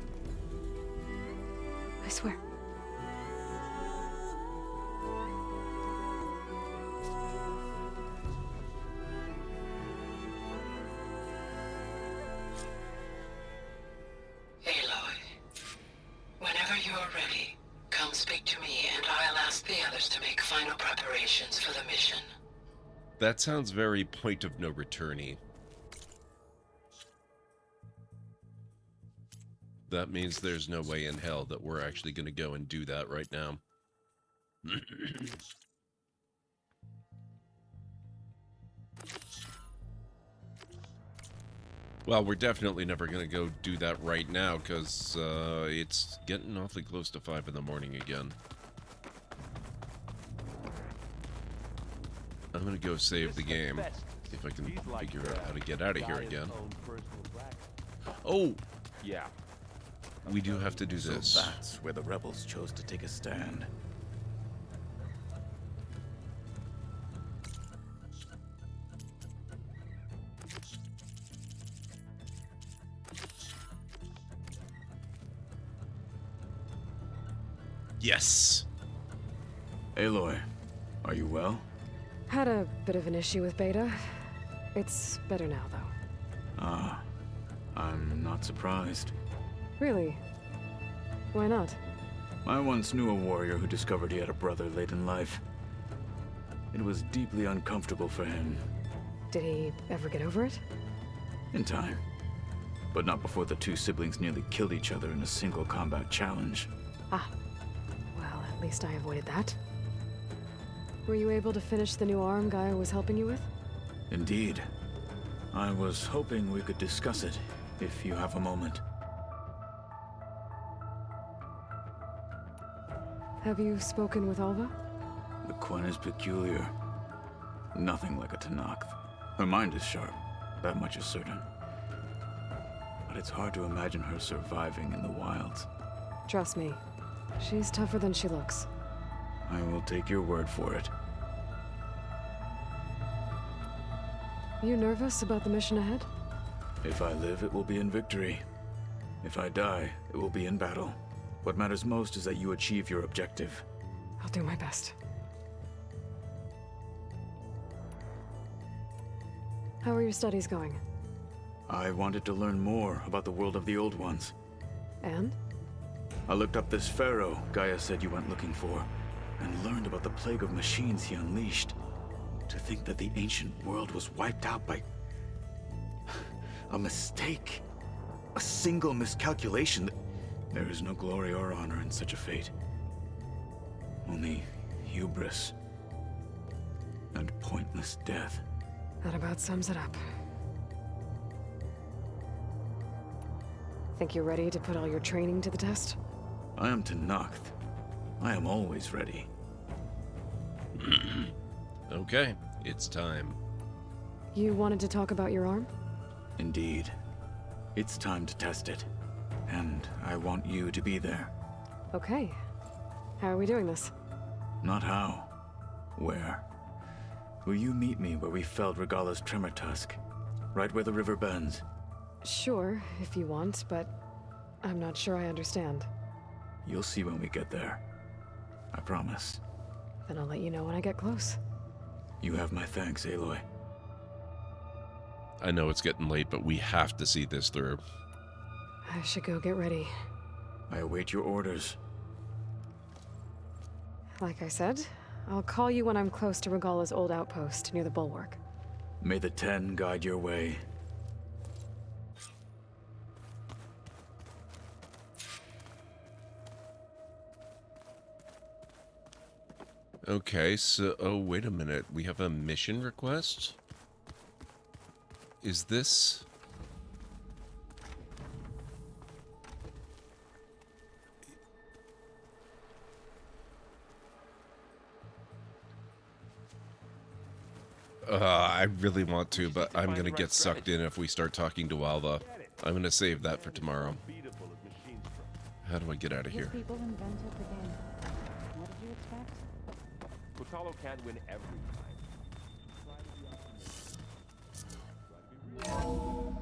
I swear. Aloy, whenever you're ready, come speak to me and I'll ask the others to make final preparations for the mission. That sounds very point of no return-y. That means there's no way in hell that we're actually going to go and do that right now. Well, we're definitely never going to go do that right now, because it's getting awfully close to 5 in the morning again. I'm going to go save the game, if I can figure out how to get out of here again. Oh! Yeah. We do have to do this. So that's where the rebels chose to take a stand. Yes! Aloy, are you well? Had a bit of an issue with Beta. It's better now, though. Ah, I'm not surprised. Really? Why not? I once knew a warrior who discovered he had a brother late in life. It was deeply uncomfortable for him. Did he ever get over it? In time. But not before the two siblings nearly killed each other in a single combat challenge. Ah. Well, at least I avoided that. Were you able to finish the new arm Gaia was helping you with? Indeed. I was hoping we could discuss it, if you have a moment. Have you spoken with Alva? The Quen is peculiar. Nothing like a Tenakth. Her mind is sharp, that much is certain. But it's hard to imagine her surviving in the wilds. Trust me, she's tougher than she looks. I will take your word for it. You nervous about the mission ahead? If I live, it will be in victory. If I die, it will be in battle. What matters most is that you achieve your objective. I'll do my best. How are your studies going? I wanted to learn more about the world of the Old Ones. And? I looked up this pharaoh Gaia said you went looking for, and learned about the plague of machines he unleashed. To think that the ancient world was wiped out by a mistake. A single miscalculation. There is no glory or honor in such a fate. Only hubris and pointless death. That about sums it up. Think you're ready to put all your training to the test? I am Tenakth. I am always ready. Okay, it's time. You wanted to talk about your arm? Indeed. It's time to test it. And I want you to be there. Okay. How are we doing this? Not how. Where? Will you meet me where we felled Regalla's tremor tusk? Right where the river bends? Sure, if you want, but I'm not sure I understand. You'll see when we get there. I promise. Then I'll let you know when I get close. You have my thanks, Aloy. I know it's getting late, but we have to see this through. I should go get ready. I await your orders. Like I said, I'll call you when I'm close to Regalla's old outpost near the bulwark. May the Ten guide your way. Okay, so... Oh, wait a minute. We have a mission request? Is this... I really want to, but I'm gonna get sucked in if we start talking to Alva. I'm gonna save that for tomorrow. How do I get out of here? People invented the game. What did you expect? Kotallo can't win every time.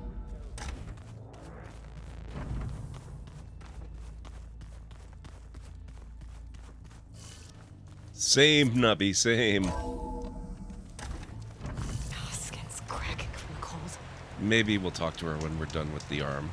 Same, Nubby, same. Skin's cracking from the cold. Maybe we'll talk to her when we're done with the arm.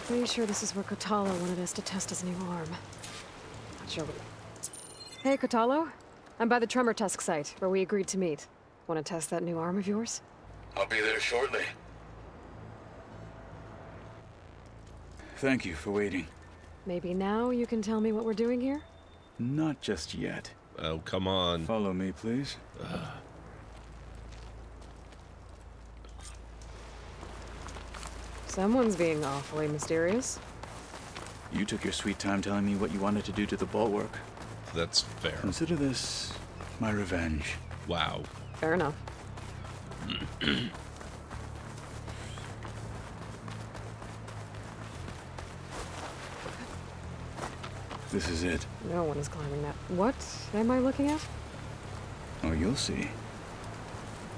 Pretty sure this is where Kotalo wanted us to test his new arm. Not sure what... Hey, Kotalo. I'm by the Tremor Tusk site, where we agreed to meet. Want to test that new arm of yours? I'll be there shortly. Thank you for waiting. Maybe now you can tell me what we're doing here? Not just yet. Oh, come on. Follow me, please. Someone's being awfully mysterious. You took your sweet time telling me what you wanted to do to the bulwark. That's fair. Consider this my revenge. Wow. Fair enough. This is it. No one is climbing that. What am I looking at? Oh, you'll see.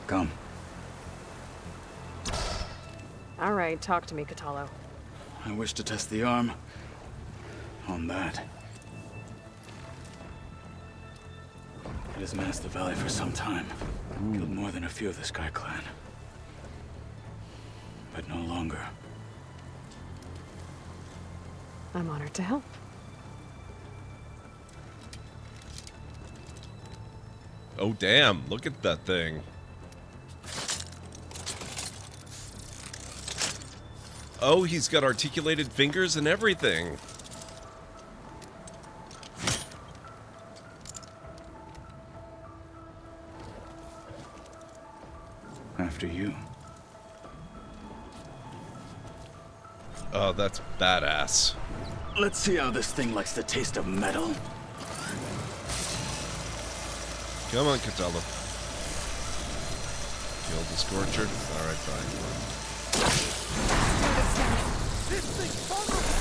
Come. All right, talk to me, Kotalo. I wish to test the arm on that. It has menaced the valley for some time. Killed more than a few of the Sky Clan. But no longer. I'm honored to help. Oh, damn. Look at that thing. Oh, he's got articulated fingers and everything. After you. Oh, that's badass. Let's see how this thing likes the taste of metal. Come on, Kotalo. Kill the Scorcher. Alright, fine. This thing's vulnerable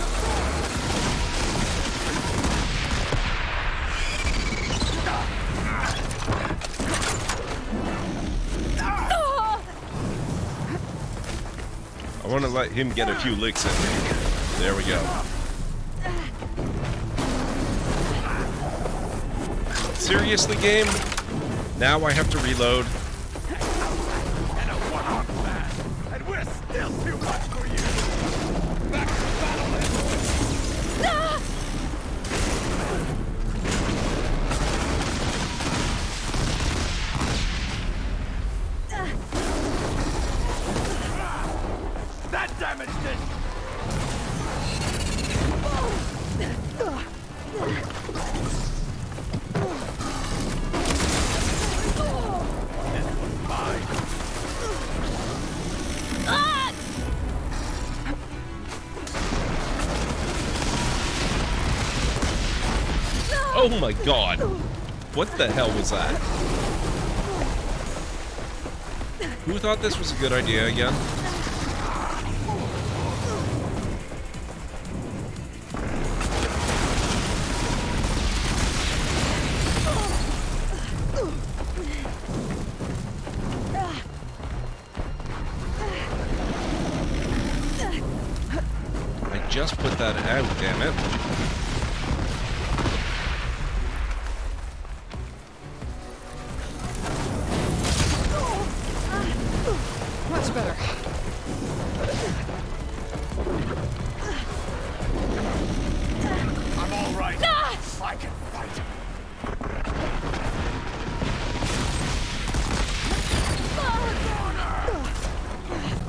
I want to let him get a few licks in. There we go. Seriously, game? Now I have to reload. and a one-armed man, and we're still too much for you. Back to battle, then, boys. That damaged it. Oh my god. What the hell was that? Who thought this was a good idea again? I just put that out, damn it. Much better. I'm all right. I can fight.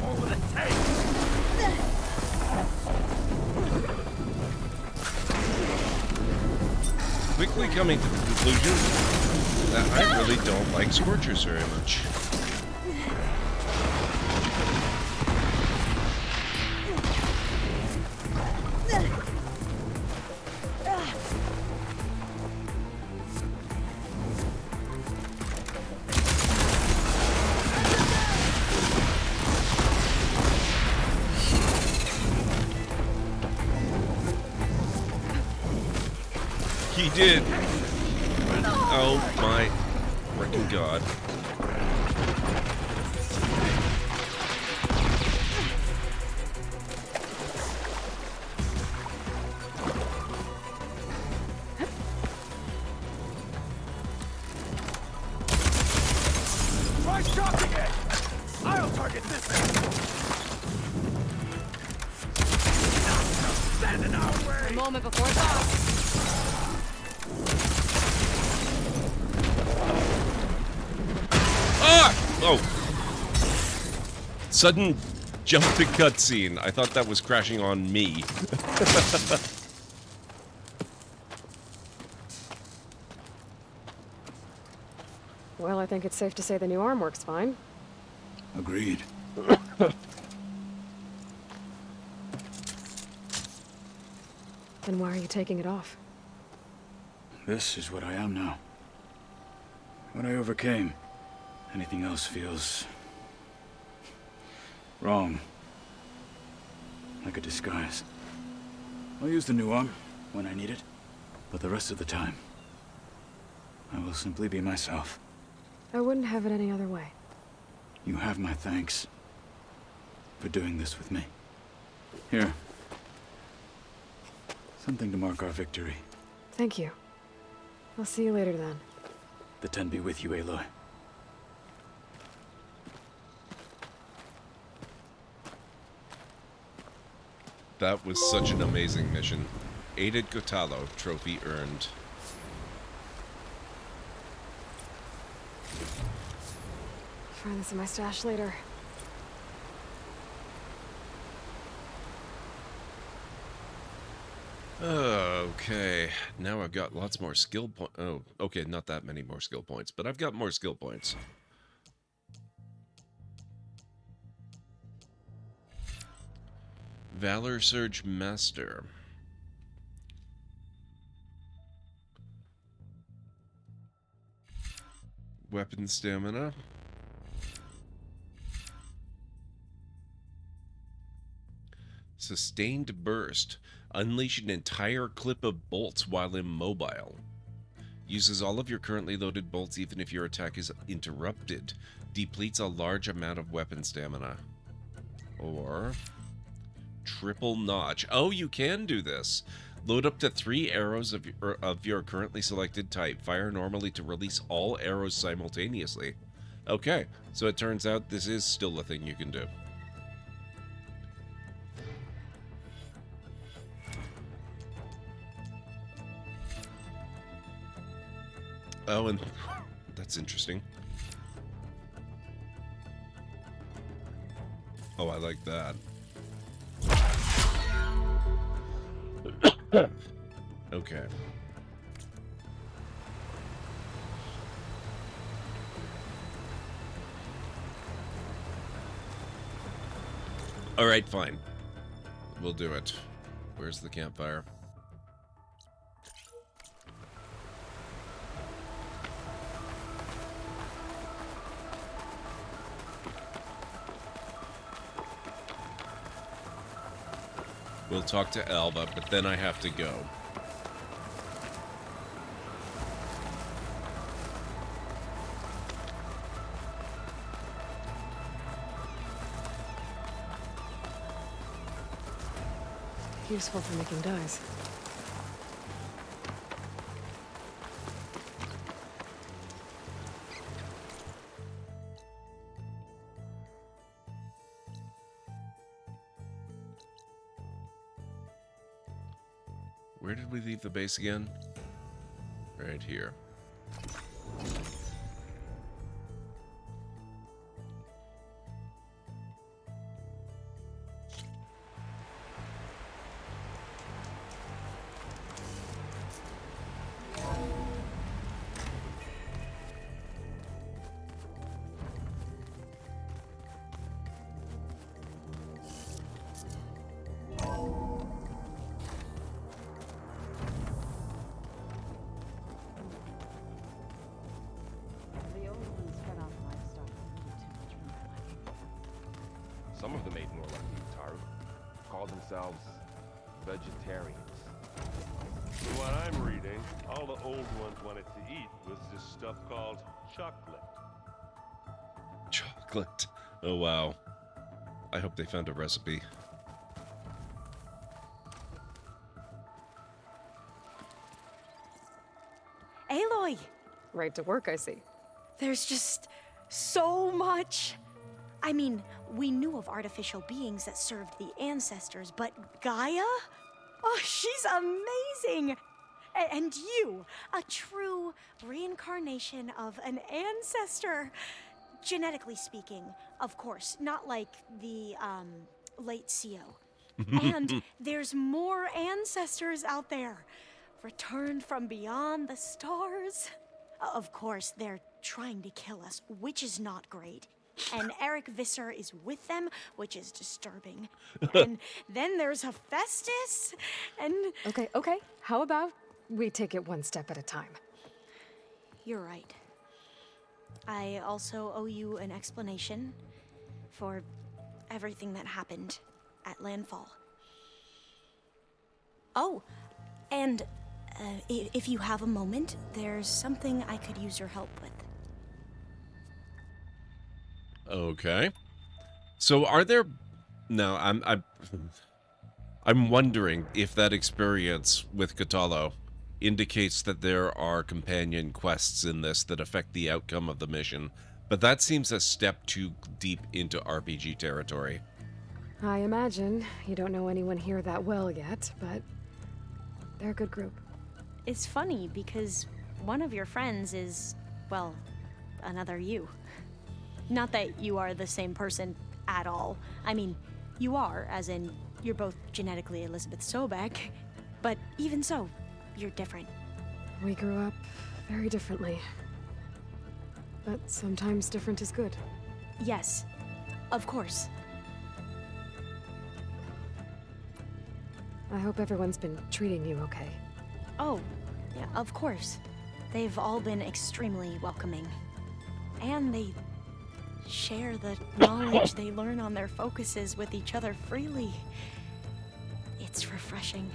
What will it take? Quickly coming to the conclusion that I really don't like Scorchers very much. He did. Oh my freaking god. Try shocking it. I'll target this end. moment before it's off. Ah! Oh. Sudden jump to cutscene. I thought that was crashing on me. Well, I think it's safe to say the new arm works fine. Agreed. Then why are you taking it off? This is what I am now. What I overcame. Anything else feels... wrong. Like a disguise. I'll use the new arm when I need it, but the rest of the time, I will simply be myself. I wouldn't have it any other way. You have my thanks for doing this with me. Here. Something to mark our victory. Thank you. I'll see you later then. The Ten be with you, Aloy. That was such an amazing mission. Aided Gotalo, trophy earned. Find this in my stash later. Okay, now I've got lots more skill points. Oh, okay, not that many more skill points, but I've got more skill points. Valor Surge Master. Weapon stamina. Sustained burst. Unleash an entire clip of bolts while immobile. Uses all of your currently loaded bolts even if your attack is interrupted. Depletes a large amount of weapon stamina. Or... triple notch. Oh, you can do this. Load up to 3 arrows of your currently selected type. Fire normally to release all arrows simultaneously. Okay, so it turns out this is still a thing you can do. Oh, and that's interesting. Oh, I like that. Okay. All right, fine. We'll do it. Where's the campfire? We'll talk to Alva, but then I have to go. Useful for making dyes. Where did we leave the base again? Right here. Some of them ate more like you, Taru. Called themselves vegetarians. From what I'm reading, all the old ones wanted to eat was this stuff called chocolate. Chocolate. Oh, wow. I hope they found a recipe. Aloy! Right to work, I see. There's just so much. I mean, we knew of artificial beings that served the ancestors, but Gaia? Oh, she's amazing! And you, a true reincarnation of an ancestor. Genetically speaking, of course, not like the, late CO. And there's more ancestors out there, returned from beyond the stars. Of course, they're trying to kill us, which is not great. And Eric Visser is with them, which is disturbing. And then there's Hephaestus, and... Okay. How about we take it one step at a time? You're right. I also owe you an explanation for everything that happened at Landfall. Oh, and if you have a moment, there's something I could use your help with. Okay. So are there... No, I'm wondering if that experience with Kotallo indicates that there are companion quests in this that affect the outcome of the mission, but that seems a step too deep into RPG territory. I imagine you don't know anyone here that well yet, but they're a good group. It's funny because one of your friends is, well, another you. Not that you are the same person at all. I mean, you are, as in, you're both genetically Elizabeth Sobek, but even so, you're different. We grew up very differently. But sometimes different is good. Yes, of course. I hope everyone's been treating you okay. Oh, yeah, of course. They've all been extremely welcoming. And they share the knowledge they learn on their focuses with each other freely. It's refreshing.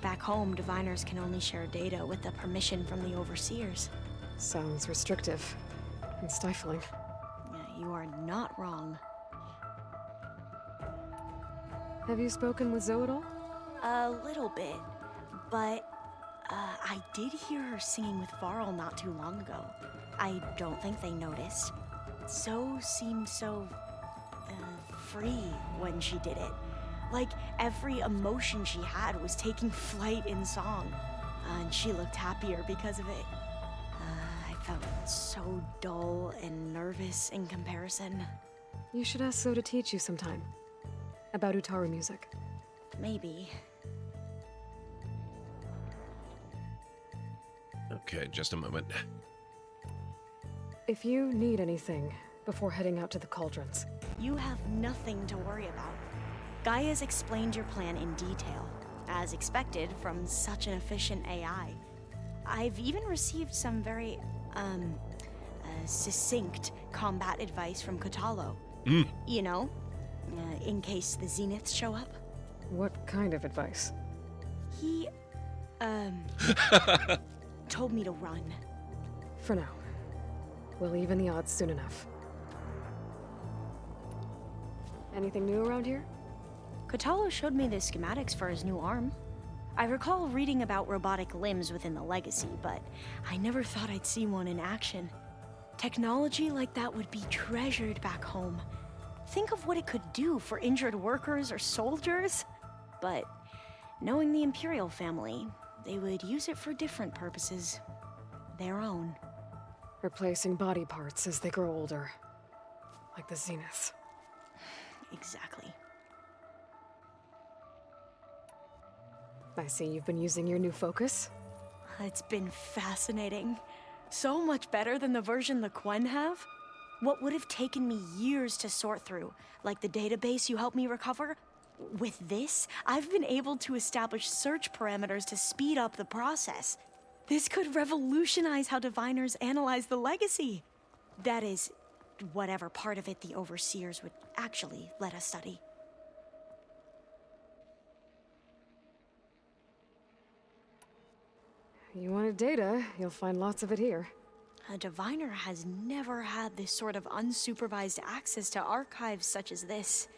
Back home, diviners can only share data with the permission from the overseers. Sounds restrictive and stifling. Yeah, you are not wrong. Have you spoken with Zoe at all? A little bit, but I did hear her singing with Varl not too long ago. I don't think they noticed. Zoe seemed so free when she did it. Like every emotion she had was taking flight in song. And she looked happier because of it. I felt so dull and nervous in comparison. You should ask Zoe to teach you sometime. About Utaru music. Maybe. Okay, just a moment. If you need anything before heading out to the cauldrons. You have nothing to worry about. Gaia's explained your plan in detail, as expected from such an efficient AI. I've even received some very, succinct combat advice from Kotallo. You know, in case the Zeniths show up. What kind of advice? He, told me to run. For now. We'll even the odds soon enough. Anything new around here? Kotallo showed me the schematics for his new arm. I recall reading about robotic limbs within the Legacy, but I never thought I'd see one in action. Technology like that would be treasured back home. Think of what it could do for injured workers or soldiers. But knowing the Imperial family, they would use it for different purposes. Their own. Replacing body parts as they grow older. Like the Zeniths. Exactly. I see you've been using your new focus. It's been fascinating. So much better than the version the Quen have. What would have taken me years to sort through, like the database you helped me recover, with this, I've been able to establish search parameters to speed up the process. This could revolutionize how diviners analyze the Legacy. That is, whatever part of it the Overseers would actually let us study. You wanted data, you'll find lots of it here. A diviner has never had this sort of unsupervised access to archives such as this.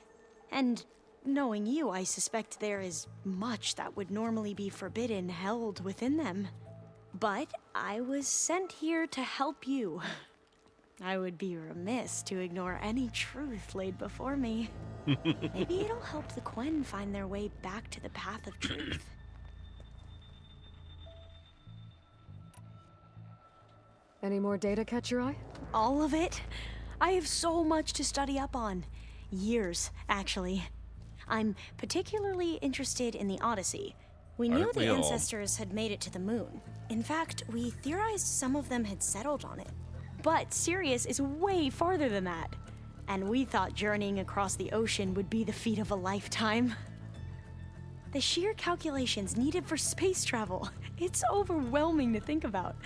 And knowing you, I suspect there is much that would normally be forbidden held within them. But I was sent here to help you. I would be remiss to ignore any truth laid before me. Maybe it'll help the Quen find their way back to the path of truth. Any more data catch your eye? All of it? I have so much to study up on. Years, actually. I'm particularly interested in the Odyssey. We knew the ancestors had made it to the moon. In fact, we theorized some of them had settled on it. But Sirius is way farther than that. And we thought journeying across the ocean would be the feat of a lifetime. The sheer calculations needed for space travel, it's overwhelming to think about.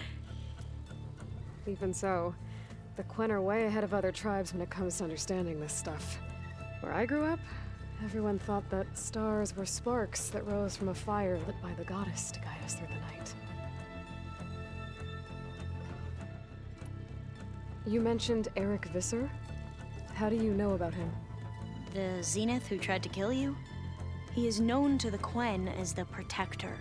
Even so, the Quen are way ahead of other tribes when it comes to understanding this stuff. Where I grew up, everyone thought that stars were sparks that rose from a fire lit by the goddess to guide us through the night. You mentioned Eric Visser? How do you know about him? The Zenith who tried to kill you? He is known to the Quen as the Protector.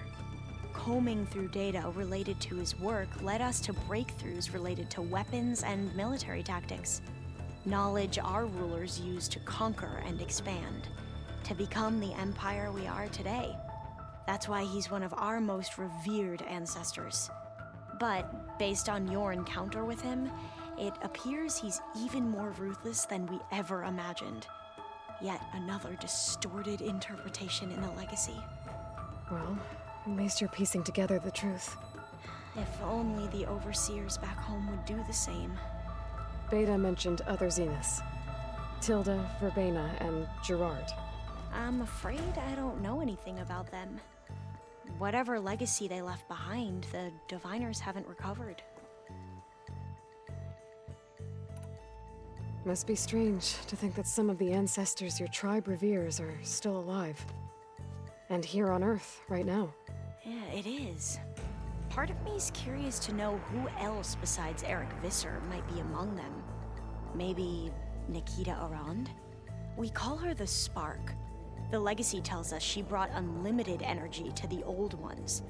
Combing through data related to his work led us to breakthroughs related to weapons and military tactics. Knowledge our rulers used to conquer and expand, to become the empire we are today. That's why he's one of our most revered ancestors. But based on your encounter with him, it appears he's even more ruthless than we ever imagined. Yet another distorted interpretation in the legacy. Well, at least you're piecing together the truth. If only the overseers back home would do the same. Beta mentioned other Zeniths. Tilda, Verbena, and Gerard. I'm afraid I don't know anything about them. Whatever legacy they left behind, the Diviners haven't recovered. Must be strange to think that some of the ancestors your tribe reveres are still alive. And here on Earth, right now. Yeah, it is. Part of me's curious to know who else besides Eric Visser might be among them. Maybe Nikita Arand? We call her the Spark. The legacy tells us she brought unlimited energy to the old ones.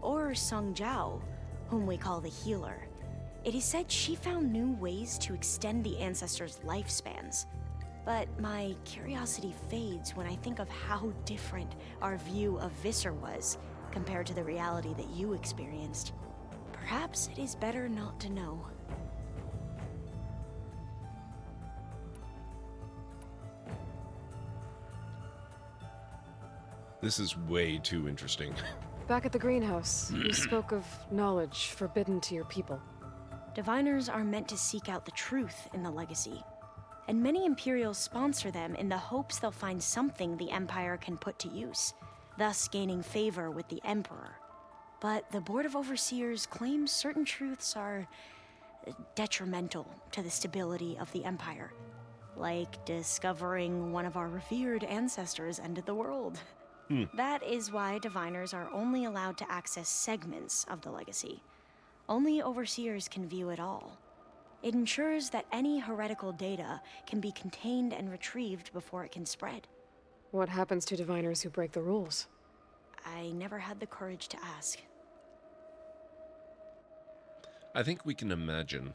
Or Sung Jiao, whom we call the Healer. It is said she found new ways to extend the ancestors' lifespans. But my curiosity fades when I think of how different our view of Visser was compared to the reality that you experienced. Perhaps it is better not to know. This is way too interesting. Back at the greenhouse, you spoke of knowledge forbidden to your people. Diviners are meant to seek out the truth in the legacy, and many Imperials sponsor them in the hopes they'll find something the Empire can put to use, thus gaining favor with the Emperor. But the Board of Overseers claims certain truths are detrimental to the stability of the Empire, like discovering one of our revered ancestors ended the world. That is why Diviners are only allowed to access segments of the legacy. Only Overseers can view it all. It ensures that any heretical data can be contained and retrieved before it can spread. What happens to Diviners who break the rules? I never had the courage to ask. I think we can imagine.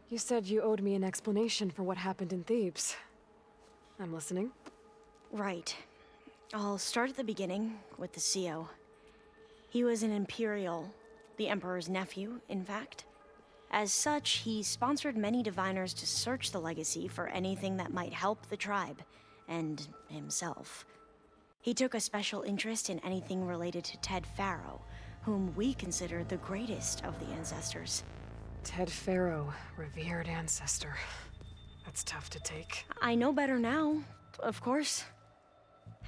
You said you owed me an explanation for what happened in Thebes. I'm listening. Right. I'll start at the beginning with the CO. He was an Imperial, the Emperor's nephew, in fact. As such, he sponsored many Diviners to search the legacy for anything that might help the tribe, and himself. He took a special interest in anything related to Ted Faro, whom we consider the greatest of the ancestors. Ted Faro, revered ancestor. That's tough to take. I know better now, of course.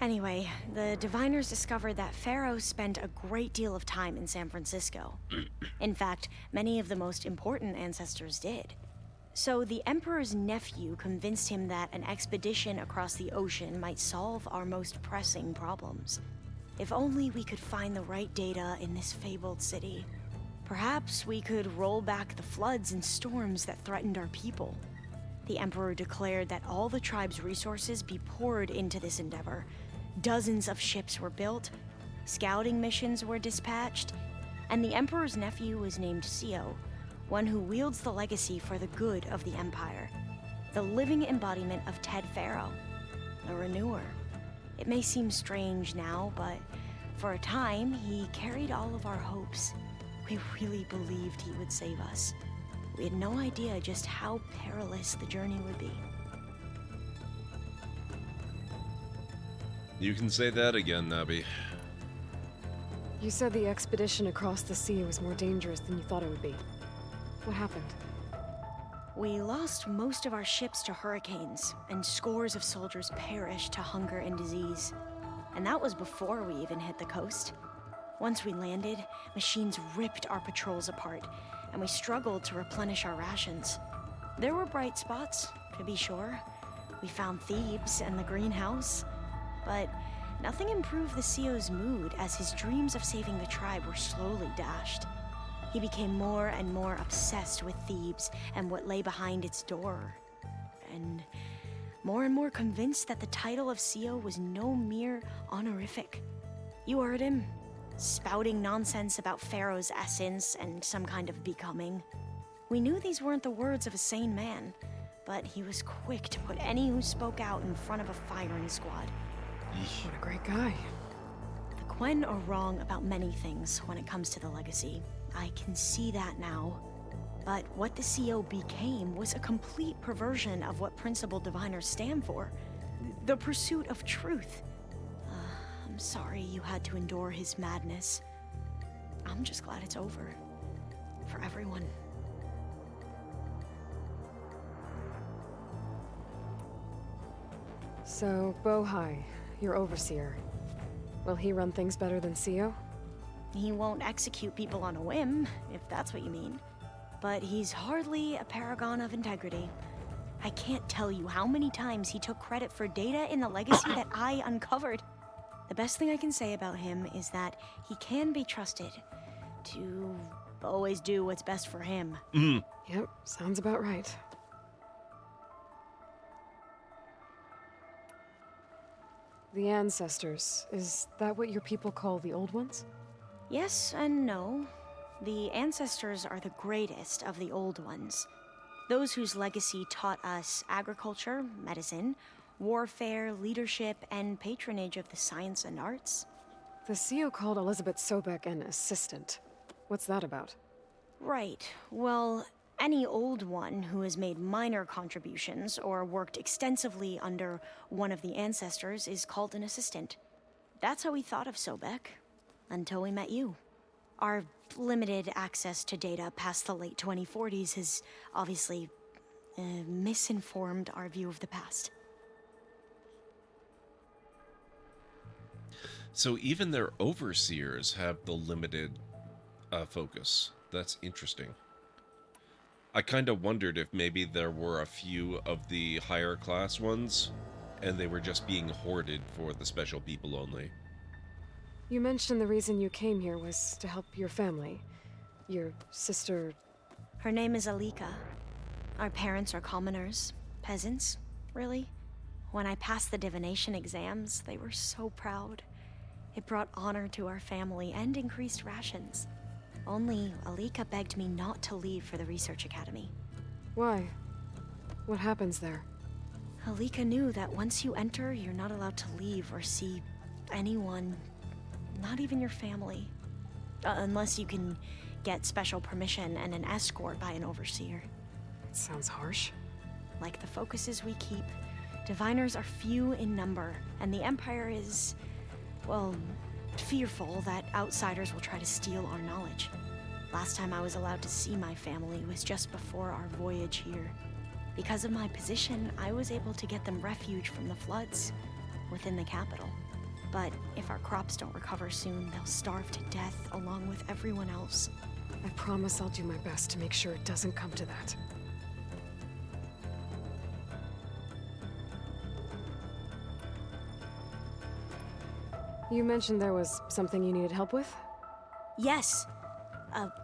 Anyway, the Diviners discovered that Faro spent a great deal of time in San Francisco. In fact, many of the most important ancestors did. So the Emperor's nephew convinced him that an expedition across the ocean might solve our most pressing problems. If only we could find the right data in this fabled city. Perhaps we could roll back the floods and storms that threatened our people. The Emperor declared that all the tribe's resources be poured into this endeavor. Dozens of ships were built, scouting missions were dispatched, and the Emperor's nephew was named Sio, one who wields the legacy for the good of the Empire. The living embodiment of Ted Faro, a renewer. It may seem strange now, but for a time, he carried all of our hopes. We really believed he would save us. We had no idea just how perilous the journey would be. You can say that again, Nabi. You said the expedition across the sea was more dangerous than you thought it would be. What happened? We lost most of our ships to hurricanes, and scores of soldiers perished to hunger and disease. And that was before we even hit the coast. Once we landed, machines ripped our patrols apart, and we struggled to replenish our rations. There were bright spots, to be sure. We found Thebes and the greenhouse, but nothing improved the CEO's mood as his dreams of saving the tribe were slowly dashed. He became more and more obsessed with Thebes and what lay behind its door, and more convinced that the title of CEO was no mere honorific. You heard him, spouting nonsense about Pharaoh's essence and some kind of becoming. We knew these weren't the words of a sane man, but he was quick to put any who spoke out in front of a firing squad. What a great guy. The Quen are wrong about many things when it comes to the legacy. I can see that now. But what the CEO became was a complete perversion of what principled diviners stand for. The pursuit of truth. I'm sorry you had to endure his madness. I'm just glad it's over. For everyone. So, Bohai, your overseer. Will he run things better than CEO? He won't execute people on a whim, if that's what you mean. But he's hardly a paragon of integrity. I can't tell you how many times he took credit for data in the legacy that I uncovered. The best thing I can say about him is that he can be trusted to always do what's best for him. Yep, sounds about right. The ancestors, is that what your people call the old ones? Yes and no. The ancestors are the greatest of the old ones. Those whose legacy taught us agriculture, medicine, warfare, leadership, and patronage of the science and arts. The CEO called Elizabeth Sobek an assistant. What's that about? Right. Well, any old one who has made minor contributions or worked extensively under one of the ancestors is called an assistant. That's how we thought of Sobek, until we met you. Our limited access to data past the late 2040s has obviously misinformed our view of the past. So even their overseers have the limited focus. That's interesting. I kind of wondered if maybe there were a few of the higher class ones, and they were just being hoarded for the special people only. You mentioned the reason you came here was to help your family. Your sister... Her name is Alika. Our parents are commoners. Peasants, really. When I passed the divination exams, they were so proud. It brought honor to our family and increased rations. Only Alika begged me not to leave for the research academy. Why? What happens there? Alika knew that once you enter, you're not allowed to leave or see anyone, not even your family. Unless you can get special permission and an escort by an overseer. It sounds harsh. Like the focuses we keep, diviners are few in number, and the Empire is, well, fearful that outsiders will try to steal our knowledge. Last time I was allowed to see my family was just before our voyage here. Because of my position, I was able to get them refuge from the floods within the capital. But if our crops don't recover soon, they'll starve to death along with everyone else. I promise I'll do my best to make sure it doesn't come to that. You mentioned there was something you needed help with? Yes.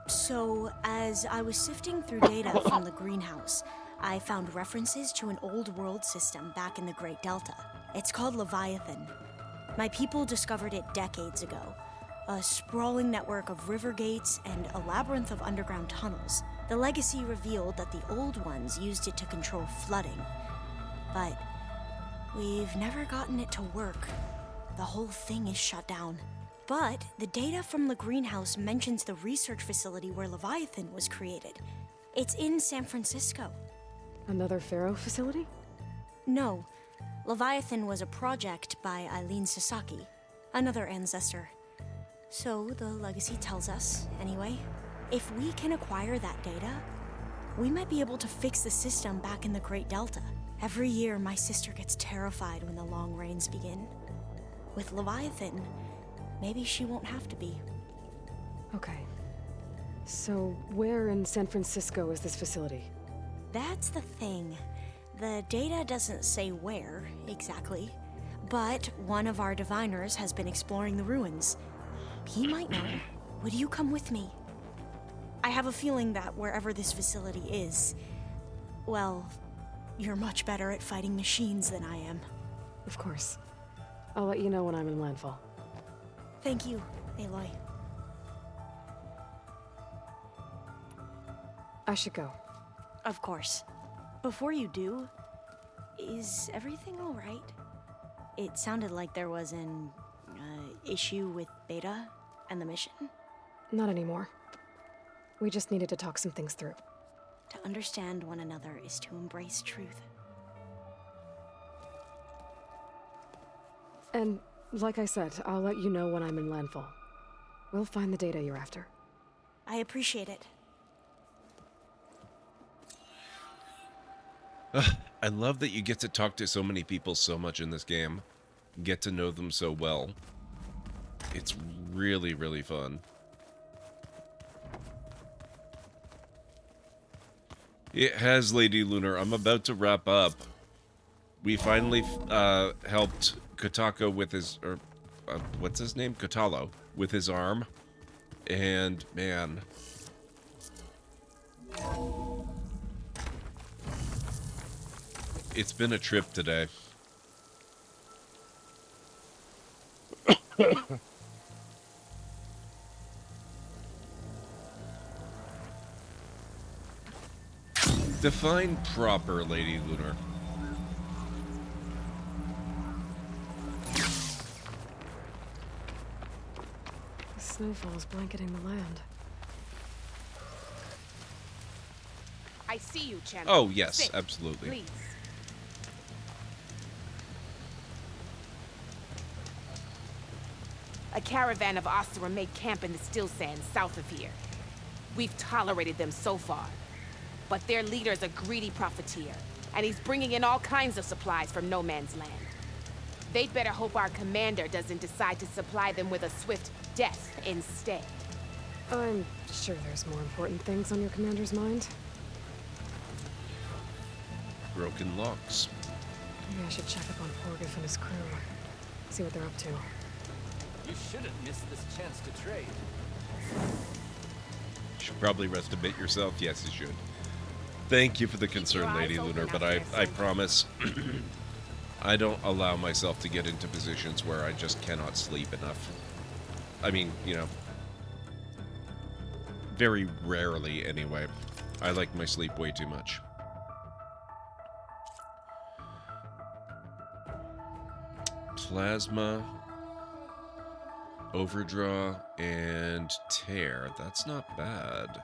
So as I was sifting through data from the greenhouse, I found references to an old world system back in the Great Delta. It's called Leviathan. My people discovered it decades ago. A sprawling network of river gates and a labyrinth of underground tunnels. The legacy revealed that the old ones used it to control flooding, but we've never gotten it to work. The whole thing is shut down. But the data from the greenhouse mentions the research facility where Leviathan was created. It's in San Francisco. Another Pharaoh facility? No. Leviathan was a project by Eileen Sasaki, another ancestor. So the legacy tells us, anyway, if we can acquire that data, we might be able to fix the system back in the Great Delta. Every year, my sister gets terrified when the long rains begin. With Leviathan, maybe she won't have to be. Okay. So, where in San Francisco is this facility? That's the thing. The data doesn't say where, exactly. But one of our diviners has been exploring the ruins. He might know. Would you come with me? I have a feeling that wherever this facility is, well, you're much better at fighting machines than I am. Of course. I'll let you know when I'm in landfall. Thank you, Aloy. I should go. Of course. Before you do, is everything all right? It sounded like there was an issue with Beta and the mission. Not anymore. We just needed to talk some things through. To understand one another is to embrace truth. And, like I said, I'll let you know when I'm in landfall. We'll find the data you're after. I appreciate it. I love that you get to talk to so many people so much in this game. Get to know them so well. It's really, really fun. It has, Lady Lunar. I'm about to wrap up. We finally helped Kotako with his... or, what's his name? Kotalo. With his arm. And, man... It's been a trip today. Define proper, Lady Lunar. The snowfall's blanketing the land. I see you, Chen. Oh, yes, Sit, absolutely. Please. A caravan of Asura made camp in the still sands south of here. We've tolerated them so far. But their leader's a greedy profiteer, and he's bringing in all kinds of supplies from no man's land. They'd better hope our commander doesn't decide to supply them with a swift death instead. I'm sure there's more important things on your commander's mind. Broken locks. Maybe I should check up on Porgif and his crew. See what they're up to. You shouldn't miss this chance to trade. You should probably rest a bit yourself. Yes, you should. Thank you for the concern, Lady Lunar, but I promise I don't allow myself to get into positions where I just cannot sleep enough. I mean, you know, very rarely anyway. I like my sleep way too much. Plasma, overdraw, and tear. That's not bad.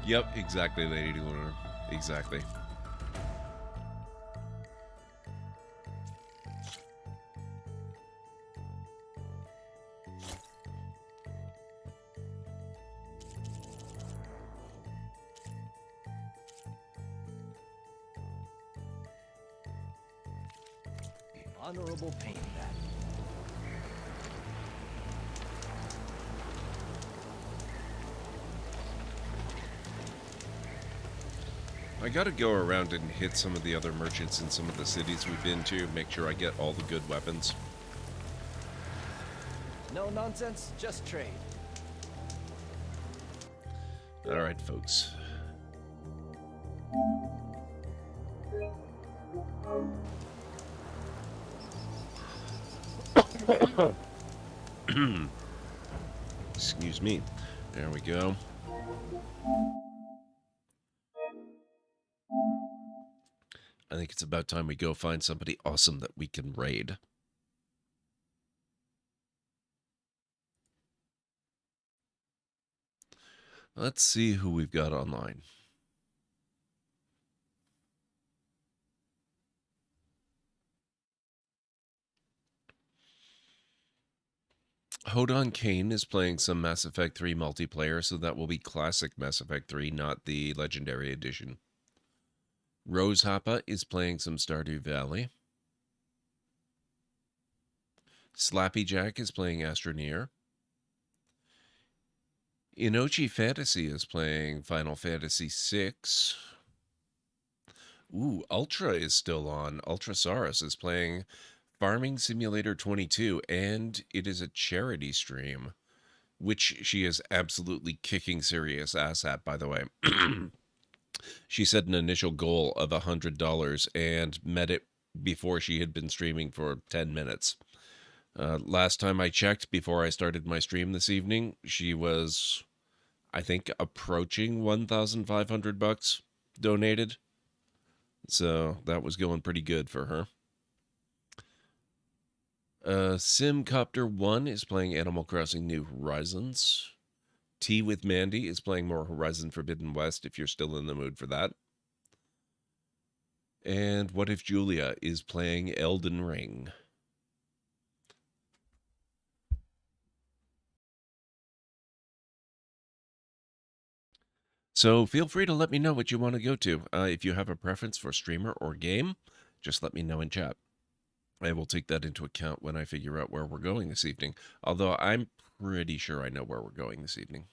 Yep, exactly, Lady Lunar. Exactly. Honorable paint that. I gotta go around and hit some of the other merchants in some of the cities we've been to, make sure I get all the good weapons. No nonsense, just trade. Alright, folks. Excuse me. There we go. I think it's about time we go find somebody awesome that we can raid. Let's see who we've got online. Hodon Kane is playing some Mass Effect 3 multiplayer, so that will be classic Mass Effect 3, not the Legendary Edition. Rose Happa is playing some Stardew Valley. Slappy Jack is playing Astroneer. Inochi Fantasy is playing Final Fantasy VI. Ooh, Ultra is still on. Ultrasaurus is playing Farming Simulator 22, and it is a charity stream, which she is absolutely kicking serious ass at, by the way. She set an initial goal of $100 and met it before she had been streaming for 10 minutes. Last time I checked, before I started my stream this evening, she was, I think, approaching 1,500 bucks donated. So that was going pretty good for her. Simcopter 1 is playing Animal Crossing New Horizons. Tea with Mandy is playing more Horizon Forbidden West, if you're still in the mood for that. And What If Julia is playing Elden Ring. So feel free to let me know what you want to go to. If you have a preference for streamer or game, just let me know in chat. I will take that into account when I figure out where we're going this evening. Although I'm pretty sure I know where we're going this evening.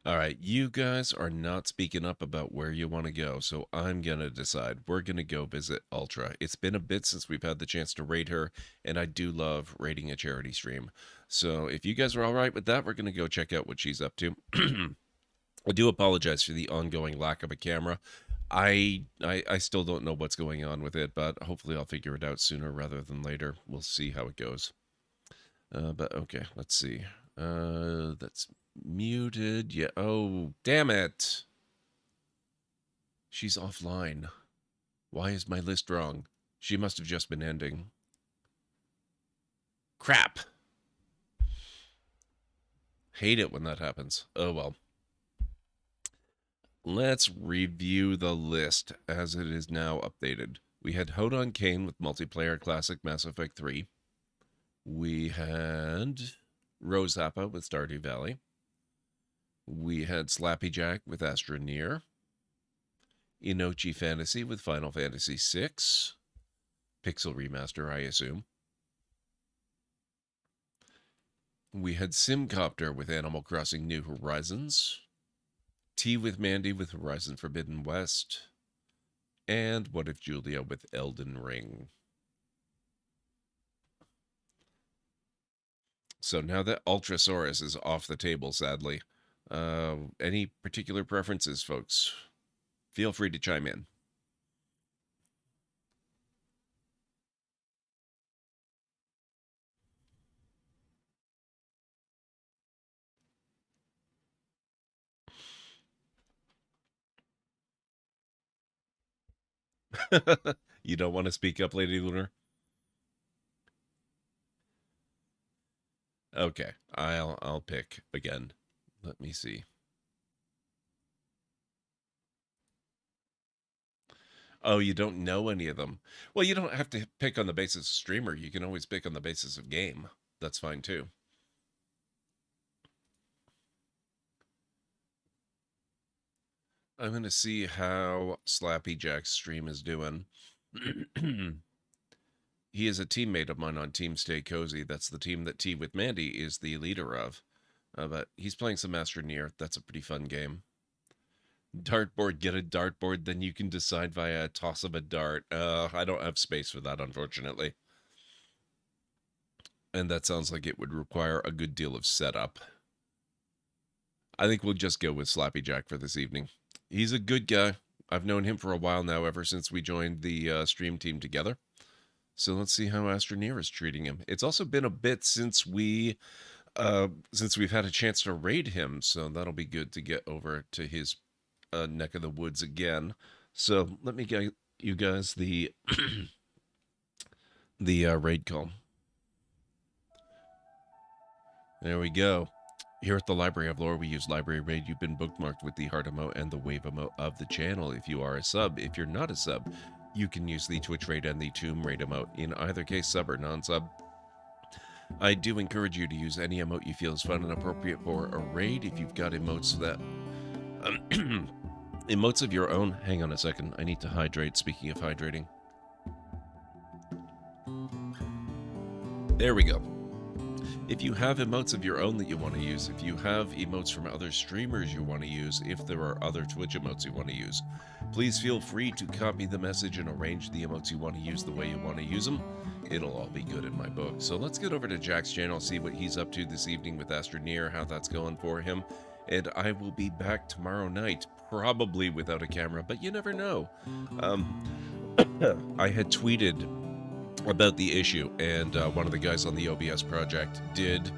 All right, you guys are not speaking up about where you want to go, so I'm going to decide. We're going to go visit Ultra. It's been a bit since we've had the chance to raid her, and I do love raiding a charity stream. So if you guys are all right with that, we're going to go check out what she's up to. I do apologize for the ongoing lack of a camera. I still don't know what's going on with it, but hopefully I'll figure it out sooner rather than later. We'll see how it goes. But okay, let's see. That's muted. Yeah. Oh, damn it. She's offline. Why is my list wrong? She must have just been ending. Crap. Hate it when that happens. Oh, well. Let's review the list as it is now updated. We had Hodon Kane with multiplayer classic Mass Effect 3. We had Rose Happa with Stardew Valley. We had Slappy Jack with Astroneer. Inochi Fantasy with Final Fantasy VI. Pixel Remaster, I assume. We had Simcopter with Animal Crossing New Horizons. Tea with Mandy with Horizon Forbidden West. And What If Julia with Elden Ring. So now that Ultrasaurus is off the table, sadly, any particular preferences, folks? Feel free to chime in. You don't want to speak up, Lady Lunar? Okay, I'll pick again. Let me see. Oh, you don't know any of them. Well, you don't have to pick on the basis of streamer. You can always pick on the basis of game. That's fine too. I'm going to see how Slappy Jack's stream is doing. He is a teammate of mine on Team Stay Cozy. That's the team that Tea with Mandy is the leader of. But he's playing some Astroneer. That's a pretty fun game. Dartboard, get a dartboard, then you can decide via a toss of a dart. I don't have space for that, unfortunately. And that sounds like it would require a good deal of setup. I think we'll just go with Slappy Jack for this evening. He's a good guy. I've known him for a while now, ever since we joined the stream team together. So let's see how Astroneer is treating him. It's also been a bit since we've had a chance to raid him, so that'll be good to get over to his neck of the woods again. So let me get you guys the the raid call. There we go. Here at the Library of Lore, we use Library Raid. You've been bookmarked with the heart emote and the wave emote of the channel if you are a sub. If you're not a sub, you can use the Twitch Raid and the Tomb Raid emote. In either case, sub or non-sub. I do encourage you to use any emote you feel is fun and appropriate for a raid. If you've got emotes that... emotes of your own... Hang on a second. I need to hydrate. Speaking of hydrating. There we go. If you have emotes of your own that you want to use, if you have emotes from other streamers you want to use, if there are other Twitch emotes you want to use, please feel free to copy the message and arrange the emotes you want to use the way you want to use them. It'll all be good in my book. So let's get over to Jack's channel, see what he's up to this evening with Astroneer, how that's going for him. And I will be back tomorrow night, probably without a camera, but you never know. I had tweeted about the issue, and one of the guys on the OBS project did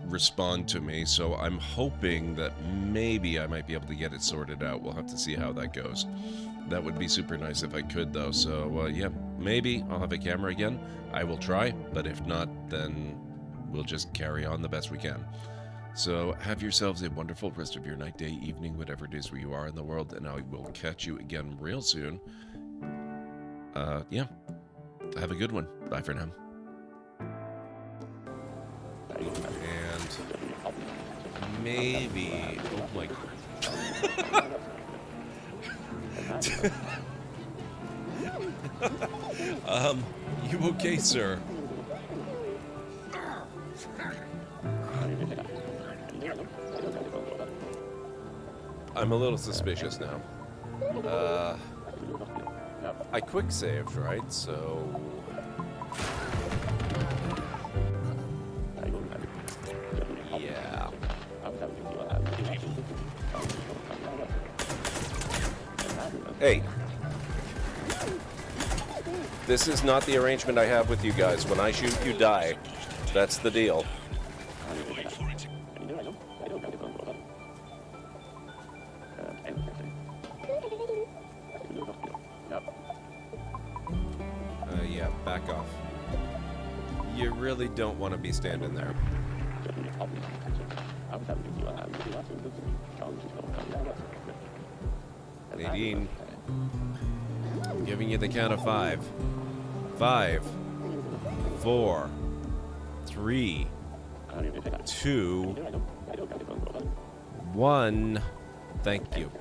respond to me, so I'm hoping that maybe I might be able to get it sorted out. We'll have to see how that goes. That would be super nice if I could, though. So yeah, maybe I'll have a camera again. I will try, but if not, then we'll just carry on the best we can. So have yourselves a wonderful rest of your night, day, evening, whatever it is where you are in the world, and I will catch you again real soon. Yeah. Have a good one. Bye for now. And maybe... Oh my God. You okay, sir? I'm a little suspicious now. I quick saved, right? So... yeah. Hey. This is not the arrangement I have with you guys. When I shoot, you die. That's the deal. Yeah, back off. You really don't want to be standing there. Nadine, I'm giving you the count of 5. 5, 4, 3, 2, 1. Thank you.